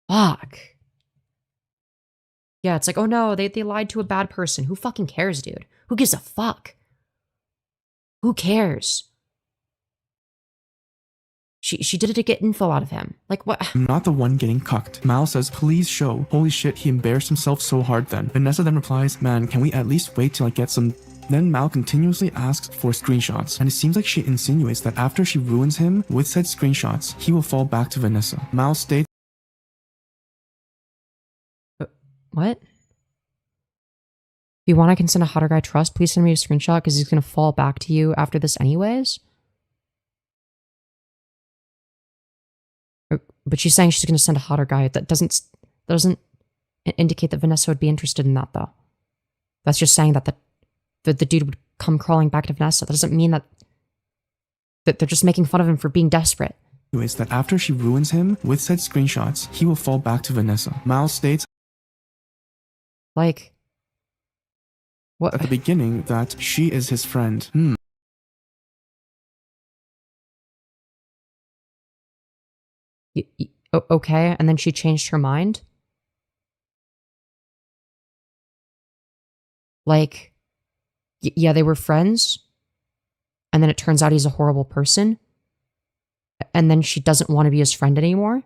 fuck. Yeah, it's like, oh no, they lied to a bad person. Who fucking cares, dude? Who gives a fuck? Who cares? She did it to get info out of him. Like, what? I'm not the one getting cucked. Mal says, please show. Holy shit, he embarrassed himself so hard then. Vanessa then replies, man, can we at least wait till I get some... Then Mal continuously asks for screenshots, and it seems like she insinuates that after she ruins him with said screenshots, he will fall back to Vanessa. Mal states... What? If you want, I can send a hotter guy trust. Please send me a screenshot because he's going to fall back to you after this anyways. But she's saying she's going to send a hotter guy. That doesn't indicate that Vanessa would be interested in that, though. That's just saying that the dude would come crawling back to Vanessa. That doesn't mean that they're just making fun of him for being desperate. Anyways, that after she ruins him with said screenshots, he will fall back to Vanessa. Mal states... Like... What? At the beginning that she is his friend. Okay, and then she changed her mind? Like, yeah, they were friends, and then it turns out he's a horrible person, and then she doesn't want to be his friend anymore,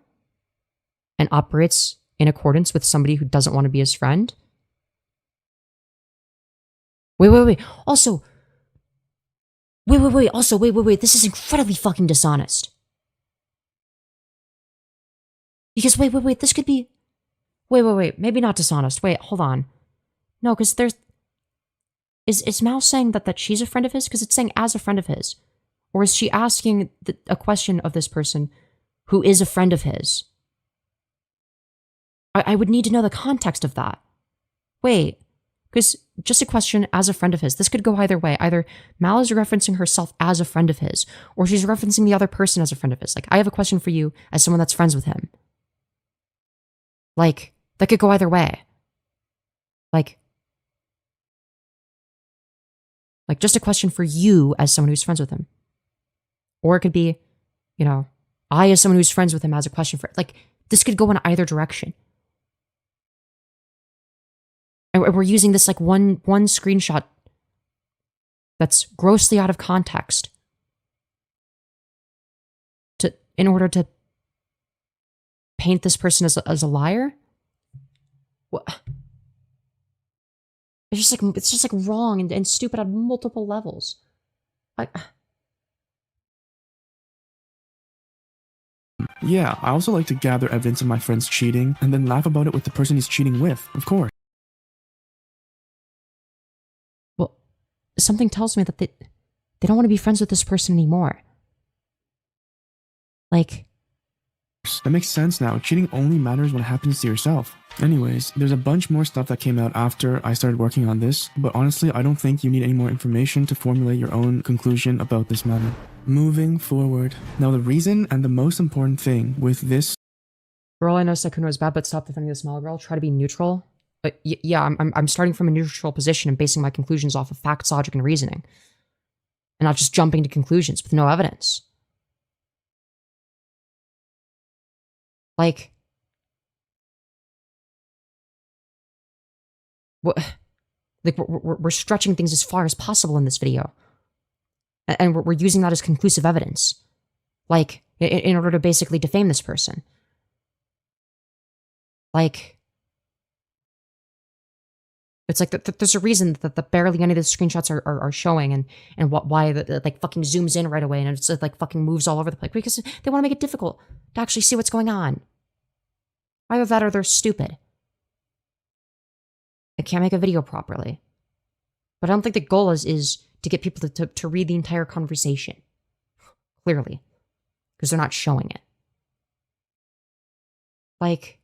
and operates in accordance with somebody who doesn't want to be his friend? Wait. Also, wait. This is incredibly fucking dishonest. Because, wait, this could be... Wait, maybe not dishonest. Wait, hold on. No, because there's... Is Mal saying that she's a friend of his? Because it's saying as a friend of his. Or is she asking a question of this person who is a friend of his? I would need to know the context of that. Wait, because just a question as a friend of his. This could go either way. Either Mal is referencing herself as a friend of his, or she's referencing the other person as a friend of his. Like, I have a question for you as someone that's friends with him. Like, that could go either way. Like just a question for you as someone who's friends with him. Or it could be, I as someone who's friends with him has a question for... Like, This could go in either direction. And we're using this like one screenshot that's grossly out of context in order to paint this person as a liar. What? It's just like wrong and stupid on multiple levels. Yeah, I also like to gather evidence of my friend's cheating and then laugh about it with the person he's cheating with, of course. Well, something tells me that they don't want to be friends with this person anymore. Like... That makes sense now. Cheating only matters when it happens to yourself. Anyways, there's a bunch more stuff that came out after I started working on this, but honestly, I don't think you need any more information to formulate your own conclusion about this matter. Moving forward. Now, the reason and the most important thing with this... Girl, I know Sykkuno is bad, but stop defending the small girl. Try to be neutral. Yeah, I'm starting from a neutral position and basing my conclusions off of facts, logic, and reasoning. And not just jumping to conclusions with no evidence. Like... we're stretching things as far as possible in this video. And we're using that as conclusive evidence. Like, in order to basically defame this person. Like... It's like, there's a reason that barely any of the screenshots are showing, and why it like fucking zooms in right away, and it's like fucking moves all over the place, because they want to make it difficult to actually see what's going on. Either that or they're stupid. They can't make a video properly. But I don't think the goal is to get people to read the entire conversation. Clearly. Because they're not showing it. Like...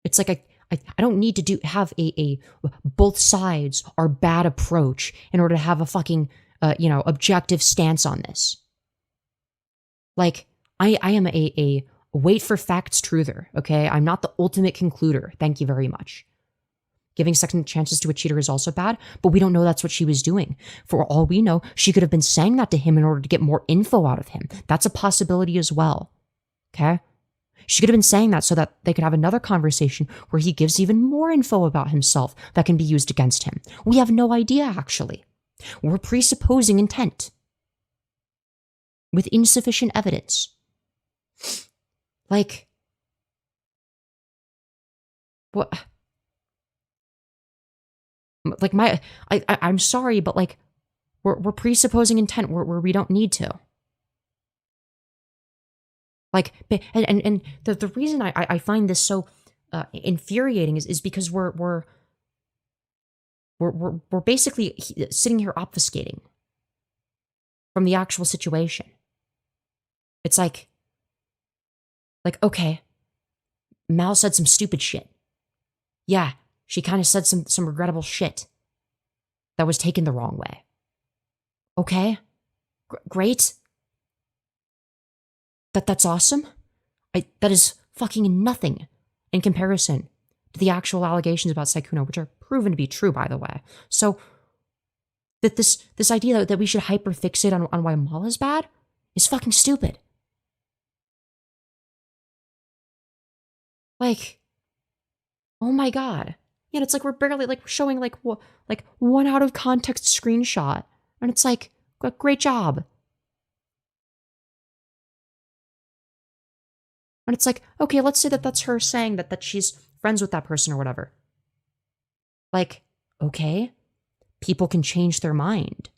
It's like I don't need to have a both sides are bad approach in order to have a fucking, objective stance on this. Like, I am a wait for facts truther, okay? I'm not the ultimate concluder. Thank you very much. Giving second chances to a cheater is also bad, but we don't know that's what she was doing. For all we know, she could have been saying that to him in order to get more info out of him. That's a possibility as well, okay? She could have been saying that so that they could have another conversation where he gives even more info about himself that can be used against him. We have no idea, actually. We're presupposing intent with insufficient evidence. Like, what? Like, I'm sorry, but like, we're presupposing intent where we don't need to. Like, and the reason I find this so infuriating is because we're basically sitting here obfuscating from the actual situation. It's like, okay, Mal said some stupid shit. Yeah, she kind of said some regrettable shit that was taken the wrong way. Okay, great. That's awesome. That is fucking nothing in comparison to the actual allegations about Sykkuno, which are proven to be true, by the way. So that this idea that we should hyperfixate on why Mal is bad is fucking stupid. Like, oh my god. Yeah, it's like we're barely like showing like one out of context screenshot, and it's like, great job. And it's like, okay, let's say that's her saying that she's friends with that person or whatever. Like, okay, people can change their mind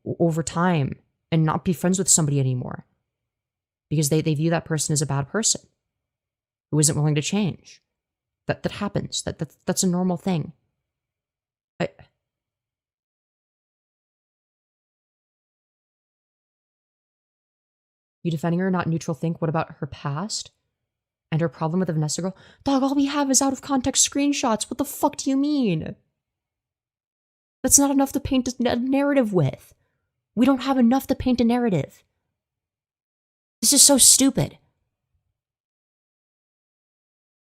over time and not be friends with somebody anymore because they view that person as a bad person who isn't willing to change. That happens. That's a normal thing. You defending her, not neutral think? What about her past? And her problem with the Vanessa girl? Dog, all we have is out of context screenshots. What the fuck do you mean? That's not enough to paint a narrative with. We don't have enough to paint a narrative. This is so stupid.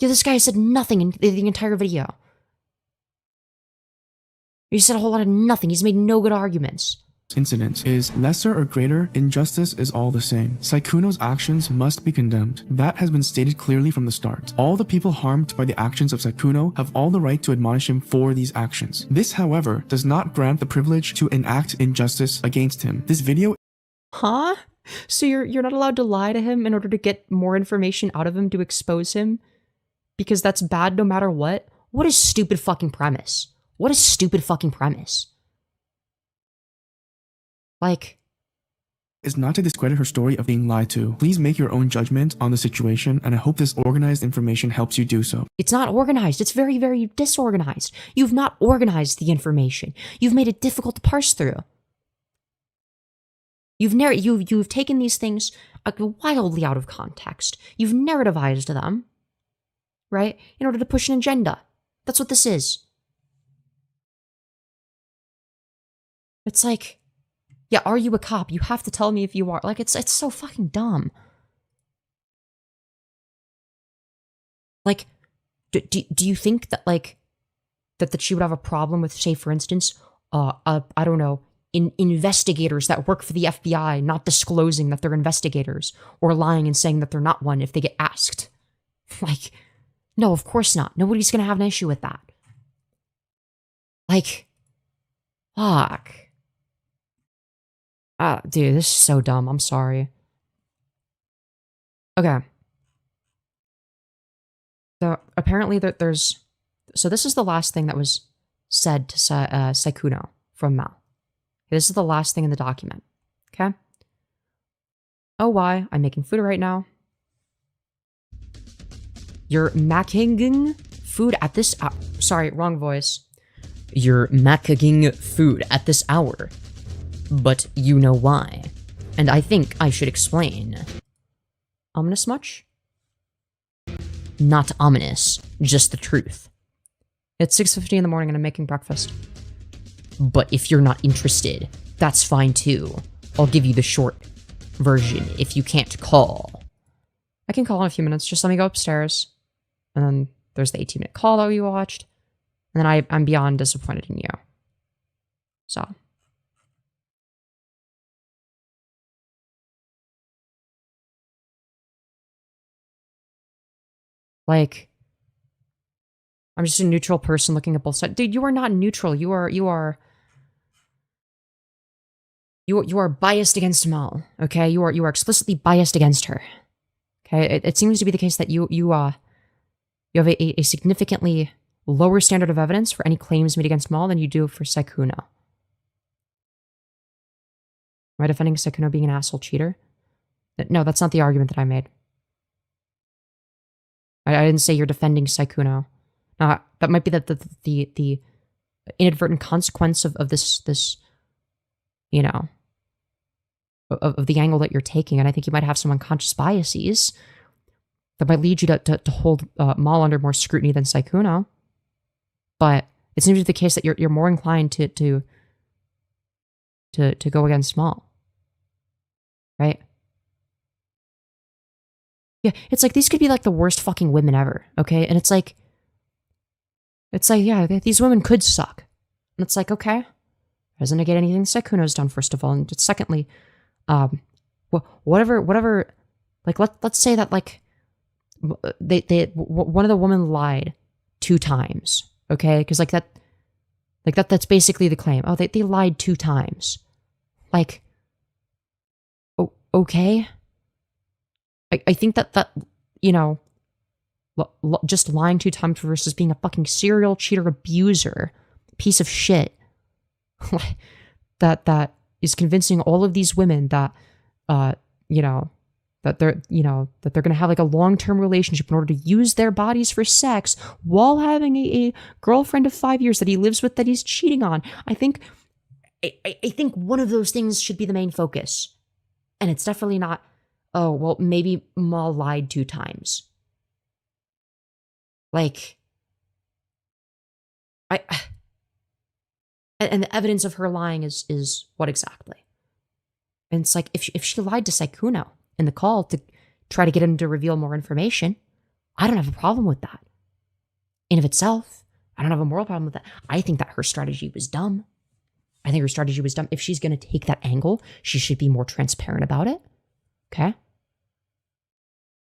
Yeah, this guy said nothing in the entire video. He said a whole lot of nothing. He's made no good arguments. incident is lesser or greater, injustice is all the same. Sykkuno's actions must be condemned. That has been stated clearly from the start. All the people harmed by the actions of Sykkuno have all the right to admonish him for these actions. This, however, does not grant the privilege to enact injustice against him. This video— Huh? So you're not allowed to lie to him in order to get more information out of him to expose him? Because that's bad no matter what? What a stupid fucking premise. What a stupid fucking premise. Like, is not to discredit her story of being lied to. Please make your own judgment on the situation, and I hope this organized information helps you do so. it's not organized. It's very, very disorganized. You've not organized the information. You've made it difficult to parse through. You've taken these things wildly out of context. You've narrativized them, right? In order to push an agenda. That's what this is. It's like, yeah, are you a cop? You have to tell me if you are. Like, it's so fucking dumb. Like, do you think that, like, that she would have a problem with, say, for instance, I don't know, investigators that work for the FBI not disclosing that they're investigators, or lying and saying that they're not one if they get asked? Like, no, of course not. Nobody's gonna have an issue with that. Like, fuck. Dude, this is so dumb. I'm sorry. Okay. So apparently there's... So this is the last thing that was said to Sykkuno from Mal. This is the last thing in the document. Okay? Oh, why? I'm making food right now. You're making food at this hour. Sorry, wrong voice. You're making food at this hour. But you know why. And I think I should explain. Ominous much? Not ominous, just the truth. It's 6:50 in the morning and I'm making breakfast. But if you're not interested, that's fine too. I'll give you the short version if you can't call. I can call in a few minutes, just let me go upstairs. And then there's the 18-minute call that we watched. And then I'm beyond disappointed in you. So... Like, I'm just a neutral person looking at both sides. Dude, you are not neutral. You are biased against Mal. Okay, you are explicitly biased against her. Okay, it seems to be the case that you have a significantly lower standard of evidence for any claims made against Mal than you do for Sykkuno. Am I defending Sykkuno being an asshole cheater? No, that's not the argument that I made. I didn't say you're defending Sykkuno. That might be the inadvertent consequence of this, you know, of the angle that you're taking. And I think you might have some unconscious biases that might lead you to hold Mal under more scrutiny than Sykkuno. But it seems to be the case that you're more inclined to go against Mal. Right? Yeah, it's like, these could be like the worst fucking women ever, okay? And it's like, yeah, these women could suck. And it's like, okay, doesn't negate anything Sykkuno's done, first of all. And secondly, whatever, like, let's say that, like, one of the women lied 2 times, okay? Because, that's basically the claim. Oh, they lied 2 times. Like, okay? I think that you know, just lying 2 times versus being a fucking serial cheater abuser, piece of shit, that is convincing all of these women that, you know, that they're gonna have like a long-term relationship in order to use their bodies for sex while having a girlfriend of 5 years that he lives with that he's cheating on. I think one of those things should be the main focus, and it's definitely not, oh, well, maybe Mal lied 2 times. Like, and the evidence of her lying is what exactly? And it's like, if she lied to Sykkuno in the call to try to get him to reveal more information, I don't have a problem with that. In of itself, I don't have a moral problem with that. I think that her strategy was dumb. I think her strategy was dumb. If she's going to take that angle, she should be more transparent about it. Okay?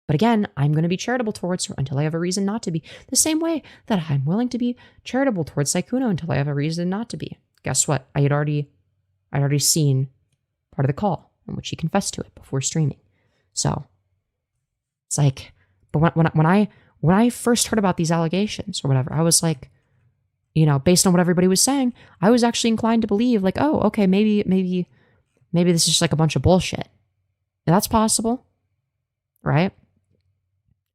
But again, I'm going to be charitable towards her until I have a reason not to be. The same way that I'm willing to be charitable towards Sykkuno until I have a reason not to be. Guess what? I'd already seen part of the call in which she confessed to it before streaming. So it's like, but when I first heard about these allegations or whatever, I was like, you know, based on what everybody was saying, I was actually inclined to believe like, oh, okay, maybe this is just like a bunch of bullshit. That's possible, right?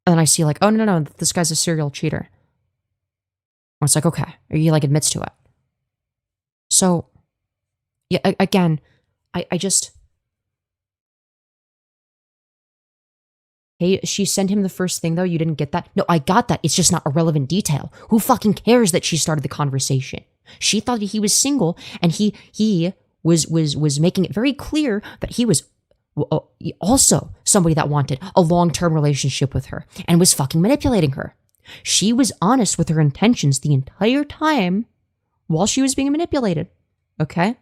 And then I see like, oh no, this guy's a serial cheater. And it's like, okay, he like admits to it. So, yeah, again, I just, hey, she sent him the first thing though. You didn't get that? No, I got that. It's just not a relevant detail. Who fucking cares that she started the conversation? She thought that he was single, and he was making it very clear that he was also somebody that wanted a long-term relationship with her and was fucking manipulating her. She was honest with her intentions the entire time while she was being manipulated. Okay?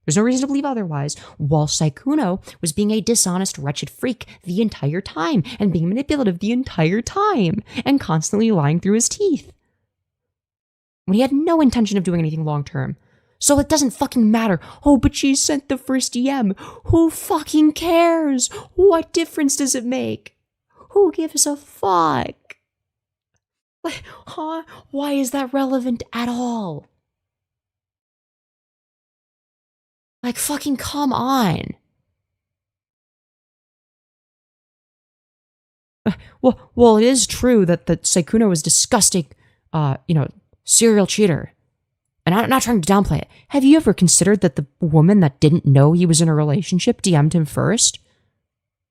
There's no reason to believe otherwise. While Sykkuno was being a dishonest, wretched freak the entire time and being manipulative the entire time and constantly lying through his teeth. When he had no intention of doing anything long-term. So it doesn't fucking matter. Oh, but she sent the first DM. Who fucking cares? What difference does it make? Who gives a fuck? Like, huh? Why is that relevant at all? Like, fucking come on. Well, it is true that Sykkuno is disgusting, serial cheater. And I'm not trying to downplay it. Have you ever considered that the woman that didn't know he was in a relationship DM'd him first?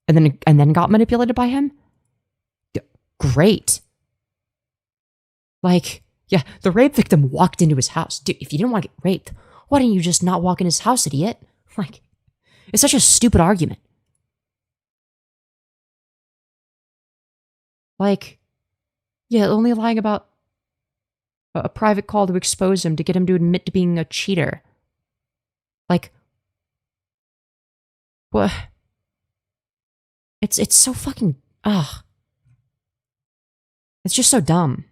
And then got manipulated by him? Great. Like, yeah, the rape victim walked into his house. Dude, if you didn't want to get raped, why didn't you just not walk in his house, idiot? Like, it's such a stupid argument. Like, yeah, only lying about a private call to expose him, to get him to admit to being a cheater. Like, what? It's so fucking, it's just so dumb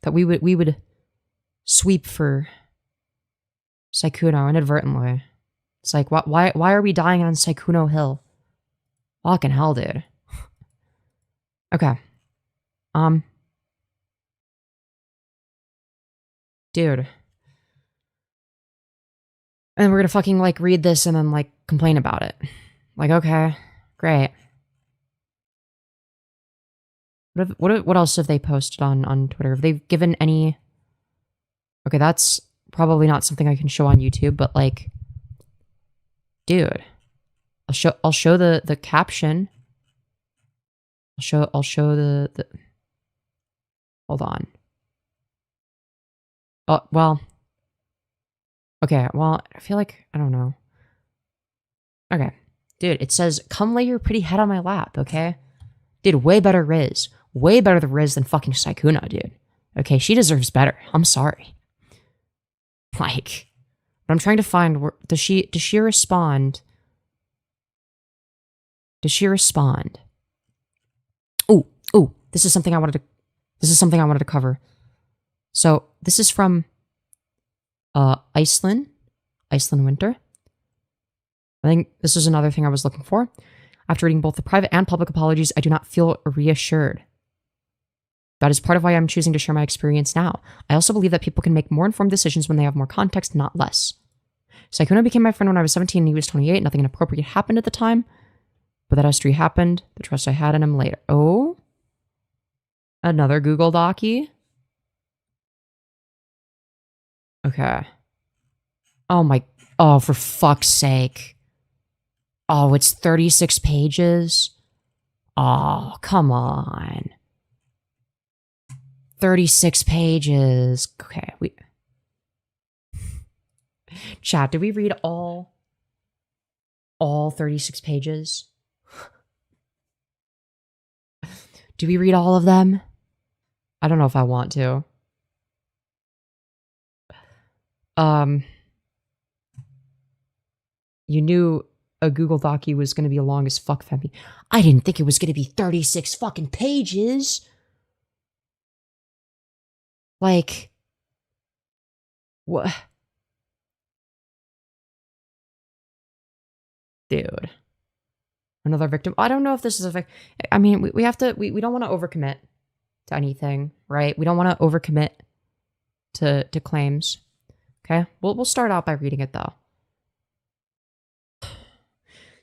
that we would sweep for Sykkuno inadvertently. It's like, why are we dying on Sykkuno Hill? Fucking hell, dude. Okay. Dude. And then we're gonna fucking, like, read this and then, like, complain about it. Like, okay, great. What else have they posted on Twitter? Have they given any... Okay, that's probably not something I can show on YouTube, but, like... Dude. I'll show the caption. I'll show the... Hold on. Oh, well... Okay, well, I feel like... I don't know. Okay. Dude, it says, come lay your pretty head on my lap, okay? Dude, way better Riz. Way better the Riz than fucking Sykkuno, dude. Okay, she deserves better. I'm sorry. Like... But I'm trying to find... Does she respond? Does she respond? Ooh, this is something I wanted to cover. So, this is from Iceland Winter. I think this is another thing I was looking for. After reading both the private and public apologies, I do not feel reassured. That is part of why I'm choosing to share my experience now. I also believe that people can make more informed decisions when they have more context, not less. Sykkuno became my friend when I was 17 and he was 28. Nothing inappropriate happened at the time, but that history happened. The trust I had in him later. Oh? Another Google Dockey? Okay. Oh, for fuck's sake. Oh, it's 36 pages? Oh, come on. 36 pages. Okay, Chat, did we read all 36 pages? Do we read all of them? I don't know if I want to. You knew a Google Dockey was going to be long as fuck, Femi. I didn't think it was going to be 36 fucking pages. Like, what? Dude. Another victim. I don't know if this is a victim. I mean, we have to, we don't want to overcommit to anything, right? We don't want to overcommit to claims. Okay? We'll start out by reading it though.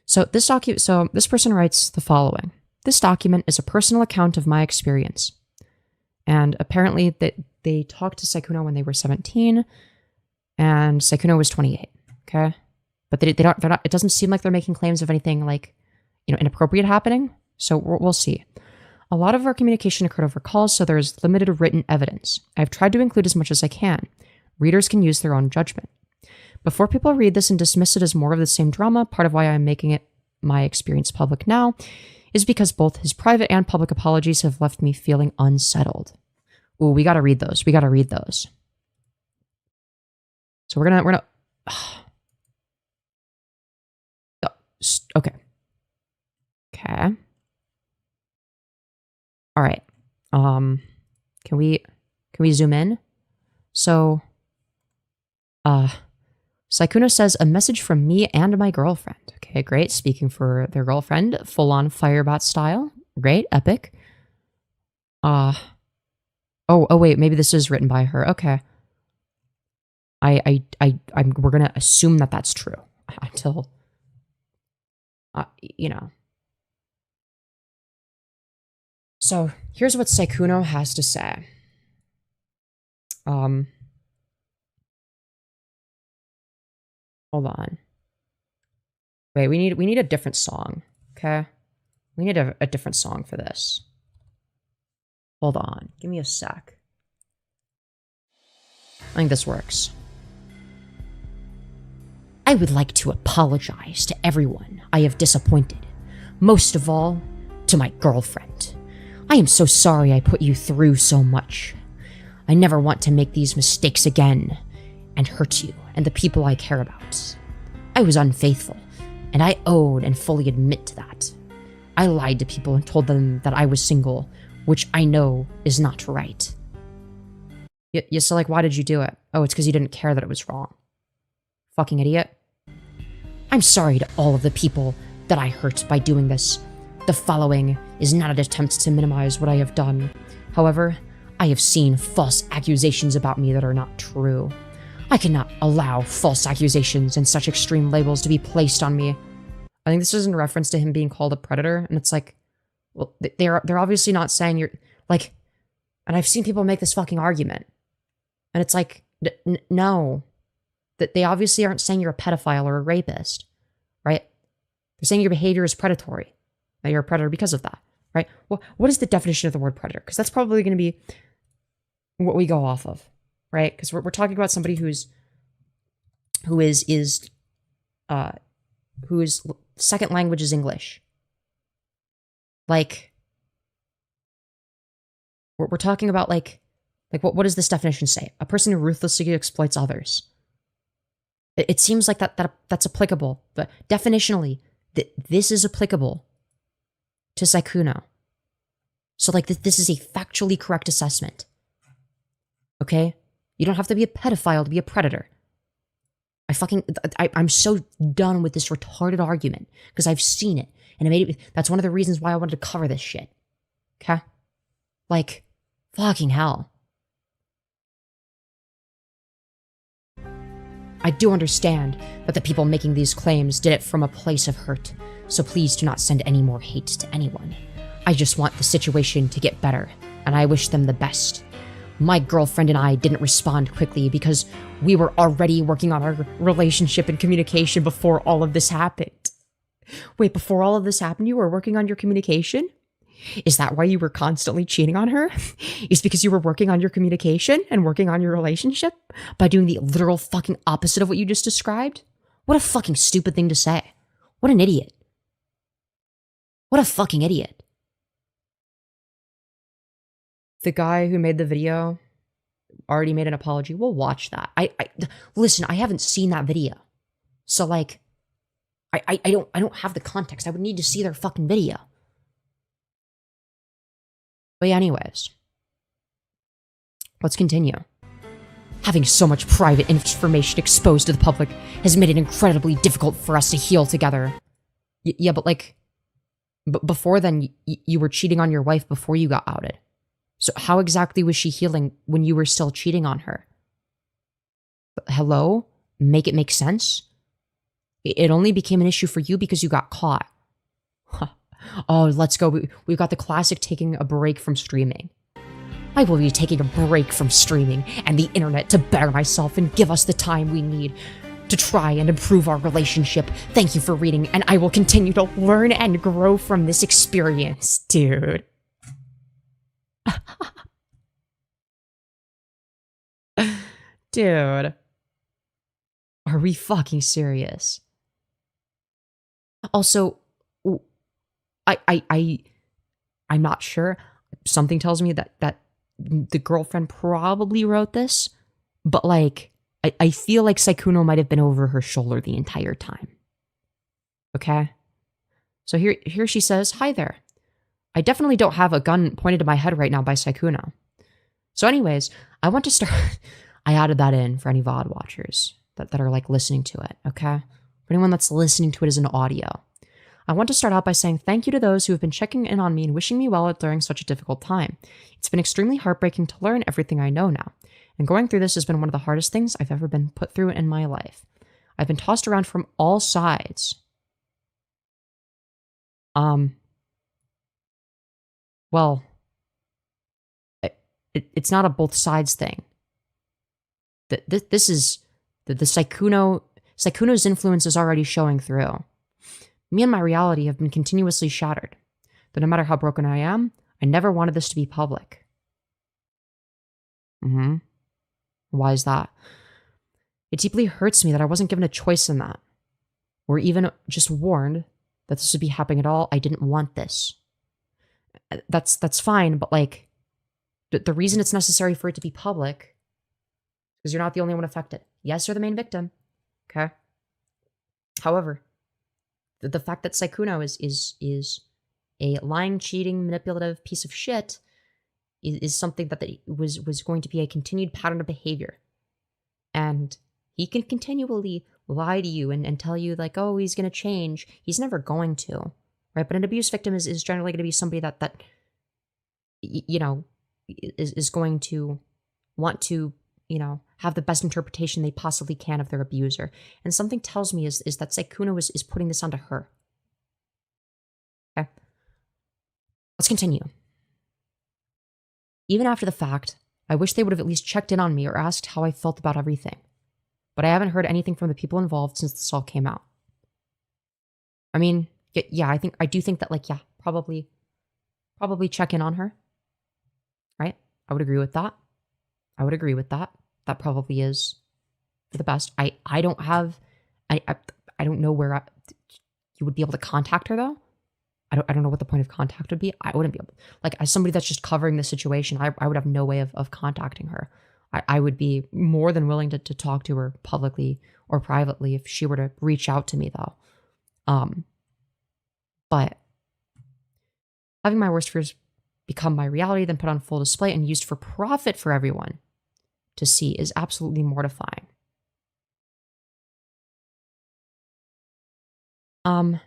So this person writes the following. This document is a personal account of my experience. And apparently that they talked to Sykkuno when they were 17 and Sykkuno was 28. Okay? But they're not, it doesn't seem like they're making claims of anything like, inappropriate happening. So we'll see. A lot of our communication occurred over calls, so there's limited written evidence. I've tried to include as much as I can. Readers can use their own judgment. Before people read this and dismiss it as more of the same drama, part of why I'm making it my experience public now is because both his private and public apologies have left me feeling unsettled. Ooh, we gotta read those. We gotta read those. So we're gonna okay. Okay. All right. Can we zoom in? So, Sykkuno says, a message from me and my girlfriend. Okay, great. Speaking for their girlfriend, full-on Firebot style. Great, epic. Oh, wait, maybe this is written by her. Okay. We're gonna assume that that's true until, So here's what Sykkuno has to say. Hold on. Wait, we need a different song, okay? We need a different song for this. Hold on. Give me a sec. I think this works. I would like to apologize to everyone I have disappointed. Most of all, to my girlfriend. I am so sorry I put you through so much. I never want to make these mistakes again and hurt you and the people I care about. I was unfaithful, and I own and fully admit to that. I lied to people and told them that I was single, which I know is not right. So like, why did you do it? Oh, it's because you didn't care that it was wrong. Fucking idiot. I'm sorry to all of the people that I hurt by doing this. The following is not an attempt to minimize what I have done. However, I have seen false accusations about me that are not true. I cannot allow false accusations and such extreme labels to be placed on me. I think this is in reference to him being called a predator, and it's like, well, they're obviously not saying you're, like, and I've seen people make this fucking argument, and it's like, no. That they obviously aren't saying you're a pedophile or a rapist, right? They're saying your behavior is predatory. That you're a predator because of that, right? Well, what is the definition of the word predator? Because that's probably going to be what we go off of, right? Because we're talking about somebody whose second language is English. Like, we're talking about like what does this definition say? A person who ruthlessly exploits others. It seems like that's applicable, but definitionally, this is applicable to Sykkuno. So like this is a factually correct assessment. Okay? You don't have to be a pedophile to be a predator. I'm so done with this retarded argument because I've seen it and that's one of the reasons why I wanted to cover this shit. Okay? Like, fucking hell. I do understand that the people making these claims did it from a place of hurt, so please do not send any more hate to anyone. I just want the situation to get better, and I wish them the best. My girlfriend and I didn't respond quickly because we were already working on our relationship and communication before all of this happened. Wait, before all of this happened, you were working on your communication? Is that why you were constantly cheating on her? Is because you were working on your communication and working on your relationship by doing the literal fucking opposite of what you just described? What a fucking stupid thing to say. What an idiot. What a fucking idiot. The guy who made the video already made an apology. We'll watch that. Listen, I haven't seen that video. So like, I don't have the context. I would need to see their fucking video. But yeah, anyways. Let's continue. Having so much private information exposed to the public has made it incredibly difficult for us to heal together. Yeah, but like, before then, you were cheating on your wife before you got outed. So how exactly was she healing when you were still cheating on her? Hello? Make it make sense? It only became an issue for you because you got caught. Huh. Oh, let's go. We've got the classic taking a break from streaming. I will be taking a break from streaming and the internet to better myself and give us the time we need to try and improve our relationship. Thank you for reading, and I will continue to learn and grow from this experience, dude. Dude. Are we fucking serious? Also, I'm not sure. Something tells me that the girlfriend probably wrote this, but like, I feel like Sykkuno might have been over her shoulder the entire time. Okay? So here she says, "Hi there. I definitely don't have a gun pointed to my head right now by Sykkuno. So anyways, I want to start..." I added that in for any VOD watchers that are like listening to it, okay? For anyone that's listening to it as an audio. I want to start out by saying thank you to those who have been checking in on me and wishing me well during such a difficult time. It's been extremely heartbreaking to learn everything I know now. And going through this has been one of the hardest things I've ever been put through in my life. I've been tossed around from all sides. Well, it's not a both sides thing. This is the Sykkuno's influence is already showing through. Me and my reality have been continuously shattered. Though no matter how broken I am, I never wanted this to be public. Why is that? It deeply hurts me that I wasn't given a choice in that, or even just warned that this would be happening at all. I didn't want this. That's fine, but like, the reason it's necessary for it to be public is because you're not the only one affected. Yes, you're the main victim. Okay. However, the fact that Sykkuno is a lying, cheating, manipulative piece of shit is something that was going to be a continued pattern of behavior. And he can continually lie to you and tell you like, oh, he's going to change. He's never going to, right? But an abuse victim is generally going to be somebody that you know, is going to want to, you know, have the best interpretation they possibly can of their abuser. And something tells me is that Sykkuno is putting this onto her. Okay. Let's continue. Even after the fact, I wish they would have at least checked in on me or asked how I felt about everything. But I haven't heard anything from the people involved since this all came out. I mean, yeah, I do think that, like, yeah, probably check in on her. Right? I would agree with that. That probably is for the best. I don't have, I don't know where you would be able to contact her though. I don't know what the point of contact would be. I wouldn't be able, like, as somebody that's just covering the situation, I would have no way of contacting her. I would be more than willing to talk to her publicly or privately if she were to reach out to me though. But having my worst fears become my reality, then put on full display and used for profit for everyone to see is absolutely mortifying. And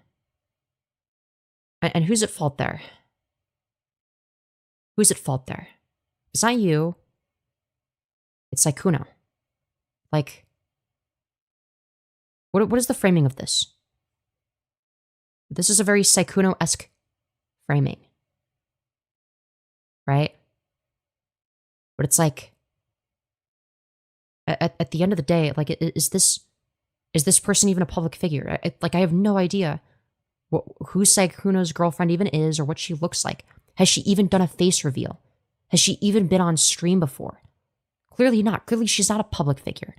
who's at fault there? Who's at fault there? It's not you. It's Sykkuno. Like, what is the framing of this? This is a very Sykkuno-esque framing. Right? But it's like, at the end of the day, like, is this person even a public figure? I have no idea who Sykkuno's girlfriend even is or what she looks like. Has she even done a face reveal? Has she even been on stream before? Clearly not. Clearly she's not a public figure.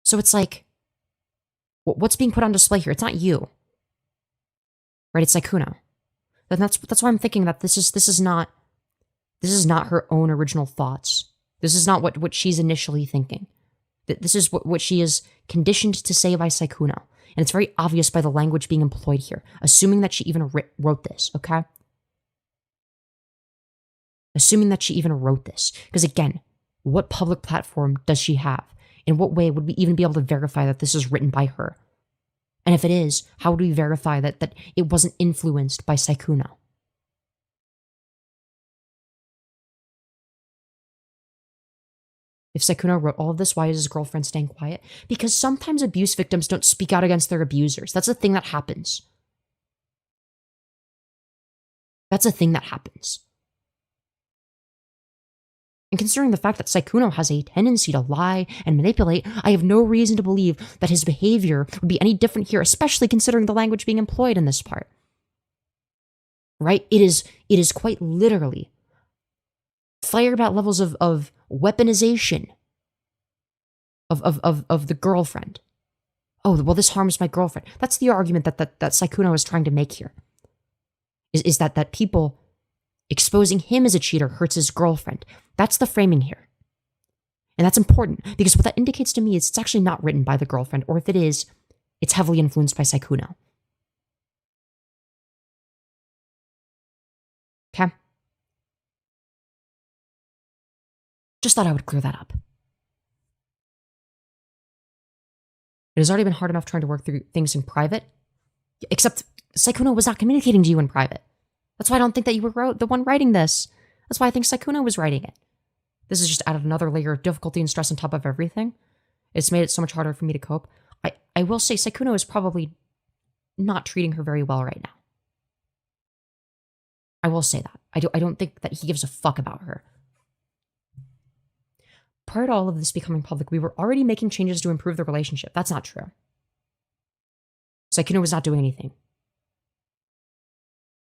So it's like, what's being put on display here? It's not you. Right? It's Sykkuno. Then that's why I'm thinking that this is not her own original thoughts. This is not what she's initially thinking. This is what she is conditioned to say by Sykkuno. And it's very obvious by the language being employed here, assuming that she even wrote this, okay? Assuming that she even wrote this. Because again, what public platform does she have? In what way would we even be able to verify that this is written by her? And if it is, how would we verify that it wasn't influenced by Sykkuno? If Sykkuno wrote all of this, why is his girlfriend staying quiet? Because sometimes abuse victims don't speak out against their abusers. That's a thing that happens. That's a thing that happens. And considering the fact that Sykkuno has a tendency to lie and manipulate, I have no reason to believe that his behavior would be any different here, especially considering the language being employed in this part. Right? It is quite literally firebat levels of weaponization of the girlfriend. Oh, well, this harms my girlfriend. That's the argument that Sykkuno is trying to make here. Is that people exposing him as a cheater hurts his girlfriend. That's the framing here. And that's important, because what that indicates to me is it's actually not written by the girlfriend, or if it is, it's heavily influenced by Sykkuno. Okay? Just thought I would clear that up. It has already been hard enough trying to work through things in private, except Sykkuno was not communicating to you in private. That's why I don't think that you were the one writing this. That's why I think Sykkuno was writing it. This has just added another layer of difficulty and stress on top of everything. It's made it so much harder for me to cope. I will say Sykkuno is probably not treating her very well right now. I will say that. I don't think that he gives a fuck about her. Prior to all of this becoming public, we were already making changes to improve the relationship. That's not true. Sykkuno was not doing anything.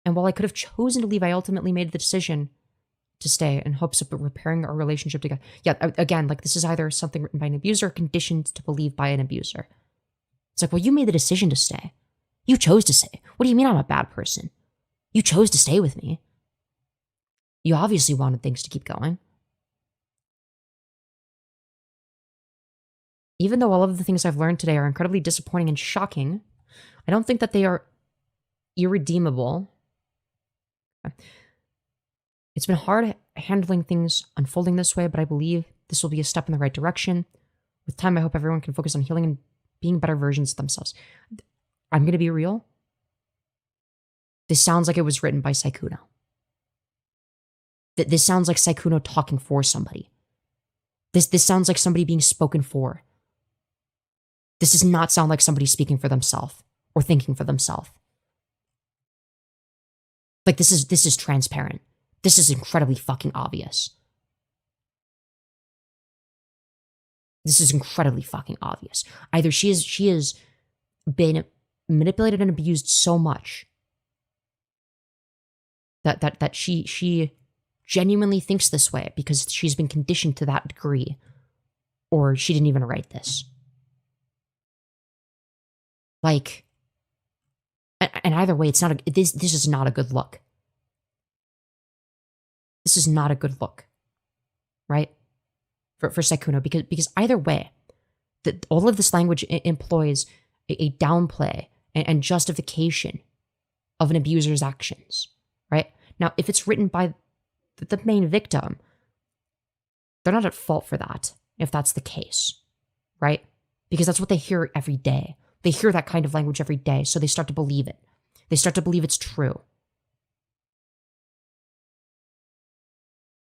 And while I could have chosen to leave, I ultimately made the decision to stay in hopes of repairing our relationship together. Yeah, again, like this is either something written by an abuser or conditioned to believe by an abuser. It's like, well, you made the decision to stay. You chose to stay. What do you mean I'm a bad person? You chose to stay with me. You obviously wanted things to keep going. Even though all of the things I've learned today are incredibly disappointing and shocking, I don't think that they are irredeemable. It's been hard handling things unfolding this way, but I believe this will be a step in the right direction. With time, I hope everyone can focus on healing and being better versions of themselves. I'm going to be real. This sounds like it was written by Sykkuno. This sounds like Sykkuno talking for somebody. This sounds like somebody being spoken for. This does not sound like somebody speaking for themselves or thinking for themselves. Like this is transparent. This is incredibly fucking obvious. This is incredibly fucking obvious. Either she has been manipulated and abused so much that she genuinely thinks this way because she's been conditioned to that degree, or she didn't even write this. Like, and either way, it's not this is not a good look. This is not a good look, right? For Sykkuno, because either way, all of this language employs a downplay and justification of an abuser's actions, right? Now, if it's written by the main victim, they're not at fault for that, if that's the case, right? Because that's what they hear every day. They hear that kind of language every day, so they start to believe it. They start to believe it's true.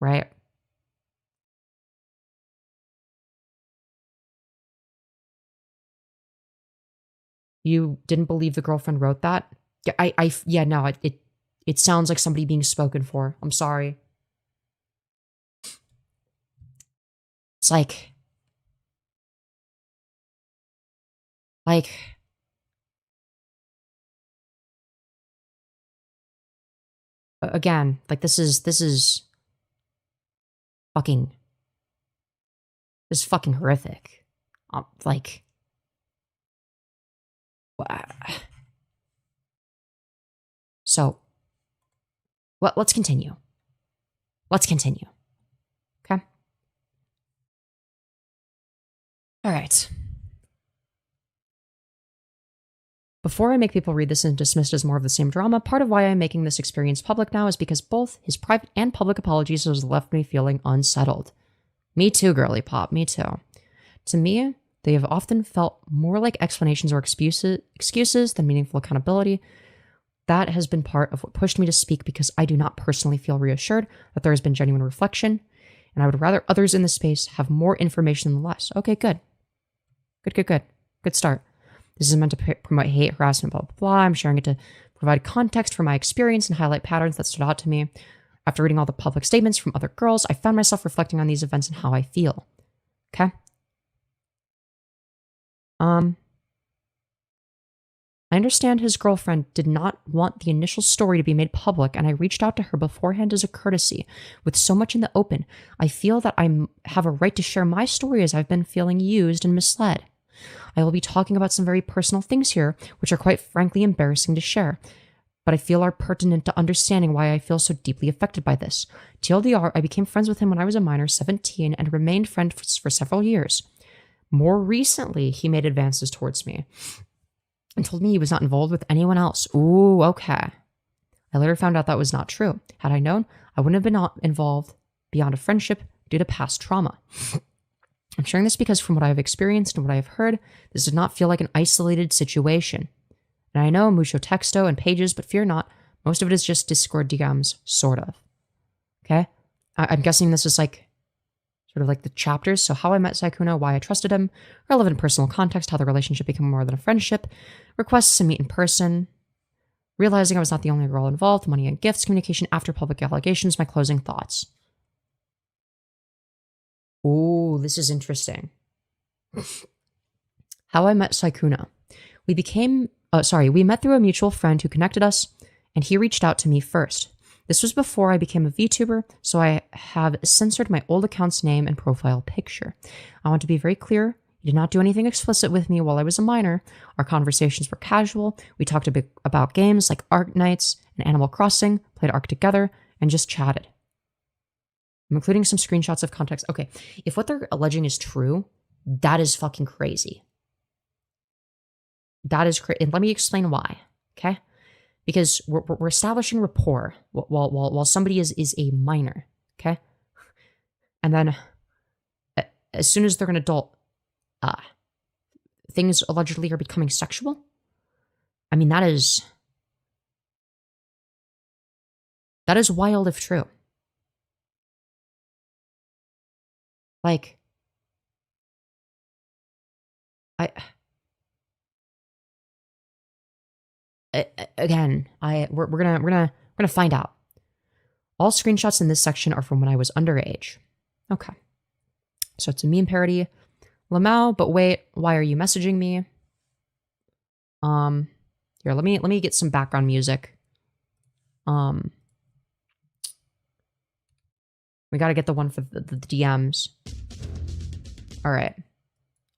Right? You didn't believe the girlfriend wrote that? Yeah, no, it sounds like somebody being spoken for. I'm sorry. It's like again, like this is fucking horrific. Like so let's continue. Okay? All right. Before I make people read this and dismiss it as more of the same drama, part of why I'm making this experience public now is because both his private and public apologies has left me feeling unsettled. Me too, girly pop, me too. To me, they have often felt more like explanations or excuses than meaningful accountability. That has been part of what pushed me to speak because I do not personally feel reassured that there has been genuine reflection, and I would rather others in this space have more information than less. Okay, good. Good start. This is meant to promote hate, harassment, blah, blah, blah. I'm sharing it to provide context for my experience and highlight patterns that stood out to me. After reading all the public statements from other girls, I found myself reflecting on these events and how I feel. Okay? I understand his girlfriend did not want the initial story to be made public, and I reached out to her beforehand as a courtesy. With so much in the open, I feel that I have a right to share my story as I've been feeling used and misled. I will be talking about some very personal things here, which are quite frankly embarrassing to share, but I feel are pertinent to understanding why I feel so deeply affected by this. TLDR, I became friends with him when I was a minor, 17, and remained friends for several years. More recently, he made advances towards me and told me he was not involved with anyone else. Ooh, okay. I later found out that was not true. Had I known, I wouldn't have been involved beyond a friendship due to past trauma. I'm sharing this because from what I have experienced and what I have heard, this did not feel like an isolated situation. And I know mucho texto and pages, but fear not, most of it is just Discord DMs, sort of. Okay? I'm guessing this is like, sort of like the chapters. So how I met Sykkuno, why I trusted him, relevant personal context, how the relationship became more than a friendship, requests to meet in person, realizing I was not the only girl involved, money and gifts, communication after public allegations, my closing thoughts. Ooh, this is interesting. How I met Sykkuno. We met through a mutual friend who connected us, and he reached out to me first. This was before I became a VTuber, so I have censored my old account's name and profile picture. I want to be very clear, he did not do anything explicit with me while I was a minor. Our conversations were casual. We talked a bit about games like Ark Knights and Animal Crossing, played Ark together, and just chatted. I'm including some screenshots of context. Okay, if what they're alleging is true, that is fucking crazy. That is crazy. And let me explain why, okay? Because we're establishing rapport while somebody is a minor, okay? And then as soon as they're an adult, things allegedly are becoming sexual. I mean, that is wild if true. Like, we're gonna find out. All screenshots in this section are from when I was underage. Okay. So it's a meme parody. Lamau, but wait, why are you messaging me? Here, let me get some background music. We got to get the one for the DMs. All right.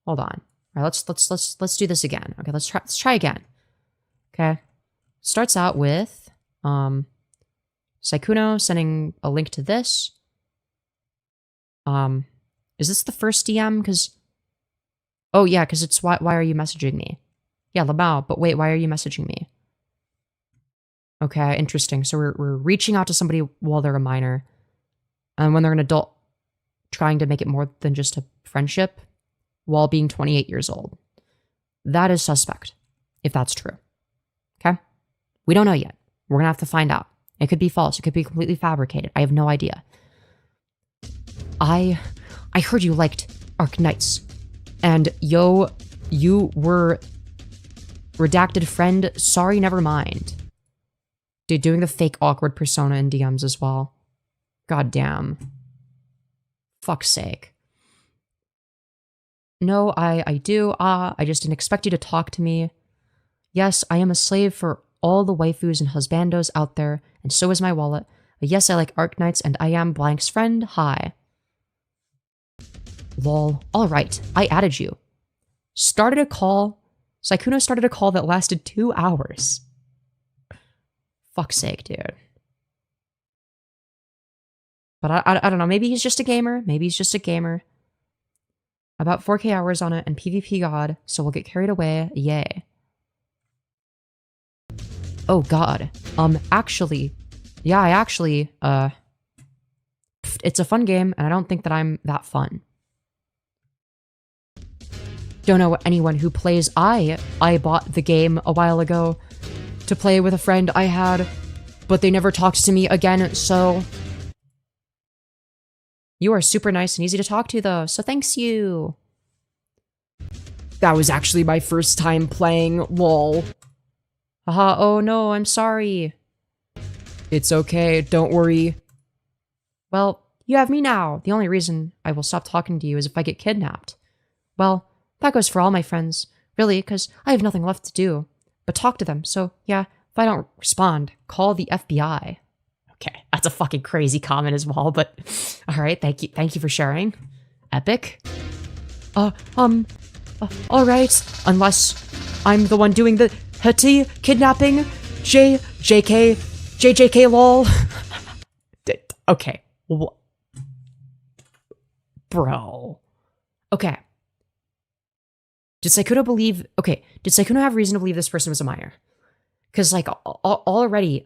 Hold on. All right, let's do this again. Okay, let's try again. Okay. Starts out with Sykkuno sending a link to this. Is this the first DM? Oh yeah, because it's why are you messaging me? Yeah, Labao, but wait, why are you messaging me? Okay, interesting. So we're reaching out to somebody while they're a minor. And when they're an adult, trying to make it more than just a friendship while being 28 years old. That is suspect, if that's true. Okay? We don't know yet. We're going to have to find out. It could be false. It could be completely fabricated. I have no idea. I heard you liked Ark Knights. And yo, you were redacted friend. Sorry, never mind. Dude, doing the fake awkward persona in DMs as well. God damn. Fuck's sake. No, I do. I just didn't expect you to talk to me. Yes, I am a slave for all the waifus and husbandos out there, and so is my wallet. But yes, I like Ark Knights, and I am blank's friend. Hi. Lol. Alright, I added you. Started a call. Sykkuno started a call that lasted 2 hours. Fuck's sake, dude. But I don't know, maybe he's just a gamer. Maybe he's just a gamer. About 4K hours on it and PvP God, so we'll get carried away. Yay. Oh god. Actually, yeah, I actually, it's a fun game, and I don't think that I'm that fun. Don't know anyone who plays I bought the game a while ago to play with a friend I had, but they never talked to me again, so... You are super nice and easy to talk to, though, so thanks you. That was actually my first time playing, lol. Haha, oh no, I'm sorry. It's okay, don't worry. Well, you have me now. The only reason I will stop talking to you is if I get kidnapped. Well, that goes for all my friends, really, because I have nothing left to do but talk to them, so yeah, if I don't respond, call the FBI. Okay, that's a fucking crazy comment as well, but alright, thank you for sharing. Epic. Alright, unless I'm the one doing the Hetty kidnapping, JJK lol. Okay. Bro. Okay. Did Sykkuno have reason to believe this person was a minor? Because, like, already,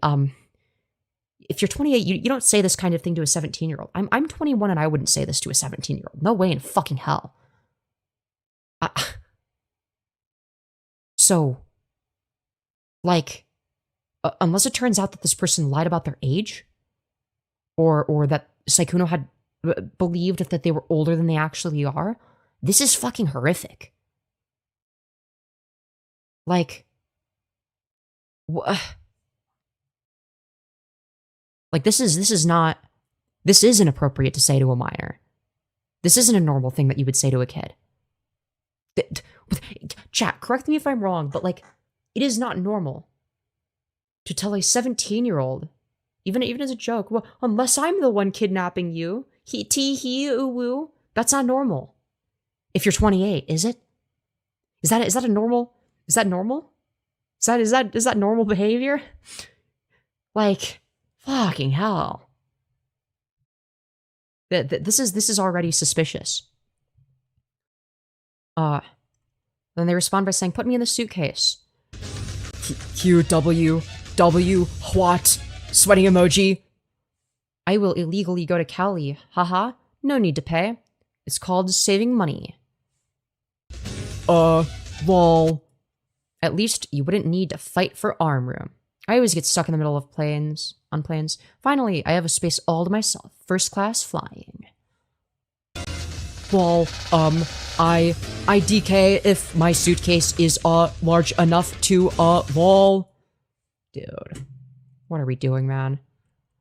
if you're 28, you don't say this kind of thing to a 17-year-old. I'm 21 and I wouldn't say this to a 17-year-old. No way in fucking hell. So, like, unless it turns out that this person lied about their age, or that Sykkuno had believed that they were older than they actually are, this is fucking horrific. Like, like this is inappropriate to say to a minor. This isn't a normal thing that you would say to a kid. Chat, correct me if I'm wrong, but like, it is not normal to tell a 17-year-old, even as a joke, well, unless I'm the one kidnapping you, Hiiiiii, that's not normal. If you're 28, is it? Is that normal? Is that normal behavior? Like, fucking hell. This is already suspicious. Then they respond by saying, put me in the suitcase. QWW, what? Sweating emoji. I will illegally go to Cali. Haha, no need to pay. It's called saving money. Lol. At least you wouldn't need to fight for arm room. I always get stuck in the middle of planes. Finally, I have a space all to myself. First class flying. Lol, I DK if my suitcase is, large enough to, lol. Dude. What are we doing, man?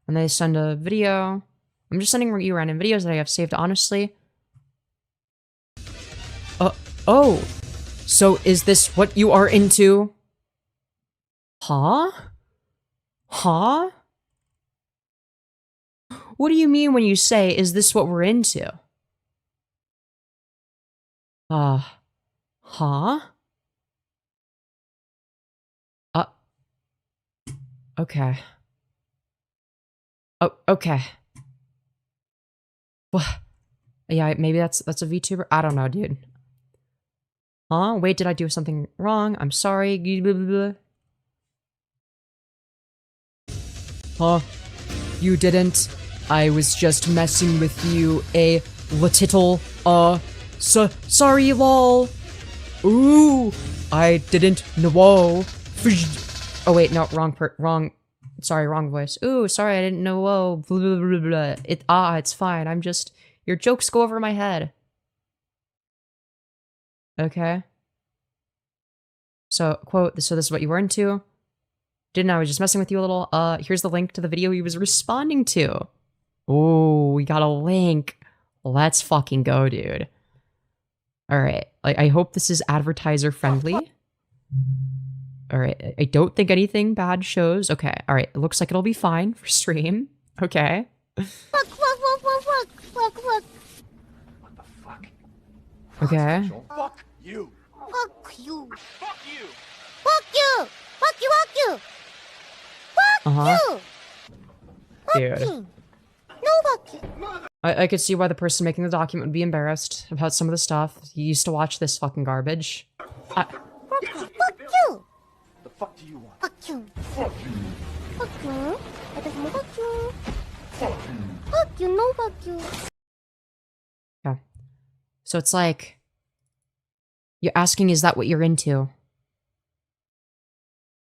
And they send a video. I'm just sending you random videos that I have saved, honestly. Oh. So is this what you are into? Huh? Huh? What do you mean when you say, is this what we're into? Huh? Okay. Oh, okay. Well, yeah, maybe that's a VTuber. I don't know, dude. Huh? Wait, did I do something wrong? I'm sorry. Huh? You didn't. I was just messing with you a little. Sorry, lol. Ooh, I didn't know. Oh wait, no, wrong. Sorry, wrong voice. Ooh, sorry, I didn't know. Whoa, blah, blah, blah, blah. It's fine. I'm just, your jokes go over my head. Okay. So, quote, so this is what you were into? Didn't I was just messing with you a little. Here's the link to the video he was responding to. Ooh, we got a link. Let's fucking go, dude. Alright, I hope this is advertiser friendly. Alright, I don't think anything bad shows. Okay, alright, it looks like it'll be fine for stream. Okay. Look. What the fuck? Okay. Fuck you. Fuck you. Fuck you. Fuck you. Fuck you. Fuck you. Fuck you. Dude. No fuck you. I could see why the person making the document would be embarrassed about some of the stuff. You used to watch this fucking garbage. Fuck you! The fuck do you want? Fuck you! Fuck you. Fuck you! Fuck you! Fuck you. Fuck you! No fuck you! Yeah. So it's like, you're asking, is that what you're into?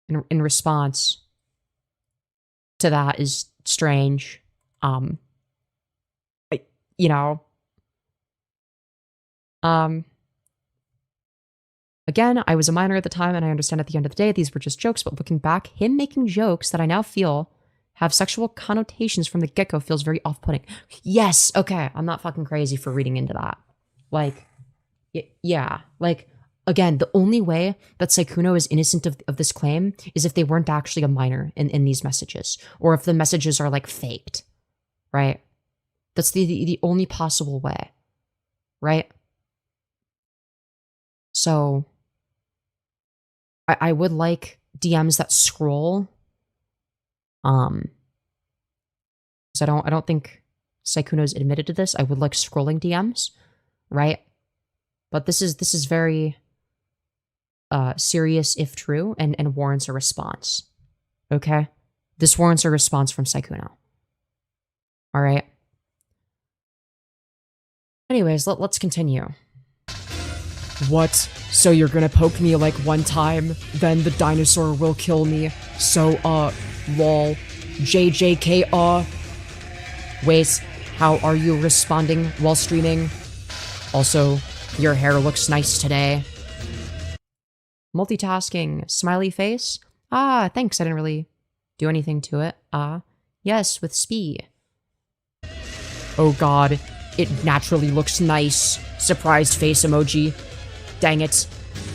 In response to that is strange. You know. Again, I was a minor at the time, and I understand at the end of the day these were just jokes, but looking back, him making jokes that I now feel have sexual connotations from the get-go feels very off-putting. Yes, okay, I'm not fucking crazy for reading into that. Like, yeah, like, again, the only way that Sykkuno is innocent of this claim is if they weren't actually a minor in these messages, or if the messages are, like, faked, right? That's the only possible way, right? So, I would like DMs that scroll, because I don't think Sykkuno's admitted to this. I would like scrolling DMs, right? But this is very serious if true, and warrants a response. Okay? This warrants a response from Sykkuno. Alright? Anyways, let's continue. What? So you're gonna poke me like one time, then the dinosaur will kill me. So, lol. JJK, Wait, how are you responding while streaming? Also, your hair looks nice today. Multitasking. Smiley face? Ah, thanks, I didn't really do anything to it. Yes, with speed. Oh god, it naturally looks nice. Surprised face emoji. Dang it.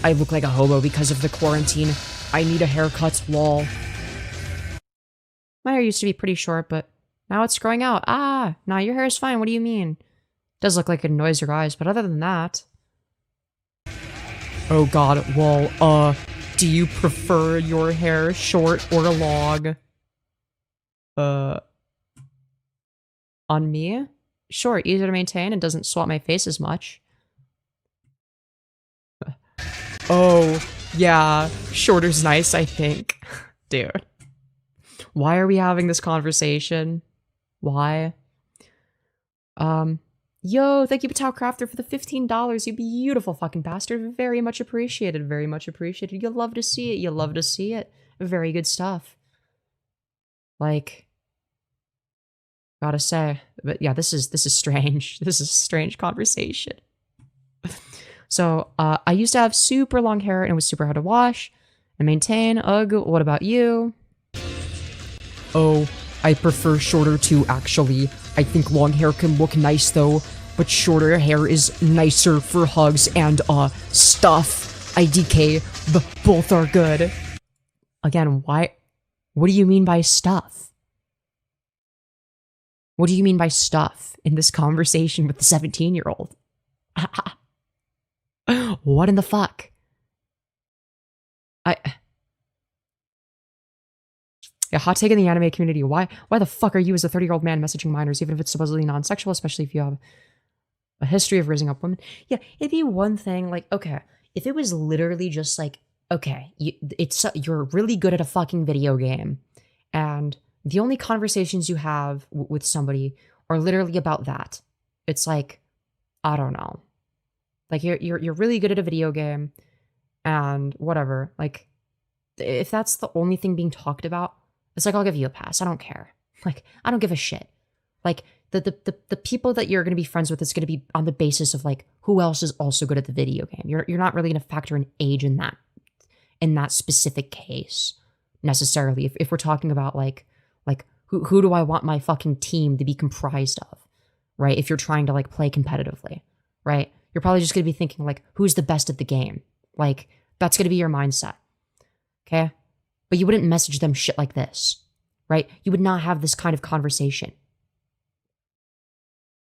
I look like a hobo because of the quarantine. I need a haircut, lol. My hair used to be pretty short, but now it's growing out. Ah, nah, your hair is fine, what do you mean? Does look like it annoys your eyes, but other than that... Oh god, lol, do you prefer your hair short or long? On me? Short, easier to maintain, and doesn't swap my face as much. Oh, yeah, shorter's nice, I think. Dude. Why are we having this conversation? Why? Yo, thank you, Patel Crafter, for the $15, you beautiful fucking bastard. Very much appreciated, very much appreciated. You'll love to see it, you'll love to see it. Very good stuff. Like, gotta say, but yeah, this is strange. This is a strange conversation. So, I used to have super long hair and it was super hard to wash and maintain. Ugh, what about you? Oh, I prefer shorter too, actually. I think long hair can look nice though, but shorter hair is nicer for hugs and, stuff. IDK, both are good. Again, why? What do you mean by stuff? What do you mean by stuff in this conversation with the 17-year-old? What in the fuck? Yeah, hot take in the anime community. Why the fuck are you as a 30-year-old man messaging minors, even if it's supposedly non-sexual, especially if you have a history of raising up women? Yeah, it'd be one thing, like, okay, if it was literally just like, okay, you're really good at a fucking video game, and the only conversations you have with somebody are literally about that. It's like, I don't know. Like, you're really good at a video game, and whatever. Like, if that's the only thing being talked about, it's like, I'll give you a pass. I don't care. Like, I don't give a shit. Like, the people that you're going to be friends with is going to be on the basis of, like, who else is also good at the video game. You're not really going to factor in age in that specific case, necessarily. If we're talking about, like who do I want my fucking team to be comprised of, right? If you're trying to, like, play competitively, right? You're probably just going to be thinking, like, who's the best at the game? Like, that's going to be your mindset. Okay? But you wouldn't message them shit like this, right? You would not have this kind of conversation.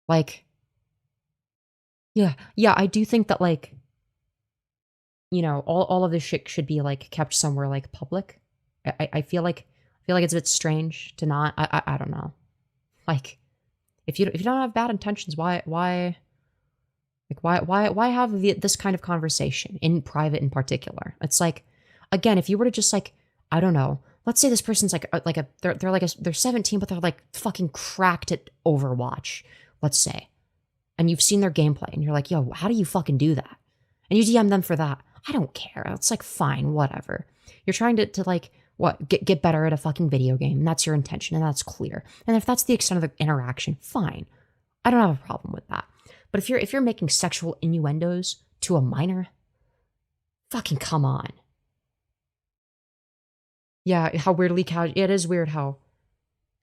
Like, yeah, I do think that, like, you know, all of this shit should be, like, kept somewhere, like, public. I feel like it's a bit strange to not, I don't know. Like, If you don't have bad intentions, why have this kind of conversation in private in particular? It's like, again, if you were to just like, I don't know, let's say this person's they're 17, but they're like fucking cracked at Overwatch, let's say, and you've seen their gameplay, and you're like, yo, how do you fucking do that? And you DM them for that. I don't care. It's like, fine, whatever. You're trying to like, what, get better at a fucking video game, and that's your intention, and that's clear. And if that's the extent of the interaction, fine. I don't have a problem with that. But if you're making sexual innuendos to a minor, fucking come on. Yeah, how weirdly casual. It is weird how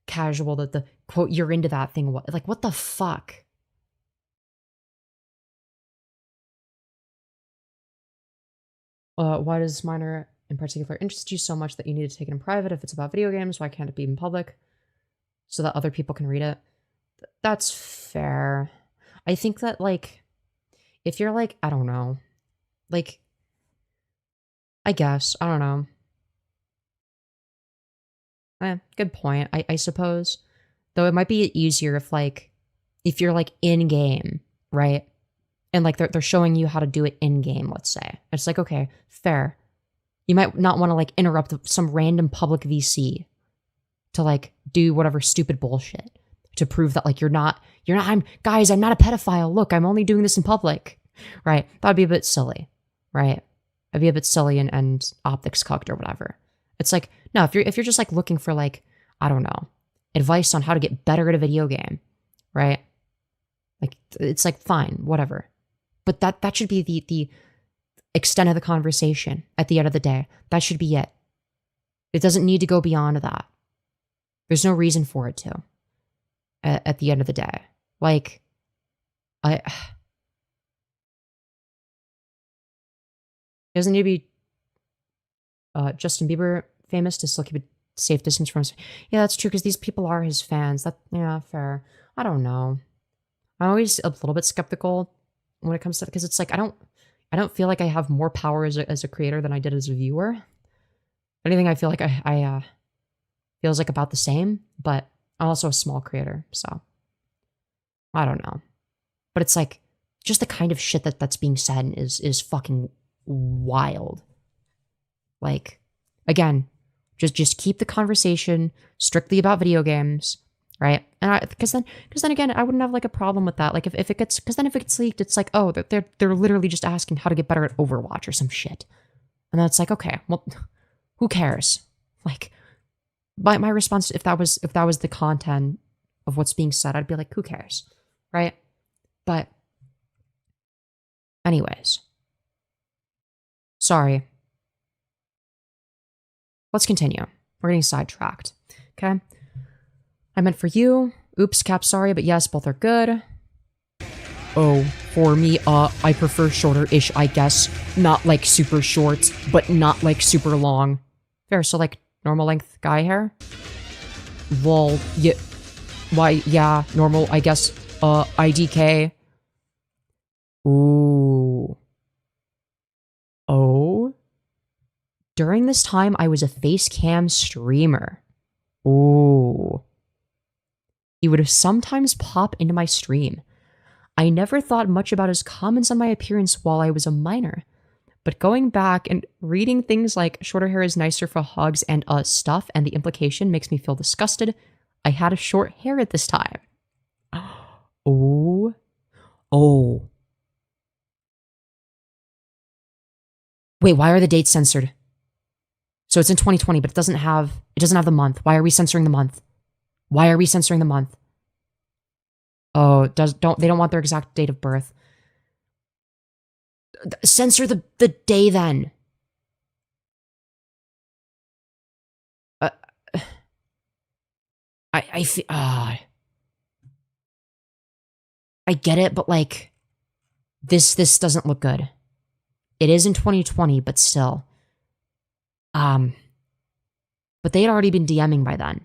casual that the quote, you're into that thing. Like, what the fuck? Why does minor in particular interest you so much that you need to take it in private? If it's about video games, why can't it be in public so that other people can read it? That's fair. I think that, like, if you're like, I don't know, like, I guess, I don't know. Good point, I suppose. Though it might be easier if, like, if you're, like, in-game, right? And, like, they're showing you how to do it in-game, let's say. It's like, okay, fair. You might not want to, like, interrupt some random public VC to, like, do whatever stupid bullshit to prove that, like, I'm not a pedophile. Look, I'm only doing this in public, right? That'd be a bit silly, right? It'd be a bit silly and optics cucked or whatever. It's like, no, if you're just like looking for, like, I don't know, advice on how to get better at a video game, right? Like, it's like, fine, whatever. But that should be the extent of the conversation at the end of the day. That should be it. It doesn't need to go beyond that. There's no reason for it to at the end of the day. Like, it doesn't need to be Justin Bieber famous to still keep a safe distance from his. Yeah, that's true, because these people are his fans. Yeah, fair. I don't know. I'm always a little bit skeptical when it comes to, because it's like, I don't feel like I have more power as a creator than I did as a viewer. Anything, I feel like I feels like about the same, but I'm also a small creator, so I don't know. But it's like, just the kind of shit that's being said is fucking wild. Like, again, just keep the conversation strictly about video games, right? And because then again, I wouldn't have like a problem with that. Like, if it gets, because then if it gets leaked, it's like, oh, they're literally just asking how to get better at Overwatch or some shit, and then it's like, okay, well, who cares? Like, my response, if that was the content of what's being said, I'd be like, who cares, right? But anyways, sorry. Let's continue. We're getting sidetracked. Okay. I meant for you. Oops, cap, sorry, but yes, both are good. Oh, for me, I prefer shorter-ish, I guess. Not like super short, but not like super long. Fair, so like normal length guy hair? Lol, yeah. Why, yeah, normal, I guess. IDK. Ooh. Oh? During this time, I was a face cam streamer. Ooh. He would sometimes pop into my stream. I never thought much about his comments on my appearance while I was a minor. But going back and reading things like shorter hair is nicer for hugs and stuff, and the implication makes me feel disgusted. I had a short hair at this time. Oh. Oh. Wait, why are the dates censored? So it's in 2020, but it doesn't have the month. Why are we censoring the month? Why are we censoring the month? Oh, they don't want their exact date of birth. Censor the day then. I get it, but like, this doesn't look good. It is in 2020, but still. But they had already been DMing by then,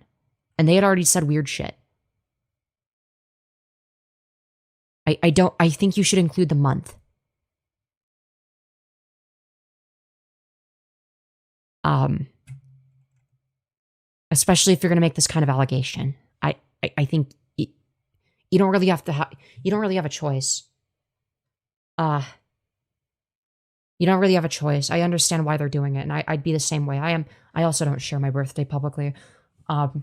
and they had already said weird shit. I think you should include the month. Especially if you're going to make this kind of allegation. I think you don't really have to you don't really have a choice. You don't really have a choice. I understand why they're doing it, and I'd be the same way. I also don't share my birthday publicly. But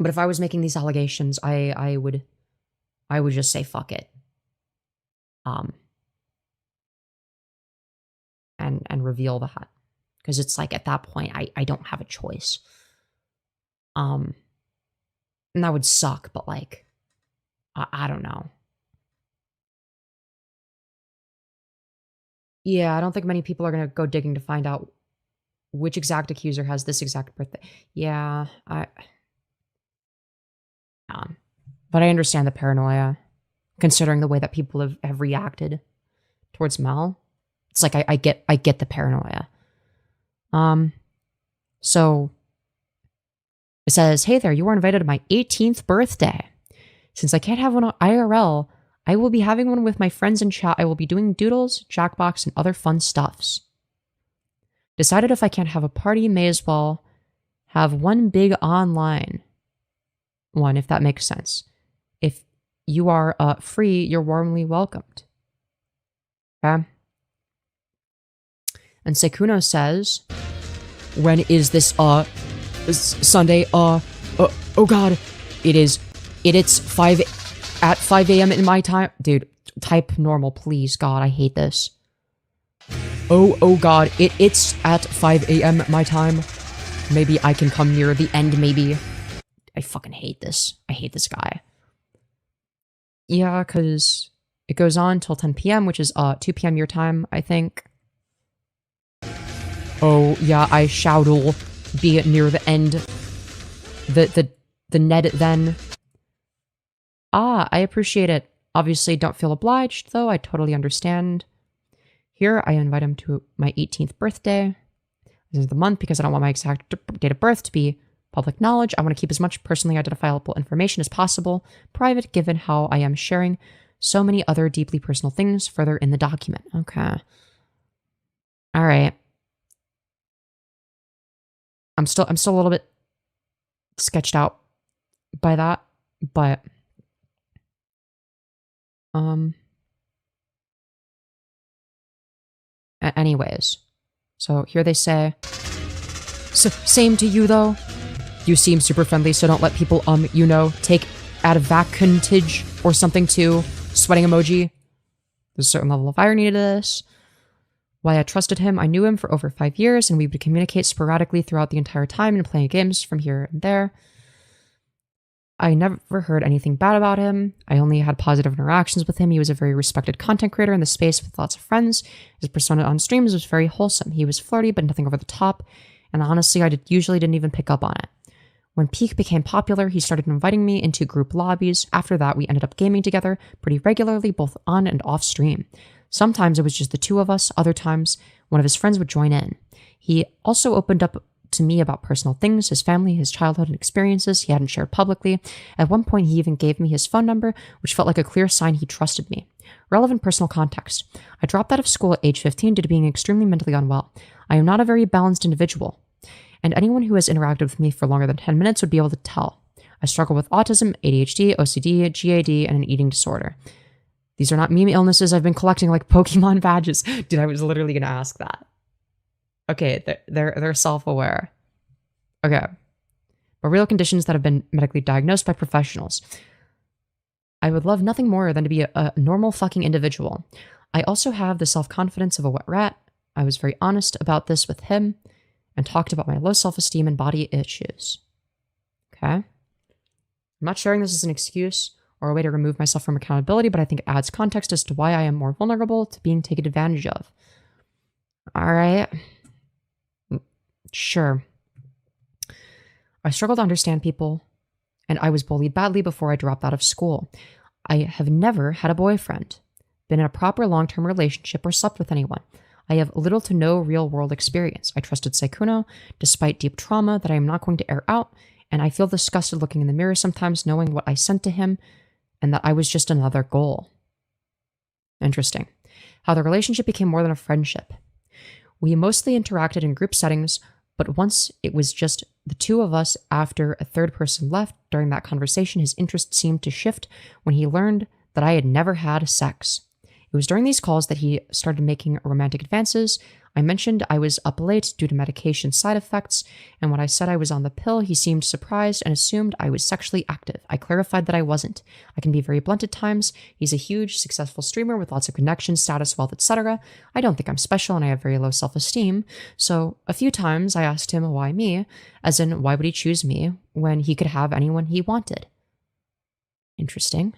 if I was making these allegations, I would just say fuck it. And reveal that. Because it's like, at that point, I don't have a choice. And that would suck, but like, I don't know. Yeah, I don't think many people are going to go digging to find out which exact accuser has this exact birthday. Yeah, but I understand the paranoia, considering the way that people have reacted towards Mel. It's like, I get the paranoia. So it says, hey there, you are invited to my 18th birthday. Since I can't have one IRL, I will be having one with my friends in chat. I will be doing doodles, Jackbox, and other fun stuffs. Decided if I can't have a party, may as well have one big online one, if that makes sense. If you are free, you're warmly welcomed. Okay? And Sykkuno says, when is this Sunday? Oh god, it's 5 a.m. in my time. Dude, type normal, please. God, I hate this. Oh god, it's at 5 a.m. my time. Maybe I can come near the end, maybe. I fucking hate this. I hate this guy. Yeah, because it goes on till 10 p.m., which is 2 p.m. your time, I think. Oh, yeah, I shall be near the end. The Ned then. I appreciate it. Obviously, don't feel obliged, though. I totally understand. Here, I invite him to my 18th birthday. This is the month because I don't want my exact date of birth to be public knowledge. I want to keep as much personally identifiable information as possible private, given how I am sharing so many other deeply personal things further in the document. Okay. All right. I'm still a little bit sketched out by that, but anyways, so here they say, same to you though. You seem super friendly, so don't let people take advantage or something too. Sweating emoji. There's a certain level of irony to this. Why I trusted him, I knew him for over 5 years, and we would communicate sporadically throughout the entire time and playing games from here and there. I never heard anything bad about him. I only had positive interactions with him. He was a very respected content creator in the space with lots of friends. His persona on streams was very wholesome. He was flirty, but nothing over the top. And honestly, I usually didn't even pick up on it. When Peak became popular, he started inviting me into group lobbies. After that, we ended up gaming together pretty regularly, both on and off stream. Sometimes it was just the two of us. Other times, one of his friends would join in. He also opened up to me about personal things, his family, his childhood and experiences he hadn't shared publicly. At one point, he even gave me his phone number, which felt like a clear sign he trusted me. Relevant personal context. I dropped out of school at age 15 due to being extremely mentally unwell. I am not a very balanced individual, and anyone who has interacted with me for longer than 10 minutes would be able to tell. I struggle with autism, ADHD, OCD, GAD, and an eating disorder. These are not meme illnesses I've been collecting like Pokemon badges. Dude, I was literally going to ask that. Okay, they're self-aware. Okay. But real conditions that have been medically diagnosed by professionals. I would love nothing more than to be a normal fucking individual. I also have the self-confidence of a wet rat. I was very honest about this with him and talked about my low self-esteem and body issues. Okay. I'm not sharing this as an excuse or a way to remove myself from accountability, but I think it adds context as to why I am more vulnerable to being taken advantage of. All right. Sure. I struggle to understand people, and I was bullied badly before I dropped out of school. I have never had a boyfriend, been in a proper long-term relationship, or slept with anyone. I have little to no real-world experience. I trusted Sykkuno, despite deep trauma that I am not going to air out, and I feel disgusted looking in the mirror sometimes, knowing what I sent to him, and that I was just another goal. Interesting. How the relationship became more than a friendship. We mostly interacted in group settings, But once it was just the two of us after a third person left during that conversation, his interest seemed to shift when he learned that I had never had sex. It was during these calls that he started making romantic advances. I mentioned I was up late due to medication side effects, and when I said I was on the pill, he seemed surprised and assumed I was sexually active. I clarified that I wasn't. I can be very blunt at times. He's a huge, successful streamer with lots of connections, status, wealth, etc. I don't think I'm special, and I have very low self-esteem. So a few times I asked him why me, as in why would he choose me when he could have anyone he wanted. Interesting.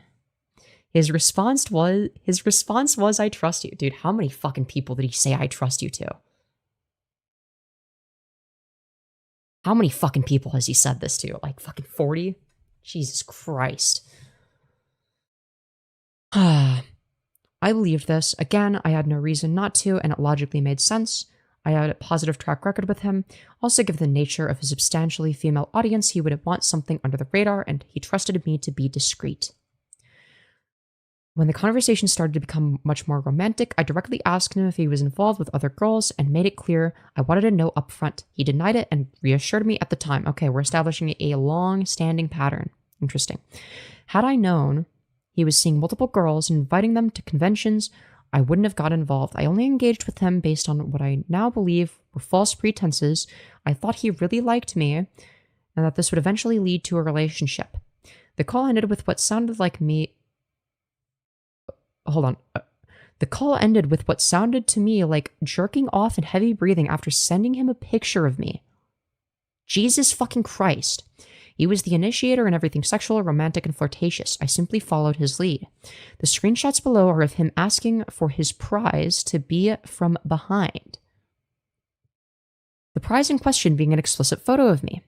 His response was, I trust you. Dude, how many fucking people did he say I trust you to? How many fucking people has he said this to? Like fucking 40? Jesus Christ. I believed this. Again, I had no reason not to, and it logically made sense. I had a positive track record with him. Also, given the nature of his substantially female audience, he would want something under the radar, and he trusted me to be discreet. When the conversation started to become much more romantic, I directly asked him if he was involved with other girls and made it clear I wanted to know up front. He denied it and reassured me at the time. Okay, we're establishing a long-standing pattern. Interesting. Had I known he was seeing multiple girls and inviting them to conventions, I wouldn't have got involved. I only engaged with him based on what I now believe were false pretenses. I thought he really liked me and that this would eventually lead to a relationship. The call ended with what sounded like me... Hold on. The call ended with what sounded to me like jerking off and heavy breathing after sending him a picture of me. Jesus fucking Christ. He was the initiator in everything sexual, romantic, and flirtatious. I simply followed his lead. The screenshots below are of him asking for his prize to be from behind. The prize in question being an explicit photo of me.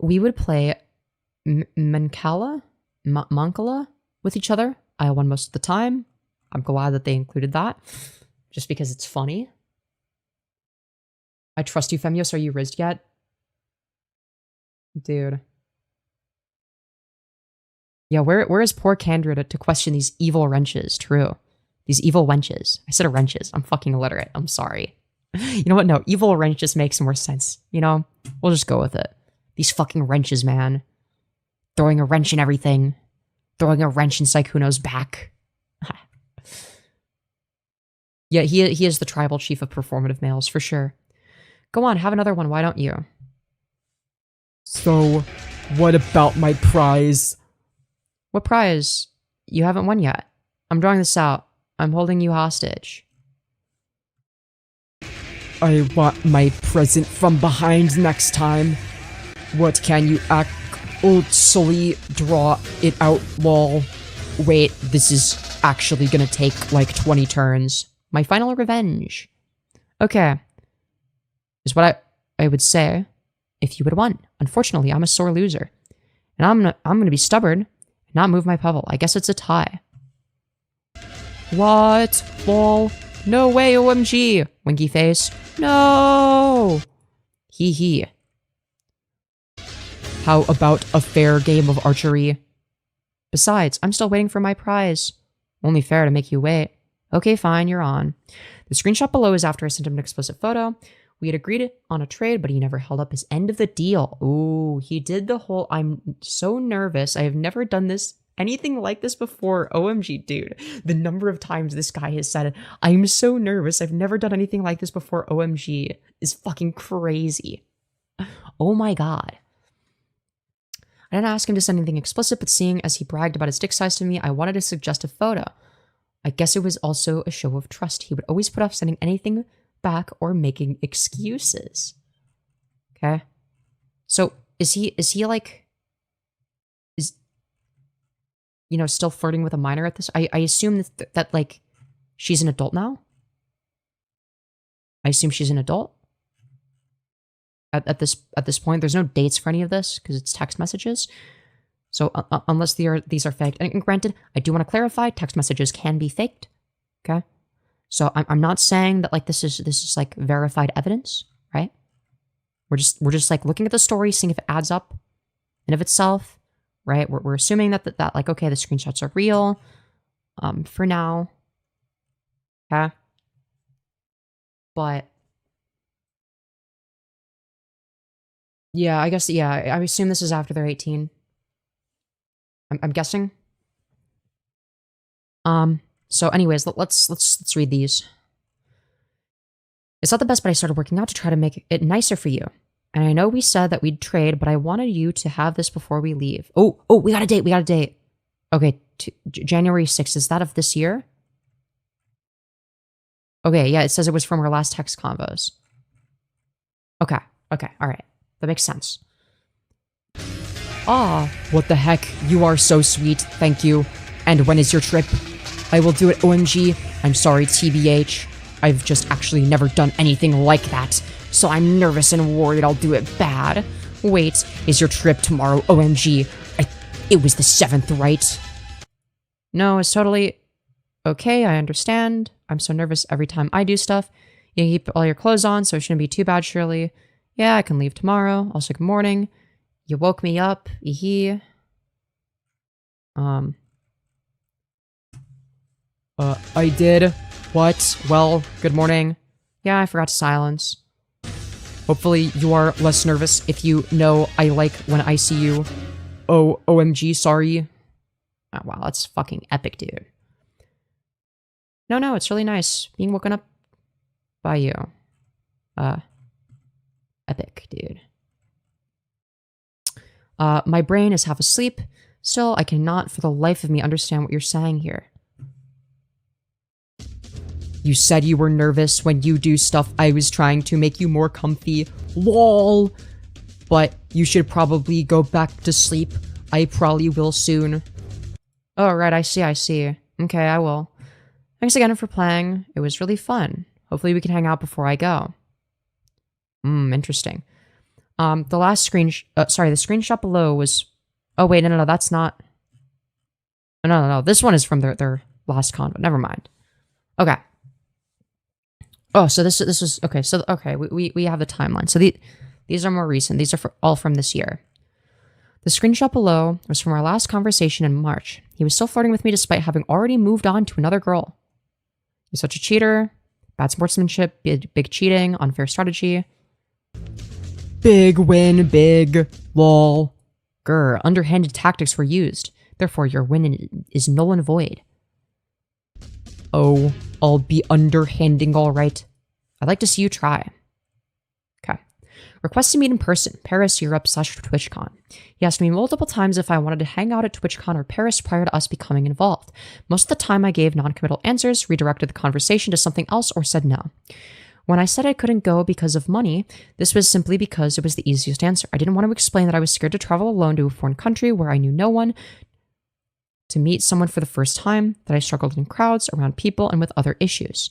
We would play Mancala with each other. I won most of the time. I'm glad that they included that, just because it's funny. I trust you, Femyoz. Are you rizzed yet? Dude. Yeah, where is poor Candra to question these evil wrenches? True. These evil wenches. I said wrenches. I'm fucking illiterate. I'm sorry. You know what? No, evil wrench just makes more sense. You know? We'll just go with it. These fucking wrenches, man. Throwing a wrench in everything. Throwing a wrench in Sykkuno's back. Yeah, he is the tribal chief of performative males, for sure. Go on, have another one, why don't you? So, what about my prize? What prize? You haven't won yet. I'm drawing this out. I'm holding you hostage. I want my present from behind next time. What can you actually draw it out, lol? Wait, this is actually gonna take like 20 turns. My final revenge. Okay. Is what I would say if you would have won. Unfortunately, I'm a sore loser. And I'm gonna be stubborn and not move my pebble. I guess it's a tie. What? Lol. No way, OMG. Winky face. No! Hee. How about a fair game of archery? Besides, I'm still waiting for my prize. Only fair to make you wait. Okay, fine, you're on. The screenshot below is after I sent him an explicit photo. We had agreed on a trade, but he never held up his end of the deal. Ooh, he did the whole, I'm so nervous. I have never done anything like this before. OMG, dude. The number of times this guy has said, I'm so nervous. I've never done anything like this before. OMG is fucking crazy. Oh my God. I didn't ask him to send anything explicit, but seeing as he bragged about his dick size to me, I wanted to suggest a photo. I guess it was also a show of trust. He would always put off sending anything back or making excuses. Okay. So is he like, still flirting with a minor at this? I assume that like she's an adult now. I assume she's an adult. At this point, there's no dates for any of this because it's text messages. So unless these are faked, and granted, I do want to clarify, text messages can be faked. Okay, so I'm not saying that like this is like verified evidence, right? We're just like looking at the story, seeing if it adds up in of itself, right? We're assuming that like okay, the screenshots are real, for now. Okay, but Yeah, I guess, yeah, I assume this is after they're 18. I'm guessing. So anyways, let's read these. It's not the best, but I started working out to try to make it nicer for you. And I know we said that we'd trade, but I wanted you to have this before we leave. Oh, we got a date. Okay, January 6th, is that of this year? Okay, yeah, it says it was from our last text convos. Okay, all right. That makes sense. Ah, what the heck? You are so sweet, thank you. And when is your trip? I will do it, OMG. I'm sorry, TBH. I've just actually never done anything like that, so I'm nervous and worried I'll do it bad. Wait, is your trip tomorrow, OMG? It was the 7th, right? No, it's totally okay, I understand. I'm so nervous every time I do stuff. You keep all your clothes on, so it shouldn't be too bad, surely. Yeah, I can leave tomorrow. Also, good morning. You woke me up. Hiiiiii. I did. What? Well, good morning. Yeah, I forgot to silence. Hopefully you are less nervous if you know I like when I see you. Oh, OMG, sorry. Oh, wow, that's fucking epic, dude. No, it's really nice being woken up by you. Epic, dude. My brain is half asleep. Still, I cannot for the life of me understand what you're saying here. You said you were nervous when you do stuff I was trying to make you more comfy. LOL. But you should probably go back to sleep. I probably will soon. Oh, right, I see. Okay, I will. Thanks again for playing. It was really fun. Hopefully we can hang out before I go. Interesting. The last sorry, the screenshot below was... Oh, wait, no, that's not... No, this one is from their last convo. Never mind. Okay. Oh, so this was... Okay, so, okay, we have the timeline. So these are more recent. These are all from this year. The screenshot below was from our last conversation in March. He was still flirting with me despite having already moved on to another girl. He's such a cheater. Bad sportsmanship, big cheating, unfair strategy. Big win, big. Lol. Grr, underhanded tactics were used. Therefore, your win is null and void. Oh, I'll be underhanding all right. I'd like to see you try. Okay. Request to meet in person, Paris, Europe, /TwitchCon. He asked me multiple times if I wanted to hang out at TwitchCon or Paris prior to us becoming involved. Most of the time I gave non-committal answers, redirected the conversation to something else, or said no. When I said I couldn't go because of money, this was simply because it was the easiest answer. I didn't want to explain that I was scared to travel alone to a foreign country where I knew no one, to meet someone for the first time, that I struggled in crowds, around people, and with other issues.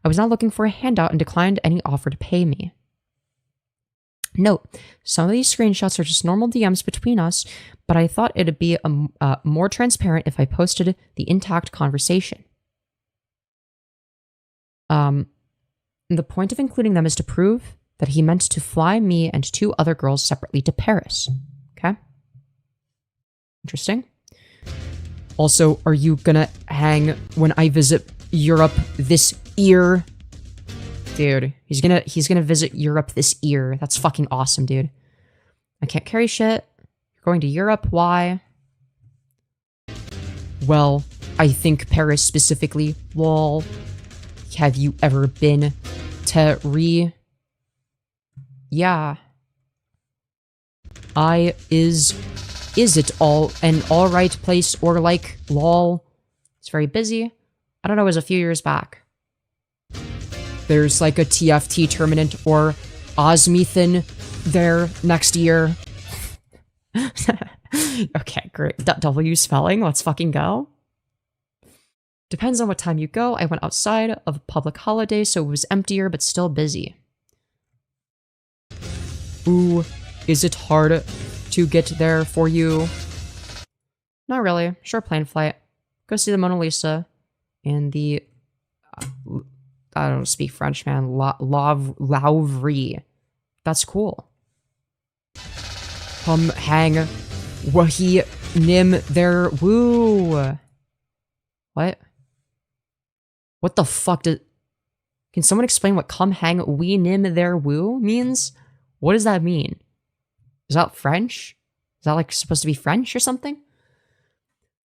I was not looking for a handout and declined any offer to pay me. Note, some of these screenshots are just normal DMs between us, but I thought it'd be more transparent if I posted the intact conversation. The point of including them is to prove that he meant to fly me and 2 other girls separately to Paris. Okay? Interesting. Also, are you gonna hang when I visit Europe this year? Dude, he's gonna visit Europe this year. That's fucking awesome, dude. I can't carry shit. You're going to Europe? Why? Well, I think Paris specifically. Lol. Have you ever been to Yeah. Is it all an alright place or like lol? It's very busy. I don't know, it was a few years back. There's like a TFT tournament or Osmethan there next year. Okay, great. W spelling, let's fucking go. Depends on what time you go. I went outside of a public holiday, so it was emptier but still busy. Ooh, is it hard to get there for you? Not really. Short plane flight. Go see the Mona Lisa and the... I don't speak French, man. Louvre. That's cool. Come hang. Wahi nim there woo. What? What the fuck did... Can someone explain what come hang we nim there woo means? What does that mean? Is that French? Is that like supposed to be French or something?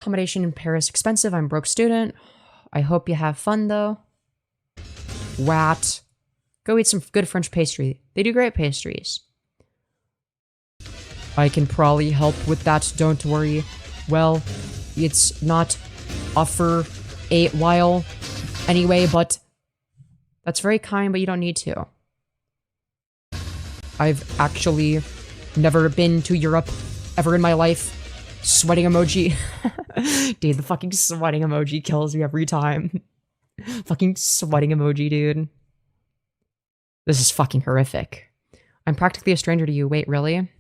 Accommodation in Paris expensive. I'm broke student. I hope you have fun though. Wat. Go eat some good French pastry. They do great pastries. I can probably help with that, don't worry. Well, it's not offer a while anyway, but that's very kind, but you don't need to. I've actually never been to Europe ever in my life. Sweating emoji. Dude, the fucking sweating emoji kills me every time. Fucking sweating emoji, dude. This is fucking horrific. I'm practically a stranger to you. Wait, really?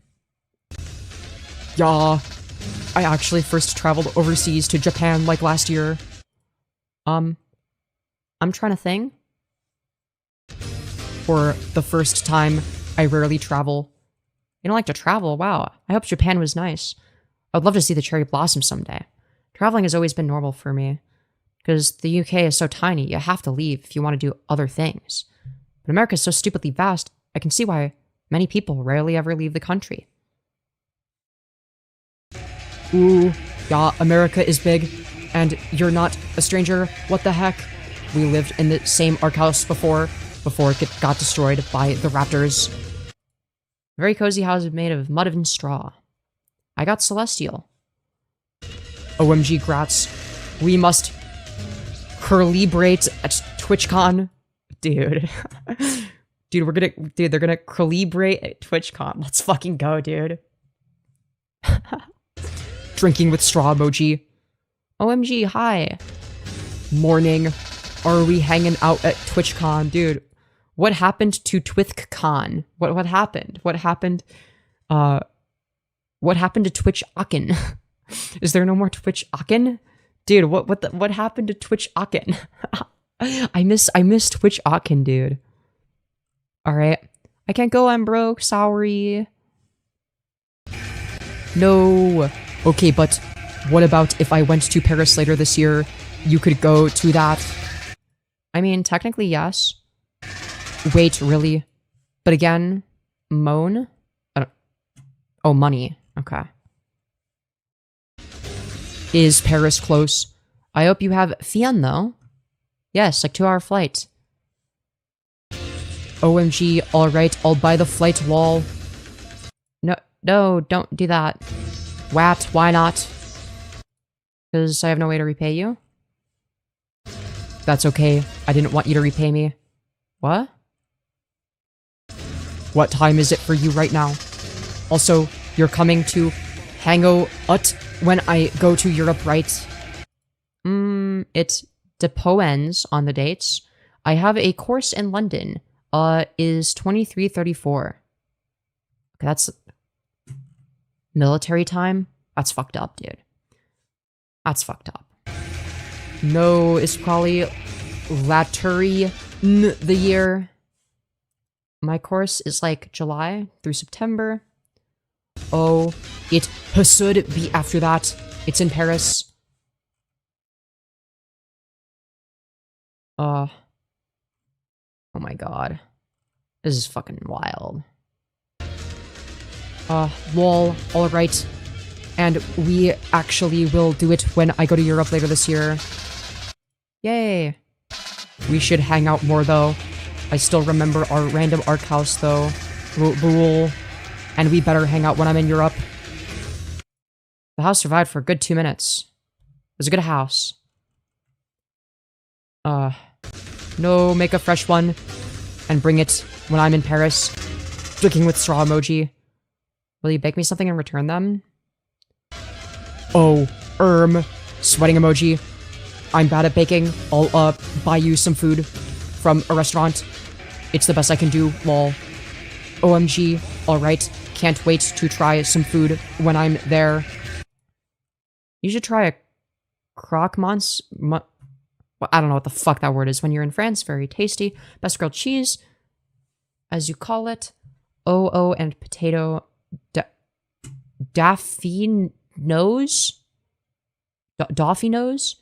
Yeah. I actually first traveled overseas to Japan like last year. I'm trying to think. For the first time, I rarely travel. You don't like to travel? Wow. I hope Japan was nice. I'd love to see the cherry blossom someday. Traveling has always been normal for me. Because the UK is so tiny, you have to leave if you want to do other things. But America is so stupidly vast, I can see why many people rarely ever leave the country. Ooh, yeah, America is big, and you're not a stranger. What the heck? We lived in the same ARC house before it got destroyed by the raptors. Very cozy house made of mud and straw. I got Celestial. OMG grats. We must curlibrate at TwitchCon. Dude. They're gonna curlibrate at TwitchCon. Let's fucking go, dude. Drinking with straw emoji. OMG, hi. Morning. Are we hanging out at TwitchCon? Dude, what happened to TwitchCon? What happened? What happened? What happened to Twitch Akin? Is there no more Twitch Akin? Dude, what happened to Twitch Akin? I miss Twitch Akin, dude. Alright. I can't go, I'm broke, sorry. No. Okay, but what about if I went to Paris later this year? You could go to that. I mean, technically, yes. Wait, really? But again, moan? Oh, money. Okay. Is Paris close? I hope you have fun, though. Yes, like 2-hour flight. OMG, alright, I'll buy the flight wall. No, don't do that. Wat, why not? Because I have no way to repay you? That's okay, I didn't want you to repay me. What? What time is it for you right now? Also, you're coming to Hango Ut when I go to Europe, right? It depends on the dates. I have a course in London. Is 23:34. Okay, that's military time? That's fucked up, dude. That's fucked up. No, it's probably Laturi the year. My course is like July through September. Oh, it should be after that. It's in Paris. Oh my god. This is fucking wild. Lol, alright. And we actually will do it when I go to Europe later this year. Yay. We should hang out more though. I still remember our random ARC house though. Rule. And we better hang out when I'm in Europe. The house survived for a good 2 minutes. It was a good house. No, make a fresh one. And bring it when I'm in Paris. Drinking with straw emoji. Will you bake me something and return them? Oh, sweating emoji. I'm bad at baking. I'll, buy you some food from a restaurant. It's the best I can do, lol. OMG, alright. Can't wait to try some food when I'm there. You should try a croque-mons... Well, I don't know what the fuck that word is when you're in France. Very tasty. Best grilled cheese, as you call it. OO and potato... Daffy nose? Daffy nose?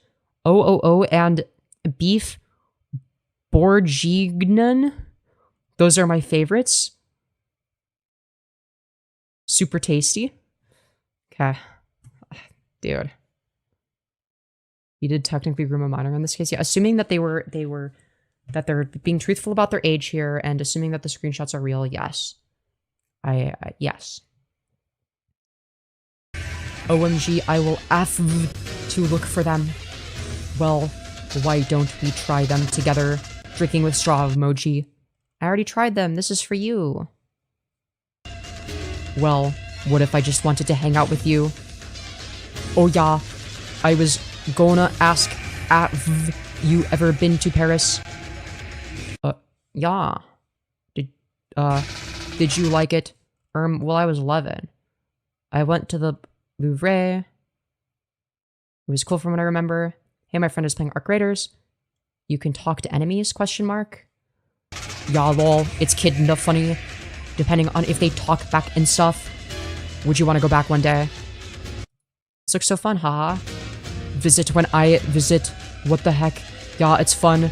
OOO and beef bourguignon. Those are my favorites. Super tasty. Okay. Dude. You did technically groom a minor in this case. Yeah, assuming that that they're being truthful about their age here and assuming that the screenshots are real, yes. Yes. OMG, I will F to look for them. Well, why don't we try them together? Drinking with straw emoji. I already tried them. This is for you. Well, what if I just wanted to hang out with you? Oh yeah, I was gonna ask, have you ever been to Paris? Yeah. Did you like it? Well, I was 11. I went to the Louvre. It was cool from what I remember. Hey, my friend is playing Arc Raiders. You can talk to enemies, question mark. Yeah, lol, it's kinda funny. Depending on if they talk back and stuff. Would you want to go back one day? This looks so fun, haha. Visit when I visit. What the heck? Yeah, it's fun.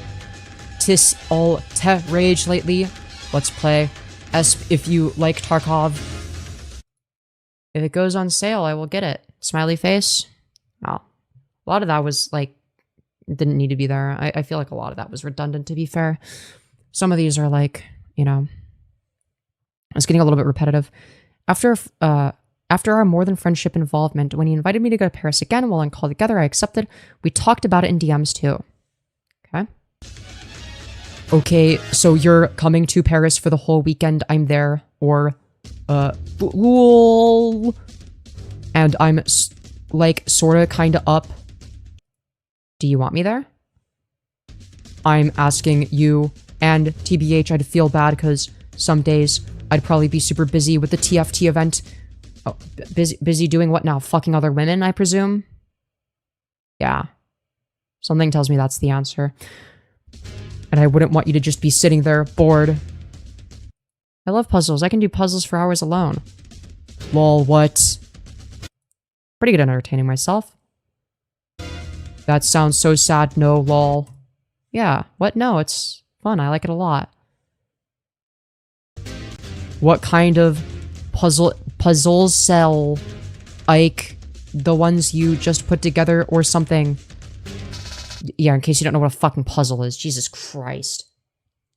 Tis all te rage lately. Let's play. If you like Tarkov. If it goes on sale, I will get it. Smiley face. Oh. A lot of that was like, didn't need to be there. I feel like a lot of that was redundant, to be fair. Some of these are like, you know, it's getting a little bit repetitive. After our more than friendship involvement, when he invited me to go to Paris again while on call together, I accepted. We talked about it in DMs too. Okay. Okay, so you're coming to Paris for the whole weekend. I'm there. Or, lol. And I'm, like, sorta, kinda up. Do you want me there? I'm asking you, and TBH, I'd feel bad because some days I'd probably be super busy with the TFT event. Oh, busy doing what now? Fucking other women, I presume? Yeah. Something tells me that's the answer. And I wouldn't want you to just be sitting there, bored. I love puzzles. I can do puzzles for hours alone. Lol, what? Pretty good at entertaining myself. That sounds so sad, no, lol. Yeah, what? No, it's fun. I like it a lot. What kind of puzzles sell? Like, the ones you just put together or something? Yeah, in case you don't know what a fucking puzzle is. Jesus Christ.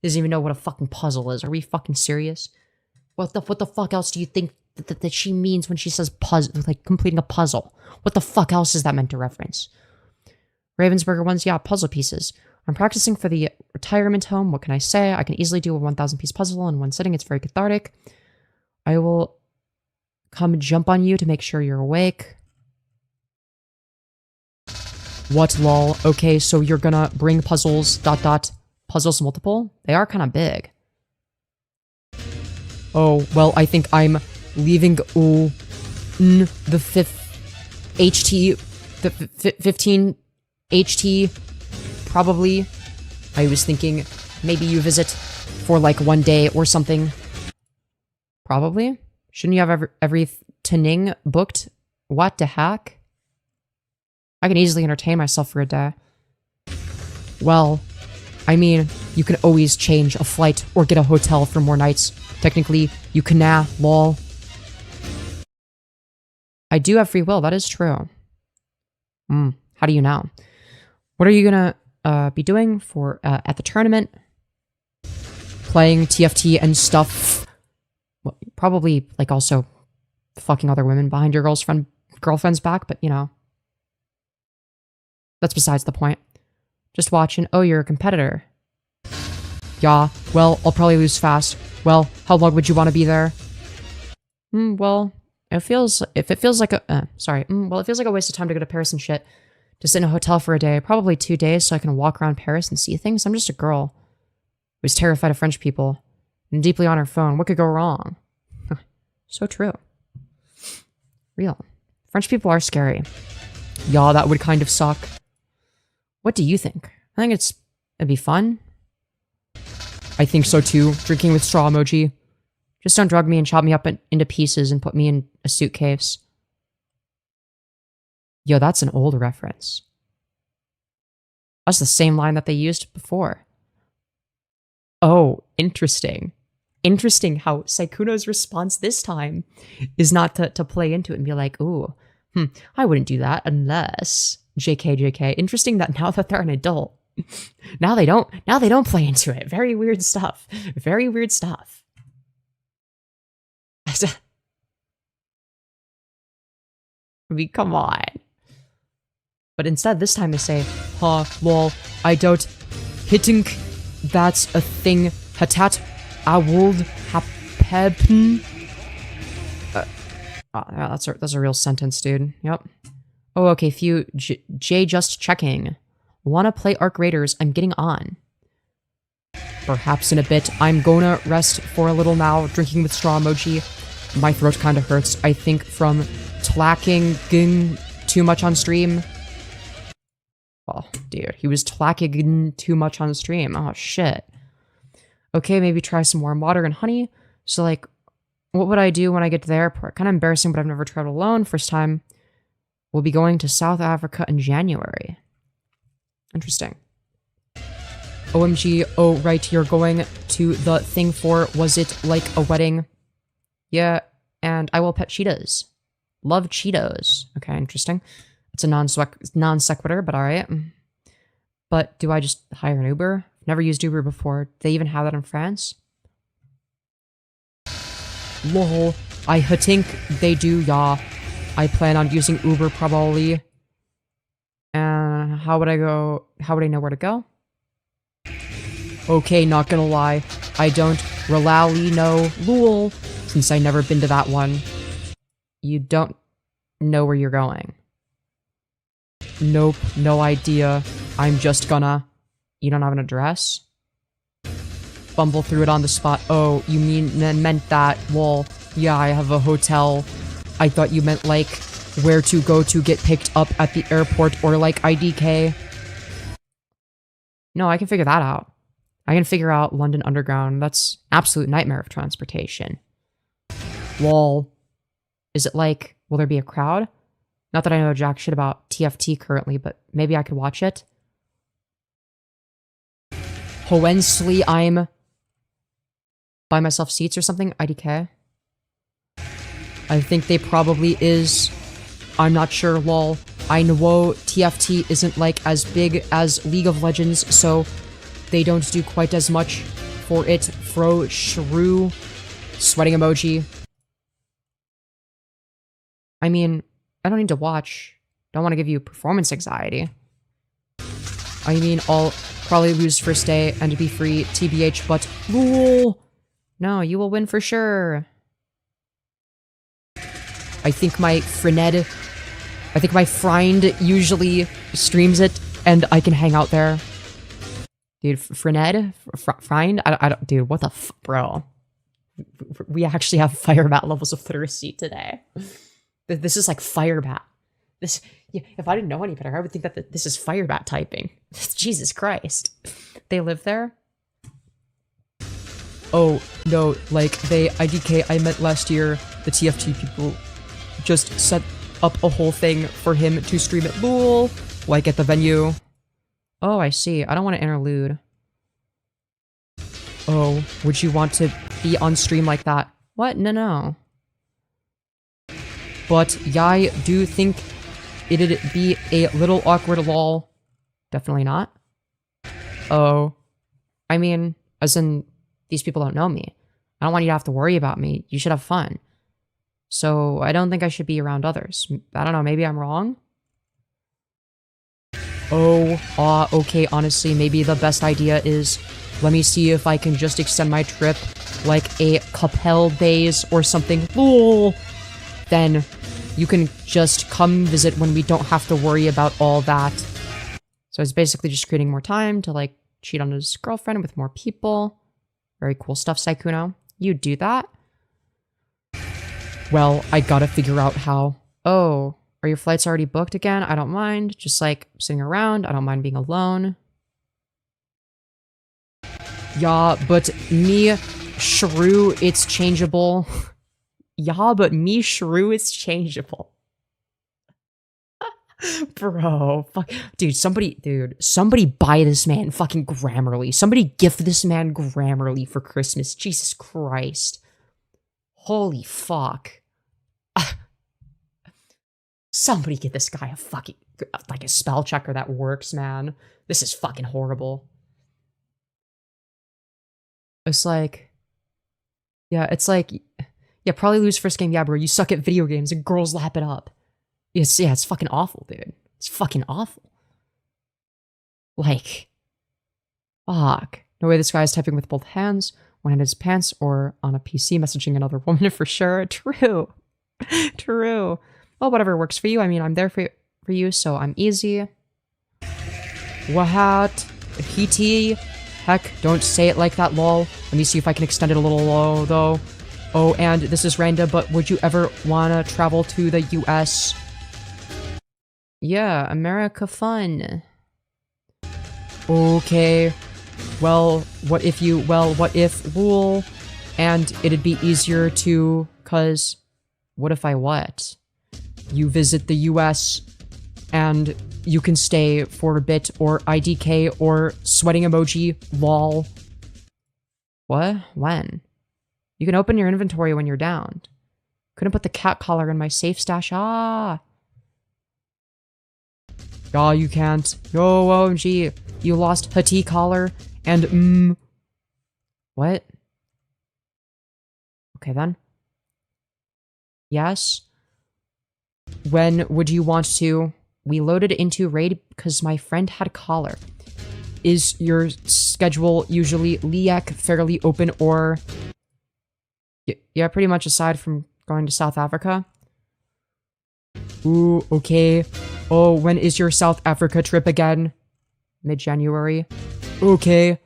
Doesn't even know what a fucking puzzle is. Are we fucking serious? What the fuck else do you think that she means when she says puzzle, like completing a puzzle? What the fuck else is that meant to reference? Ravensburger ones, yeah, puzzle pieces. I'm practicing for the retirement home. What can I say? I can easily do a 1,000 piece puzzle in one sitting. It's very cathartic. I will come jump on you to make sure you're awake. What, lol? Okay, so you're gonna bring puzzles, ... puzzles multiple? They are kind of big. Oh, well, I think I'm leaving the 15 HT, probably. I was thinking maybe you visit for like one day or something. Probably. Shouldn't you have everything booked? What the heck? I can easily entertain myself for a day. Well, I mean, you can always change a flight or get a hotel for more nights. Technically, you can lol. I do have free will, that is true. How do you know? What are you gonna be doing for at the tournament? Playing TFT and stuff. Well, probably like also fucking other women behind your girlfriend's back, but you know. That's besides the point. Just watching. Oh, you're a competitor. Yeah, well, I'll probably lose fast. Well, how long would you want to be there? Well, it feels like a waste of time to go to Paris and shit. To sit in a hotel for a day, probably 2 days, so I can walk around Paris and see things. I'm just a girl who's terrified of French people and deeply on her phone. What could go wrong? So true. Real. French people are scary. Yeah, that would kind of suck. What do you think? I think it'd be fun. I think so too. Drinking with straw emoji. Just don't drug me and chop me up into pieces and put me in a suitcase. Yo, that's an old reference. That's the same line that they used before. Oh, interesting. interesting how Sykkuno's response this time is not to play into it and be like, ooh, I wouldn't do that unless JK. Interesting that now that they're an adult, now they don't play into it. Very weird stuff. Very weird stuff. I mean, come on. But instead, this time they say, ha, lol, I don't hitink that's a thing, hatat, awuld, hapepn. That's a real sentence, dude. Yep. Oh, okay, few, J just checking. Wanna play Arc Raiders? I'm getting on. Perhaps in a bit. I'm gonna rest for a little now, drinking with straw emoji. My throat kinda hurts, I think, from tlacking too much on stream. Oh, dude, he was tlacking too much on stream. Oh, shit. Okay, maybe try some warm water and honey. So, like, what would I do when I get to the airport? Kind of embarrassing, but I've never traveled alone. First time. We'll be going to South Africa in January. Interesting. OMG, oh, right, you're going to the thing for, was it like a wedding? Yeah, and I will pet cheetahs. Love Cheetos. Okay, interesting. It's a non sequitur, but alright. But do I just hire an Uber? Never used Uber before. Do they even have that in France? Lol. I think they do, yeah. I plan on using Uber probably. And how would I go? How would I know where to go? Okay, not gonna lie. I don't really know Lul, since I never been to that one. You don't know where you're going. Nope, no idea. I'm just gonna... You don't have an address? Bumble through it on the spot. Oh, you meant that. Well, yeah, I have a hotel. I thought you meant, like, where to go to get picked up at the airport or, like, IDK. No, I can figure that out. I can figure out London Underground. That's absolute nightmare of transportation. Lol. Is it like, will there be a crowd? Not that I know jack shit about TFT currently, but maybe I could watch it. Hoensly, I'm... buy myself seats or something? IDK? I think they probably is. I'm not sure, lol. I know TFT isn't like as big as League of Legends, so they don't do quite as much for it. Fro shrew. Sweating emoji. I mean, I don't need to watch. Don't want to give you performance anxiety. I mean, I'll probably lose first day and be free, TBH, but lol. No, you will win for sure. I think my friend usually streams it, and I can hang out there. Dude, friend? I don't, dude, what the bro? We actually have Firebat levels of literacy today. This is like Firebat. This, yeah, if I didn't know any better, I would think that this is Firebat typing. Jesus Christ. They live there? Oh, no, like, they IDK, I meant last year, the TFT people just set up a whole thing for him to stream at LOL, like at the venue. Oh, I see. I don't want to interlude. Oh, would you want to be on stream like that? What? No. But yeah, I do think it'd be a little awkward lol. Definitely not. Oh. I mean, as in, these people don't know me. I don't want you to have to worry about me. You should have fun. So I don't think I should be around others. I don't know, maybe I'm wrong? Oh, okay, honestly, maybe the best idea is, let me see if I can just extend my trip like a couple days or something. Lol. Then you can just come visit when we don't have to worry about all that. So it's basically just creating more time to like cheat on his girlfriend with more people. Very cool stuff, Sykkuno. You do that? Well, I gotta figure out how. Oh, are your flights already booked again? I don't mind. Just like sitting around. I don't mind being alone. Yeah, but me, shrew, it's changeable. Yeah, but me, shrew, it's changeable. Bro, fuck. Dude, somebody buy this man fucking Grammarly. Somebody gift this man Grammarly for Christmas. Jesus Christ. Holy fuck. Somebody get this guy a fucking, like a spell checker that works, man. This is fucking horrible. It's like, yeah, it's like, yeah, probably lose first game, yeah, bro. You suck at video games and girls lap it up. It's fucking awful, dude. It's fucking awful. Like, fuck. No way this guy is typing with both hands, one in his pants, or on a PC messaging another woman for sure. True. True. Well, whatever works for you. I mean, I'm there for you, so I'm easy. What? Heiiiii? Heck, don't say it like that, lol. Let me see if I can extend it a little low, though. Oh, and this is random, but would you ever wanna travel to the US? Yeah, America fun. Okay. Well, what if rule, and it'd be easier to, cause, what if I what? You visit the US, and you can stay for a bit, or IDK, or sweating emoji, lol. What? When? You can open your inventory when you're downed. Couldn't put the cat collar in my safe stash, ah! Y'all, you can't. Yo, OMG. You lost a tea collar and what? Okay then. Yes. When would you want to? We loaded into raid because my friend had a collar. Is your schedule usually fairly open or? Yeah, pretty much aside from going to South Africa. Ooh, okay. Oh, when is your South Africa trip again? Mid-January. Okay.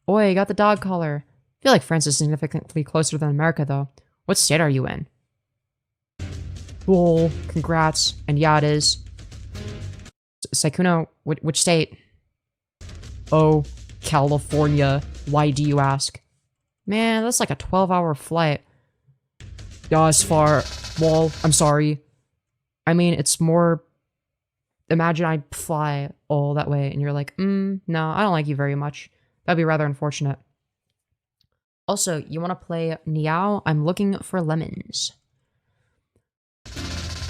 Oh, I got the dog collar. I feel like France is significantly closer than America, though. What state are you in? Cool. Congrats. And yeah, it is. Sykkuno, which state? Oh, California. Why do you ask? Man, that's like a 12-hour flight. Yeah, it's far. Well, I'm sorry. I mean, it's more... Imagine I fly all that way and you're like, no, I don't like you very much. That'd be rather unfortunate. Also, you want to play Niao? I'm looking for lemons.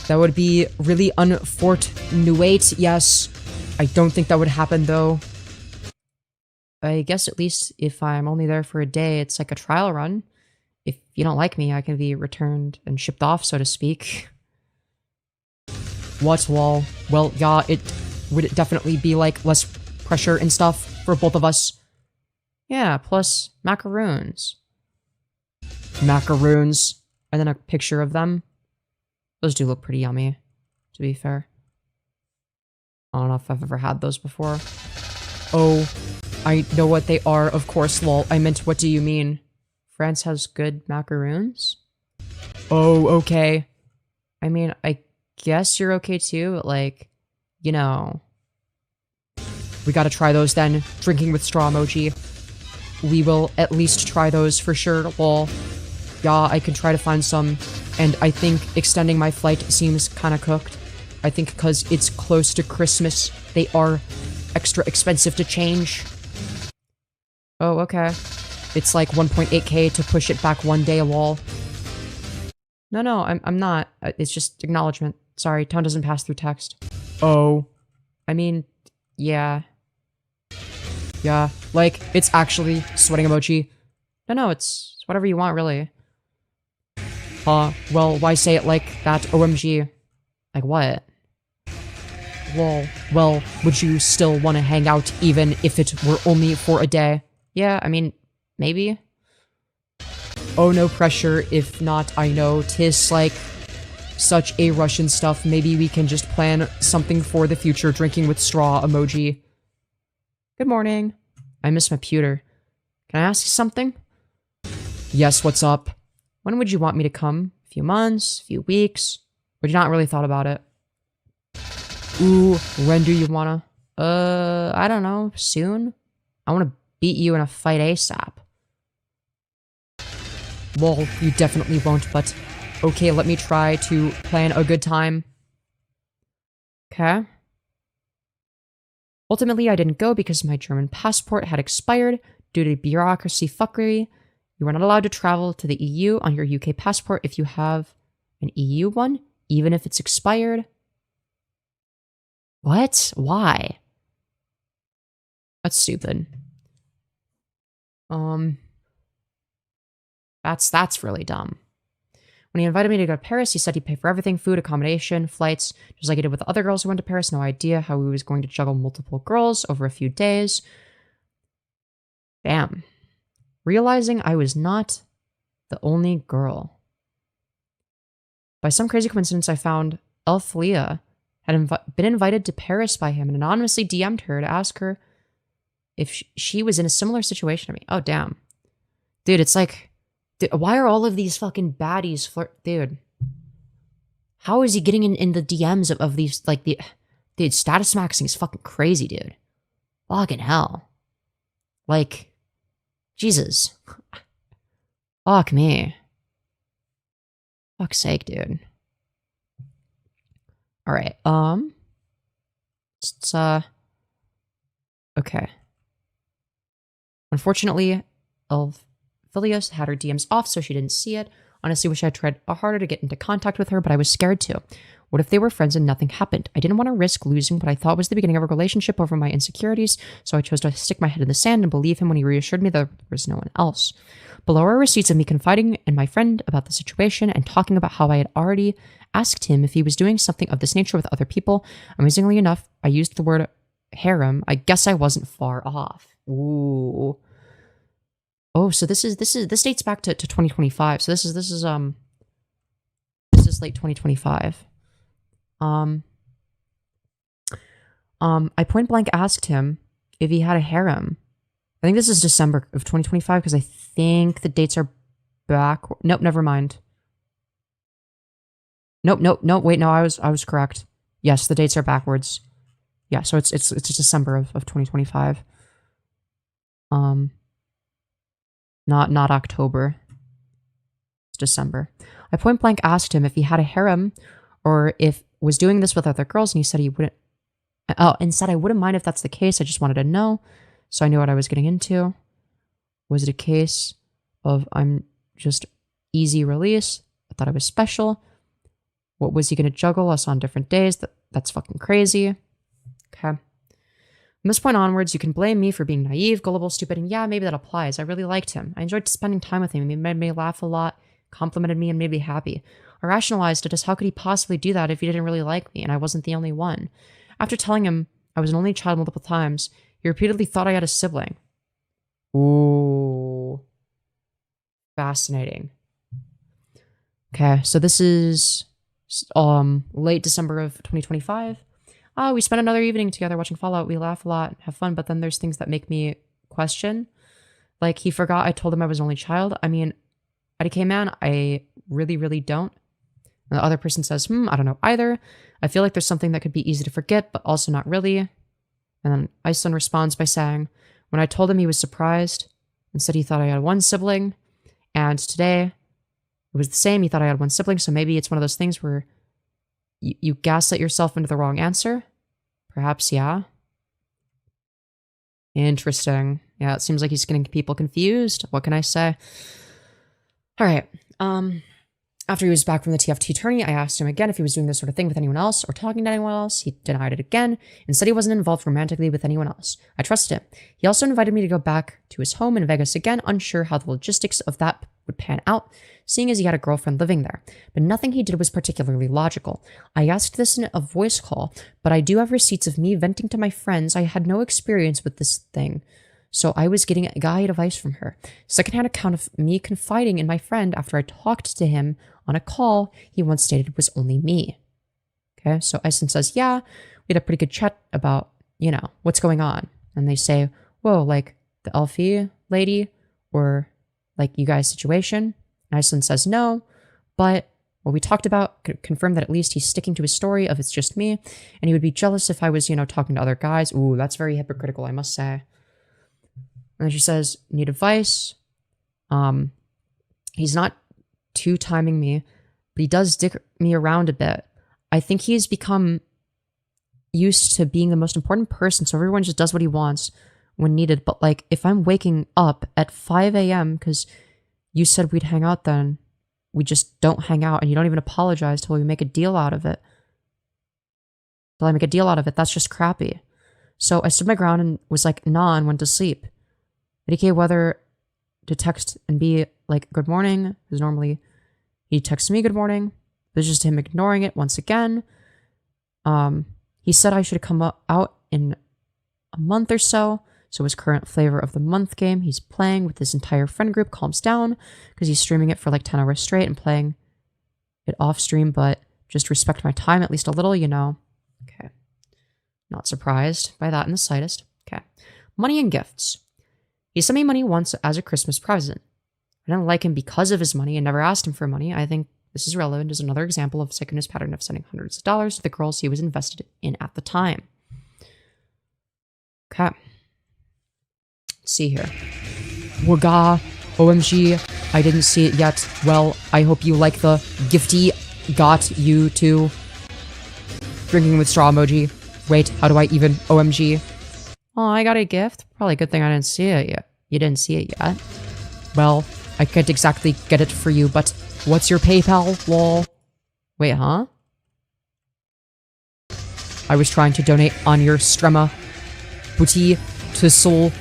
That would be really unfortunate, yes. I don't think that would happen, though. I guess at least if I'm only there for a day, it's like a trial run. If you don't like me, I can be returned and shipped off, so to speak. What, lol? Well, yeah, it would definitely be, like, less pressure and stuff for both of us. Yeah, plus macaroons. Macaroons. And then a picture of them. Those do look pretty yummy, to be fair. I don't know if I've ever had those before. Oh, I know what they are, of course, lol. I meant, what do you mean? France has good macaroons? Oh, okay. I mean, I guess you're okay too, but like, you know. We gotta try those then. Drinking with straw emoji. We will at least try those for sure, lol. Yeah, I can try to find some. And I think extending my flight seems kinda cooked. I think because it's close to Christmas, they are extra expensive to change. Oh, okay. It's like 1.8k to push it back one day, lol. No, I'm not. It's just acknowledgement. Sorry, tone doesn't pass through text. Oh. I mean, yeah. Yeah, like, it's actually sweating emoji. No, it's whatever you want, really. Well, why say it like that, OMG? Like, what? Lol. Well, would you still want to hang out even if it were only for a day? Yeah, I mean, maybe. Oh, no pressure. If not, I know 'tis like such a rush and stuff. Maybe we can just plan something for the future. Drinking with straw emoji. Good morning. I miss my pewter. Can I ask you something? Yes, what's up? When would you want me to come? A few months? A few weeks? Or you not really thought about it? Ooh, when do you wanna? I don't know. Soon? I wanna beat you in a fight ASAP. Lol, you definitely won't, but okay, let me try to plan a good time. Okay, Ultimately, I didn't go because my German passport had expired due to bureaucracy fuckery. You are not allowed to travel to the EU on your UK passport if you have an EU one, even if it's expired. What? Why? That's stupid. That's really dumb. When he invited me to go to Paris, he said he'd pay for everything, food, accommodation, flights, just like he did with the other girls who went to Paris. No idea how he was going to juggle multiple girls over a few days. Damn. Realizing I was not the only girl. By some crazy coincidence, I found Elf Leah had been invited to Paris by him and anonymously DM'd her to ask her if she was in a similar situation to me. Oh, damn. Dude, it's like, dude, why are all of these fucking baddies dude? How is he getting in the DMs of these, like, dude, status maxing is fucking crazy, dude. Fucking hell. Like, Jesus. Fuck me. Fuck's sake, dude. Alright, it's, okay. Unfortunately, Elphilios had her DMs off, so she didn't see it. Honestly, wish I tried harder to get into contact with her, but I was scared to. What if they were friends and nothing happened? I didn't want to risk losing what I thought was the beginning of a relationship over my insecurities, so I chose to stick my head in the sand and believe him when he reassured me there was no one else. Below are receipts of me confiding in my friend about the situation and talking about how I had already asked him if he was doing something of this nature with other people. Amazingly enough, I used the word harem. I guess I wasn't far off. Ooh. Oh, so this dates back to 2025. So this is late 2025. I point blank asked him if he had a harem. I think this is December of 2025 because I think the dates are back. Nope, never mind. Nope. Wait, no, I was correct. Yes, the dates are backwards. Yeah, so it's December of 2025. Not October. It's December. I point blank asked him if he had a harem or if was doing this with other girls, and he said he wouldn't. Oh, and said I wouldn't mind if that's the case. I just wanted to know, so I knew what I was getting into. Was it a case of I'm just easy release? I thought I was special. What was he going to juggle us on different days? That's fucking crazy. Okay. From this point onwards, you can blame me for being naive, gullible, stupid, and yeah, maybe that applies. I really liked him. I enjoyed spending time with him. He made me laugh a lot, complimented me, and made me happy. I rationalized it as how could he possibly do that if he didn't really like me, and I wasn't the only one. After telling him I was an only child multiple times, he repeatedly thought I had a sibling. Ooh. Fascinating. Okay, so this is late December of 2025. We spent another evening together watching Fallout. We laugh a lot, have fun, but then there's things that make me question. Like, he forgot I told him I was an only child. I mean, IDK man, I really, really don't. And the other person says, I don't know either. I feel like there's something that could be easy to forget, but also not really. And then Iceland responds by saying, when I told him, he was surprised and said he thought I had one sibling. And today, it was the same. He thought I had one sibling, so maybe it's one of those things where you gaslight yourself into the wrong answer. Perhaps, yeah. Interesting. Yeah, it seems like he's getting people confused. What can I say? All right. After he was back from the TFT tourney, I asked him again if he was doing this sort of thing with anyone else or talking to anyone else. He denied it again and said he wasn't involved romantically with anyone else. I trusted him. He also invited me to go back to his home in Vegas again, unsure how the logistics of that would pan out, seeing as he had a girlfriend living there. But nothing he did was particularly logical. I asked this in a voice call, but I do have receipts of me venting to my friends I had no experience with this thing. So I was getting guide advice from her. Secondhand account of me confiding in my friend after I talked to him on a call he once stated was only me. Okay, so Iceland says, yeah, we had a pretty good chat about, what's going on. And they say, whoa, like the Elfie lady or like you guys' situation? And Iceland says no, but what we talked about confirmed that at least he's sticking to his story of it's just me, and he would be jealous if I was, talking to other guys. Ooh, that's very hypocritical, I must say. And then she says, need advice. He's not two-timing me, but he does dick me around a bit. I think he's become, used to being the most important person, so everyone just does what he wants when needed. But like, if I'm waking up at 5 a.m. because you said we'd hang out, then we just don't hang out, and you don't even apologize till we make a deal out of it. Till I make a deal out of it, that's just crappy. So I stood my ground and was like, nah, and went to sleep. IDK whether to text and be like, good morning, because normally he texts me good morning. It was just him ignoring it once again. He said I should come out in a month or so. So his current flavor of the month game he's playing with his entire friend group calms down because he's streaming it for like 10 hours straight and playing it off stream, but just respect my time at least a little, you know. Okay. Not surprised by that in the slightest. Okay. Money and gifts. He sent me money once as a Christmas present. I didn't like him because of his money and never asked him for money. I think this is relevant as another example of Sykkuno's pattern of sending hundreds of dollars to the girls he was invested in at the time. Okay. Let's see here. Waga, OMG, I didn't see it yet. Well, I hope you like the gifty got you too. Drinking with straw emoji. Wait, how do I even OMG? Oh, I got a gift? Probably a good thing I didn't see it yet. You didn't see it yet? Well, I can't exactly get it for you, but what's your PayPal, lol? Wait, huh? I was trying to donate on your Strema Booty to Soul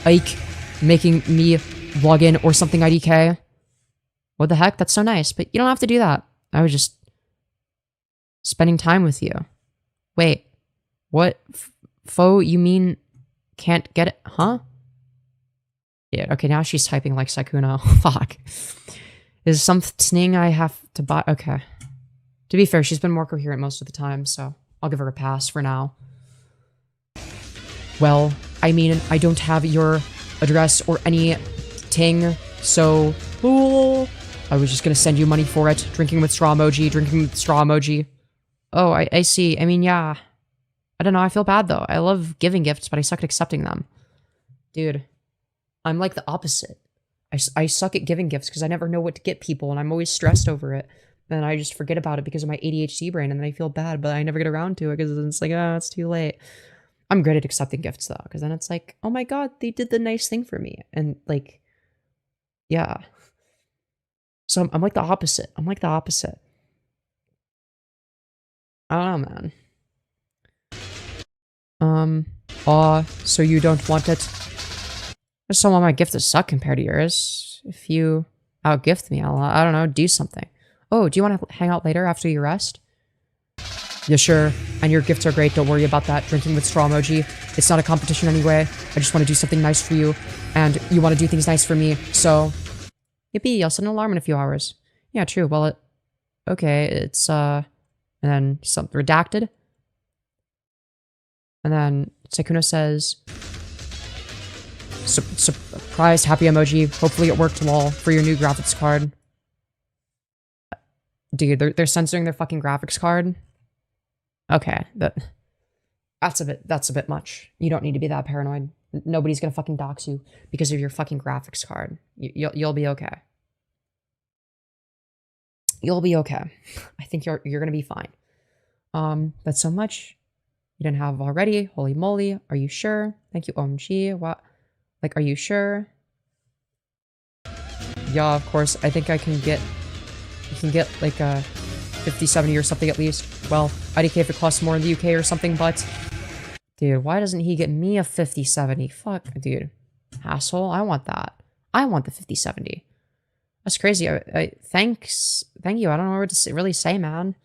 Ike making me log in or something IDK. What the heck? That's so nice, but you don't have to do that. I was just spending time with you. Wait, what? Fo, you mean can't get it? Huh? Yeah, okay, now she's typing like Sykkuno. Fuck. Is something I have to buy? Okay. To be fair, she's been more coherent most of the time, so I'll give her a pass for now. Well, I mean, I don't have your address or anything, so... Ooh, I was just gonna send you money for it. Drinking with straw emoji, drinking with straw emoji. Oh, I see. I mean, yeah. I don't know, I feel bad though. I love giving gifts, but I suck at accepting them. Dude, I'm like the opposite. I suck at giving gifts because I never know what to get people, and I'm always stressed over it. And I just forget about it because of my ADHD brain, and then I feel bad, but I never get around to it because it's like, ah, it's too late. I'm great at accepting gifts though, because then it's like, oh my god, they did the nice thing for me. And like, yeah. So I'm like the opposite. I'm like the opposite. I don't know, man. So you don't want it? I just don't want my gift to suck compared to yours. If you outgift me, I'll, I don't know, do something. Oh, do you want to hang out later after you rest? Yeah, sure. And your gifts are great, don't worry about that. Drinking with straw emoji. It's not a competition anyway. I just want to do something nice for you. And you want to do things nice for me, so... Yippee, I'll set an alarm in a few hours. Yeah, true. Well, okay, it's, And then some redacted. And then Sykkuno says... Surprised happy emoji. Hopefully it worked, lol, for your new graphics card. Dude, they're censoring their fucking graphics card. Okay, that's a bit much. You don't need to be that paranoid. Nobody's gonna fucking dox you because of your fucking graphics card. You'll be okay. You'll be okay. I think you're gonna be fine. That's so much you didn't have already. Holy moly, are you sure? Thank you, OMG. What? Like, are you sure? Yeah, of course. I think I can get... You can get, like, a 50-70 or something at least. Well, IDK if it costs more in the UK or something, but... Dude, why doesn't he get me a 50-70? Fuck, dude. Asshole, I want that. I want the 50-70. That's crazy. Thanks. Thank you. I don't know what to really say, man.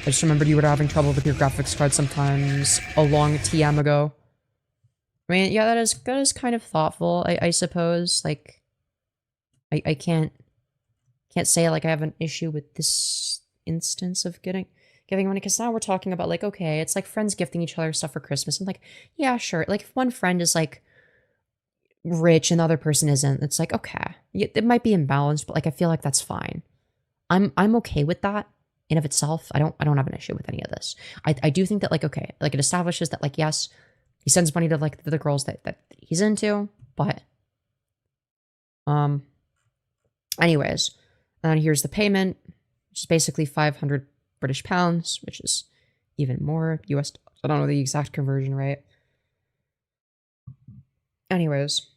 I just remembered you were having trouble with your graphics card sometimes a long TM ago. I mean, yeah, that is kind of thoughtful, I suppose. Like, I can't say, like, I have an issue with this instance of giving money, because now we're talking about, like, okay, it's like friends gifting each other stuff for Christmas. And, like, yeah, sure. Like, if one friend is, like, rich and the other person isn't, it's like, okay. It might be imbalanced, but, like, I feel like that's fine. I'm okay with that. In of itself, I don't have an issue with any of this. I do think that, like, okay, like, it establishes that, like, yes, he sends money to, like, the girls that he's into, but anyways, and then here's the payment, which is basically 500 British pounds, which is even more US. I don't know the exact conversion rate. Anyways,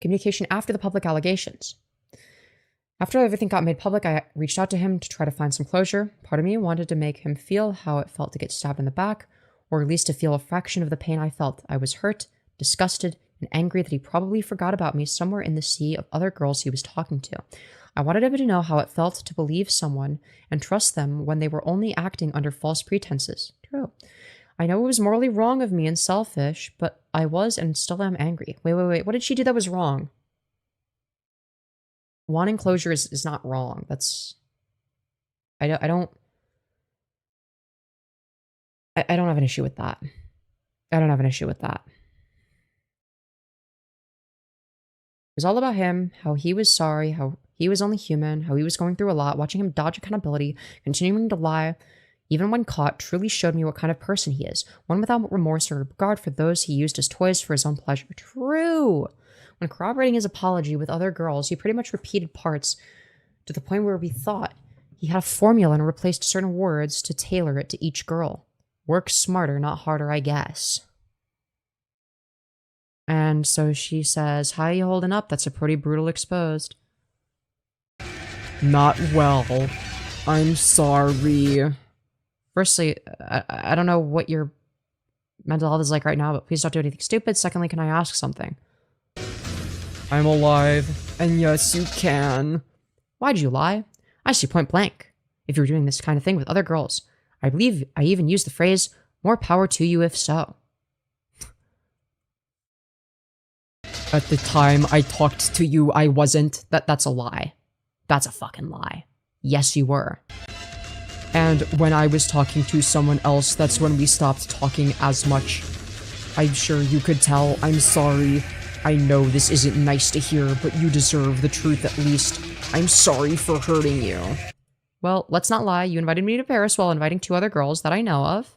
communication after the public allegations. After everything got made public, I reached out to him to try to find some closure. Part of me wanted to make him feel how it felt to get stabbed in the back, or at least to feel a fraction of the pain I felt. I was hurt, disgusted, and angry that he probably forgot about me somewhere in the sea of other girls he was talking to. I wanted him to know how it felt to believe someone and trust them when they were only acting under false pretenses. True. I know it was morally wrong of me and selfish, but I was and still am angry. Wait. What did she do that was wrong? Wanting closure is not wrong. That's... I don't have an issue with that. I don't have an issue with that. It was all about him, how he was sorry, how he was only human, how he was going through a lot. Watching him dodge accountability, continuing to lie, even when caught, truly showed me what kind of person he is. One without remorse or regard for those he used as toys for his own pleasure. True. When corroborating his apology with other girls, he pretty much repeated parts to the point where we thought he had a formula and replaced certain words to tailor it to each girl. Work smarter, not harder, I guess. And so she says, how you holding up? That's a pretty brutal exposed. Not well. I'm sorry. Firstly, I don't know what your mental health is like right now, but please don't do anything stupid. Secondly, can I ask something? I'm alive, and yes, you can. Why'd you lie? I see point blank. If you were doing this kind of thing with other girls, I believe I even used the phrase, more power to you if so. At the time I talked to you, I wasn't. That's a lie. That's a fucking lie. Yes, you were. And when I was talking to someone else, that's when we stopped talking as much. I'm sure you could tell. I'm sorry. I know this isn't nice to hear, but you deserve the truth at least. I'm sorry for hurting you. Well, let's not lie. You invited me to Paris while inviting 2 other girls that I know of.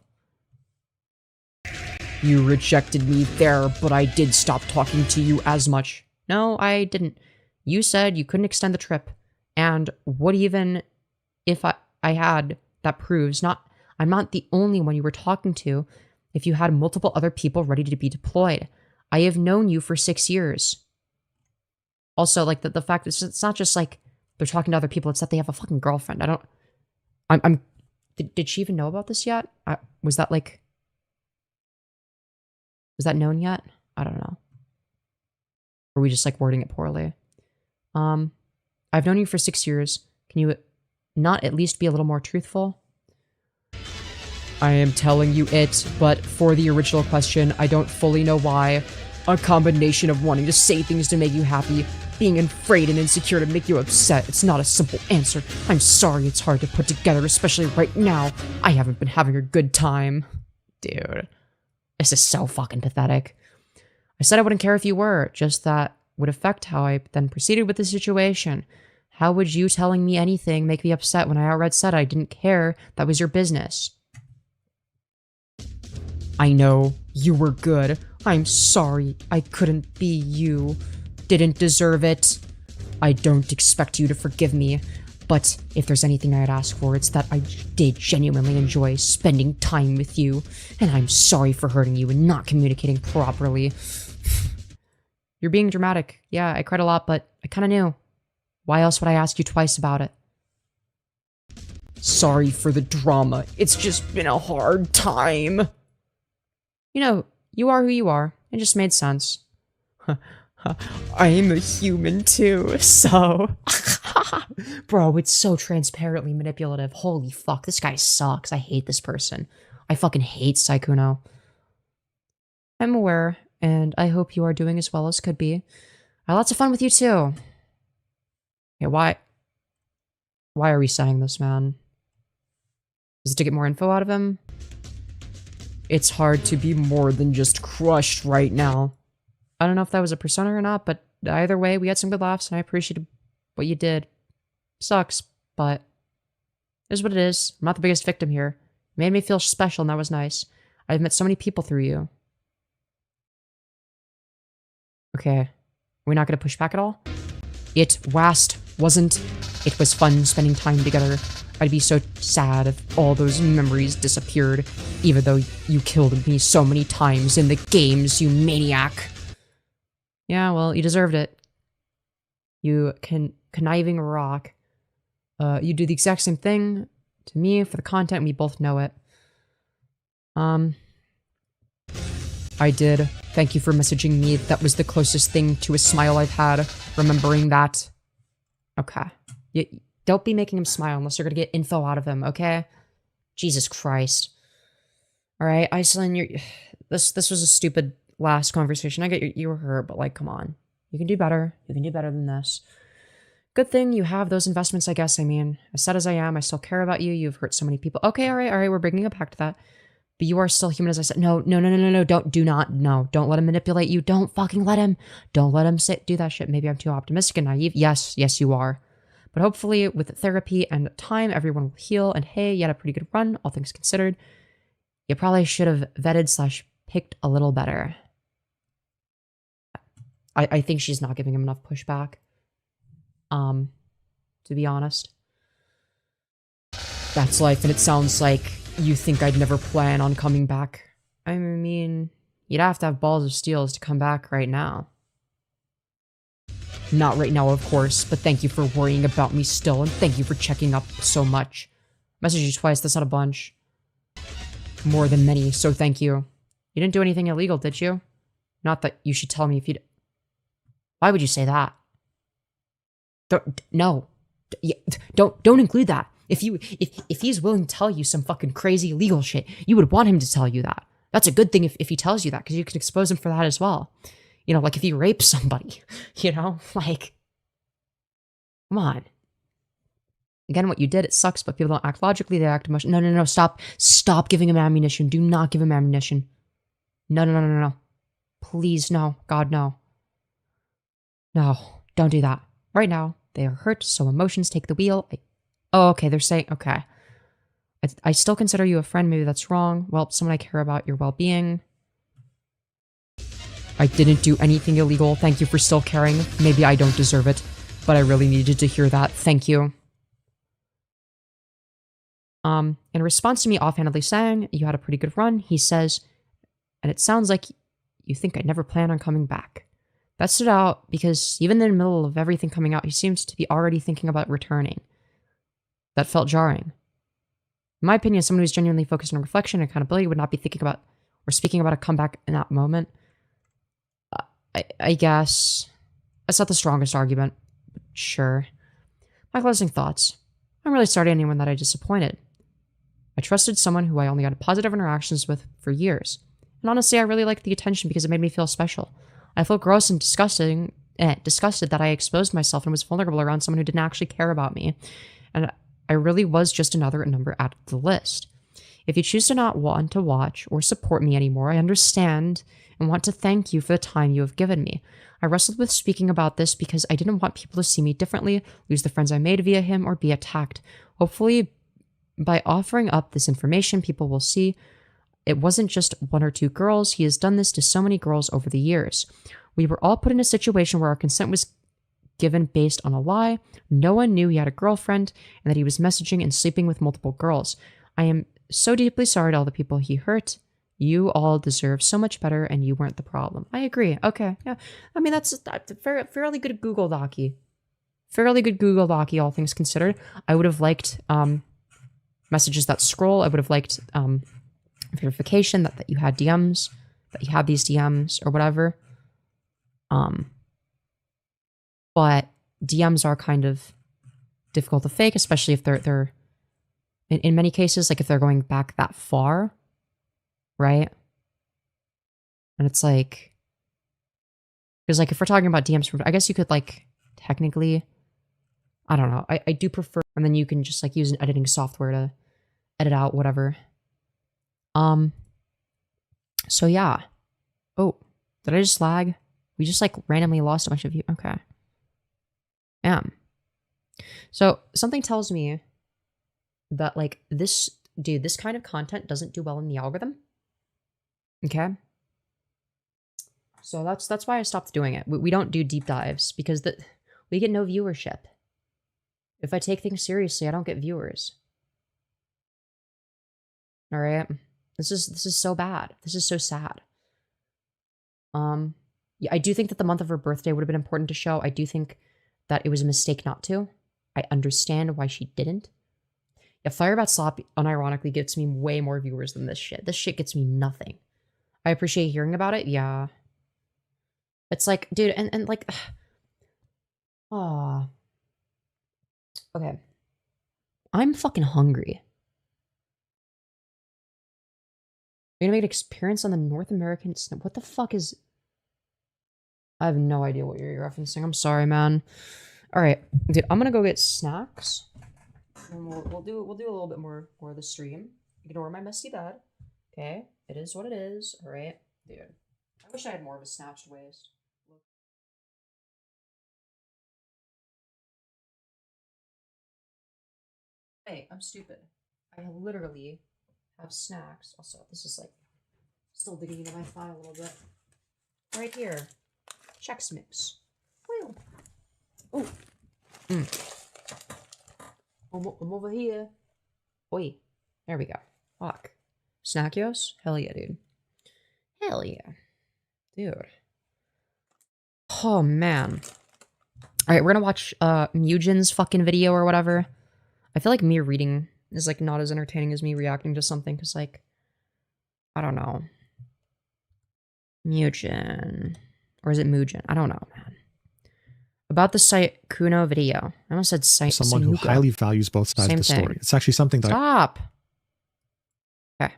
You rejected me there, but I did stop talking to you as much. No, I didn't. You said you couldn't extend the trip. And what even if I had, that proves I'm not the only one you were talking to if you had multiple other people ready to be deployed. I have known you for 6 years. Also, like, the fact that it's not just like they're talking to other people, it's that they have a fucking girlfriend. Did she even know about this yet? Was that known yet? I don't know. Or are we just like wording it poorly? I've known you for 6 years. Can you not at least be a little more truthful? I am telling you it, but for the original question, I don't fully know why. A combination of wanting to say things to make you happy, being afraid and insecure to make you upset. It's not a simple answer. I'm sorry it's hard to put together, especially right now. I haven't been having a good time. Dude, this is so fucking pathetic. I said I wouldn't care if you were, just that would affect how I then proceeded with the situation. How would you telling me anything make me upset when I outright said I didn't care? That was your business. I know, you were good. I'm sorry, I couldn't be you. Didn't deserve it. I don't expect you to forgive me, but if there's anything I'd ask for, it's that I did genuinely enjoy spending time with you, and I'm sorry for hurting you and not communicating properly. You're being dramatic. Yeah, I cried a lot, but I kinda knew. Why else would I ask you twice about it? Sorry for the drama. It's just been a hard time. You know, you are who you are. It just made sense. I'm a human too, so... Bro, it's so transparently manipulative. Holy fuck, this guy sucks. I hate this person. I fucking hate Sykkuno. I'm aware, and I hope you are doing as well as could be. I had lots of fun with you too. Okay, why are we saying this, man? Is it to get more info out of him? It's hard to be more than just crushed right now. I don't know if that was a persona or not, but either way, we had some good laughs, and I appreciated what you did. Sucks, but it is what it is. I'm not the biggest victim here. It made me feel special, and that was nice. I've met so many people through you. Okay. We're not gonna push back at all? It wasn't. It was fun spending time together. I'd be so sad if all those memories disappeared, even though you killed me so many times in the games, you maniac. Yeah, well, you deserved it. You conniving rock. You do the exact same thing to me for the content, we both know it. I did. Thank you for messaging me. That was the closest thing to a smile I've had, remembering that. Okay. Don't be making him smile unless you're gonna get info out of him, okay? Jesus Christ. Alright, Iceland, this was a stupid last conversation. I get you were hurt, but like, come on. You can do better. You can do better than this. Good thing you have those investments, I guess. I mean, as sad as I am, I still care about you. You've hurt so many people. Okay, alright, we're bringing it back to that. But you are still human, as I said. No, don't let him manipulate you. Don't fucking let him. Don't let him do that shit. Maybe I'm too optimistic and naive. Yes, you are. But hopefully, with therapy and time, everyone will heal. And hey, you had a pretty good run, all things considered. You probably should have vetted/picked a little better. I think she's not giving him enough pushback. To be honest. That's life, and it sounds like you think I'd never plan on coming back. I mean, you'd have to have balls of steel to come back right now. Not right now, of course, but thank you for worrying about me still, and thank you for checking up so much. Messaged you twice, that's not a bunch. More than many, so thank you. You didn't do anything illegal, did you? Not that you should tell me if you'd... Why would you say that? No. Don't include that. If he's willing to tell you some fucking crazy legal shit, you would want him to tell you that. That's a good thing if he tells you that, because you can expose him for that as well. You know, like if he rapes somebody, you know, like, come on. Again, what you did, it sucks, but people don't act logically, they act emotionally. No, stop giving him ammunition. Do not give him ammunition. No. Please, no. God, no. No, don't do that. Right now, they are hurt, so emotions take the wheel. Oh, okay, they're saying, okay. I still consider you a friend, maybe that's wrong. Well, someone I care about your well-being. I didn't do anything illegal. Thank you for still caring. Maybe I don't deserve it, but I really needed to hear that. Thank you. In response to me offhandedly saying, you had a pretty good run, he says, and it sounds like you think I never plan on coming back. That stood out because even in the middle of everything coming out, he seems to be already thinking about returning. That felt jarring. In my opinion, someone who's genuinely focused on reflection and accountability would not be thinking about or speaking about a comeback in that moment. I guess that's not the strongest argument. Sure. My closing thoughts. I'm really sorry to anyone that I disappointed. I trusted someone who I only had positive interactions with for years. And honestly, I really liked the attention because it made me feel special. I felt gross and disgusted that I exposed myself and was vulnerable around someone who didn't actually care about me. And I really was just another number added to the list. If you choose to not want to watch or support me anymore, I understand and want to thank you for the time you have given me. I wrestled with speaking about this because I didn't want people to see me differently, lose the friends I made via him, or be attacked. Hopefully, by offering up this information, people will see it wasn't just one or two girls. He has done this to so many girls over the years. We were all put in a situation where our consent was given based on a lie. No one knew he had a girlfriend and that he was messaging and sleeping with multiple girls. I am so deeply sorry to all the people he hurt. You all deserve so much better, and you weren't the problem. I agree. Okay, yeah. I mean, that's fairly good Google Dockey. Fairly good Google Dockey, all things considered. I would have liked messages that scroll. I would have liked verification that you had DMs, that you had these DMs or whatever. But DMs are kind of difficult to fake, especially if they're in many cases, like if they're going back that far, right? And it's like, because like if we're talking about DMs from, I guess you could like technically, I don't know. I do prefer, and then you can just like use an editing software to edit out whatever. So yeah. Oh, did I just lag? We just like randomly lost a bunch of you. Okay. So something tells me that like this kind of content doesn't do well in the algorithm. Okay. So that's why I stopped doing it. We don't do deep dives because we get no viewership. If I take things seriously, I don't get viewers. All right. This is so bad. This is so sad. Yeah, I do think that the month of her birthday would have been important to show. I do think that it was a mistake not to. I understand why she didn't. Yeah, Firebat Slop unironically gets me way more viewers than this shit. This shit gets me nothing. I appreciate hearing about it. Yeah. It's like, dude, and like, ah. Okay. I'm fucking hungry. You're gonna make an experience on the North American snow. What the fuck is... I have no idea what you're referencing. I'm sorry, man. Alright, dude, I'm gonna go get snacks. And we'll do a little bit more of the stream. Ignore my messy bed. Okay? It is what it is. Alright? Dude. I wish I had more of a snatched waist. Hey, I'm stupid. I literally have snacks. Also, this is like still digging into my thigh a little bit. Right here. Chex Mix. Woo. Oh. I'm over here. Oi. There we go. Fuck. Snackios? Hell yeah, dude. Hell yeah. Dude. Oh, man. Alright, we're gonna watch Mujin's fucking video or whatever. I feel like me reading is like not as entertaining as me reacting to something, because like, I don't know. Mujin. Or is it Mujin? I don't know, man. About the Sykkuno video. I almost said someone who highly values both sides of the story. It's actually something that Stop! Okay.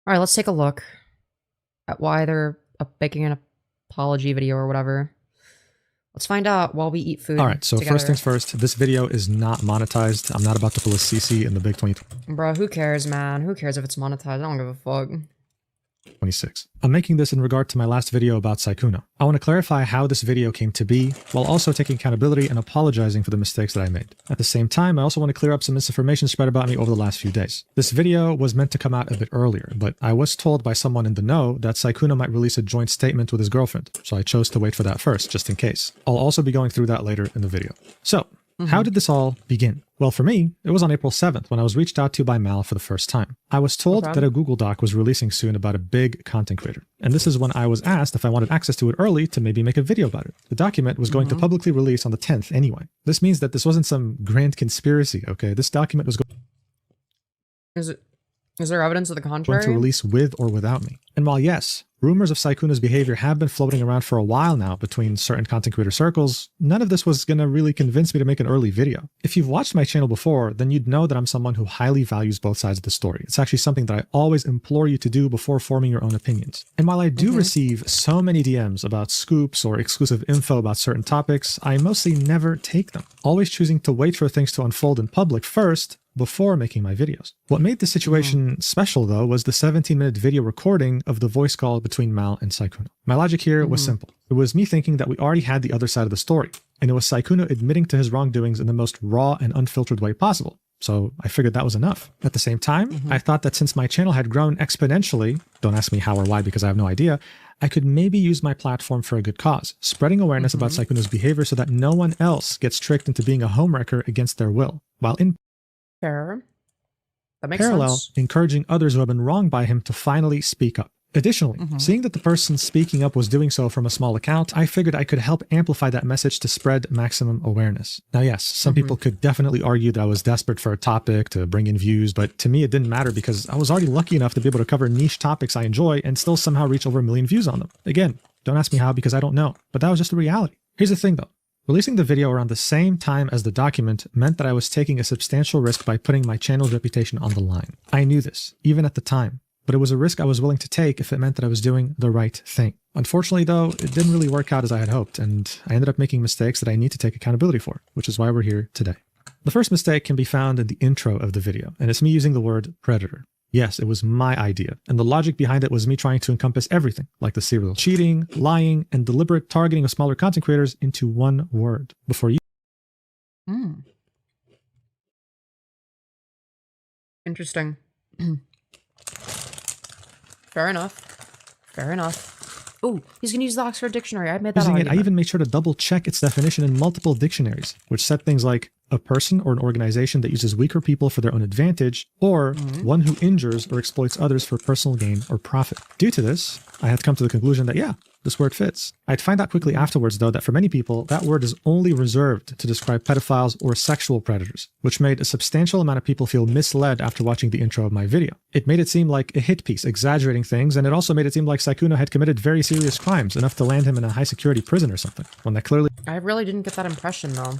Alright, let's take a look at why they're making an apology video or whatever. Let's find out while we eat food. Alright, so together. first things first, this video is not monetized. I'm not about to pull a CC in the big 2026. Bro, who cares, man? Who cares if it's monetized? I don't give a fuck. I'm making this in regard to my last video about Sykkuno. I want to clarify how this video came to be, while also taking accountability and apologizing for the mistakes that I made. At the same time, I also want to clear up some misinformation spread about me over the last few days. This video was meant to come out a bit earlier, but I was told by someone in the know that Sykkuno might release a joint statement with his girlfriend, so I chose to wait for that first, just in case. I'll also be going through that later in the video. So, how did this all begin? Well, for me, it was on April 7th when I was reached out to by Mal for the first time. I was told that a Google Doc was releasing soon about a big content creator. And this is when I was asked if I wanted access to it early to maybe make a video about it. The document was going to publicly release on the 10th anyway. This means that this wasn't some grand conspiracy, okay? This document was Is there evidence of the contrary? going to release with or without me. And while yes, rumors of Sykkuno's behavior have been floating around for a while now between certain content creator circles, none of this was going to really convince me to make an early video. If you've watched my channel before, then you'd know that I'm someone who highly values both sides of the story. It's actually something that I always implore you to do before forming your own opinions. And while I do receive so many DMs about scoops or exclusive info about certain topics, I mostly never take them, always choosing to wait for things to unfold in public first before making my videos. What made the situation special, though, was the 17-minute video recording of the voice call between Mal and Sykkuno. My logic here was simple. It was me thinking that we already had the other side of the story, and it was Sykkuno admitting to his wrongdoings in the most raw and unfiltered way possible. So I figured that was enough. At the same time, I thought that since my channel had grown exponentially, don't ask me how or why because I have no idea, I could maybe use my platform for a good cause, spreading awareness about Sykkuno's behavior so that no one else gets tricked into being a homewrecker against their will, while in Fair. That makes parallel, sense. encouraging others who have been wronged by him to finally speak up. Additionally, seeing that the person speaking up was doing so from a small account, I figured I could help amplify that message to spread maximum awareness. Now, yes, some people could definitely argue that I was desperate for a topic to bring in views, but to me it didn't matter because I was already lucky enough to be able to cover niche topics I enjoy and still somehow reach over 1 million views on them. Again, don't ask me how because I don't know, but that was just the reality. Here's the thing though. Releasing the video around the same time as the document meant that I was taking a substantial risk by putting my channel's reputation on the line. I knew this, even at the time, but it was a risk I was willing to take if it meant that I was doing the right thing. Unfortunately though, it didn't really work out as I had hoped, and I ended up making mistakes that I need to take accountability for, which is why we're here today. The first mistake can be found in the intro of the video, and it's me using the word predator. Yes, it was my idea, and the logic behind it was me trying to encompass everything, like the serial cheating, lying, and deliberate targeting of smaller content creators into one word. Before you... Interesting. Fair enough. Fair enough. Oh, he's gonna use the Oxford Dictionary. I made that using it, I argument. even made sure to double check its definition in multiple dictionaries, which said things like a person or an organization that uses weaker people for their own advantage, or one who injures or exploits others for personal gain or profit. Due to this, I had come to the conclusion that yeah, this word fits. I'd find out quickly afterwards, though, that for many people, that word is only reserved to describe pedophiles or sexual predators, which made a substantial amount of people feel misled after watching the intro of my video. It made it seem like a hit piece, exaggerating things, and it also made it seem like Sykkuno had committed very serious crimes, enough to land him in a high-security prison or something, when that clearly I really didn't get that impression, though.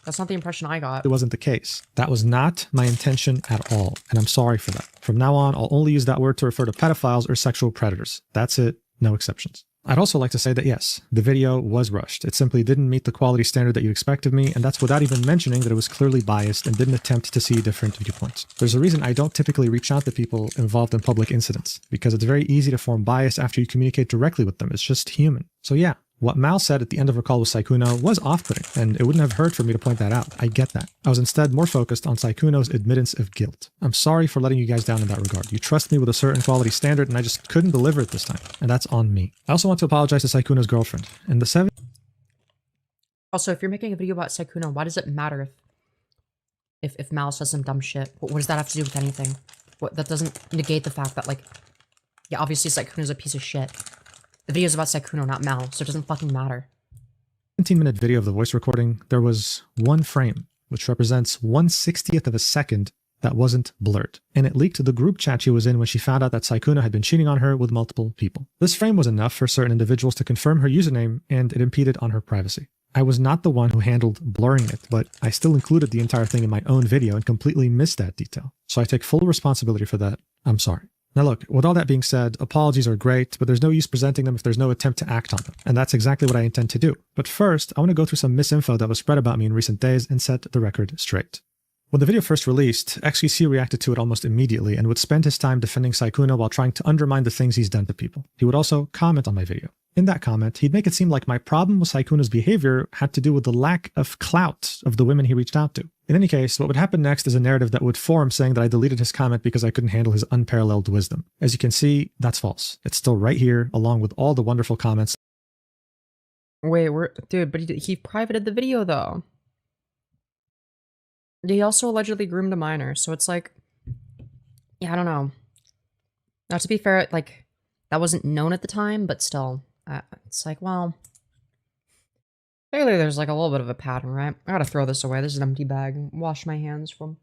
That's not the impression I got. it wasn't the case. That was not my intention at all, and I'm sorry for that. From now on, I'll only use that word to refer to pedophiles or sexual predators. That's it, no exceptions. I'd also like to say that yes, the video was rushed. It simply didn't meet the quality standard that you expect of me, and that's without even mentioning that it was clearly biased and didn't attempt to see different viewpoints. There's a reason I don't typically reach out to people involved in public incidents, because it's very easy to form bias after you communicate directly with them. It's just human. So yeah, what Mal said at the end of her call with Sykkuno was off-putting, and it wouldn't have hurt for me to point that out. I get that. I was instead more focused on Sykkuno's admittance of guilt. I'm sorry for letting you guys down in that regard. You trust me with a certain quality standard, and I just couldn't deliver it this time, and that's on me. I also want to apologize to Sykkuno's girlfriend. In the Also, if you're making a video about Sykkuno, why does it matter if Mal says some dumb shit? What does that have to do with anything? That doesn't negate the fact that, like, yeah, obviously Sykkuno's a piece of shit. The video's about Sykkuno, not Mal, so it doesn't fucking matter. 17-minute video of the voice recording, there was one frame, which represents 1/60th of a second, that wasn't blurred, and it leaked to the group chat she was in when she found out that Sykkuno had been cheating on her with multiple people. This frame was enough for certain individuals to confirm her username, and it impeded on her privacy. I was not the one who handled blurring it, but I still included the entire thing in my own video and completely missed that detail. So I take full responsibility for that. I'm sorry. Now look, with all that being said, apologies are great, but there's no use presenting them if there's no attempt to act on them. And that's exactly what I intend to do. But first, I want to go through some misinfo that was spread about me in recent days and set the record straight. When the video first released, XQC reacted to it almost immediately and would spend his time defending Sykkuno while trying to undermine the things he's done to people. He would also comment on my video. In that comment, he'd make it seem like my problem with Sykkuno's behavior had to do with the lack of clout of the women he reached out to. In any case, what would happen next is a narrative that would form saying that I deleted his comment because I couldn't handle his unparalleled wisdom. As you can see, that's false. It's still right here, along with all the wonderful comments. Wait, dude, but he privated the video, though. He also allegedly groomed a minor, so it's like, yeah, I don't know. Now, to be fair, like, that wasn't known at the time, but still, it's like, well, clearly there's like a little bit of a pattern, right? I gotta throw this away. This is an empty bag. Wash my hands from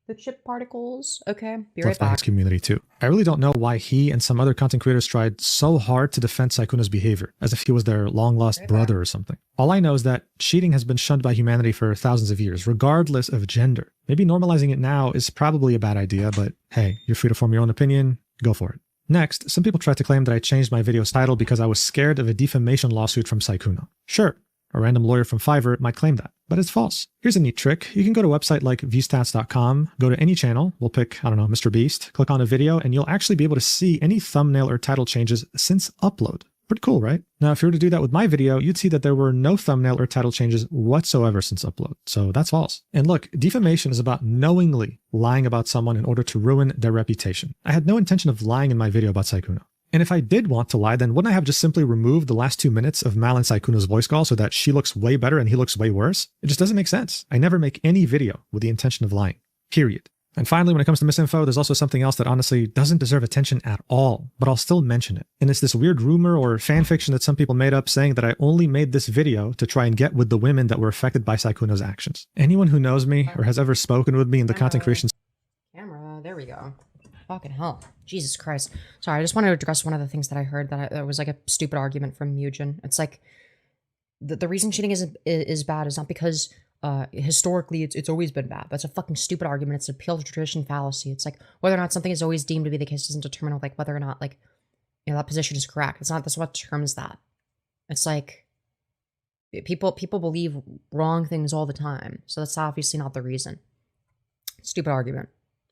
the chip particles. Okay, be right back. His community too. I really don't know why he and some other content creators tried so hard to defend Sykkuno's behavior, as if he was their long-lost brother or something. All I know is that cheating has been shunned by humanity for thousands of years, regardless of gender. Maybe normalizing it now is probably a bad idea, but hey, you're free to form your own opinion. Go for it. Next, some people tried to claim that I changed my video's title because I was scared of a defamation lawsuit from Sykkuno. Sure, a random lawyer from Fiverr might claim that, but it's false. Here's a neat trick. You can go to a website like viewstats.com, go to any channel, we'll pick, I don't know, Mr. Beast, click on a video, and you'll actually be able to see any thumbnail or title changes since upload. Pretty cool, right? Now, if you were to do that with my video, you'd see that there were no thumbnail or title changes whatsoever since upload. So that's false. And look, defamation is about knowingly lying about someone in order to ruin their reputation. I had no intention of lying in my video about Sykkuno. And if I did want to lie, then wouldn't I have just simply removed the last 2 minutes of Mal and Sykkuno's voice call so that she looks way better and he looks way worse? It just doesn't make sense. I never make any video with the intention of lying. Period. And finally, when it comes to misinfo, there's also something else that honestly doesn't deserve attention at all, but I'll still mention it. And it's this weird rumor or fan fiction that some people made up saying that I only made this video to try and get with the women that were affected by Sykkuno's actions. Anyone who knows me or has ever spoken with me in the content creation Camera, there we go. Fucking hell. Jesus Christ. Sorry, I just want to address one of the things that I heard that was like a stupid argument from Mujin. It's like, the reason cheating is bad is not because historically it's always been bad. That's a fucking stupid argument. It's an appeal to tradition fallacy. It's like whether or not something is always deemed to be the case doesn't determine like whether or not like, you know, that position is correct. That's what determines that. It's like people believe wrong things all the time. So that's obviously not the reason. Stupid argument.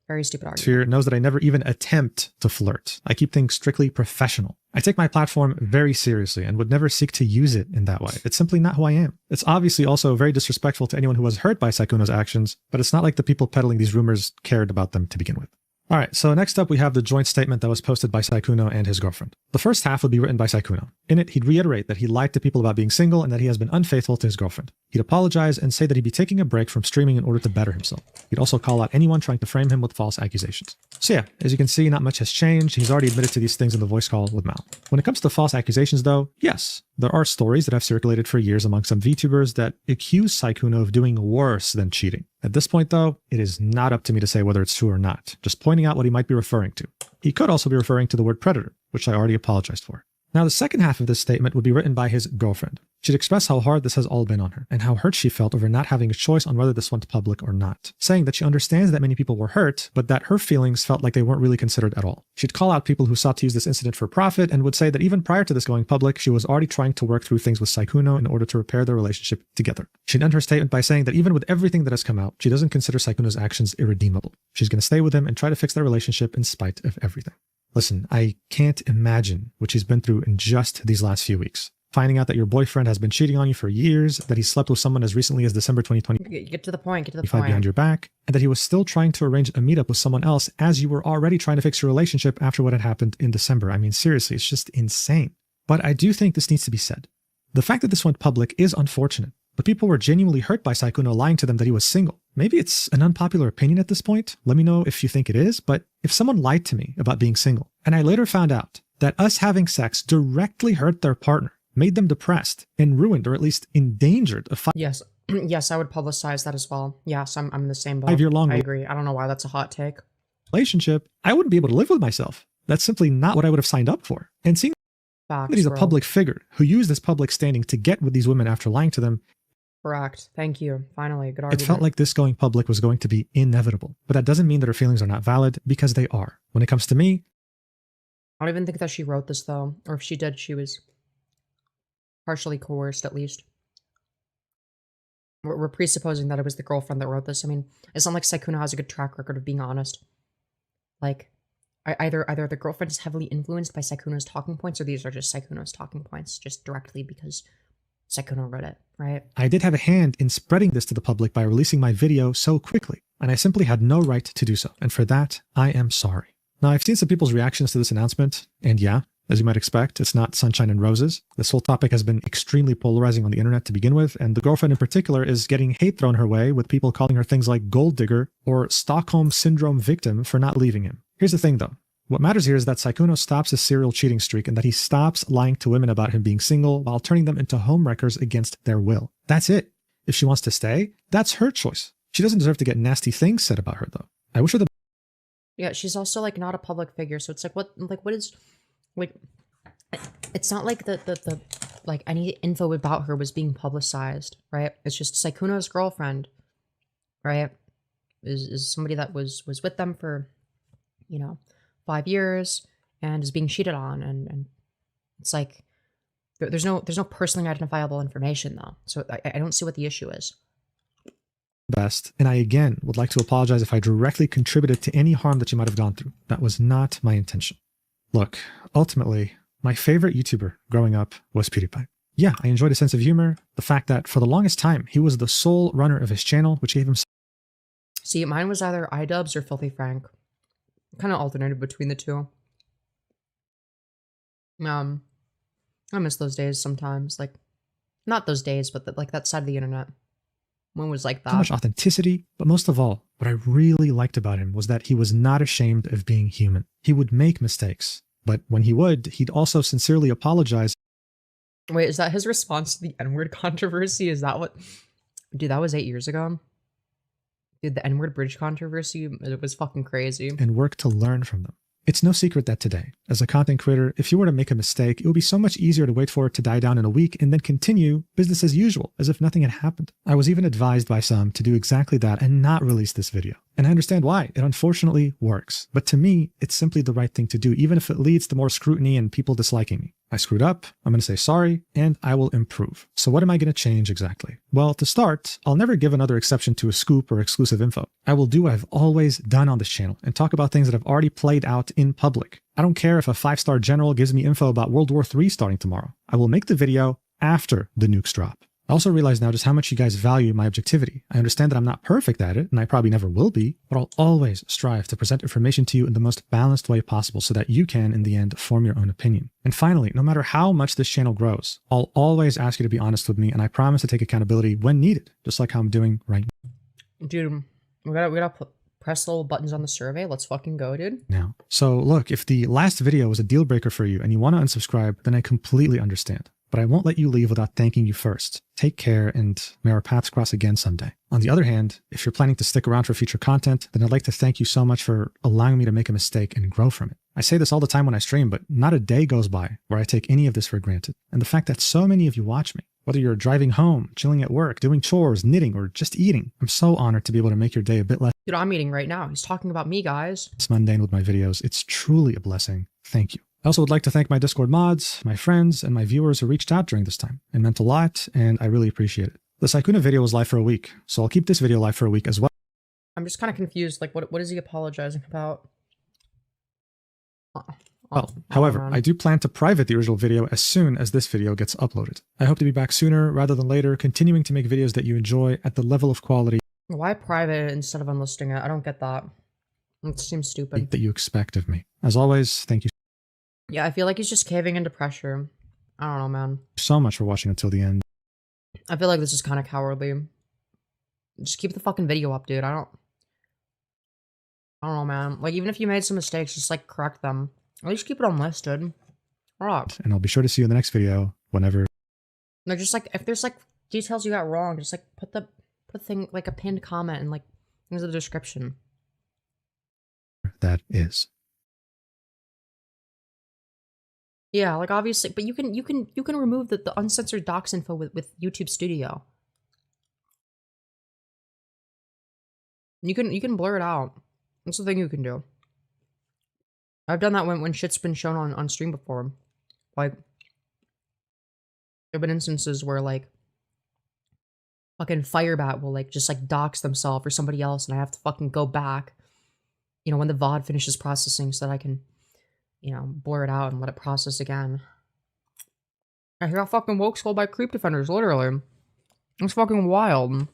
Very stupid argument. Sphere knows that I never even attempt to flirt. I keep things strictly professional. I take my platform very seriously and would never seek to use it in that way. It's simply not who I am. It's obviously also very disrespectful to anyone who was hurt by Sykkuno's actions, but it's not like the people peddling these rumors cared about them to begin with. Alright, so next up we have the joint statement that was posted by Sykkuno and his girlfriend. The first half would be written by Sykkuno. In it, he'd reiterate that he lied to people about being single and that he has been unfaithful to his girlfriend. He'd apologize and say that he'd be taking a break from streaming in order to better himself. He'd also call out anyone trying to frame him with false accusations. So yeah, as you can see, not much has changed. He's already admitted to these things in the voice call with Mal. When it comes to false accusations though, yes, there are stories that have circulated for years among some VTubers that accuse Sykkuno of doing worse than cheating. At this point though, it is not up to me to say whether it's true or not, just pointing out what he might be referring to. He could also be referring to the word predator, which I already apologized for. Now the second half of this statement would be written by his girlfriend. She'd express how hard this has all been on her, and how hurt she felt over not having a choice on whether this went public or not, saying that she understands that many people were hurt, but that her feelings felt like they weren't really considered at all. She'd call out people who sought to use this incident for profit, and would say that even prior to this going public, she was already trying to work through things with Sykkuno in order to repair their relationship together. She'd end her statement by saying that even with everything that has come out, she doesn't consider Sykkuno's actions irredeemable. She's going to stay with him and try to fix their relationship in spite of everything. Listen, I can't imagine what she's been through in just these last few weeks. Finding out that your boyfriend has been cheating on you for years, that he slept with someone as recently as December 2020. Get to the point, get to the point. Behind your back, and that he was still trying to arrange a meetup with someone else as you were already trying to fix your relationship after what had happened in December. I mean, seriously, it's just insane. But I do think this needs to be said. The fact that this went public is unfortunate, but people were genuinely hurt by Sykkuno lying to them that he was single. Maybe it's an unpopular opinion at this point. Let me know if you think it is, but if someone lied to me about being single, and I later found out that us having sex directly hurt their partner, made them depressed, and ruined or at least endangered a Yes, yes, I would publicize that as well. Yes, I'm in the same boat. 5-year-long I agree. I don't know why that's a hot take. relationship, I wouldn't be able to live with myself. That's simply not what I would have signed up for. And seeing that he's a public figure who used this public standing to get with these women after lying to them, Correct. Thank you. Finally, good argument. it felt like this going public was going to be inevitable. But that doesn't mean that her feelings are not valid, because they are. When it comes to me, I don't even think that she wrote this though, or if she did, she was partially coerced at least. We're presupposing that it was the girlfriend that wrote this. I mean, it's not like Sykkuno has a good track record of being honest. Like, either the girlfriend is heavily influenced by Sykkuno's talking points, or these are just Sykkuno's talking points, just directly because Sykkuno wrote it, right? I did have a hand in spreading this to the public by releasing my video so quickly, and I simply had no right to do so, and for that, I am sorry. Now, I've seen some people's reactions to this announcement, and yeah, as you might expect, it's not sunshine and roses. This whole topic has been extremely polarizing on the internet to begin with, and the girlfriend in particular is getting hate thrown her way, with people calling her things like gold digger or Stockholm Syndrome victim for not leaving him. Here's the thing though. What matters here is that Sykkuno stops his serial cheating streak and that he stops lying to women about him being single while turning them into homewreckers against their will. That's it. If she wants to stay, that's her choice. She doesn't deserve to get nasty things said about her though. I wish her the Yeah, she's also like not a public figure, so it's like what is like, it's not like the like any info about her was being publicized, right? It's just Sykkuno's girlfriend, right? Is somebody that was with them for, 5 years and is being cheated on, and it's like there's no personally identifiable information though, so I don't see what the issue is. best, and I again would like to apologize if I directly contributed to any harm that you might have gone through. That was not my intention. Look, ultimately, my favorite YouTuber growing up was PewDiePie. Yeah, I enjoyed his sense of humor, the fact that for the longest time, he was the sole runner of his channel, which gave him... See, mine was either iDubbbz or Filthy Frank. Kind of alternated between the two. I miss those days sometimes. Like, not those days, but like that side of the internet. One was like that. So much authenticity, but most of all, what I really liked about him was that he was not ashamed of being human. He would make mistakes, but when he would, he'd also sincerely apologize. Wait, is that his response to the N-word controversy? Is that what... Dude, that was 8 years ago. Dude, the N-word bridge controversy, it was fucking crazy. And work to learn from them. It's no secret that today, as a content creator, if you were to make a mistake, it would be so much easier to wait for it to die down in a week and then continue business as usual, as if nothing had happened. I was even advised by some to do exactly that and not release this video. And I understand why. It unfortunately works. But to me, it's simply the right thing to do, even if it leads to more scrutiny and people disliking me. I screwed up, I'm going to say sorry, and I will improve. So what am I going to change exactly? Well, to start, I'll never give another exception to a scoop or exclusive info. I will do what I've always done on this channel and talk about things that have already played out in public. I don't care if a 5-star general gives me info about World War III starting tomorrow. I will make the video after the nukes drop. I also realize now just how much you guys value my objectivity. I understand that I'm not perfect at it, and I probably never will be, but I'll always strive to present information to you in the most balanced way possible so that you can, in the end, form your own opinion. And finally, no matter how much this channel grows, I'll always ask you to be honest with me, and I promise to take accountability when needed, just like how I'm doing right now. Dude, we gotta press the little buttons on the survey. Let's fucking go, dude. Now. So look, if the last video was a deal breaker for you and you want to unsubscribe, then I completely understand. But I won't let you leave without thanking you first. Take care, and may our paths cross again someday. On the other hand, if you're planning to stick around for future content, then I'd like to thank you so much for allowing me to make a mistake and grow from it. I say this all the time when I stream, but not a day goes by where I take any of this for granted. And the fact that so many of you watch me, whether you're driving home, chilling at work, doing chores, knitting, or just eating, I'm so honored to be able to make your day a bit less Dude, I'm eating right now. He's talking about me, guys. mundane with my videos. It's truly a blessing. Thank you. I also would like to thank my Discord mods, my friends, and my viewers who reached out during this time. It meant a lot, and I really appreciate it. The Sykkuno video was live for a week, so I'll keep this video live for a week as well. I'm just kind of confused. Like, what is he apologizing about? However, I do plan to private the original video as soon as this video gets uploaded. I hope to be back sooner rather than later, continuing to make videos that you enjoy at the level of quality Why private it instead of unlisting it? I don't get that. It seems stupid. that you expect of me. As always, thank you Yeah, I feel like he's just caving into pressure. I don't know, man. so much for watching until the end. I feel like this is kind of cowardly. Just keep the fucking video up, dude. I don't know, man. Like, even if you made some mistakes, just, like, correct them. At least keep it unlisted. Alright. And I'll be sure to see you in the next video whenever No, just, like, if there's, like, details you got wrong, just, like, put thing, like, a pinned comment and, like, into the description. that is. Yeah, like, obviously, but you can remove the uncensored docs info with YouTube Studio. You can blur it out. That's the thing you can do. I've done that when shit's been shown on stream before. Like, there have been instances where, like, fucking Firebat will, like, just, like, dox themselves or somebody else, and I have to fucking go back, you know, when the VOD finishes processing so that I can, you know, blur it out and let it process again. I got fucking woke skull by creep defenders, literally. It's fucking wild.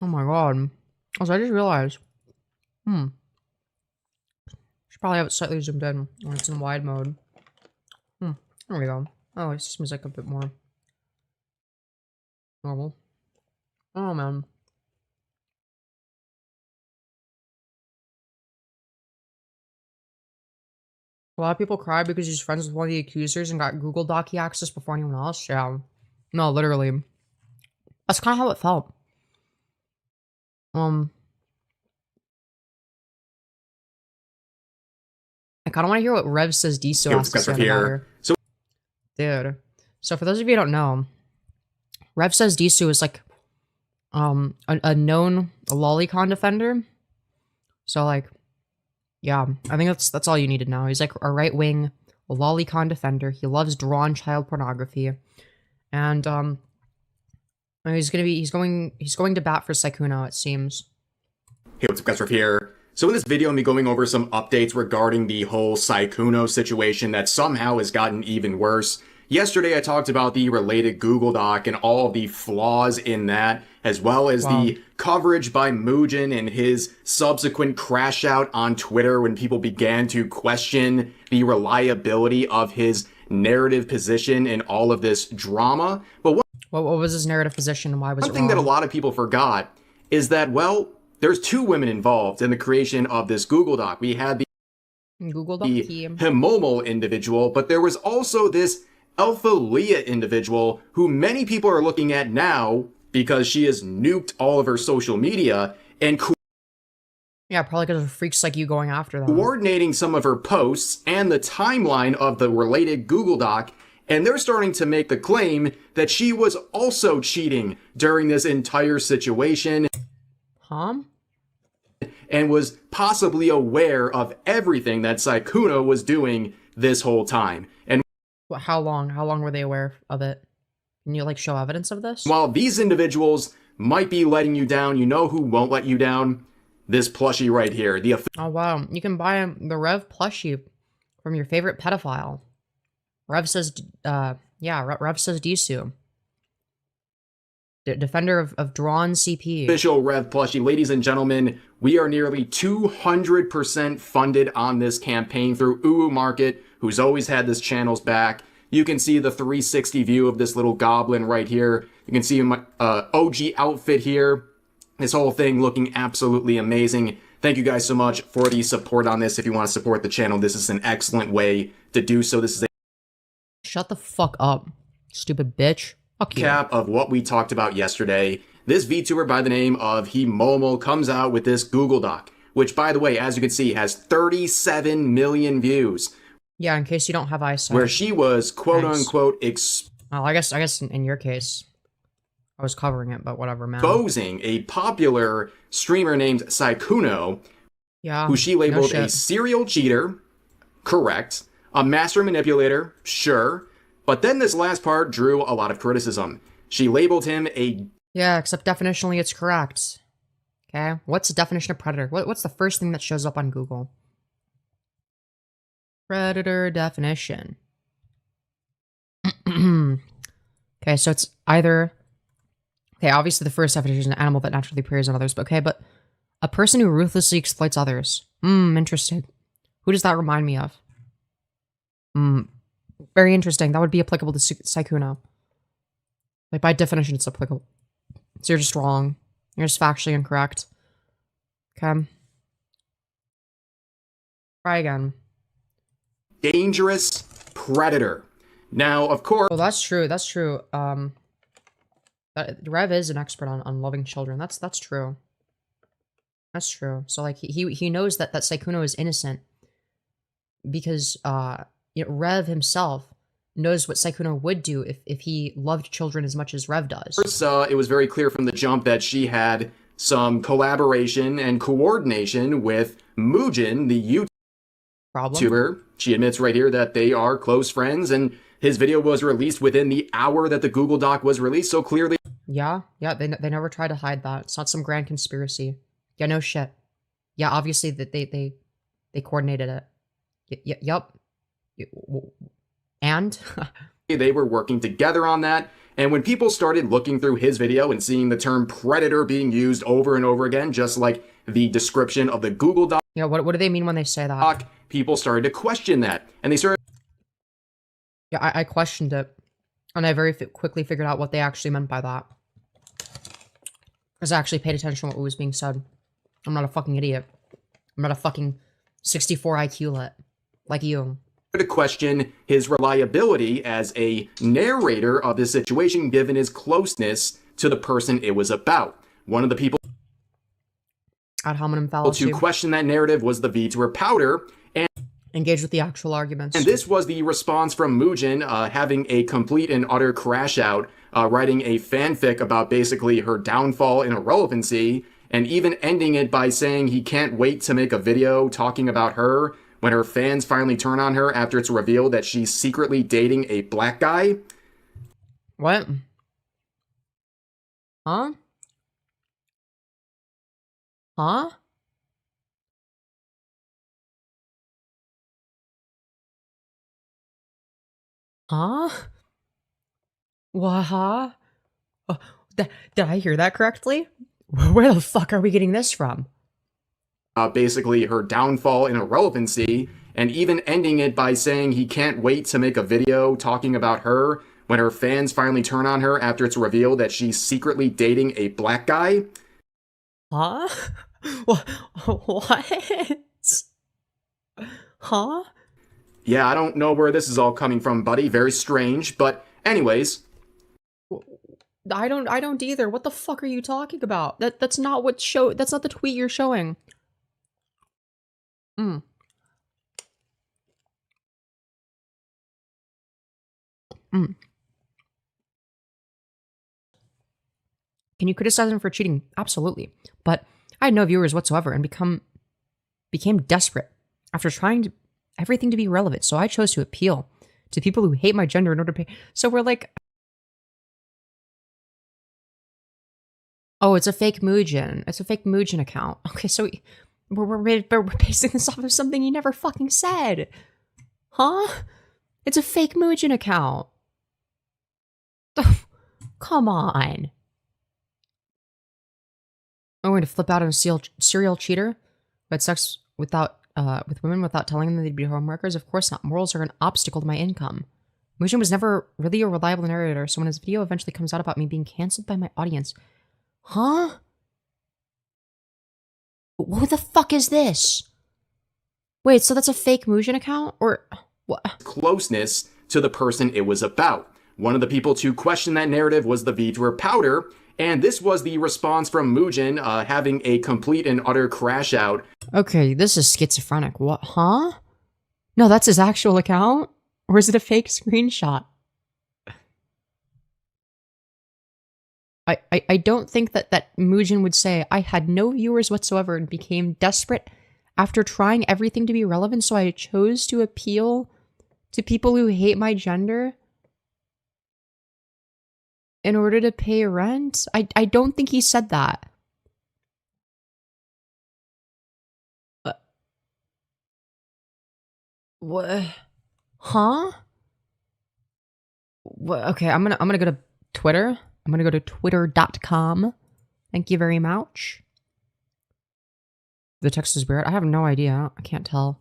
Oh my god. Also, I just realized. Should probably have it slightly zoomed in when it's in wide mode. There we go. Oh, it seems like a bit more normal. Oh man. A lot of people cry because he's friends with one of the accusers and got Google Dockey access before anyone else. Yeah. No, literally. That's kind of how it felt. I kind of want to hear what Rev says Diso has to say about her. Dude. So for those of you who don't know, Rev says Diso is like a known lolicon defender. So like, yeah, I think that's all you needed now. He's like a right-wing lolicon defender. He loves drawn child pornography. And he's going to bat for Sykkuno, it seems. Hey, what's up guys, Rev here. So in this video, I'm going to be going over some updates regarding the whole Sykkuno situation that somehow has gotten even worse. Yesterday, I talked about the related Google Doc and all of the flaws in that, as well as the coverage by Mujin and his subsequent crash out on Twitter when people began to question the reliability of his narrative position in all of this drama. But what was his narrative position and why was it wrong? One thing that a lot of people forgot is that, well, there's two women involved in the creation of this Google Doc. We had the Hemomal individual, but there was also this Alpha Leah individual who many people are looking at now because she has nuked all of her social media and yeah, probably because of freaks like you going after them. Coordinating some of her posts and the timeline of the related Google Doc, and they're starting to make the claim that she was also cheating during this entire situation. And was possibly aware of everything that Sykkuno was doing this whole time. And how long were they aware of it? Can you like show evidence of this? While these individuals might be letting you down, you know who won't let you down? This plushie right here. Oh wow, you can buy the Rev plushie from your favorite pedophile. Rev says Yeah, Rev says Disu. Defender of drawn CP. Official Rev plushie. Ladies and gentlemen, we are nearly 200% funded on this campaign through Uwu Market, who's always had this channel's back. You can see the 360 view of this little goblin right here. You can see my OG outfit here. This whole thing looking absolutely amazing. Thank you guys so much for the support on this. If you want to support the channel, this is an excellent way to do so. This is a Shut the fuck up, stupid bitch. Fuck you. Recap of what we talked about yesterday. This VTuber by the name of Hemomal comes out with this Google Doc, which, by the way, as you can see, has 37 million views. Yeah, in case you don't have eyesight. Where she was quote-unquote well, I guess in your case, I was covering it, but whatever, man. exposing a popular streamer named Sykkuno, yeah, who she labeled a serial cheater, correct, a master manipulator, sure, but then this last part drew a lot of criticism. She labeled him a... Yeah, except definitionally it's correct. Okay, what's the definition of predator? What's the first thing that shows up on Google? Predator definition. Okay, so it's either... Okay, obviously the first definition is an animal that naturally preys on others, but okay, but a person who ruthlessly exploits others. Interesting. Who does that remind me of? Very interesting. That would be applicable to Sykkuno. Like, by definition, it's applicable. So you're just wrong. You're just factually incorrect. Okay. Try again. Dangerous predator. Now, of course... Oh, that's true. That's true. Rev is an expert on loving children. That's true. That's true. So, like, he knows that Sykkuno is innocent. Because, you know, Rev himself knows what Sykkuno would do if he loved children as much as Rev does. It was very clear from the jump that she had some collaboration and coordination with Mujin, the YouTuber. She admits right here that they are close friends, and his video was released within the hour that the Google Doc was released, so clearly... Yeah, they never try to hide that. It's not some grand conspiracy. Yeah, no shit. Yeah, obviously that they coordinated it. Yup. And? They were working together on that, and when people started looking through his video and seeing the term predator being used over and over again, just like the description of the Google Doc... Yeah, what do they mean when they say that? People started to question that, and they started... Yeah, I questioned it, and I very quickly figured out what they actually meant by that. Because I actually paid attention to what was being said. I'm not a fucking idiot. I'm not a fucking 64 IQ-let. Like you. To question his reliability as a narrator of this situation given his closeness to the person it was about. One of the people ad hominem fallacy to question that narrative was the VTuber Powder, and engage with the actual arguments. And this was the response from Mujin, having a complete and utter crash out, writing a fanfic about basically her downfall and irrelevancy, and even ending it by saying he can't wait to make a video talking about her when her fans finally turn on her after it's revealed that she's secretly dating a black guy. What? Huh? Huh? Huh? What? Huh? Oh, did I hear that correctly? Where the fuck are we getting this from? Basically her downfall and irrelevancy, and even ending it by saying he can't wait to make a video talking about her when her fans finally turn on her after it's revealed that she's secretly dating a black guy. Huh? What? Huh? Yeah, I don't know where this is all coming from, buddy. Very strange, but anyways. I don't either. What the fuck are you talking about? That's not what that's not the tweet you're showing. Can you criticize him for cheating? Absolutely. But I had no viewers whatsoever and became desperate after trying everything to be relevant. So I chose to appeal to people who hate my gender in order to pay. So we're like, oh, it's a fake Mujin. It's a fake Mujin account. Okay, so we're basing this off of something you never fucking said. Huh? It's a fake Mujin account. Come on. I'm going to flip out on a serial cheater who had sex without with women without telling them they'd be homeworkers. Of course not. Morals are an obstacle to my income. Mujin was never really a reliable narrator, so when his video eventually comes out about me being cancelled by my audience... Huh? Who the fuck is this? Wait, so that's a fake Mujin account? Or what? Closeness to the person it was about. One of the people to question that narrative was the VTuber Powder, and this was the response from Mujin, having a complete and utter crash out. Okay, this is schizophrenic. What? Huh? No, that's his actual account? Or is it a fake screenshot? I don't think that Mujin would say, I had no viewers whatsoever and became desperate after trying everything to be relevant, so I chose to appeal to people who hate my gender in order to pay rent. I don't think he said that. What? Huh? What? Okay, I'm gonna go to Twitter. I'm gonna go to twitter.com. Thank you very much. The text is weird. I have no idea. I can't tell.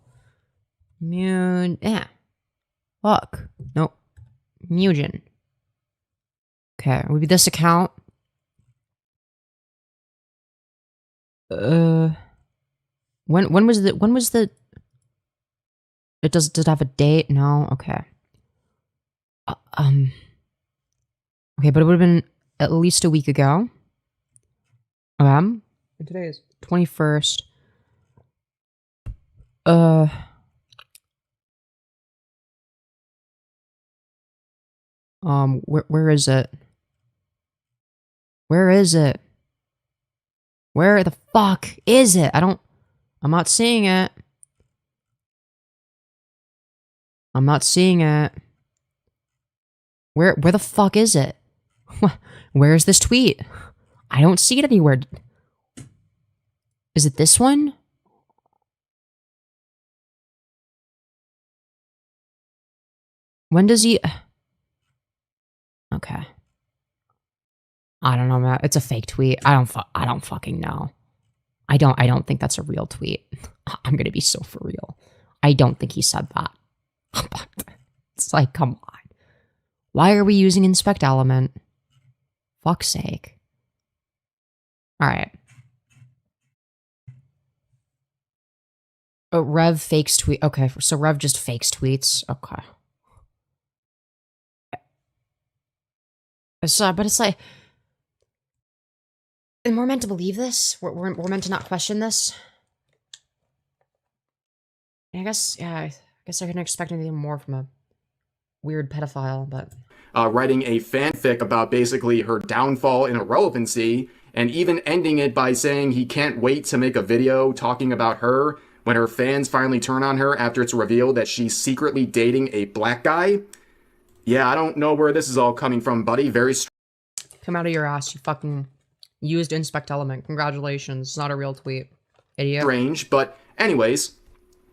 Fuck. Nope. Mujin. Okay, it would be this account. When was the it does it have a date? No, okay. Okay, but it would have been at least a week ago. And today is 21st. Where is it? Where is it? Where the fuck is it? I'm not seeing it. I'm not seeing it. Where the fuck is it? Where is this tweet? I don't see it anywhere. Is it this one? When does he... Okay. I don't know, Matt. It's a fake tweet. I don't fucking know. I don't think that's a real tweet. I'm gonna be so for real. I don't think he said that. It's like, come on. Why are we using inspect element? Fuck's sake. Alright. Oh, Rev fakes tweet. Okay, so Rev just fakes tweets. Okay. But it's like... And we're meant to believe this? We're meant to not question this? I guess, yeah, I guess I couldn't expect anything more from a weird pedophile, but... Writing a fanfic about basically her downfall in irrelevancy, and even ending it by saying he can't wait to make a video talking about her when her fans finally turn on her after it's revealed that she's secretly dating a black guy. Yeah, I don't know where this is all coming from, buddy. Very Come out of your ass, you fucking used inspect element. Congratulations, it's not a real tweet. Idiot. strange, but anyways,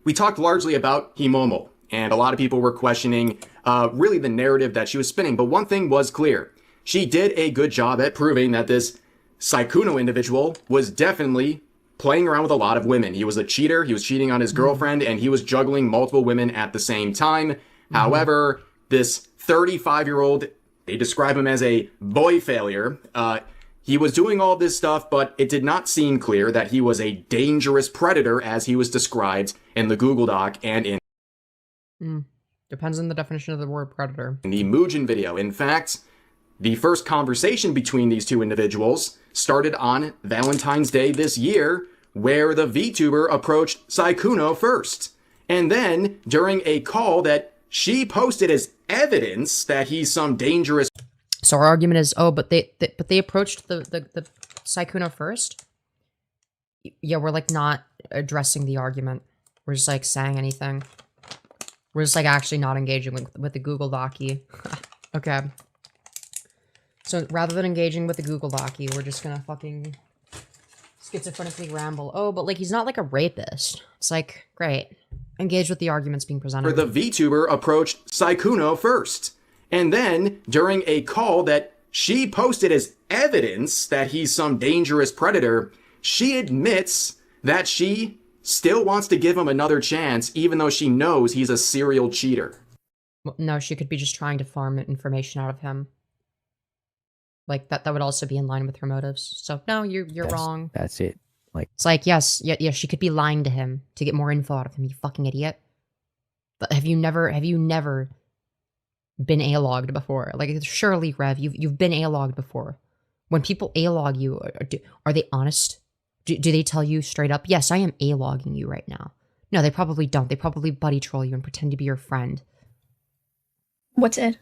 we talked largely about Hemomal, and a lot of people were questioning really the narrative that she was spinning, but one thing was clear. She did a good job at proving that this Sykkuno individual was definitely playing around with a lot of women. He was a cheater, he was cheating on his girlfriend, and he was juggling multiple women at the same time. However, this 35-year-old, they describe him as a boy failure. He was doing all this stuff, but it did not seem clear that he was a dangerous predator as he was described in the Google Doc and in Depends on the definition of the word predator. the Mujin video. In fact, the first conversation between these two individuals started on Valentine's Day this year, where the VTuber approached Sykkuno first. And then, during a call that she posted as evidence that he's some dangerous... So our argument is, oh, but they approached the Sykkuno first? Yeah, we're like not addressing the argument. We're just like saying anything. We're just like actually not engaging with the Google Dockey. Okay. So rather than engaging with the Google Dockey, we're just gonna fucking schizophrenically ramble. Oh, but like he's not like a rapist. It's like, great. Engage with the arguments being presented. The VTuber approached Sykkuno first. And then, during a call that she posted as evidence that he's some dangerous predator. She admits that she still wants to give him another chance, even though she knows he's a serial cheater. Well, no, she could be just trying to farm information out of him. Like, that would also be in line with her motives. So, no, you're wrong. That's it. Like, it's like, yes, she could be lying to him to get more info out of him, you fucking idiot. But have you never been A-logged before? Like, surely, Rev, you've been A-logged before. When people A-log you, are they honest? Do they tell you straight up, yes, I am A-logging you right now? No, they probably don't. They probably buddy troll you and pretend to be your friend. What's it?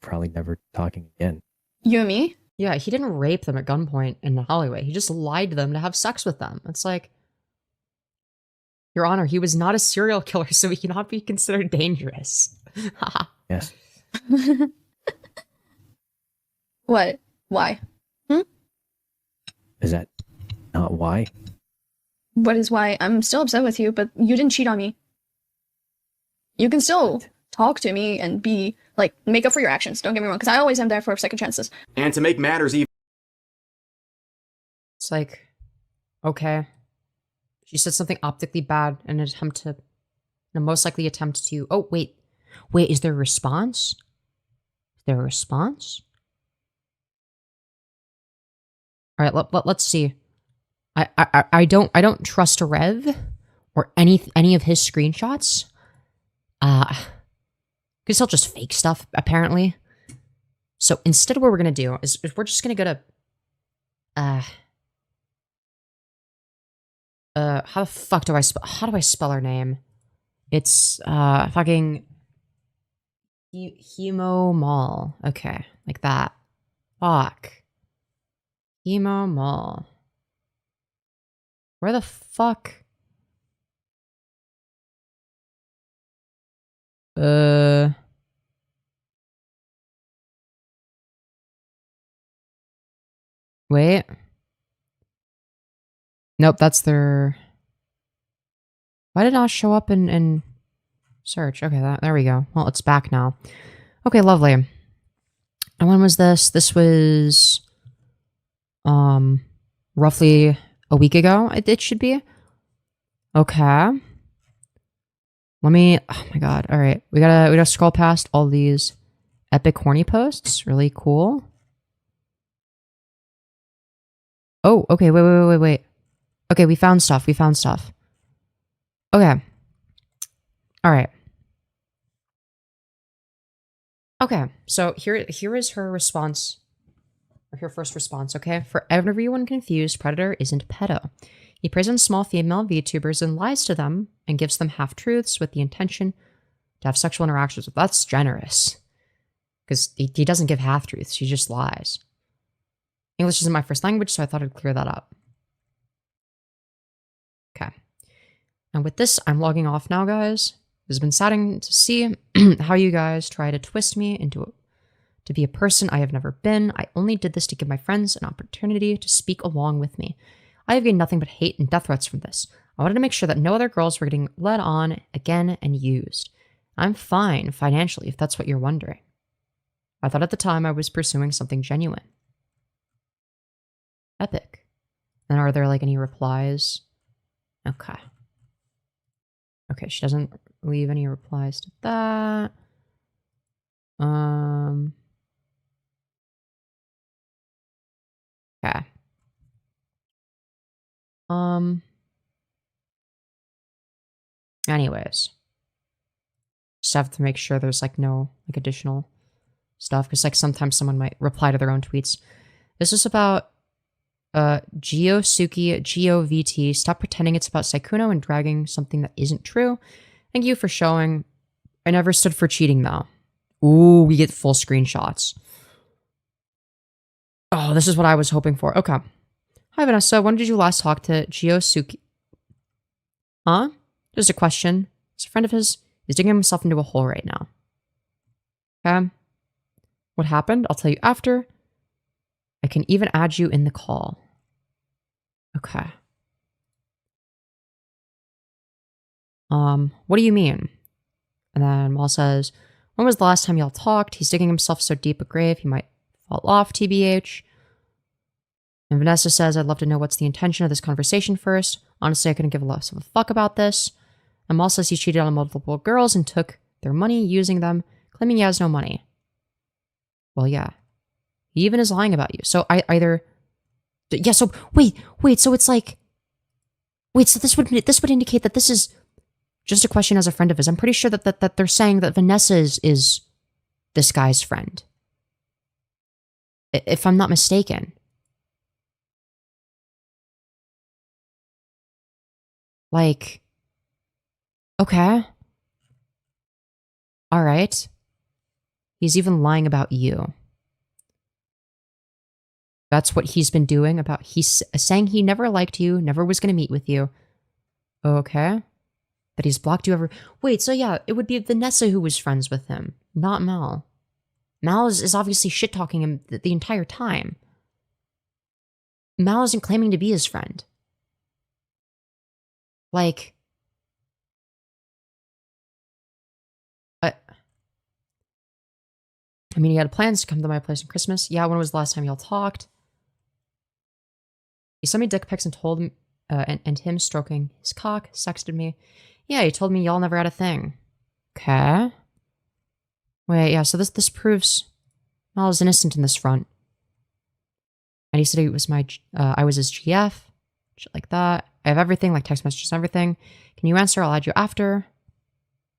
probably never talking again. You and me? Yeah, he didn't rape them at gunpoint in the alleyway. He just lied to them to have sex with them. It's like, Your Honor, he was not a serial killer, so he cannot be considered dangerous. Yes. What? Why? Hmm? Is that not why? What is why? I'm still upset with you, but you didn't cheat on me. You can still talk to me and be, like, make up for your actions. Don't get me wrong, because I always am there for second chances. And to make matters even... It's like, okay. She said something optically bad in a most likely attempt to... Oh, wait. Wait, is there a response? Is there a response? All right, let's see. I don't trust Rev or any of his screenshots. Because he'll just fake stuff, apparently. So instead, what we're gonna do is we're just gonna go to how the fuck do I spell her name? It's fucking Hemomal. Okay, like that. Fuck. Hemomal. Where the fuck? Wait. Nope, that's their... Why did it not show up in search? Okay, there we go. Well, it's back now. Okay, lovely. And when was this? This was... roughly a week ago, it should be. Okay. Let me... Oh my god, alright. We gotta scroll past all these epic horny posts. Really cool. Oh, okay, wait. Okay, we found stuff. Okay. Alright. Okay, so here is her response. Or her first response, okay? For everyone confused, Predator isn't pedo. He preys on small female VTubers and lies to them and gives them half-truths with the intention to have sexual interactions with. That's generous. Because he doesn't give half-truths, he just lies. English isn't my first language, so I thought I'd clear that up. Okay. And with this, I'm logging off now, guys. It's been saddening to see how you guys try to twist me to be a person I have never been. I only did this to give my friends an opportunity to speak along with me. I have gained nothing but hate and death threats from this. I wanted to make sure that no other girls were getting led on again and used. I'm fine financially, if that's what you're wondering. I thought at the time I was pursuing something genuine. Epic. And are there, like, any replies? Okay. Okay, she doesn't leave any replies to that. Okay. Anyways. Just have to make sure there's, like, no, like, additional stuff. Because, like, sometimes someone might reply to their own tweets. This is about Geosuki, GeoVT. Stop pretending it's about Sykkuno and dragging something that isn't true. Thank you for showing. I never stood for cheating, though. Ooh, we get full screenshots. Oh, this is what I was hoping for. Okay. Hi, Vanessa. When did you last talk to Geosuki? Huh? Just a question. It's a friend of his. He's digging himself into a hole right now. Okay. What happened? I'll tell you after. I can even add you in the call. Okay. What do you mean? And then Mal says, when was the last time y'all talked? He's digging himself so deep a grave he might fall off, TBH. And Vanessa says, I'd love to know what's the intention of this conversation first. Honestly, I couldn't give less of a fuck about this. Hemomal says he cheated on multiple girls and took their money, using them, claiming he has no money. Well, yeah. He even is lying about you. So I either... Yeah, so wait, so it's like... Wait, so this would indicate that this is just a question as a friend of his. I'm pretty sure that they're saying that Vanessa is this guy's friend. If I'm not mistaken. Like... Okay. Alright. He's even lying about you. That's what he's been doing about... He's saying he never liked you, never was going to meet with you. Okay. That he's blocked you ever... Wait, so yeah, it would be Vanessa who was friends with him, not Mal. Mal is obviously shit-talking him the entire time. Mal isn't claiming to be his friend. Like... I mean, he had plans to come to my place on Christmas. Yeah, when was the last time y'all talked? He sent me dick pics and told him, and him stroking his cock, sexted me. Yeah, he told me y'all never had a thing. Okay. Wait, yeah, so this proves Mal was innocent in this front. And he said he was I was his GF, shit like that. I have everything, like text messages and everything. Can you answer? I'll add you after.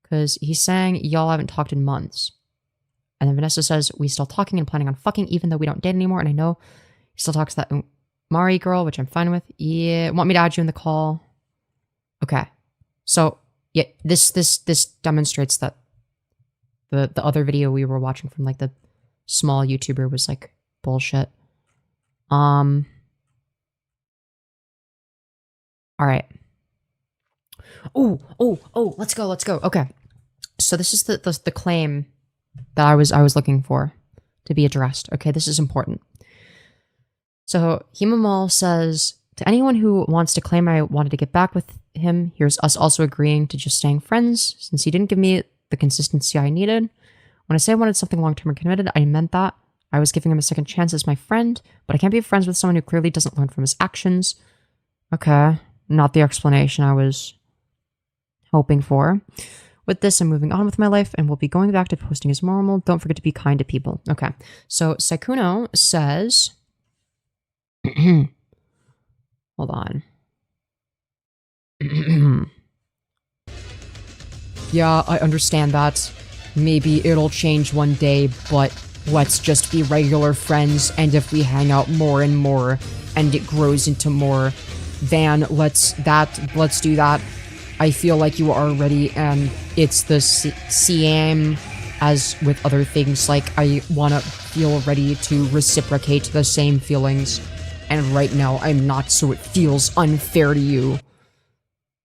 Because he's saying y'all haven't talked in months. And then Vanessa says, we still talking and planning on fucking even though we don't date anymore. And I know he still talks to that Mari girl, which I'm fine with. Yeah, want me to add you in the call? Okay. So, yeah, this demonstrates that the other video we were watching from, like, the small YouTuber was, like, bullshit. Alright. Oh, let's go. Okay. So this is the claim that I was looking for to be addressed. Okay, this is important. So Hemomal says, to anyone who wants to claim I wanted to get back with him, here's us also agreeing to just staying friends since he didn't give me the consistency I needed. When I say I wanted something long-term and committed, I meant that. I was giving him a second chance as my friend, but I can't be friends with someone who clearly doesn't learn from his actions. Okay, not the explanation I was hoping for. With this, I'm moving on with my life and will be going back to posting as normal. Don't forget to be kind to people. Okay. So Sykkuno says... Hold on. Yeah, I understand that. Maybe it'll change one day, but let's just be regular friends, and if we hang out more and more, and it grows into more, then let's do that. I feel like you are ready, and it's the same as with other things. Like, I want to feel ready to reciprocate the same feelings, and right now I'm not, so it feels unfair to you.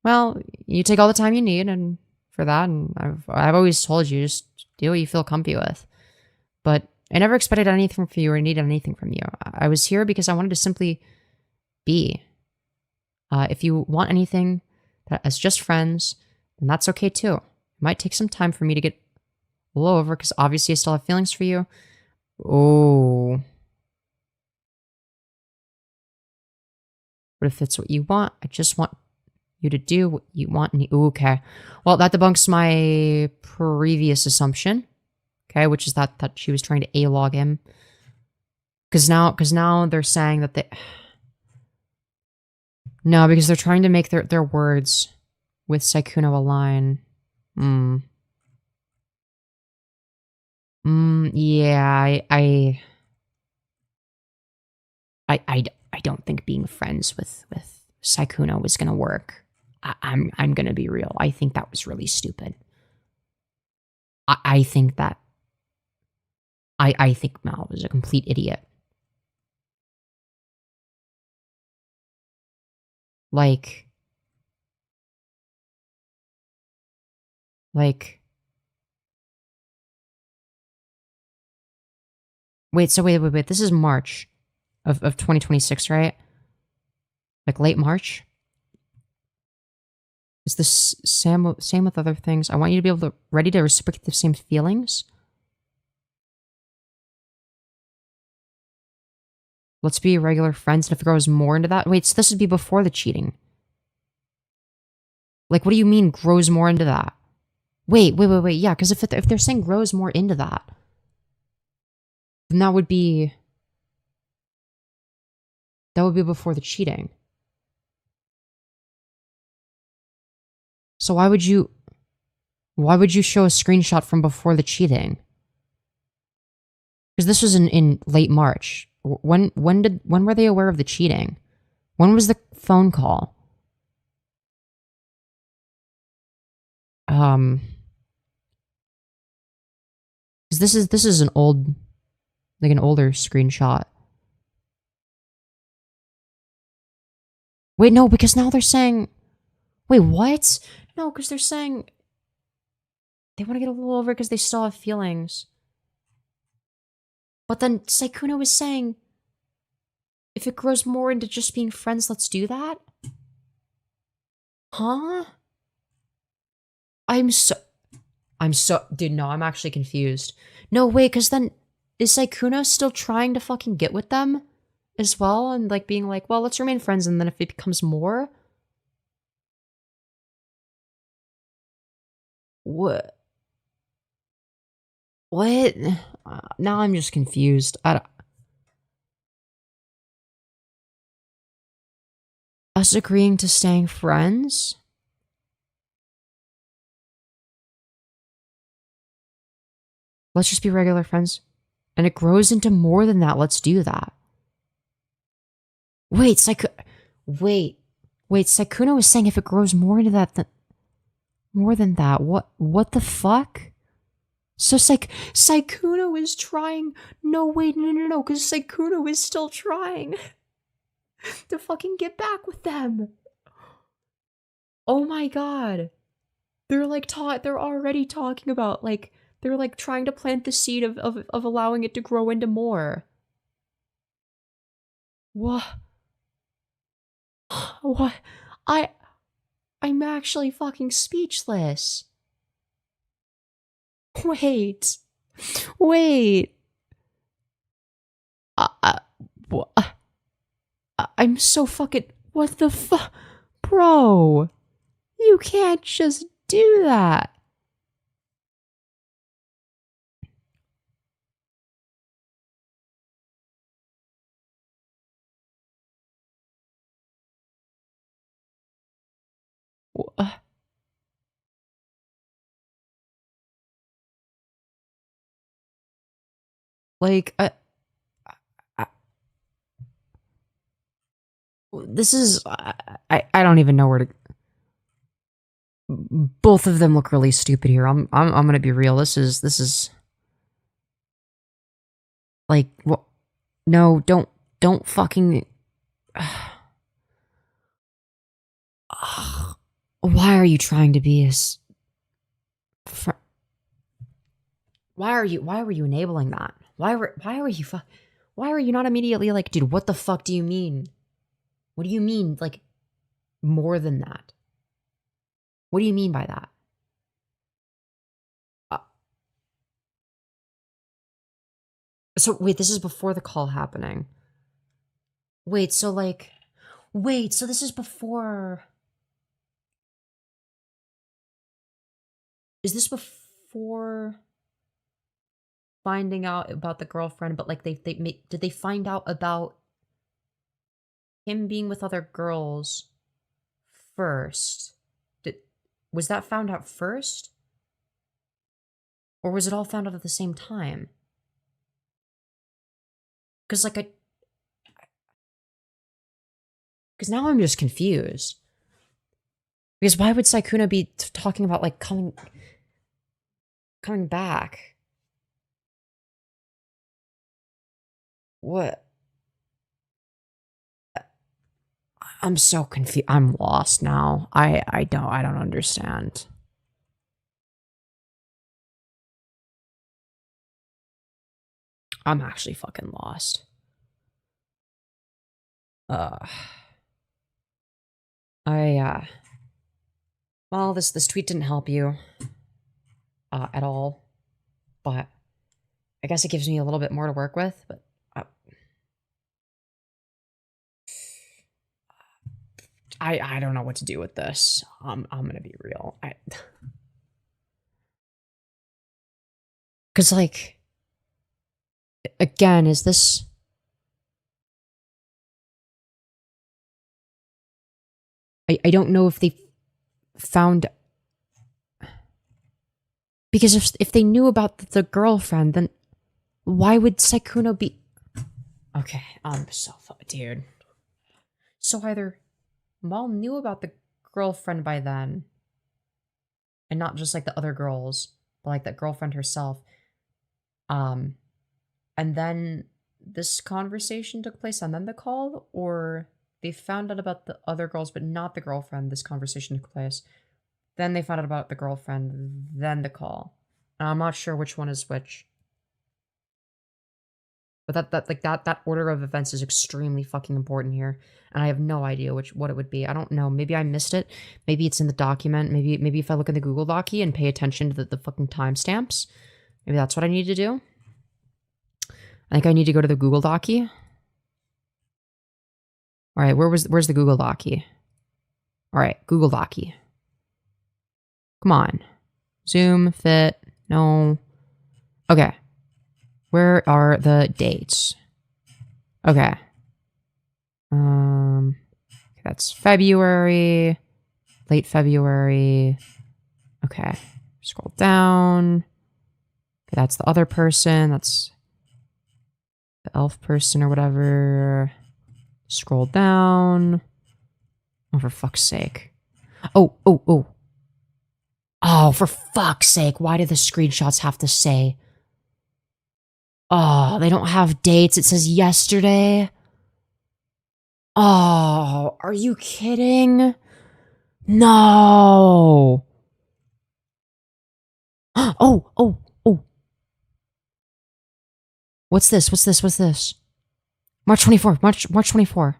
Well, you take all the time you need, and for that, and I've always told you, just do what you feel comfy with. But I never expected anything from you or needed anything from you. I was here because I wanted to simply be. If you want anything as just friends, then that's okay too. It might take some time for me to get a little over, because obviously I still have feelings for you. Oh. But if it's what you want, I just want you to do what you want. And okay. Well, that debunks my previous assumption. Okay, which is that she was trying to A-log him. Because now they're saying that they... No, because they're trying to make their words with Sykkuno align. Yeah, I don't think being friends with Sykkuno was gonna work. I'm gonna be real. I think that was really stupid. I think that I think Mal was a complete idiot. Like, wait, so wait, this is March of 2026, right? Like late March? Is this same with other things? I want you to be able to, ready to reciprocate the same feelings? Let's be regular friends, and if it grows more into that... Wait, so this would be before the cheating. Like, what do you mean grows more into that? Wait, yeah, because if they're saying grows more into that, then that would be before the cheating. So why would you show a screenshot from before the cheating? Because this was in late March. When were they aware of the cheating? When was the phone call? Because this is an old, like an older screenshot. Wait, no, because now they're saying, wait, what? No, because they're saying they want to get a little over because they still have feelings. But then Sykkuno was saying, if it grows more into just being friends, let's do that? Huh? Dude, no, I'm actually confused. No, wait, because then, is Sykkuno still trying to fucking get with them as well? And, like, being like, well, let's remain friends, and then if it becomes more? What? What? Now I'm just confused. Us agreeing to staying friends? Let's just be regular friends. And it grows into more than that. Let's do that. Wait, Sykkuno was saying if it grows more into that, more than that. What the fuck? So Sykkuno is trying. No, wait, no, because Sykkuno is still trying to fucking get back with them. Oh my god. They're like they're already talking about like they're like trying to plant the seed of allowing it to grow into more. What? What? I'm actually fucking speechless. Wait. I'm so fucking... What the fuck? Bro. You can't just do that. Like, this is, I don't even know where to, both of them look really stupid here. I'm gonna be real. This is, like, what, no, don't fucking, why are you trying to be as, why are you enabling that? Why are you not immediately like, dude, what the fuck do you mean? What do you mean, like, more than that? What do you mean by that? So, wait, this is before the call happening. Wait, so this is before... Is this before... finding out about the girlfriend, but like did they find out about him being with other girls first? Was that found out first? Or was it all found out at the same time? Because like because now I'm just confused. Because why would Sykkuno be talking about like coming back? What? I'm so confused. I'm lost now. I don't understand. I'm actually fucking lost. Well, this tweet didn't help you at all, but I guess it gives me a little bit more to work with, but I don't know what to do with this. I'm gonna be real. Cause like, again, is this? I don't know if they found, because if they knew about the girlfriend, then why would Sykkuno be? Okay, I'm so dude. So either Mal knew about the girlfriend by then, and not just like the other girls, but like that girlfriend herself. And then this conversation took place and then the call, or they found out about the other girls but not the girlfriend. This conversation took place. Then they found out about the girlfriend, then the call. And I'm not sure which one is which. But that order of events is extremely fucking important here, and I have no idea what it would be. I don't know. Maybe I missed it. Maybe it's in the document. Maybe if I look in the Google Dockey and pay attention to the fucking timestamps, maybe that's what I need to do. I think I need to go to the Google Dockey. All right, where's the Google Dockey? All right, Google Dockey. Come on, zoom, fit, no. Okay. Where are the dates? Okay. That's February, late February. Okay. Scroll down. Okay, that's the other person. That's the elf person or whatever. Scroll down. Oh, for fuck's sake. Oh, for fuck's sake. Why do the screenshots have to say? Oh, they don't have dates. It says yesterday. Oh, are you kidding? No. Oh. What's this? March 24. March 24.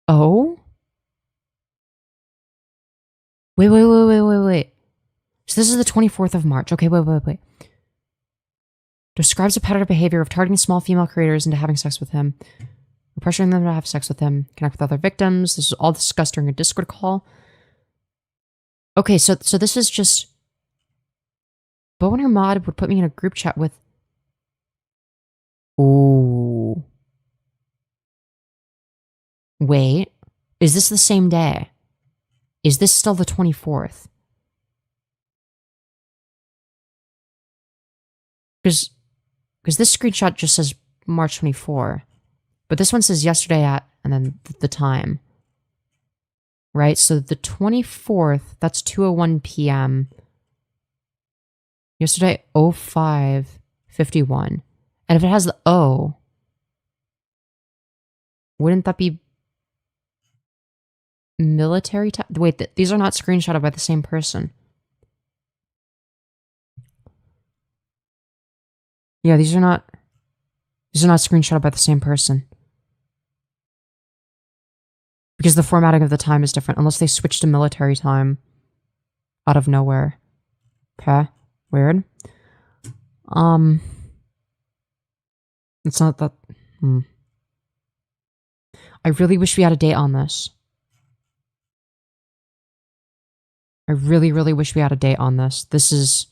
Oh? Wait. So this is the 24th of March. Okay, wait. Describes a pattern of behavior of targeting small female creators into having sex with him. Or pressuring them to have sex with him. Connect with other victims. This is all discussed during a Discord call. Okay, so this is just... Bo and her mod would put me in a group chat with... Ooh. Wait. Is this the same day? Is this still the 24th? Because this screenshot just says March 24. But this one says yesterday at, and then the time. Right? So the 24th, that's 2:01 p.m. Yesterday, 05:51. And if it has the O, wouldn't that be military time? Wait, these are not screenshotted by the same person. Yeah, these are not screenshotted by the same person. Because the formatting of the time is different, unless they switch to military time out of nowhere. Okay, weird. It's not that... I really wish we had a date on this. I really, really wish we had a date on this. This is...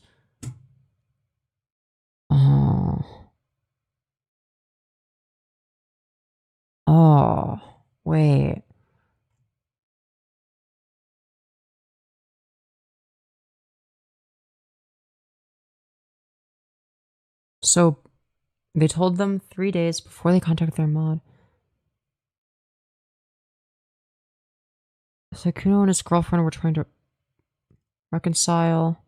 Oh, wait. So, they told them 3 days before they contacted their mod. Sykkuno and his girlfriend were trying to reconcile.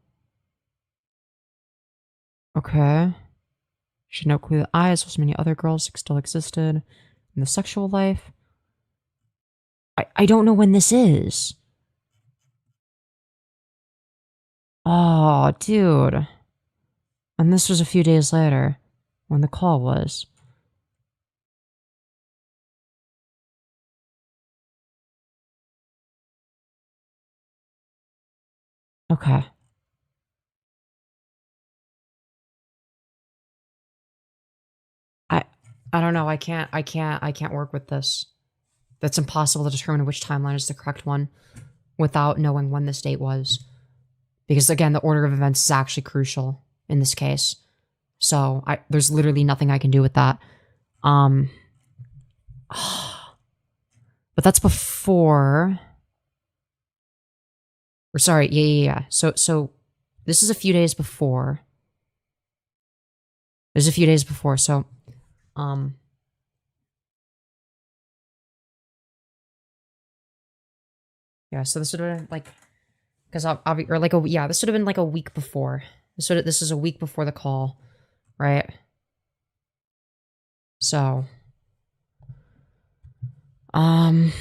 Okay. She had no clue that I, as well as many other girls, still existed in the sexual life. I don't know when this is. Oh, dude. And this was a few days later, when the call was. Okay. I don't know. I can't work with this. That's impossible to determine which timeline is the correct one without knowing when this date was. Because again, the order of events is actually crucial in this case. So there's literally nothing I can do with that. But that's before. Or sorry, yeah. So this is a few days before. There's a few days before, so yeah, so this would have been like, because or like this would have been like a week before. This is a week before the call, right? So, and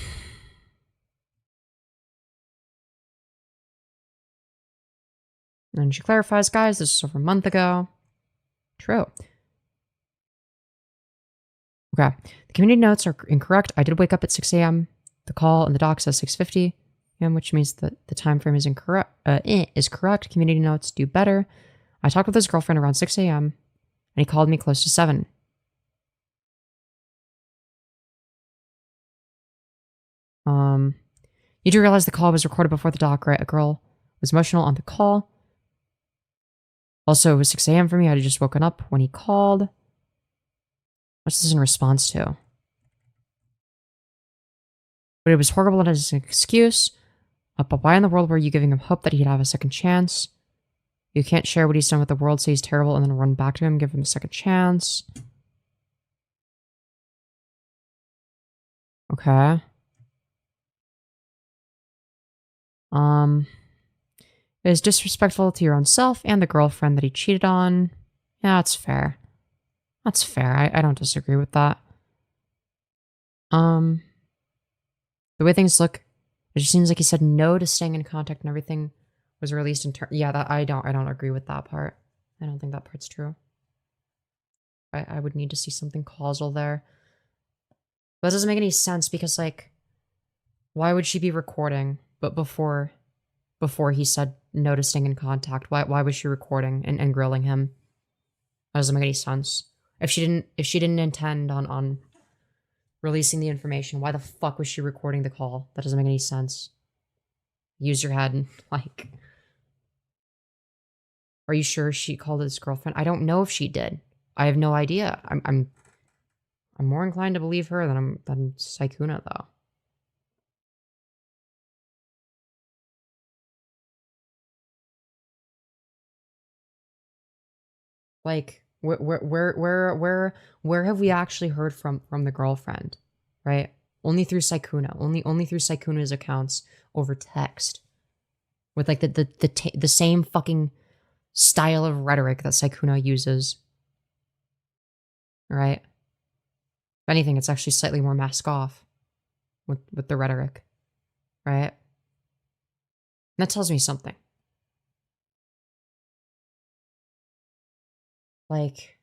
she clarifies, guys, this was over a month ago. True. Okay. The community notes are incorrect. I did wake up at 6 a.m. The call and the doc says 6:50 a.m., which means that the time frame is incorrect. Is correct. Community notes do better. I talked with his girlfriend around 6 a.m. and he called me close to 7. You do realize the call was recorded before the doc, right? A girl was emotional on the call. Also, it was 6 a.m. for me. I had just woken up when he called. What's this in response to? But it was horrible as an excuse. But why in the world were you giving him hope that he'd have a second chance? You can't share what he's done with the world, say he's terrible, and then run back to him, give him a second chance. Okay. It is disrespectful to your own self and the girlfriend that he cheated on. Yeah, that's fair. That's fair. I don't disagree with that. The way things look, it just seems like he said no to staying in contact and everything was released in turn. Yeah, that I don't agree with that part. I don't think that part's true. I would need to see something causal there. But that doesn't make any sense because, like, why would she be recording? But before he said no to staying in contact, why was she recording and grilling him? That doesn't make any sense. If she didn't intend on releasing the information, why the fuck was she recording the call? That doesn't make any sense. Use your head. Like, are you sure she called his girlfriend? I don't know if she did. I have no idea. I'm more inclined to believe her than Sykkuno though. Like, where have we actually heard from the girlfriend, right? Only through Sykkuno, only through Sykkuno's accounts over text, with like the same fucking style of rhetoric that Sykkuno uses, right? If anything, it's actually slightly more mask off with the rhetoric, right? And that tells me something. Like,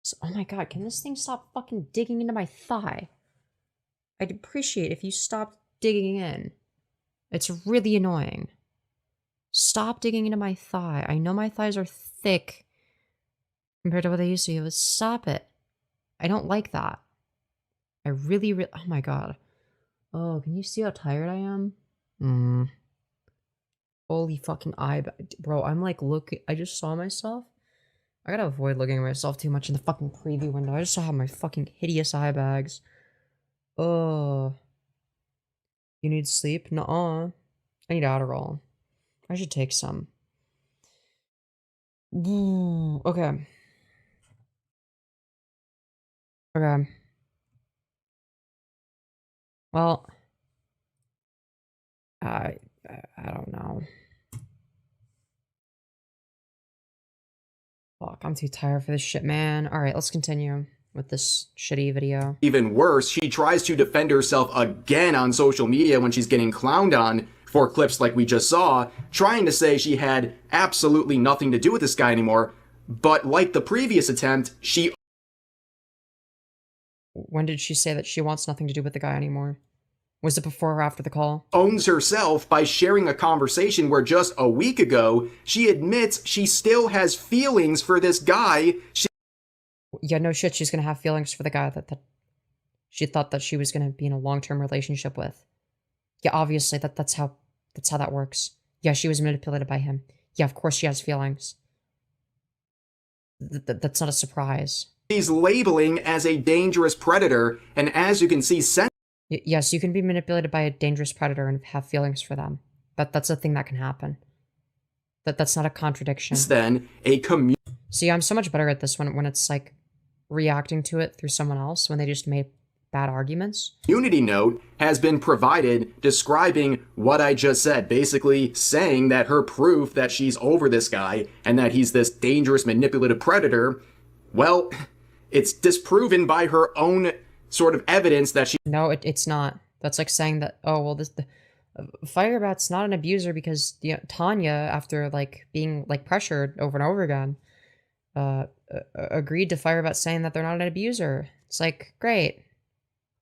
so, oh my god, can this thing stop fucking digging into my thigh? I'd appreciate if you stopped digging in. It's really annoying. Stop digging into my thigh. I know my thighs are thick compared to what they used to be, but stop it. I don't like that. I really, oh my god. Oh, can you see how tired I am? Holy fucking bro, I'm like, look, I just saw myself. I gotta avoid looking at myself too much in the fucking preview window. I just saw my fucking hideous eye bags. Oh. You need sleep? Nuh-uh. I need Adderall. I should take some. Ooh, okay. Okay. Well, I don't know. Fuck, I'm too tired for this shit, man. Alright, let's continue with this shitty video. Even worse, she tries to defend herself again on social media when she's getting clowned on for clips like we just saw, trying to say she had absolutely nothing to do with this guy anymore. But like the previous attempt, she... When did she say that she wants nothing to do with the guy anymore? Was it before or after the call? Owns herself by sharing a conversation where just a week ago, she admits she still has feelings for this guy. Yeah, no shit, she's gonna have feelings for the guy that she thought that she was gonna be in a long-term relationship with. Yeah, obviously, that's how that works. Yeah, she was manipulated by him. Yeah, of course she has feelings. That's not a surprise. She's labeling as a dangerous predator, and as you can see, yes, you can be manipulated by a dangerous predator and have feelings for them. That's a thing that can happen. That's not a contradiction. Then a See, I'm so much better at this when it's like reacting to it through someone else when they just made bad arguments. Community note has been provided describing what I just said, basically saying that her proof that she's over this guy and that he's this dangerous manipulative predator, well, it's disproven by her own sort of evidence that she— No, it's not. That's like saying that, oh, well, the Firebat's not an abuser because, you know, Tanya, after like being like pressured over and over again, agreed to Firebat saying that they're not an abuser. It's like, great.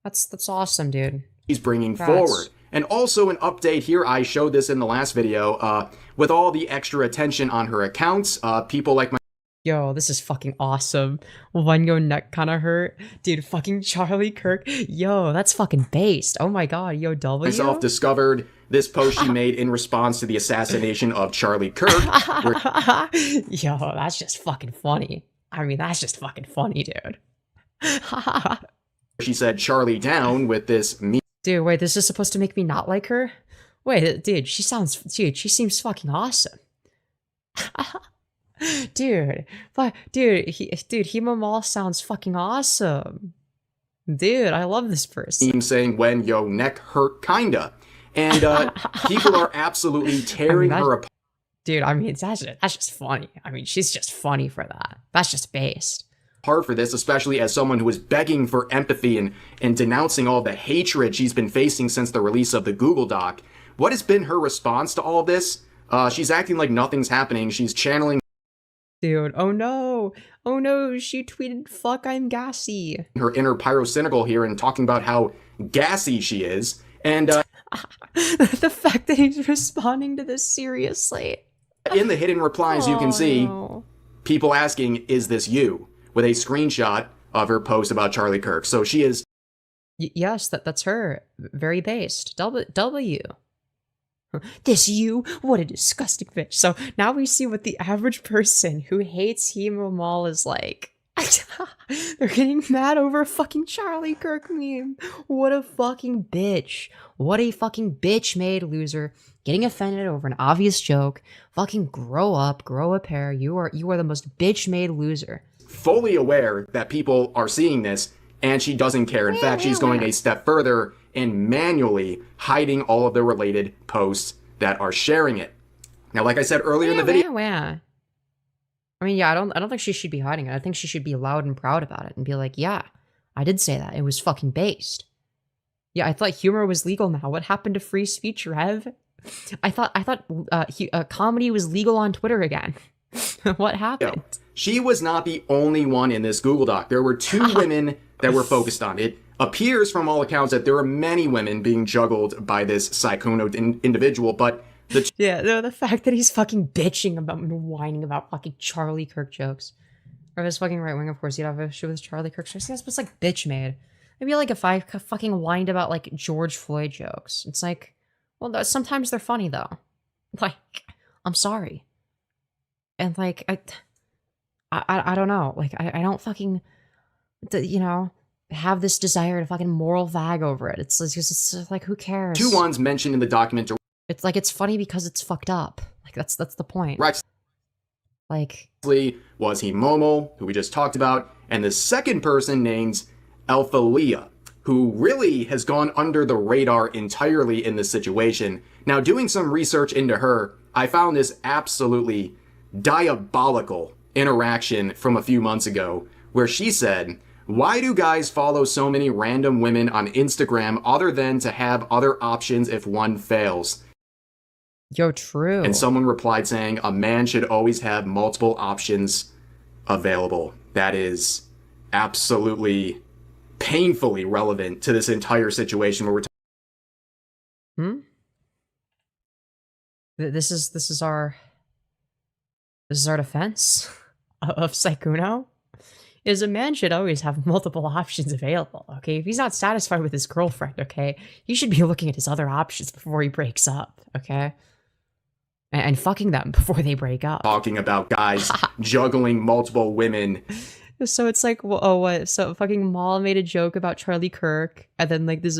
That's awesome, dude. He's bringing forward. And also an update here, I showed this in the last video, with all the extra attention on her accounts, people like my— Yo, this is fucking awesome. One yo neck kinda hurt. Dude, fucking Charlie Kirk. Yo, that's fucking based. Oh my god, yo, W. Myself discovered this post she made in response to the assassination of Charlie Kirk. Yo, that's just fucking funny. I mean, that's just fucking funny, dude. She said Charlie down with this me. Dude, wait, this is supposed to make me not like her? Wait, dude, she seems fucking awesome. Dude, Hemomal sounds fucking awesome. Dude, I love this person. Saying when yo neck hurt kinda. And people are absolutely tearing her apart. Dude, I mean, that's just funny. I mean, she's just funny for that. That's just based. Hard for this, especially as someone who is begging for empathy and denouncing all the hatred she's been facing since the release of the Google Doc. What has been her response to all this? She's acting like nothing's happening. She's channeling— Dude, oh no, she tweeted, fuck, I'm gassy. Her inner pyrocynical here and talking about how gassy she is. And the fact that he's responding to this seriously. In the hidden replies, you can see people asking, is this you? With a screenshot of her post about Charlie Kirk. So she is— yes, that's her. Very based. W. This you? What a disgusting bitch. So now we see what the average person who hates Hemomal is like. They're getting mad over a fucking Charlie Kirk meme. What a fucking bitch. What a fucking bitch-made loser. Getting offended over an obvious joke. Fucking grow up, grow a pair. You are the most bitch-made loser. Fully aware that people are seeing this, and she doesn't care. In fact, she's going a step further and manually hiding all of the related posts that are sharing it. Now, like I said earlier in the video— I mean, yeah, I don't think she should be hiding it. I think she should be loud and proud about it and be like, yeah, I did say that. It was fucking based. Yeah, I thought humor was legal now. What happened to free speech, Rev? I thought comedy was legal on Twitter again. What happened? She was not the only one in this Google Doc. There were 2 women that were focused on it. Appears from all accounts that there are many women being juggled by this Sykkuno individual, but the fact that he's fucking bitching about and whining about fucking Charlie Kirk jokes. Or if it's fucking right wing, of course, you'd have an issue with Charlie Kirk jokes. That's what's like bitch made. Maybe like if I fucking whined about like George Floyd jokes. It's like, well, sometimes they're funny though. Like, I'm sorry. And like, I don't know. Like, I don't fucking, you know, have this desire to fucking moral vag over it. It's just like, who cares? 2 ones mentioned in the document. It's like, it's funny because it's fucked up. Like, that's the point. Right. Like, was Hemomal, who we just talked about, and the second person named Alpha Leah, who really has gone under the radar entirely in this situation. Now, doing some research into her, I found this absolutely diabolical interaction from a few months ago, where she said, why do guys follow so many random women on Instagram other than to have other options if one fails? Yo, true. And someone replied saying, a man should always have multiple options available. That is absolutely painfully relevant to this entire situation where we're This is our defense of Sykkuno. is a man should always have multiple options available, okay? If he's not satisfied with his girlfriend, okay, he should be looking at his other options before he breaks up, okay? And fucking them before they break up. Talking about guys juggling multiple women. So it's like, well, oh, what? So fucking Maul made a joke about Charlie Kirk, and then like this,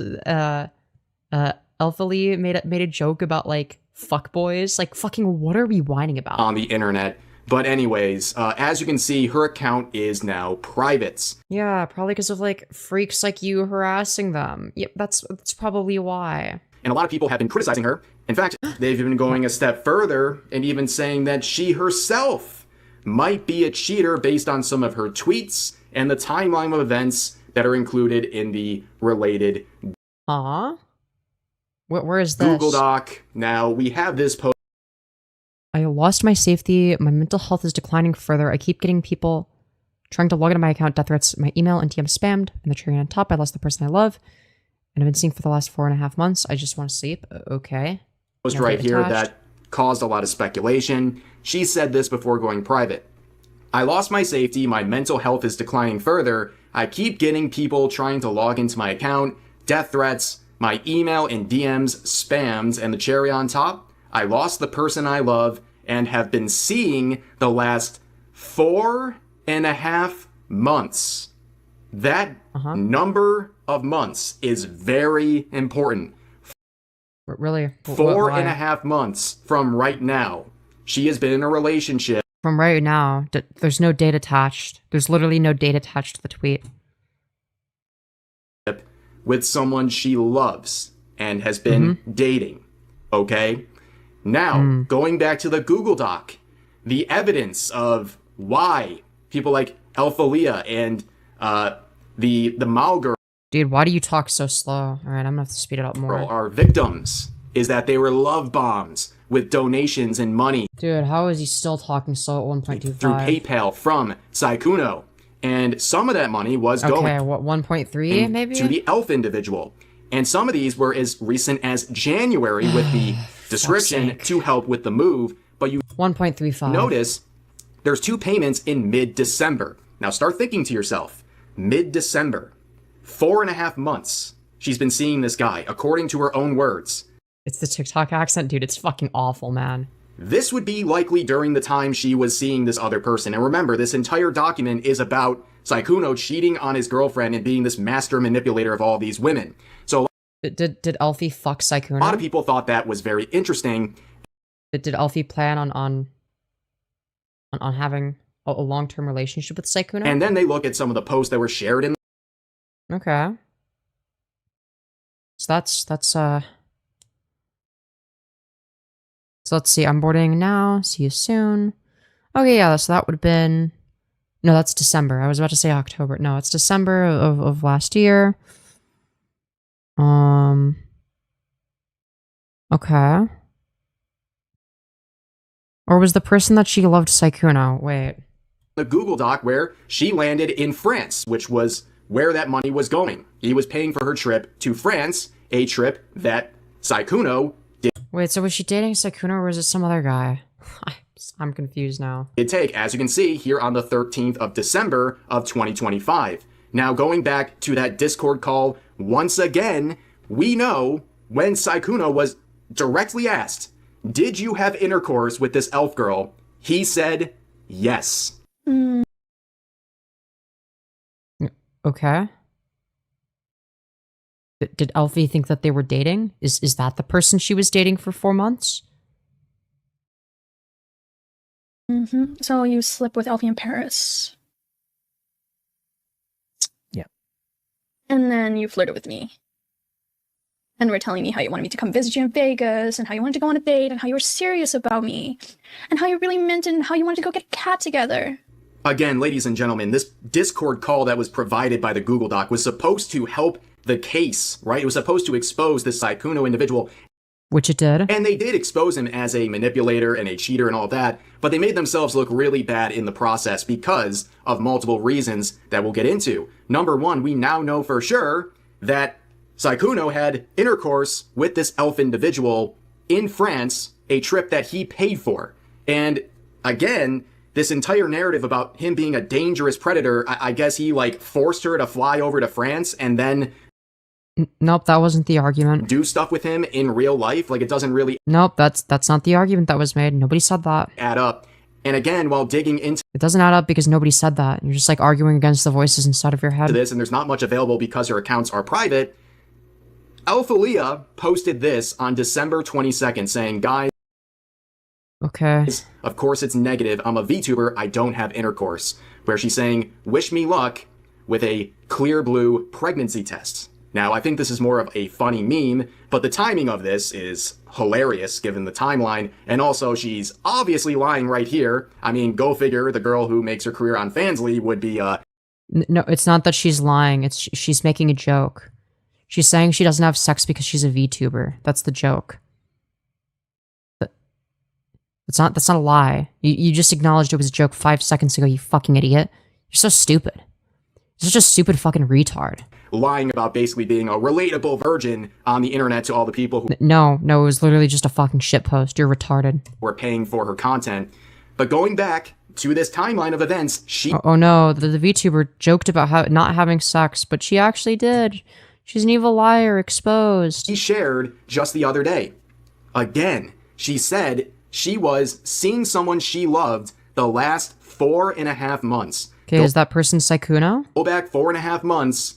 Alpha Lee made a joke about like fuckboys. Like, fucking, what are we whining about? On the internet. But anyways, as you can see, her account is now private. Yeah, probably because of like freaks like you harassing them. Yep, that's probably why. And a lot of people have been criticizing her. In fact, they've been going a step further and even saying that she herself might be a cheater based on some of her tweets and the timeline of events that are included in the related where is this? Google Doc. Now, we have this post. I lost my safety. My mental health is declining further. I keep getting people trying to log into my account, death threats, my email and DM spammed, and the cherry on top, I lost the person I love, and I've been seeing for the last 4.5 months. I just want to sleep. Okay. Post right here that caused a lot of speculation. She said this before going private. I lost my safety. My mental health is declining further. I keep getting people trying to log into my account, death threats, my email and DMs spammed, and the cherry on top, I lost the person I love and have been seeing the last 4.5 months. That number of months is very important. Really? 4.5 months from right now. She has been in a relationship. From right now, there's no date attached. There's literally no date attached to the tweet. With someone she loves and has been dating. Okay? Now, going back to the Google Doc, the evidence of why people like Alpha Leah and the Mal girl. Dude, why do you talk so slow? All right, I'm gonna have to speed it up more. Are victims is that they were love bombs with donations and money. Dude, how is he still talking slow at 1.25? Through PayPal from Sykkuno. And some of that money was going. Okay, what, 1.3 maybe? To the elf individual. And some of these were as recent as January with the description to help with the move. But you 1.35. Notice there's 2 payments in mid-December. Now start thinking to yourself, mid-December, 4.5 months. She's been seeing this guy, according to her own words. It's the TikTok accent, dude. It's fucking awful, man. This would be likely during the time she was seeing this other person. And remember, this entire document is about Sykkuno cheating on his girlfriend and being this master manipulator of all these women. So did Alfie fuck Sykkuno? A lot of people thought that was very interesting. Did Alfie plan on having a long-term relationship with Sykkuno? And then they look at some of the posts that were shared in. Okay. So that's So let's see, I'm boarding now. See you soon. Okay, yeah, so that would have been... No, that's December. I was about to say October. No, it's December of last year. Okay. Or was the person that she loved Sykkuno? Wait. The Google Doc where she landed in France, which was where that money was going. He was paying for her trip to France, a trip that Sykkuno did. Wait, so was she dating Sykkuno or was it some other guy? I'm confused now. Did take, as you can see here on the 13th of December of 2025. Now going back to that Discord call, once again, we know when Sykkuno was directly asked, did you have intercourse with this elf girl? He said yes. Okay. Did Alfie think that they were dating? Is that the person she was dating for 4 months? So you slept with Alfie in Paris. Yeah. And then you flirted with me. And were telling me how you wanted me to come visit you in Vegas, and how you wanted to go on a date, and how you were serious about me, and how you really meant it, and how you wanted to go get a cat together. Again, ladies and gentlemen, this Discord call that was provided by the Google Doc was supposed to help the case, right? It was supposed to expose this Sykkuno individual. Which it did. And they did expose him as a manipulator and a cheater and all that, but they made themselves look really bad in the process because of multiple reasons that we'll get into. Number one, we now know for sure that Sykkuno had intercourse with this elf individual in France, a trip that he paid for. And again, this entire narrative about him being a dangerous predator, I guess he like forced her to fly over to France and then Nope, that wasn't the argument. do stuff with him in real life. Like, it doesn't really Nope, that's not the argument that was made. Nobody said that. add up. And again, while digging into It doesn't add up because nobody said that. You're just like arguing against the voices inside of your head. this, and there's not much available because her accounts are private, Alphalia posted this on December 22nd saying, guys, Okay. of course it's negative. I'm a VTuber. I don't have intercourse. Where she's saying, wish me luck with a clear blue pregnancy test. Now, I think this is more of a funny meme, but the timing of this is hilarious given the timeline. And also, she's obviously lying right here. I mean, go figure, the girl who makes her career on Fansly would be, No, it's not that she's lying. It's she's making a joke. She's saying she doesn't have sex because she's a VTuber. That's the joke. That's not a lie. You just acknowledged it was a joke 5 seconds ago, you fucking idiot. You're so stupid. You're such a stupid fucking retard. lying about basically being a relatable virgin on the internet to all the people who No, it was literally just a fucking shitpost. You're retarded. were paying for her content. But going back to this timeline of events, she Oh no, the VTuber joked about not having sex, but she actually did. She's an evil liar, exposed. She shared just the other day. Again, she said she was seeing someone she loved the last 4.5 months. Okay, is that person Sykkuno? Go back 4.5 months.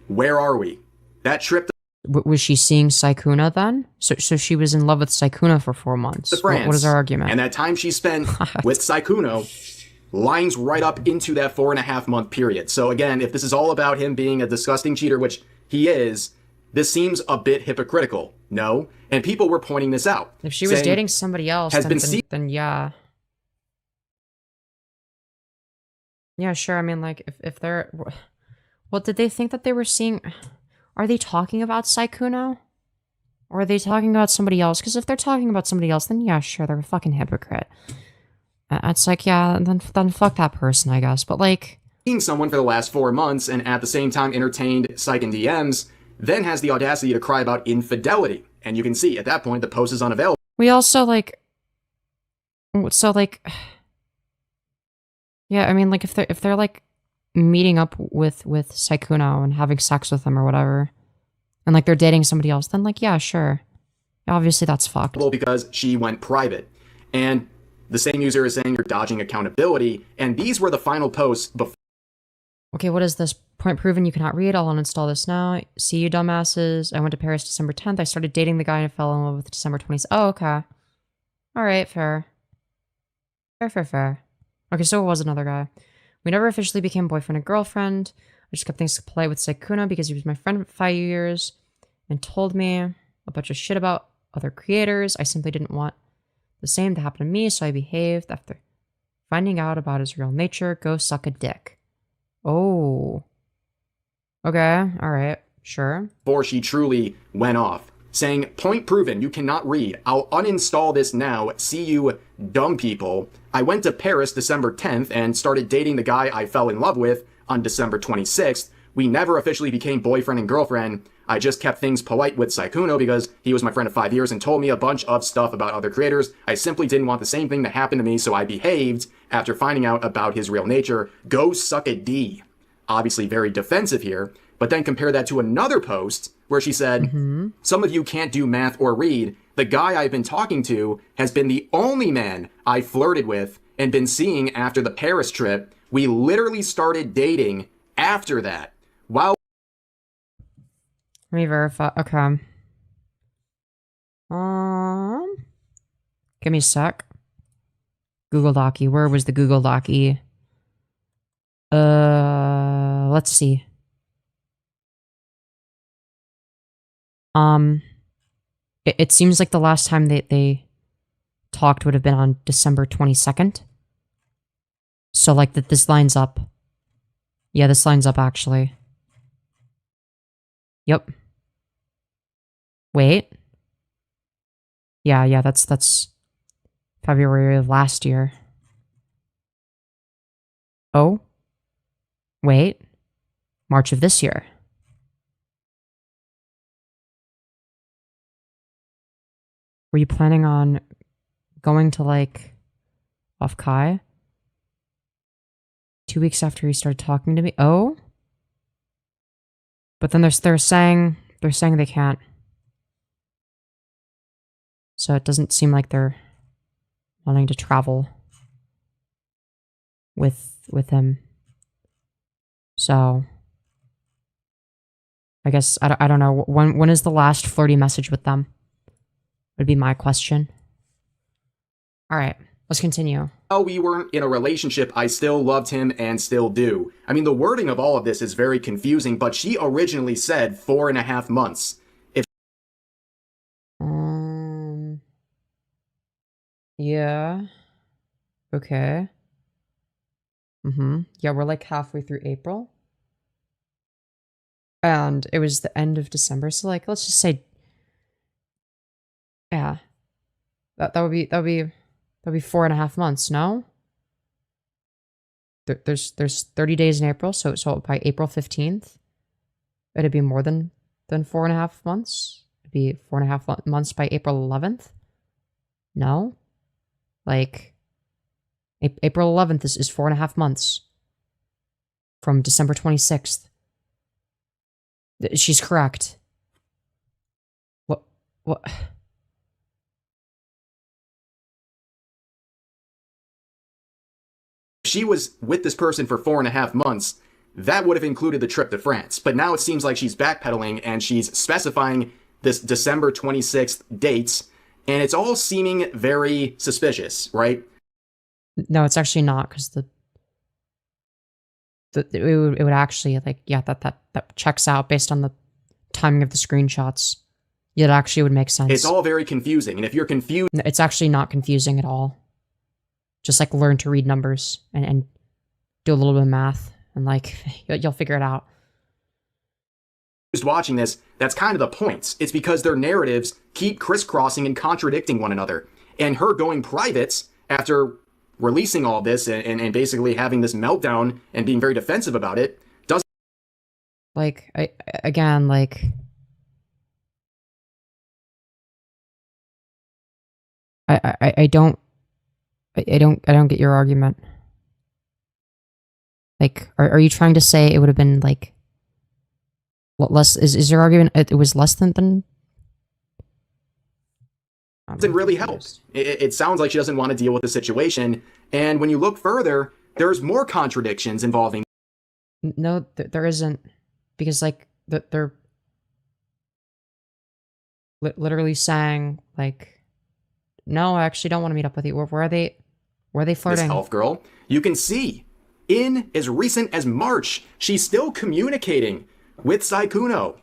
Where are we? That trip Was she seeing Sykkuno then? So she was in love with Sykkuno for 4 months. to France. What is our argument? And that time she spent with Sykkuno lines right up into that 4.5 month period. So again, if this is all about him being a disgusting cheater, which he is, this seems a bit hypocritical. No? And people were pointing this out. If she was dating somebody else, then yeah. Yeah, sure. I mean, like, if they're... Well, did they think that they were seeing... Are they talking about Sykkuno? Or are they talking about somebody else? Because if they're talking about somebody else, then yeah, sure, they're a fucking hypocrite. It's like, yeah, then fuck that person, I guess. But like... Seeing someone for the last 4 months and at the same time entertained Syk in DMs, then has the audacity to cry about infidelity. And you can see, at that point, the post is unavailable. We also, like... So, like... Yeah, I mean, like, if they're like, meeting up with Sykkuno and having sex with him or whatever, and, like, they're dating somebody else, then, like, yeah, sure. Obviously, that's fucked. Because she went private. And the same user is saying you're dodging accountability, and these were the final posts before. Okay, what is this? Point proven, you cannot read. I'll uninstall this now. See you, dumbasses. I went to Paris December 10th. I started dating the guy and fell in love with December 20th. Oh, okay. Alright, fair. Fair. Okay, so it was another guy. We never officially became boyfriend and girlfriend. I just kept things polite with Sykkuno because he was my friend for 5 years and told me a bunch of shit about other creators. I simply didn't want the same to happen to me, so I behaved. After finding out about his real nature, go suck a dick. Oh. Okay, alright, sure. Before she truly went off, saying, point proven, you cannot read. I'll uninstall this now. See you, dumb people. I went to Paris December 10th and started dating the guy I fell in love with on December 26th. We never officially became boyfriend and girlfriend. I just kept things polite with Sykkuno because he was my friend of 5 years and told me a bunch of stuff about other creators. I simply didn't want the same thing to happen to me, so I behaved after finding out about his real nature. Go suck a D. Obviously very defensive here, but then compare that to another post where she said, some of you can't do math or read. The guy I've been talking to has been the only man I flirted with and been seeing after the Paris trip. We literally started dating after that. While Let me verify. Okay. Give me a sec. Google Dockey. Where was the Google Dockey? Let's see. It seems like the last time they talked would have been on December 22nd. So, like, this lines up. Yeah, this lines up, actually. Yep. Wait. Yeah, that's February of last year. Oh. Wait. March of this year. Were you planning on going to, like, off Kai? 2 weeks after he started talking to me. Oh? But then they're saying they can't. So it doesn't seem like they're wanting to travel with him. So I guess I don't know when is the last flirty message with them? Would be my question. All right, let's continue. While we weren't in a relationship, I still loved him and still do. I mean, the wording of all of this is very confusing, but she originally said 4.5 months. Yeah. Okay. Yeah, we're like halfway through April. And it was the end of December, so like let's just say yeah. That would be 4.5 months, no? There's 30 days in April, so by April 15th, it'd be more than 4.5 months. It'd be 4.5 months by April 11th. No? Like April 11th is 4.5 months from December 26th. She's correct. What? If she was with this person for 4.5 months, that would have included the trip to France. But now it seems like she's backpedaling and she's specifying this December 26th dates, and it's all seeming very suspicious, right? No, it's actually not, because it would actually, like, yeah, that checks out based on the timing of the screenshots. Yeah, it actually would make sense. It's all very confusing, and if you're confused... It's actually not confusing at all. Just, like, learn to read numbers and do a little bit of math, and, like, you'll figure it out. Watching this, that's kind of the point. It's because their narratives keep crisscrossing and contradicting one another. And her going private after releasing all this and basically having this meltdown and being very defensive about it doesn't... Like, again, like... I don't get your argument. Like, are you trying to say it would have been, like... What less is your argument? It was less than. Doesn't really help. It sounds like she doesn't want to deal with the situation, and when you look further, there's more contradictions involving. No, there isn't, because like they're literally saying like, no, I actually don't want to meet up with you. Where are they? Where are they flirting? This elf girl, you can see, in as recent as March, she's still communicating with Sykkuno.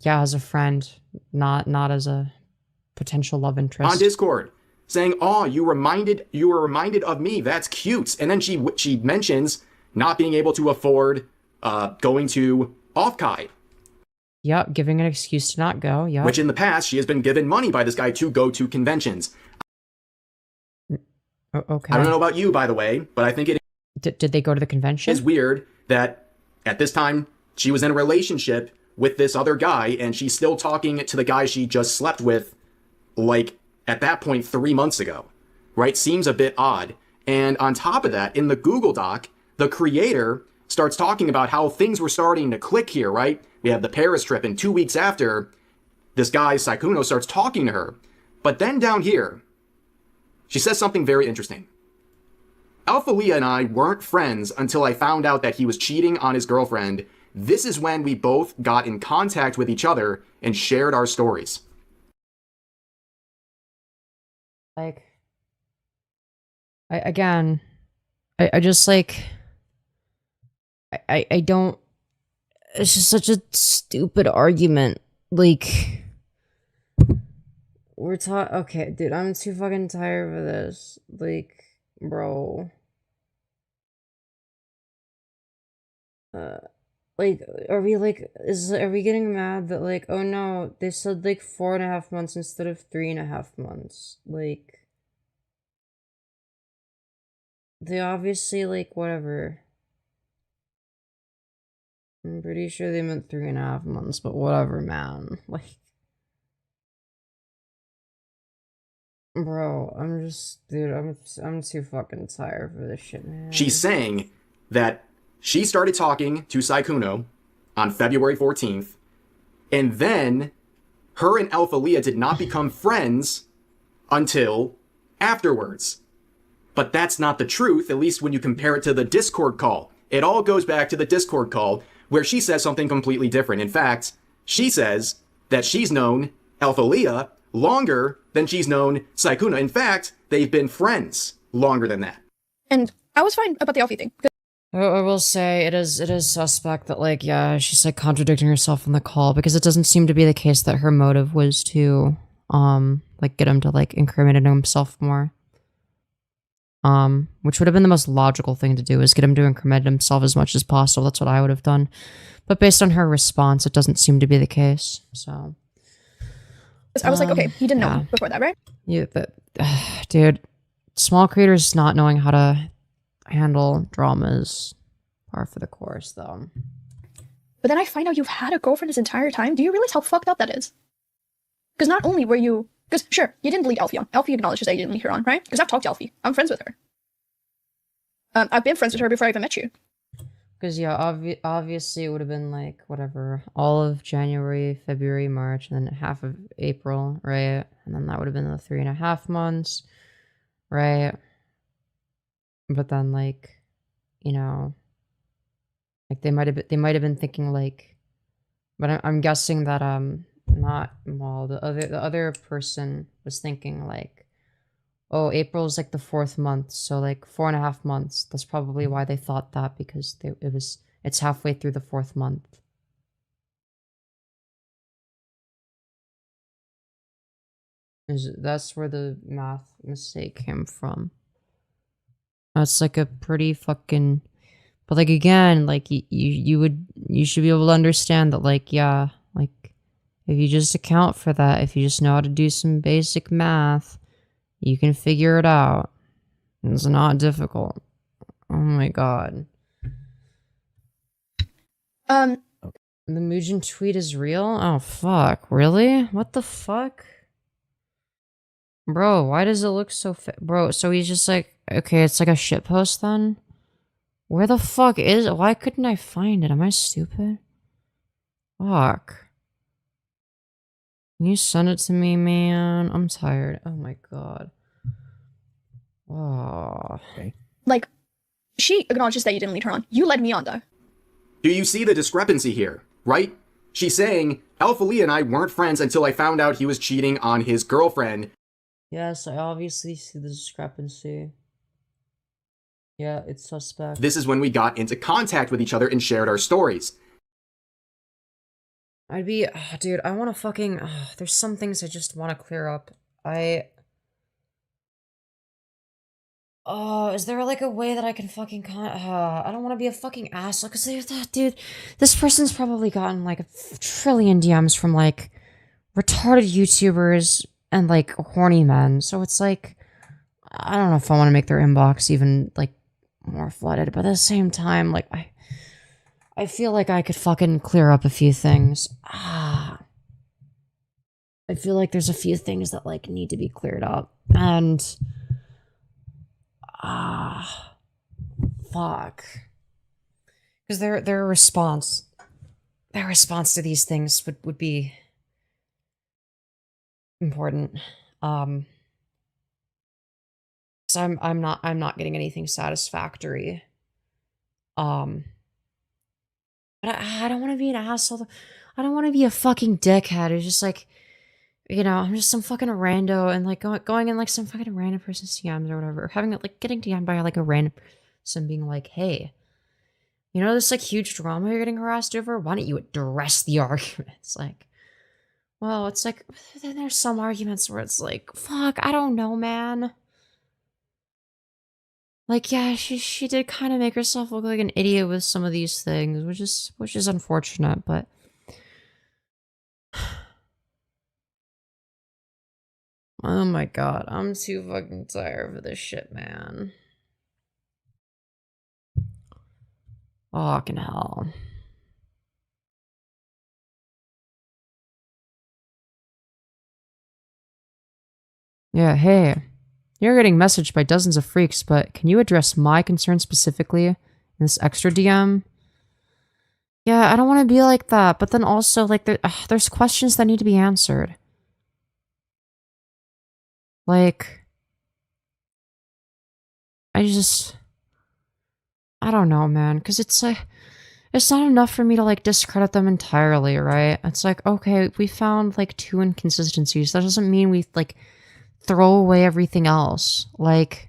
Yeah, as a friend, not as a potential love interest. On Discord, saying, "Oh, you were reminded of me. That's cute." And then she mentions not being able to afford going to Offkai. Yep, giving an excuse to not go. Yeah. Which in the past she has been given money by this guy to go to conventions. Okay. I don't know about you, by the way, but I think it. Did they go to the convention? It's weird that at this time she was in a relationship with this other guy, and she's still talking to the guy she just slept with, like, at that point 3 months ago, right? Seems a bit odd. And on top of that, in the Google Doc, the creator starts talking about how things were starting to click here, right? We have the Paris trip, and 2 weeks after, this guy, Sykkuno, starts talking to her. But then down here, she says something very interesting. Alpha Leah and I weren't friends until I found out that he was cheating on his girlfriend. This is when we both got in contact with each other and shared our stories. Like, I just like, I don't, it's just such a stupid argument. Like, okay, dude, I'm too fucking tired for this. Like, bro. Like, are we getting mad that, like, oh no, they said, like, 4.5 months instead of 3.5 months? Like, they obviously, like, whatever. I'm pretty sure they meant 3.5 months, but whatever, man. Like, bro, I'm too fucking tired for this shit, man. She's saying, that she started talking to Sykkuno on February 14th, and then her and Alphalea did not become friends until afterwards. But that's not the truth, at least when you compare it to the Discord call. It all goes back to the Discord call, where she says something completely different. In fact, she says that she's known Alphalea longer than she's known Sykkuno. In fact, they've been friends longer than that. And I was fine about the Alfie thing. I will say it is suspect that, like, yeah, she's like contradicting herself in the call, because it doesn't seem to be the case that her motive was to like get him to like incriminate himself more. Which would have been the most logical thing to do, is get him to incriminate himself as much as possible. That's what I would have done. But based on her response, it doesn't seem to be the case. So I was like, okay, he didn't know before that, right? Yeah, but dude, small creators not knowing how to handle dramas par for the course, though. But then I find out you've had a girlfriend this entire time. Do you realize how fucked up that is? Because not only were you... Because, sure, you didn't lead Alfie on. Alfie acknowledges that you didn't lead her on, right? Because I've talked to Alfie. I'm friends with her. I've been friends with her before I even met you. Because, yeah, obviously it would have been, like, whatever, all of January, February, March, and then half of April, right? And then that would have been the 3.5 months, right? But then, like, you know, like, they might have been thinking, like, but I'm guessing that, not, well, the other person was thinking, like, oh, April's like the 4th month, so like 4.5 months. That's probably why they thought that, because it's halfway through the 4th month. That's where the math mistake came from. That's like a pretty fucking, but like, again, like you should be able to understand that, like, yeah, like, if you just account for that, if you just know how to do some basic math, you can figure it out. It's not difficult. Oh my god. The Mujin tweet is real? Oh fuck, really? What the fuck? Bro, why does it look so bro, so he's just like, okay, it's like a shitpost then? Where the fuck is it? Why couldn't I find it? Am I stupid? Fuck. Can you send it to me, man? I'm tired. Oh my god. Oh. Okay. Like, she acknowledges that you didn't lead her on. You led me on, though. Do you see the discrepancy here, right? She's saying, Alphalea and I weren't friends until I found out he was cheating on his girlfriend. Yes, I obviously see the discrepancy. Yeah, it's suspect. This is when we got into contact with each other and shared our stories. I'd be, dude, I want to fucking, there's some things I just want to clear up. Is there like a way that I can fucking, I don't want to be a fucking asshole, because dude, this person's probably gotten like 1 trillion DMs from like retarded YouTubers and like horny men, so it's like, I don't know if I want to make their inbox even like more flooded, but at the same time, like, I feel like I could fucking clear up a few things. I feel like there's a few things that like need to be cleared up, and fuck, because their response to these things would be important. So I'm not getting anything satisfactory. But I don't want to be an asshole. I don't want to be a fucking dickhead who's just like, you know, I'm just some fucking rando and like going in like some fucking random person's DMs or whatever, or having it like getting DM'd by like a random person being like, hey, you know this like huge drama you're getting harassed over? Why don't you address the arguments? Like, well, it's like, then there's some arguments where it's like, fuck, I don't know, man. Like, yeah, she did kind of make herself look like an idiot with some of these things, which is unfortunate, but oh my god, I'm too fucking tired for this shit, man. Fucking hell. Yeah, hey. You're getting messaged by dozens of freaks, but can you address my concern specifically? This extra DM. Yeah, I don't want to be like that, but then also, like, there's questions that need to be answered. Like, I don't know, man, because it's like, it's not enough for me to, like, discredit them entirely, right? It's like, okay, we found, like, 2 inconsistencies. That doesn't mean we, like, throw away everything else. Like,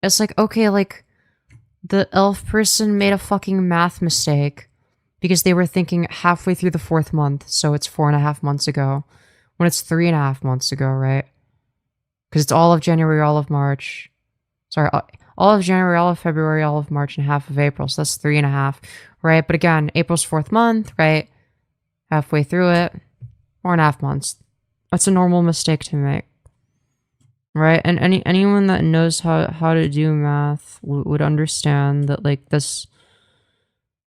it's like, okay, like, the elf person made a fucking math mistake because they were thinking halfway through the 4th month, so it's 4.5 months ago, when it's 3.5 months ago, right? Because it's all of January, all of March. Sorry, all of January, all of February, all of March, and half of April, so that's 3.5, right? But again, April's 4th month, right? Halfway through it, 4.5 months. That's a normal mistake to make. Right, and anyone that knows how to do math would understand that, like, this,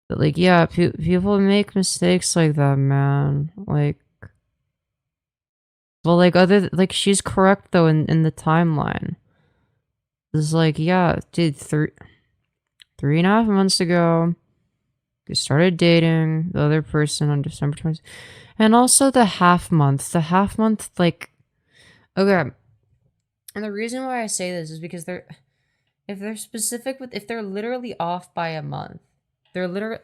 that, like, yeah, people make mistakes like that, man. Like, well, like, like, she's correct though in the timeline. It's like, yeah, dude, 3.5 months ago, you started dating the other person on December 20th, and also the half month, like, okay. And the reason why I say this is because if they're literally off by a month, they're literally,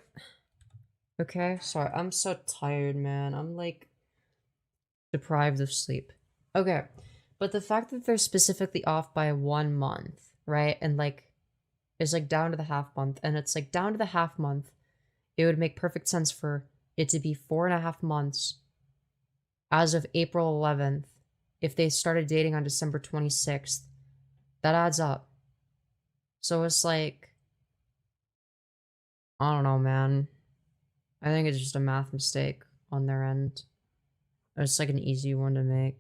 okay, sorry, I'm so tired, man. I'm, like, deprived of sleep. Okay, but the fact that they're specifically off by 1 month, right, and, like, is, like, down to the half month, and it's, like, down to the half month, it would make perfect sense for it to be 4.5 months as of April 11th. If they started dating on December 26th, that adds up. So it's like, I don't know, man. I think it's just a math mistake on their end. It's like an easy one to make.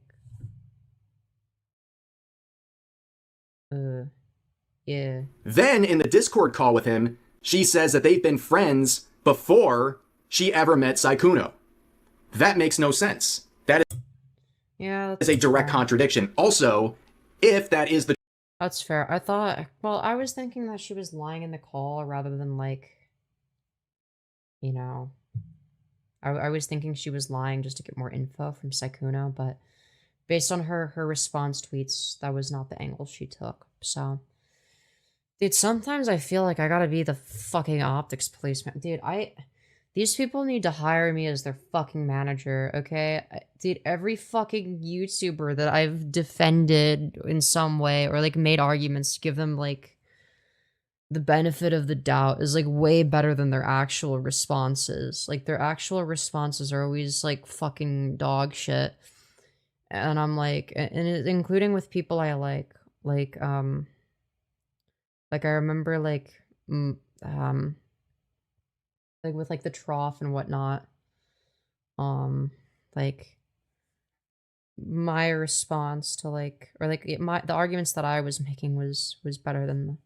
Yeah. Then in the Discord call with him, she says that they've been friends before she ever met Sykkuno. That makes no sense. That is a direct contradiction. Also, if that is the... That's fair. I thought, well, I was thinking that she was lying in the call rather than, like, you know, I was thinking she was lying just to get more info from Sykkuno, but based on her response tweets, that was not the angle she took. So, dude, sometimes I feel like I gotta be the fucking optics policeman. Dude, these people need to hire me as their fucking manager, okay? Dude, every fucking YouTuber that I've defended in some way or, like, made arguments to give them, like, the benefit of the doubt is, like, way better than their actual responses. Like, their actual responses are always, like, fucking dog shit. And I'm like, and including with people I like I remember, like, like, with, like, the trough and whatnot, like, my response to, like, or, like, the arguments that I was making was better than the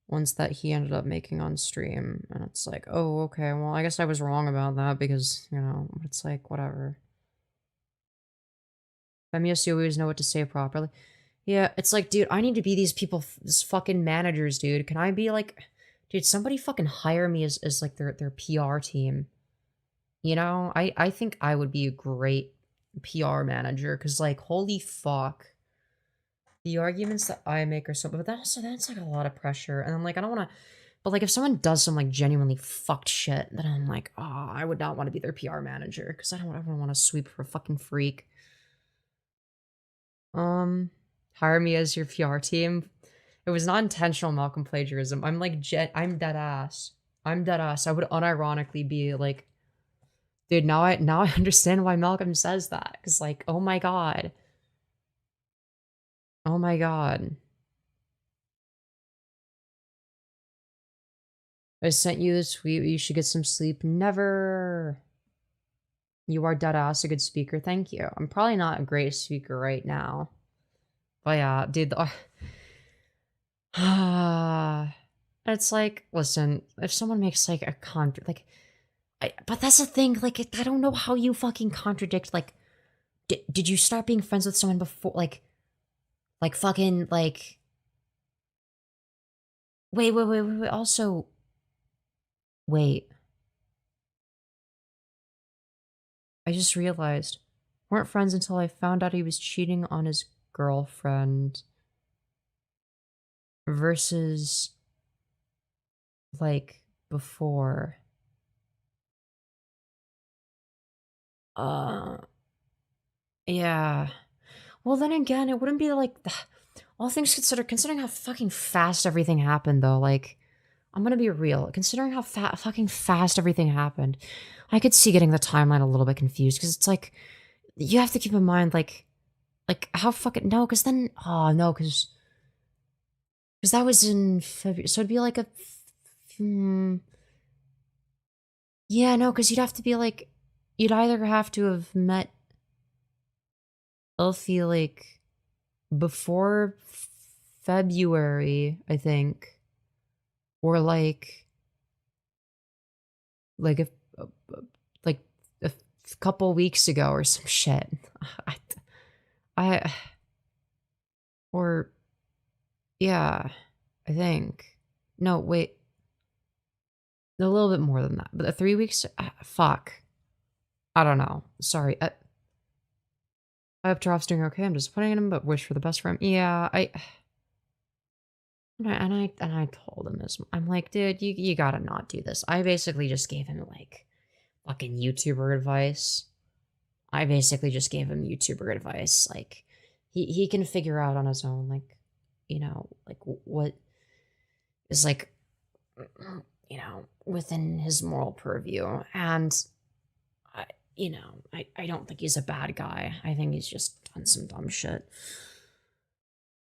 ones that he ended up making on stream, and it's like, oh, okay, well, I guess I was wrong about that, because, you know, it's like, whatever. Femyoz, you always know what to say properly. Yeah, it's like, dude, I need to be these fucking managers, dude. Can I be, like... Dude, somebody fucking hire me as like their PR team. You know, I think I would be a great PR manager, because, like, holy fuck. The arguments that I make are so, but that's like a lot of pressure. And I'm like, I don't want to, but, like, if someone does some, like, genuinely fucked shit, then I'm like, oh, I would not want to be their PR manager, because I don't ever want to sweep for a fucking freak. Hire me as your PR team. It was not intentional Malcolm plagiarism. I'm like, I'm dead ass. I'm dead ass. I would unironically be like, dude, now I understand why Malcolm says that. Cause, like, oh my god. Oh my god. I sent you this tweet. You should get some sleep. Never. You are dead ass a good speaker. Thank you. I'm probably not a great speaker right now. But yeah, dude, it's like, listen, if someone makes, like, a but that's the thing, like, I don't know how you fucking contradict, like, did you start being friends with someone before, like fucking, like, Wait. Also, wait. I just realized. Weren't friends until I found out he was cheating on his girlfriend. Versus, like, before. Yeah. Well, then again, it wouldn't be like... All things considered, considering how fucking fast everything happened, though, like... I'm gonna be real. Considering how fucking fast everything happened, I could see getting the timeline a little bit confused, because it's like... You have to keep in mind, like how fucking... No, because then... Oh, no, because that was in February, so it'd be like a... Yeah, no, because you'd have to be like... You'd either have to have met Elfie, like, before February, I think. Or, like a couple weeks ago or some shit. Or... Yeah, I think. No, wait. A little bit more than that. But 3 weeks? Fuck. I don't know. Sorry. I hope Troff's doing okay. I'm disappointing him, but wish for the best for him. Yeah, I told him this. I'm like, dude, you gotta not do this. I basically just gave him, like, fucking YouTuber advice. Like, he can figure out on his own, like, you know, like, what is, like, you know, within his moral purview. And, you know, I don't think he's a bad guy. I think he's just done some dumb shit.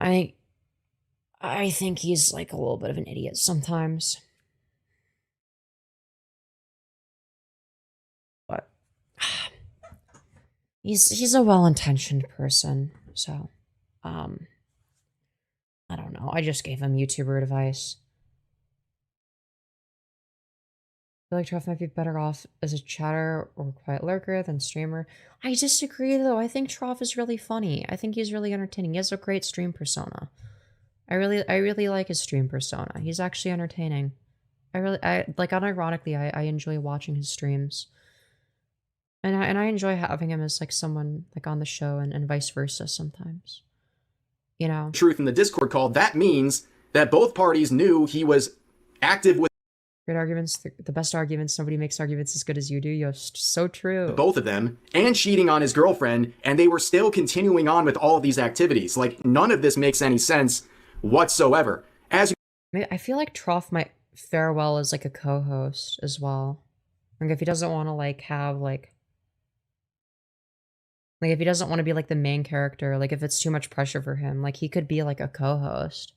I think he's, like, a little bit of an idiot sometimes. But he's a well-intentioned person, so, I don't know. I just gave him YouTuber advice. I feel like Troff might be better off as a chatter or quiet lurker than streamer. I disagree, though. I think Troff is really funny. I think he's really entertaining. He has a great stream persona. I really like his stream persona. He's actually entertaining. Like, unironically, I enjoy watching his streams. And I enjoy having him as, like, someone, like, on the show and vice versa sometimes. You know? Truth in the Discord call, that means that both parties knew he was active with Great arguments. The best arguments. Nobody makes arguments as good as you do. You're so true. both of them and cheating on his girlfriend, and they were still continuing on with all of these activities. Like, none of this makes any sense whatsoever. I feel like Troff might fare well as, like, a co-host as well. Like, if he doesn't want to, like, have, like, if he doesn't want to be, like, the main character, like, if it's too much pressure for him, like, he could be, like, a co-host.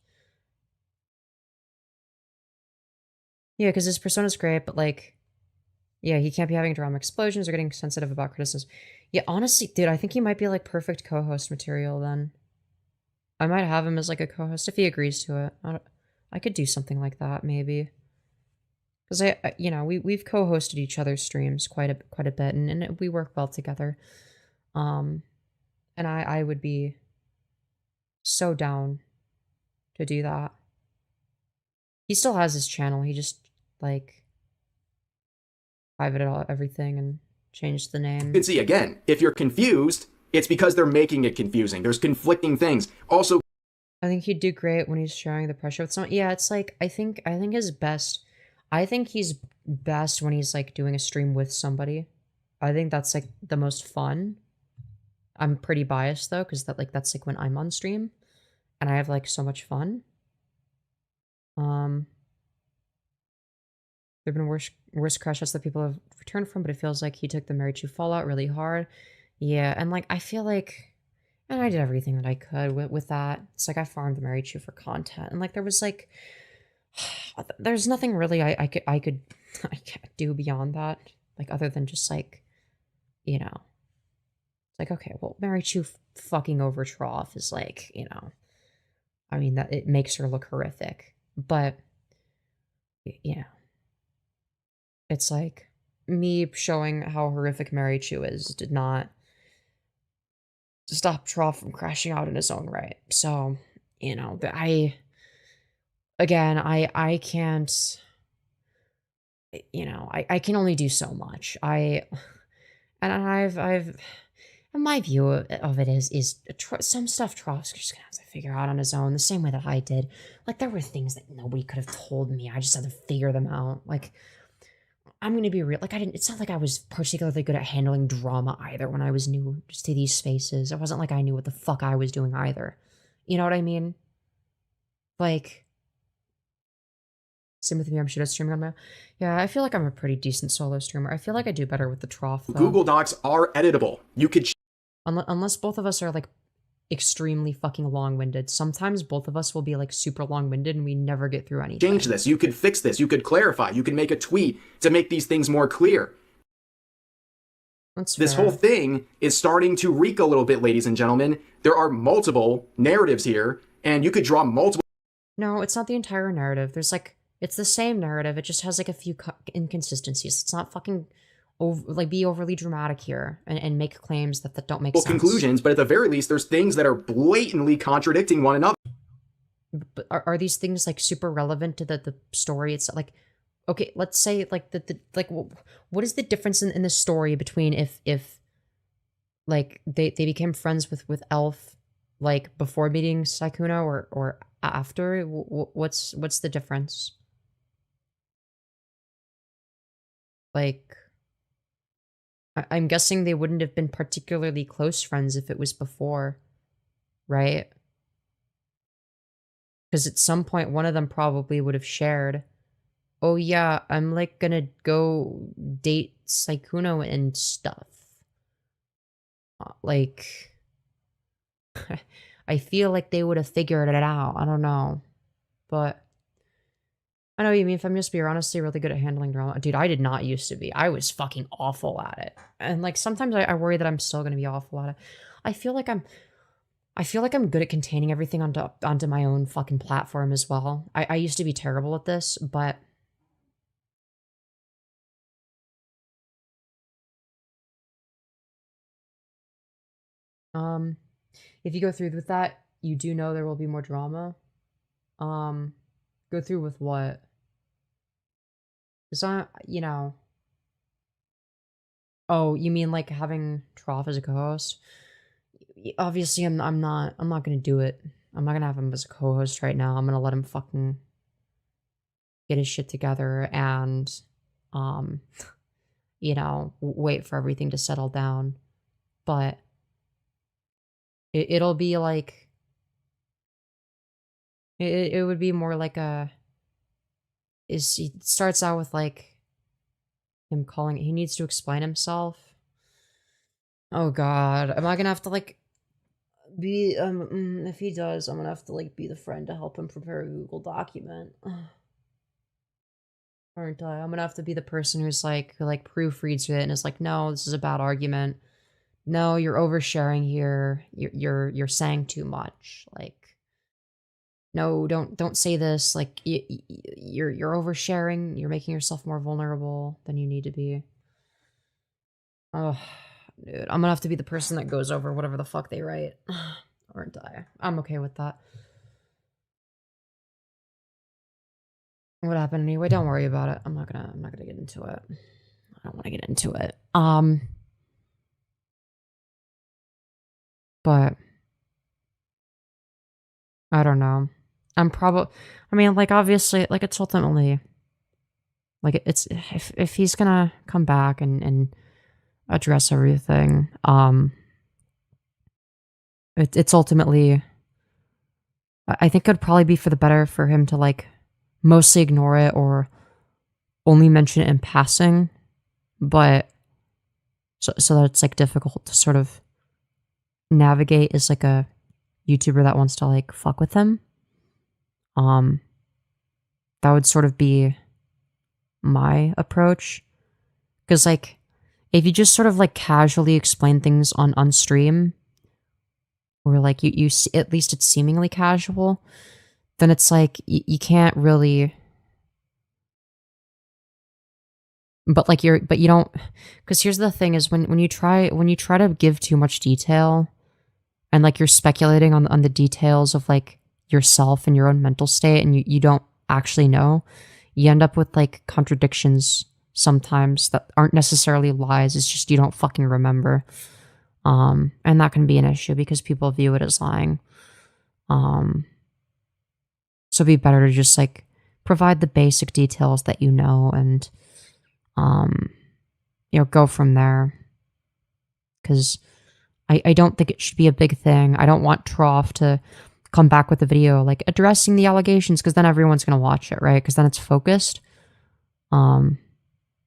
Yeah, because his persona's great, but, like, yeah, he can't be having drama explosions or getting sensitive about criticism. Yeah, honestly, dude, I think he might be, like, perfect co-host material then. I might have him as, like, a co-host if he agrees to it. I could do something like that, maybe. Because you know, we've co-hosted each other's streams quite a bit, and we work well together. And I would be so down to do that. He still has his channel. He just, like, privated everything and changed the name. You can see, again, if you're confused, it's because they're making it confusing. There's conflicting things. Also, I think he'd do great when he's sharing the pressure with someone. Yeah, it's like, I think his best... I think he's best when he's, like, doing a stream with somebody. I think that's, like, the most fun. I'm pretty biased, though, because that's, like, when I'm on stream. And I have, like, so much fun. There have been worse crash outs that people have returned from, but it feels like he took the Mary Chu fallout really hard. Yeah, and, like, I feel like... And I did everything that I could with that. It's like I farmed the Mary Chu for content. And, like, there was, like... There's nothing really I could do beyond that. Like, other than just, like, you know... It's like, okay, well, Mary Chu fucking over Troff is, like, you know... I mean, that it makes her look horrific. But... Yeah. It's like... Me showing how horrific Mary Chu is did not... stop Troff from crashing out in his own right. So, you know, again, I can't, you know, I can only do so much. I've and my view of it is some stuff Troff's just gonna have to figure out on his own, the same way that I did. Like, there were things that nobody could have told me. I just had to figure them out. Like, I'm gonna be real. Like, it's not like I was particularly good at handling drama either when I was new to these spaces. It wasn't like I knew what the fuck I was doing either. You know what I mean? Like, same with me, I'm shit at streaming on my... Yeah, I feel like I'm a pretty decent solo streamer. I feel like I do better with the Troff, though. Google Docs are editable. You could... Unless both of us are, like, extremely fucking long-winded. Sometimes both of us will be, like, super long-winded and we never get through anything. Change this. You could fix this. You could clarify. You could make a tweet to make these things more clear. That's this fair. whole thing is starting to reek a little bit, ladies and gentlemen. There are multiple narratives here, and you could draw multiple... No, it's not the entire narrative. There's, like... It's the same narrative. It just has, like, a few inconsistencies. It's not fucking... be overly dramatic here and make claims that don't make sense. Conclusions, but at the very least, there's things that are blatantly contradicting one another. But are these things, like, super relevant to the story? It's like, okay, let's say, like, what is the difference in the story between if like, they became friends with Elf, like, before meeting Sykkuno or after? What's the difference? Like... I'm guessing they wouldn't have been particularly close friends if it was before, right? Because at some point, one of them probably would have shared, oh yeah, I'm, like, gonna go date Sykkuno and stuff. Like, I feel like they would have figured it out. I don't know. But... I know what you mean, Femyoz, but you're honestly really good at handling drama. Dude, I did not used to be. I was fucking awful at it. And, like, sometimes I worry that I'm still gonna be awful at it. I feel like I'm good at containing everything onto my own fucking platform as well. I used to be terrible at this, but... if you go through with that, you do know there will be more drama. Go through with what? Because you know... Oh, you mean, like, having Troff as a co-host? Obviously, I'm not gonna do it. I'm not gonna have him as a co-host right now. I'm gonna let him fucking get his shit together and, you know, wait for everything to settle down. But it'll be like... It would be more like a... It starts out with, like, him calling... He needs to explain himself. Oh god. Am I gonna have to, like, be... if he does, I'm gonna have to, like, be the friend to help him prepare a Google document. Aren't I? I'm gonna have to be the person who's, like, who, like, proofreads it and is like, no, this is a bad argument. No, you're oversharing here. You're saying too much. Like... No, don't say this. Like, you're oversharing. You're making yourself more vulnerable than you need to be. Oh, dude, I'm gonna have to be the person that goes over whatever the fuck they write, aren't I? I'm okay with that. What happened anyway? Don't worry about it. I'm not gonna get into it. I don't want to get into it. But I don't know. I mean, like, obviously, like, it's ultimately, like, it's, if he's gonna come back and address everything, it's ultimately, I think it'd probably be for the better for him to, like, mostly ignore it or only mention it in passing, but, so that it's, like, difficult to sort of navigate as, like, a YouTuber that wants to, like, fuck with him. That would sort of be my approach. Because, like, if you just sort of, like, casually explain things on stream, or, like, you at least it's seemingly casual, then it's, like, you can't really... But, like, you don't... Because here's the thing is, when you try to give too much detail, and, like, you're speculating on the details of, like, yourself and your own mental state and you don't actually know, you end up with like contradictions sometimes that aren't necessarily lies. It's just you don't fucking remember. And that can be an issue because people view it as lying. So it'd be better to just like provide the basic details that you know and you know, go from there. Because I don't think it should be a big thing. I don't want Trough to come back with a video like addressing the allegations because then everyone's gonna watch it, right? Because then it's focused. And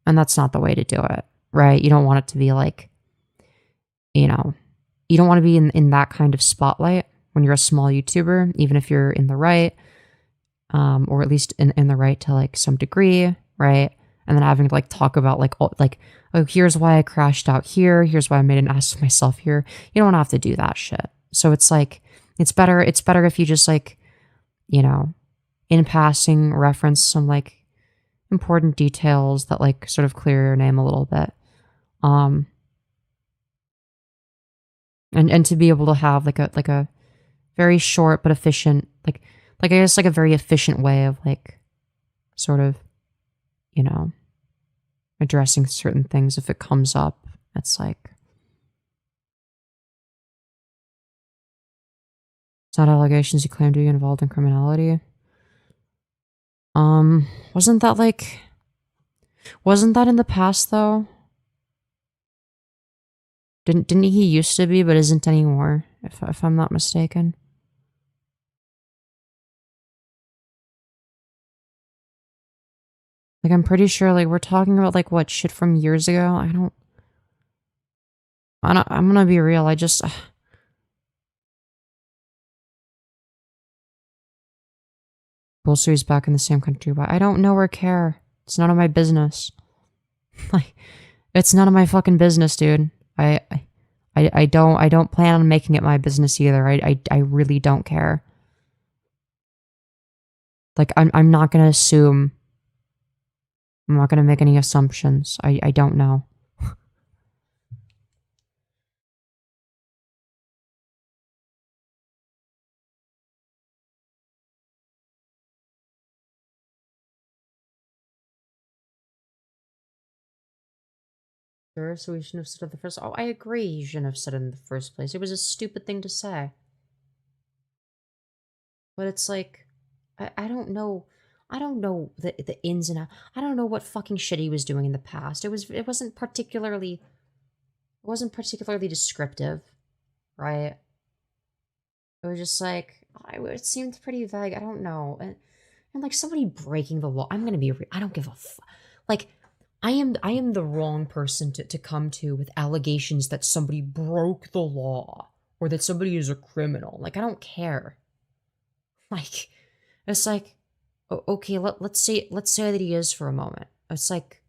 that's not the way to do it, right? You don't want it to be like, you know, you don't want to be in that kind of spotlight when you're a small YouTuber, even if you're in the right, or at least in the right to like some degree, right? And then having to like talk about like, oh, here's why I crashed out here. Here's why I made an ass of myself here. You don't have to do that shit. So it's like, it's better if you just like, you know, in passing reference some like important details that like sort of clear your name a little bit. And to be able to have like a very short but efficient, like I guess like a very efficient way of like sort of, you know, addressing certain things if it comes up. It's like, it's not allegations you claim to be involved in criminality. Wasn't that in the past though? Didn't he used to be, but isn't anymore, if I'm not mistaken? Like, I'm pretty sure, like, we're talking about, like, what, shit from years ago? I'm gonna be real, I just... Bolster's back in the same country, but I don't know or care. It's none of my business. Like, it's none of my fucking business, dude. I don't plan on making it my business either. I really don't care. Like, I'm not gonna assume. I'm not gonna make any assumptions. I don't know. Sure, so we shouldn't have said it the first. Oh, I agree. You shouldn't have said it in the first place. It was a stupid thing to say. But it's like, I don't know. I don't know the ins and outs. I don't know what fucking shit he was doing in the past. It wasn't particularly descriptive, right? It was just like, it seemed pretty vague. I don't know. And like somebody breaking the law. I'm gonna be I don't give a fuck. Like, I am the wrong person to come to with allegations that somebody broke the law or that somebody is a criminal. Like, I don't care. Like, it's like, okay, let's say that he is for a moment. It's like,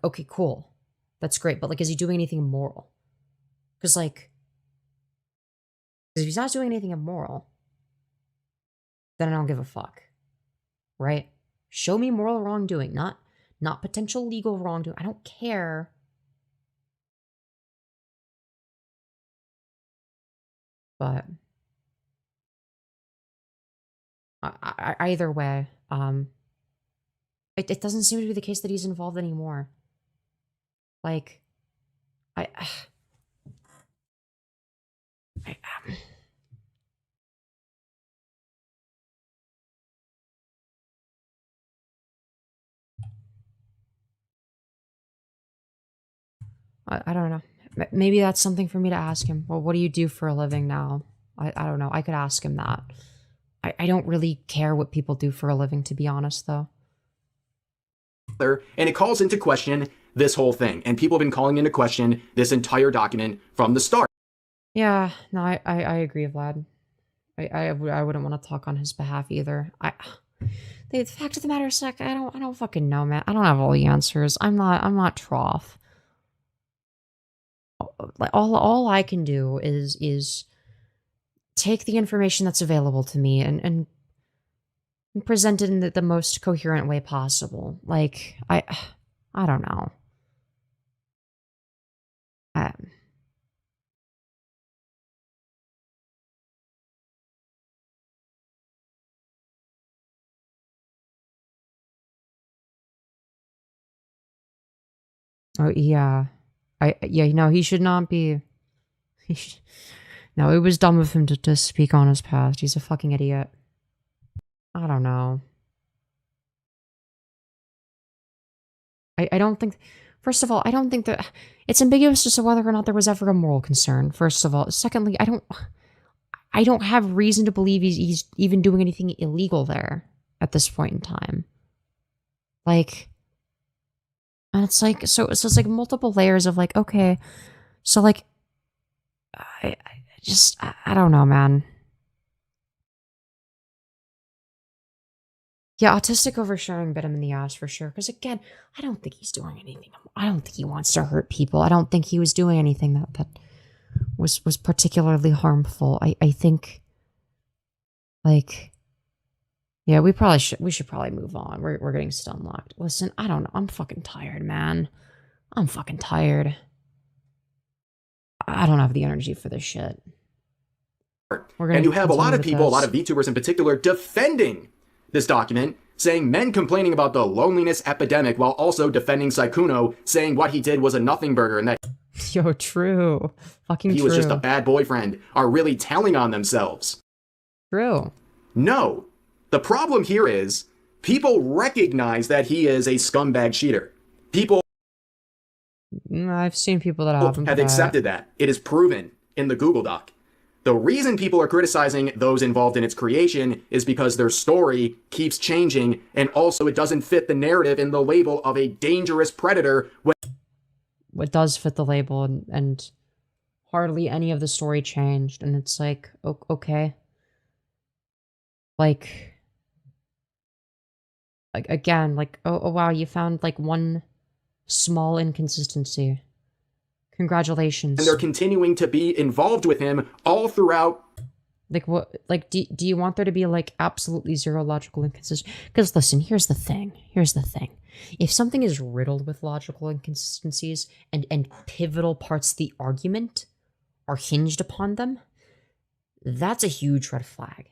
okay, cool, that's great, but like, is he doing anything immoral? Because like, if he's not doing anything immoral, then I don't give a fuck, right? Show me moral wrongdoing, not potential legal wrongdoing. I don't care. But either way, it doesn't seem to be the case that he's involved anymore. Like, I don't know. Maybe that's something for me to ask him. Well, what do you do for a living now? I don't know. I could ask him that. I don't really care what people do for a living, to be honest, though. And it calls into question this whole thing. And people have been calling into question this entire document from the start. Yeah, no, I agree, Vlad. I wouldn't want to talk on his behalf either. The fact of the matter is, like, I don't fucking know, man. I don't have all the answers. I'm not Trough. Like, all I can do is take the information that's available to me and present it in the most coherent way possible. Like, I don't know. Oh yeah, no, he should not be. No, it was dumb of him to speak on his past. He's a fucking idiot. I don't know. I don't think. First of all, I don't think that it's ambiguous as to whether or not there was ever a moral concern. First of all, secondly, I don't have reason to believe he's even doing anything illegal there at this point in time. Like, and it's like so it's like multiple layers of like, okay, so like, I don't know, man. Yeah, autistic oversharing bit him in the ass for sure. Because again, I don't think he's doing anything. I don't think he wants to hurt people. I don't think he was doing anything that was particularly harmful. I think, like, yeah, we should probably move on. We're getting stun locked. Listen, I don't know. I'm fucking tired, man. I'm fucking tired. I don't have the energy for this shit. And you have a lot of people, a lot of VTubers in particular, defending this document, saying men complaining about the loneliness epidemic while also defending Sykkuno, saying what he did was a nothing burger and that yo, true. Fucking he true. was just a bad boyfriend, are really telling on themselves. True. No. The problem here is people recognize that he is a scumbag cheater. People I've seen people that have accepted that. It is proven in the Google Doc. The reason people are criticizing those involved in its creation is because their story keeps changing, and also it doesn't fit the narrative in the label of a dangerous predator. What does fit the label, and hardly any of the story changed, and it's like, okay. Like again, like, oh wow, you found like one small inconsistency. Congratulations. And they're continuing to be involved with him all throughout. Like, what? Like, do you want there to be, like, absolutely zero logical inconsistency? Because, listen, here's the thing. If something is riddled with logical inconsistencies and pivotal parts of the argument are hinged upon them, that's a huge red flag.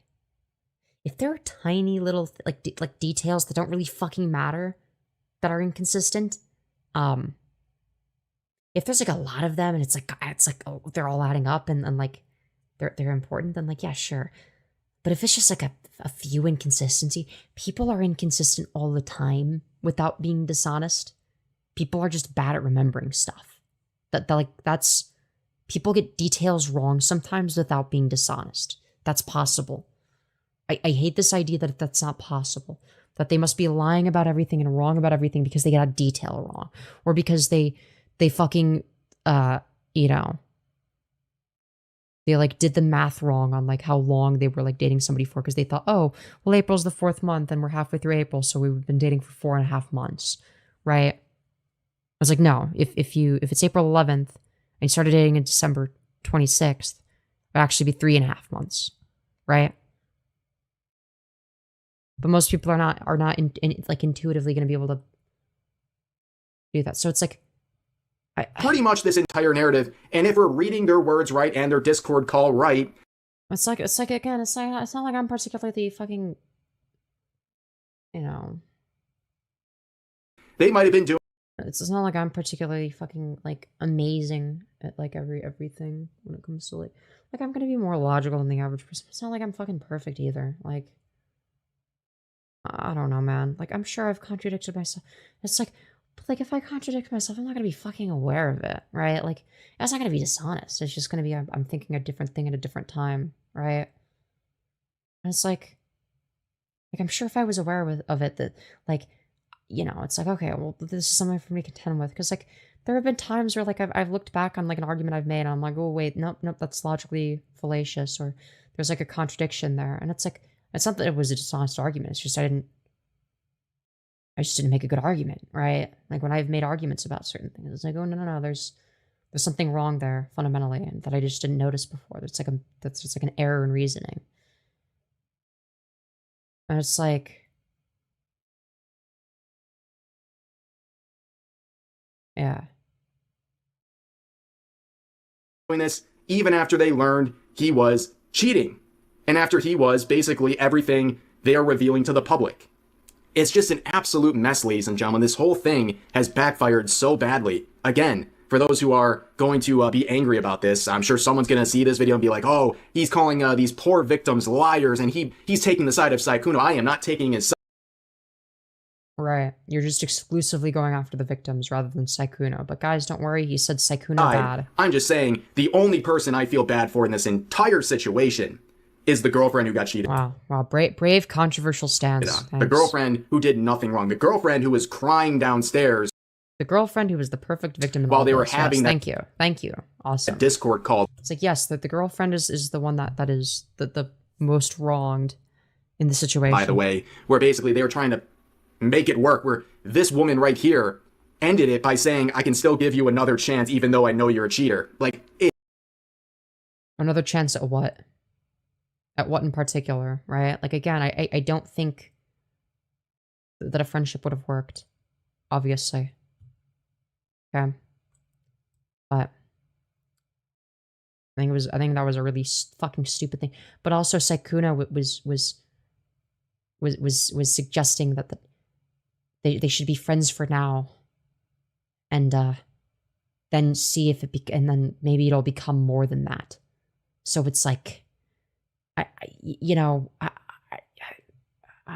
If there are tiny little, like details that don't really fucking matter that are inconsistent, if there's like a lot of them and it's like oh, they're all adding up and like they're important, then like, yeah, sure. But if it's just like a few inconsistency, people are inconsistent all the time without being dishonest. People are just bad at remembering stuff. That's people get details wrong sometimes without being dishonest. That's possible. I hate this idea that that's not possible. That they must be lying about everything and wrong about everything because they got a detail wrong, or because they fucking, you know, they like did the math wrong on like how long they were like dating somebody for, because they thought, oh, well, April's the 4th month and we're halfway through April, so we've been dating for 4.5 months, right? I was like, no, if it's April 11th and you started dating in December 26th, it'd actually be 3.5 months, right? But most people are not like intuitively going to be able to do that. So it's like, pretty much this entire narrative, and if we're reading their words right and their Discord call right, it's like again, it's not like I'm particularly fucking, you know, they might have been doing. It's not like I'm particularly fucking like amazing at like everything when it comes to like I'm gonna be more logical than the average person. It's not like I'm fucking perfect either. Like, I don't know, man. Like, I'm sure I've contradicted myself. It's like. Like, if I contradict myself, I'm not going to be fucking aware of it, right? Like, that's not going to be dishonest. It's just going to be, I'm thinking a different thing at a different time, right? And it's like I'm sure if I was aware of it, that, like, you know, it's like, okay, well, this is something for me to contend with. Because, like, there have been times where, like, I've looked back on, like, an argument I've made, and I'm like, oh, wait, nope, that's logically fallacious, or there's, like, a contradiction there. And it's like, it's not that it was a dishonest argument. It's just I just didn't make a good argument, right? Like, when I've made arguments about certain things, it's like, oh, no, there's something wrong there fundamentally, and that I just didn't notice before. That's just like an error in reasoning. And it's like, yeah. Doing this even after they learned he was cheating, and after he was basically everything they are revealing to the public. It's just an absolute mess, ladies and gentlemen. This whole thing has backfired so badly. Again, for those who are going to be angry about this, I'm sure someone's going to see this video and be like, oh, he's calling these poor victims liars, and he's taking the side of Sykkuno. I am not taking his side. Right. You're just exclusively going after the victims rather than Sykkuno. But guys, don't worry. He said Sykkuno bad. I'm just saying, the only person I feel bad for in this entire situation is the girlfriend who got cheated. Wow. Wow. Brave controversial stance. The girlfriend who did nothing wrong. The girlfriend who was crying downstairs. The girlfriend who was the perfect victim in while all they were this. having Yes, that. Thank you. Awesome. Discord call. It's like, yes, that the girlfriend is the one that is the most wronged in the situation. By the way, where basically they were trying to make it work, where this woman right here ended it by saying, I can still give you another chance even though I know you're a cheater. Like, another chance at what? At what in particular, right? Like, again, I don't think that a friendship would have worked, obviously. Okay. But I think that was a really fucking stupid thing. But also Sykkuno was suggesting that they should be friends for now, and then see if and then maybe it'll become more than that. So it's like, I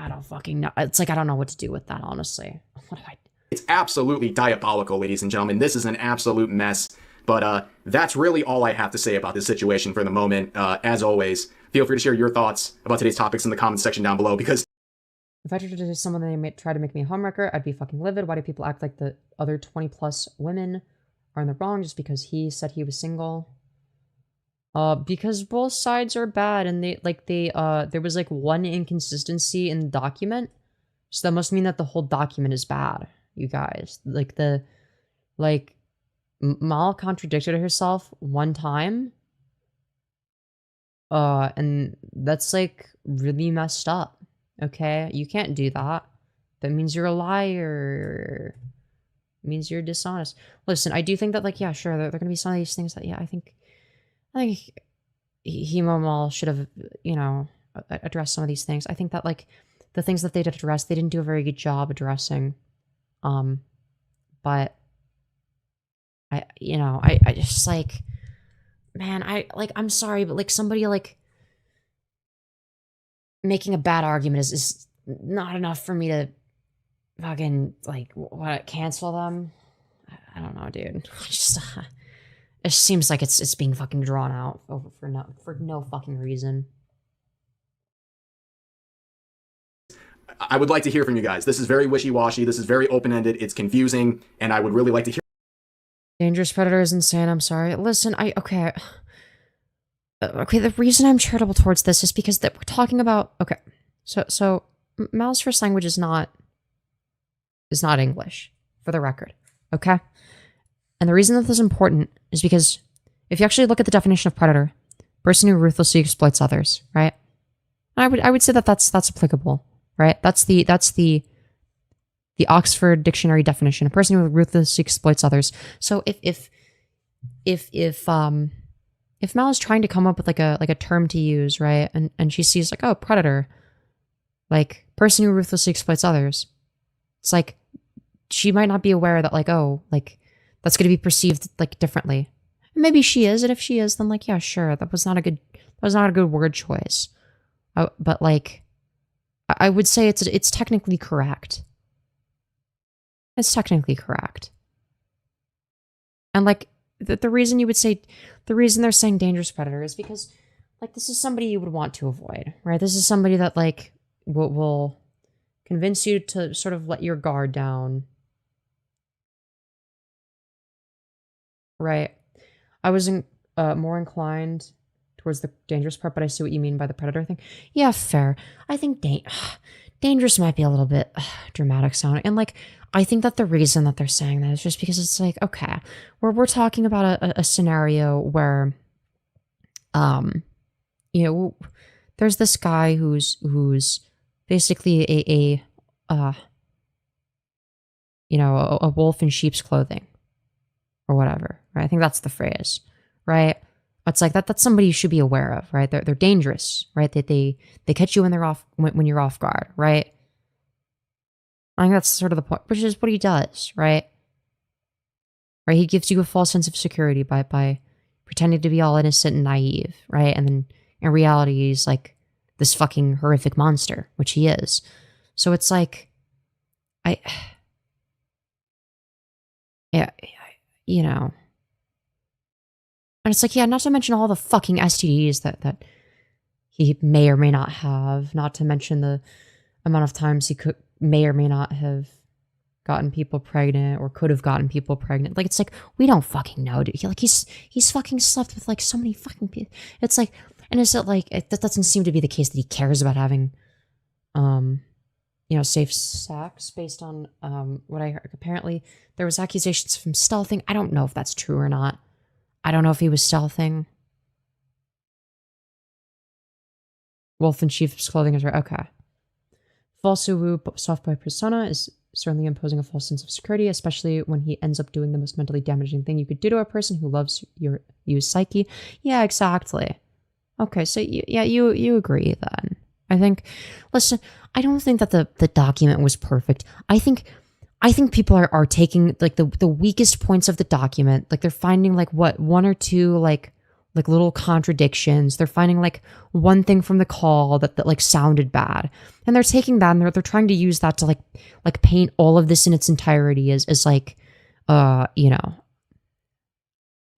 don't fucking know. It's like I don't know what to do with that, honestly. What do I? It's absolutely diabolical, ladies and gentlemen. This is an absolute mess. But that's really all I have to say about this situation for the moment. As always, feel free to share your thoughts about today's topics in the comments section down below, because if I tried to do someone they may try to make me a homewrecker, I'd be fucking livid. Why do people act like the other 20 plus women are in the wrong just because he said he was single? Because both sides are bad, and there was like one inconsistency in the document, so that must mean that the whole document is bad, you guys. Mal contradicted herself one time, and that's like really messed up. Okay, you can't do that. That means you're a liar. It means you're dishonest. Listen, I do think that, like, yeah, sure, there are gonna be some of these things that, yeah, I think Hemomal should have, addressed some of these things. I think that, like, the things that they did address, they didn't do a very good job addressing. But I just, like, man, I'm sorry, but, like, somebody, like, making a bad argument is not enough for me to fucking, like, cancel them. I don't know, dude. It seems like it's being fucking drawn out for no fucking reason. I would like to hear from you guys. This is very wishy-washy. This is very open-ended. It's confusing, and I would really like to hear. Dangerous Predator is insane. I'm sorry. Listen, okay, the reason I'm charitable towards this is because that we're talking about, okay, so Mal's first language is not English, for the record, okay? And the reason that this is important is because if you actually look at the definition of predator, person who ruthlessly exploits others, right? I would say that that's applicable, right? That's the Oxford Dictionary definition: a person who ruthlessly exploits others. So if Mal is trying to come up with like a term to use, right? And she sees like, oh, predator, like person who ruthlessly exploits others. It's like she might not be aware that, like, oh, like that's going to be perceived like differently. Maybe she is, and if she is, then, like, yeah, sure, that was not a good word choice. But, like, I would say it's technically correct. It's technically correct. And, like, the reason you would say, the reason they're saying dangerous predator is because, like, this is somebody you would want to avoid, right? This is somebody that, like, will convince you to sort of let your guard down. Right. I was more inclined towards the dangerous part, but I see what you mean by the predator thing. Yeah, fair. I think dangerous might be a little bit dramatic sounding. And, like, I think that the reason that they're saying that is just because it's like, okay, we're talking about a scenario where, there's this guy who's basically a wolf in sheep's clothing or whatever, right? I think that's the phrase, right? It's like that's somebody you should be aware of, right? They're dangerous, right? They catch you when you're off guard, right? I think that's sort of the point, which is what he does, right? Right? He gives you a false sense of security by pretending to be all innocent and naive, right? And then in reality, he's like this fucking horrific monster, which he is. So it's like, yeah, you know. And it's like, yeah, not to mention all the fucking STDs that he may or may not have, not to mention the amount of times he may or may not have gotten people pregnant or could have gotten people pregnant. Like, it's like, we don't fucking know, dude. He's fucking slept with like so many fucking people. It's like, and is it like, that doesn't seem to be the case that he cares about having, you know, safe sex based on what I heard. Apparently there was accusations of him stealthing. I don't know if that's true or not. I don't know if he was stealthing. Wolf in sheep's clothing is right. Okay. False Uwu soft boy persona is certainly imposing a false sense of security, especially when he ends up doing the most mentally damaging thing you could do to a person who loves your psyche. Yeah, exactly. Okay, so you agree then. I think, listen, I don't think that the document was perfect. I think people are taking like the weakest points of the document, like they're finding like what, one or two like little contradictions. They're finding like one thing from the call that like sounded bad, and they're taking that and they're trying to use that to like paint all of this in its entirety as like you know,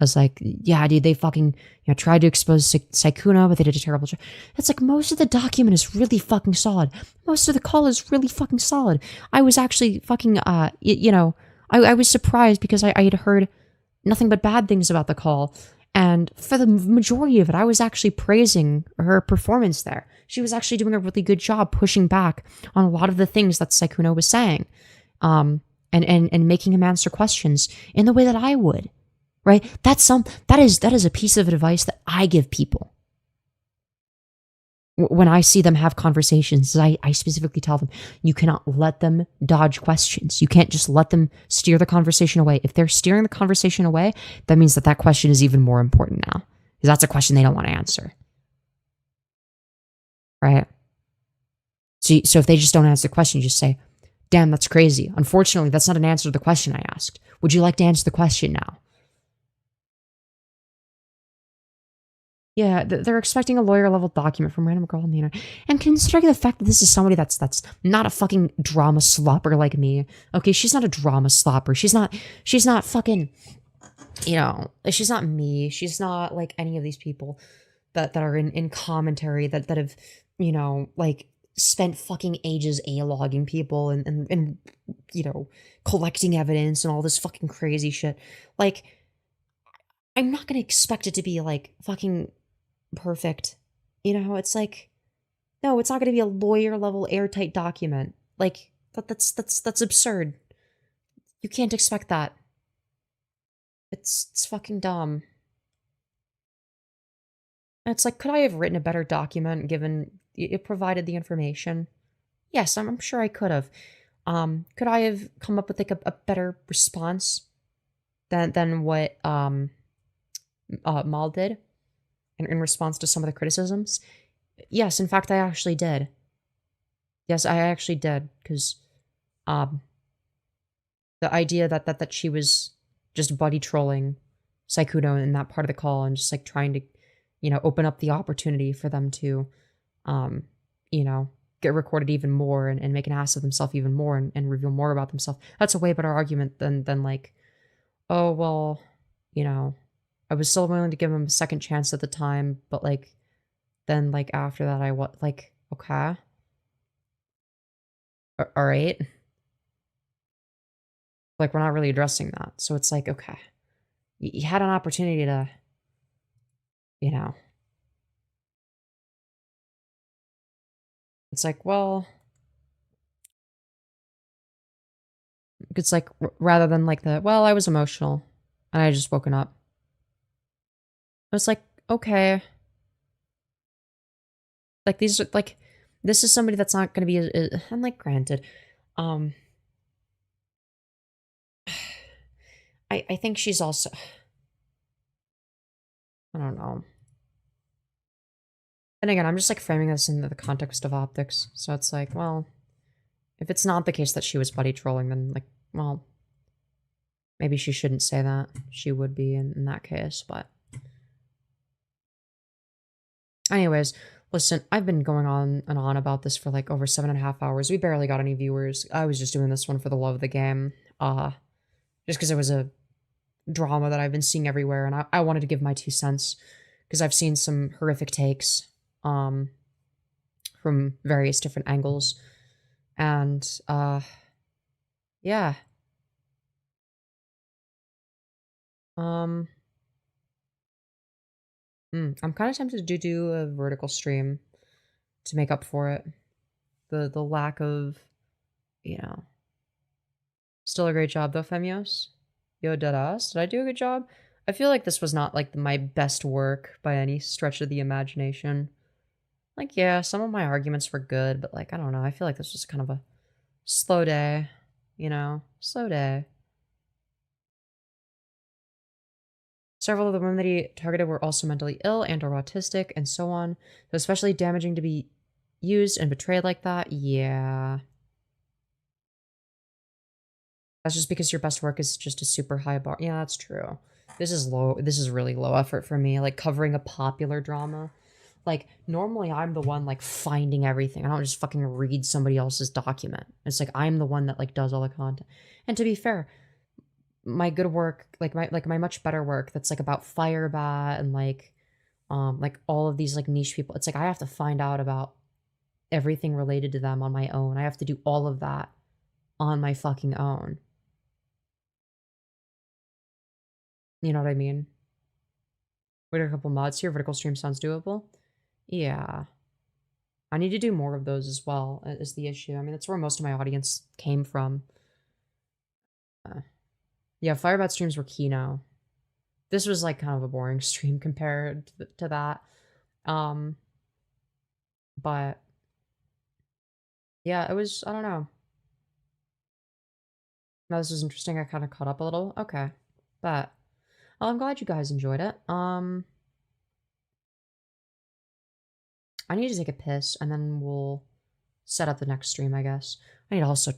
as like, yeah, dude, they fucking, you know, tried to expose Sykkuno, but they did a terrible job. It's like, most of the document is really fucking solid. Most of the call is really fucking solid. I was actually fucking, you know, I was surprised because I had heard nothing but bad things about the call. And for the majority of it, I was actually praising her performance there. She was actually doing a really good job pushing back on a lot of the things that Sykkuno was saying, and making him answer questions in the way that I would. Right? That is a piece of advice that I give people. When I see them have conversations, I specifically tell them, you cannot let them dodge questions. You can't just let them steer the conversation away. If they're steering the conversation away, that means that question is even more important now. Because that's a question they don't want to answer. Right? So if they just don't answer the question, you just say, damn, that's crazy. Unfortunately, that's not an answer to the question I asked. Would you like to answer the question now? Yeah, they're expecting a lawyer-level document from random girl on the internet. And considering the fact that this is somebody that's not a fucking drama slopper like me. Okay, she's not a drama slopper. She's not fucking, you know, she's not me. She's not like any of these people that are in commentary that have, you know, like spent fucking ages A-logging people and you know, collecting evidence and all this fucking crazy shit. Like, I'm not gonna expect it to be like fucking perfect. You know, it's like, no, it's not going to be a lawyer level airtight document. Like that's absurd. You can't expect that. It's fucking dumb. And it's like, could I have written a better document given it provided the information? Yes, I'm sure I could have. Could I have come up with like a better response than what Mal did? In response to some of the criticisms? Yes, in fact, I actually did. Yes, I actually did, because the idea that she was just buddy trolling Sykkuno in that part of the call and just like trying to, you know, open up the opportunity for them to, you know, get recorded even more and make an ass of themselves even more and reveal more about themselves. That's a way better argument than like, oh, well, you know, I was still willing to give him a second chance at the time, but like, then like after that, like, okay. All right. Like, we're not really addressing that. So it's like, okay, you had an opportunity to, you know. It's like, well, it's like, rather than like well, I was emotional and I just woken up. I was like, okay. Like, these are, like, this is somebody that's not going to be, I'm like, granted. I think she's also, I don't know. And again, I'm just, like, framing this in the context of optics. So it's like, well, If it's not the case that she was buddy trolling, then, like, well, maybe she shouldn't say that. She would be in that case, but... Anyways, listen, I've been going on and on about this for, like, over 7.5 hours. We barely got any viewers. I was just doing this one for the love of the game. Just because it was a drama that I've been seeing everywhere, and I wanted to give my 2 cents, because I've seen some horrific takes, from various different angles. And, yeah. I'm kind of tempted to do a vertical stream to make up for it. The lack of, you know. Still a great job though, Femyoz. Yo, deadass. Did I do a good job? I feel like this was not, like, my best work by any stretch of the imagination. Like, yeah, some of my arguments were good, but, like, I don't know. I feel like this was kind of a slow day, you know? Slow day. Several of the women that he targeted were also mentally ill and or autistic and so on. So especially damaging to be used and betrayed like that. Yeah. That's just because your best work is just a super high bar. Yeah, that's true. This is low. This is really low effort for me. Like, covering a popular drama. Like, normally I'm the one, like, finding everything. I don't just fucking read somebody else's document. It's like, I'm the one that, like, does all the content. And to be fair, my good work, like my much better work that's, like, about Firebat and, like all of these, like, niche people. It's like, I have to find out about everything related to them on my own. I have to do all of that on my fucking own. You know what I mean? Wait a couple mods here. Vertical stream sounds doable. Yeah. I need to do more of those as well, is the issue. I mean, that's where most of my audience came from. Yeah, Firebat streams were Kino. This was, like, kind of a boring stream compared to that. But yeah, it was, I don't know. No, this was interesting. I kind of caught up a little. Okay. But well, I'm glad you guys enjoyed it. I need to take a piss, and then we'll set up the next stream, I guess. I need to also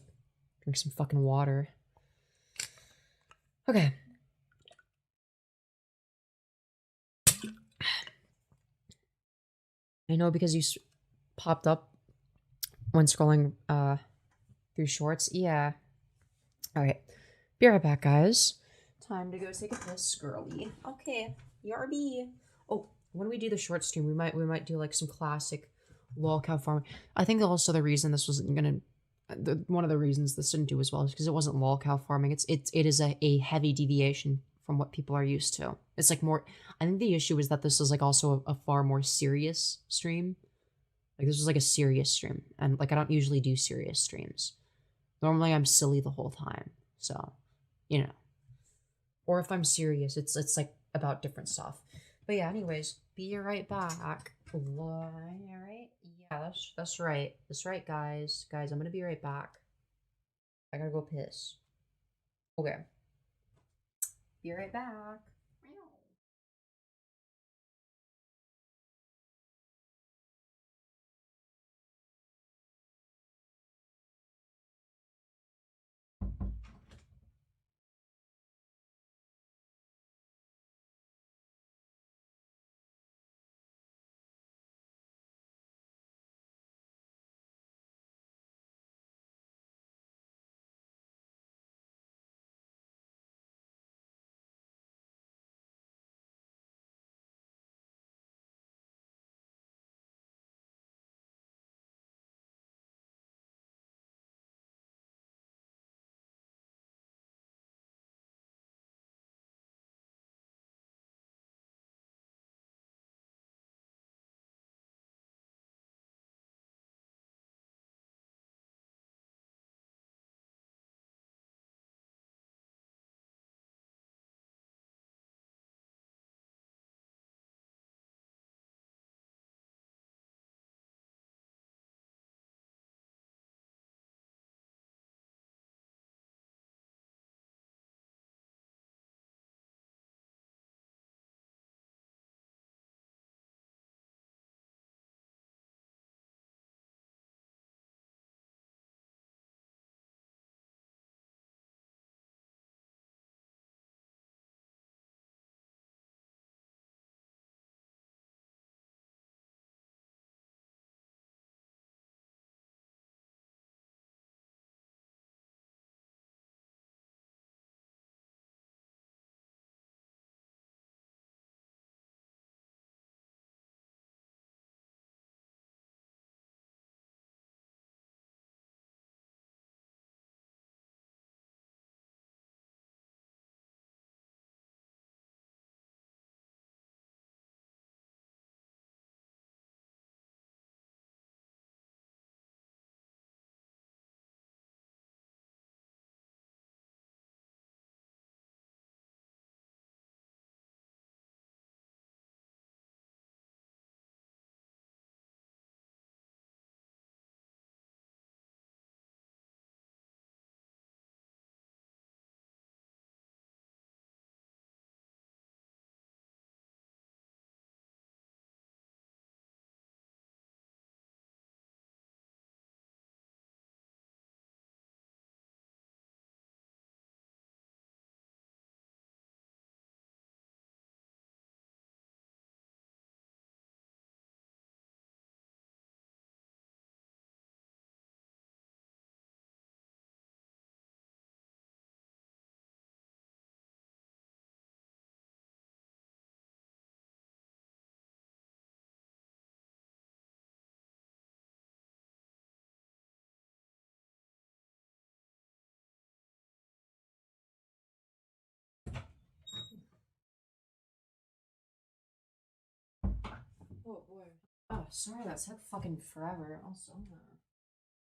drink some fucking water. Okay. I know because you popped up when scrolling through shorts. Yeah. Alright. Be right back, guys. Time to go take a piss, girly. Okay. ERB. Oh, when we do the short stream, we might do, like, some classic lol cow farming. I think also the reason this wasn't gonna one of the reasons this didn't do as well is because it wasn't lol cow farming. It is a heavy deviation from what people are used to. It's like more. I think the issue is that this is, like, also a far more serious stream. Like, this was like a serious stream, and, like, I don't usually do serious streams. Normally I'm silly the whole time, so, you know. Or if I'm serious, it's like about different stuff. But yeah, anyways, be right back. Alright? Yeah, that's right. That's right, guys. Guys, I'm gonna be right back. I gotta go piss. Okay. Be right back. Oh boy. Oh, sorry, that took fucking forever. Also, I'm gonna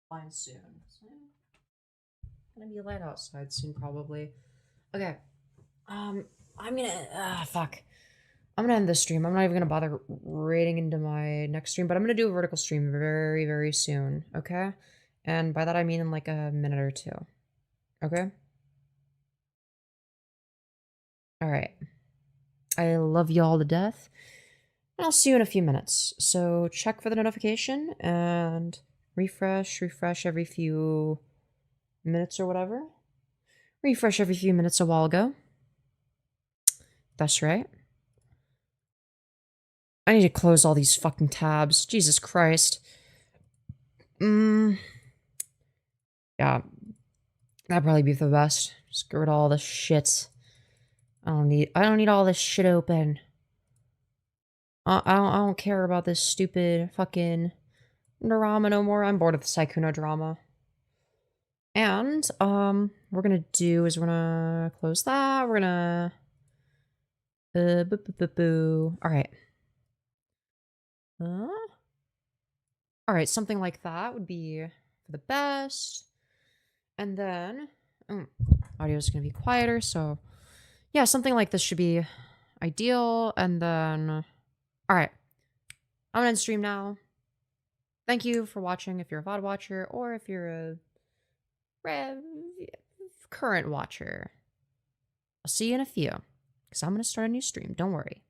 find soon. Gonna be light outside soon, probably. Okay. I'm gonna. Fuck. I'm gonna end this stream. I'm not even gonna bother raiding into my next stream, but I'm gonna do a vertical stream very, very soon. Okay? And by that I mean in like a minute or two. Okay? Alright. I love y'all to death. And I'll see you in a few minutes. So check for the notification and refresh every few minutes or whatever. Refresh every few minutes a while ago. That's right. I need to close all these fucking tabs. Jesus Christ. Yeah. That'd probably be for the best. Just get rid of all this shit. I don't need all this shit open. I don't care about this stupid fucking drama no more. I'm bored of the Sykkuno drama. And, we're gonna do is we're gonna close that. We're gonna... Alright. Alright, something like that would be for the best. And then... audio's gonna be quieter, so... Yeah, something like this should be ideal. And then... Alright. I'm gonna end stream now. Thank you for watching if you're a VOD watcher, or if you're a... current watcher. I'll see you in a few. Because I'm gonna start a new stream, don't worry.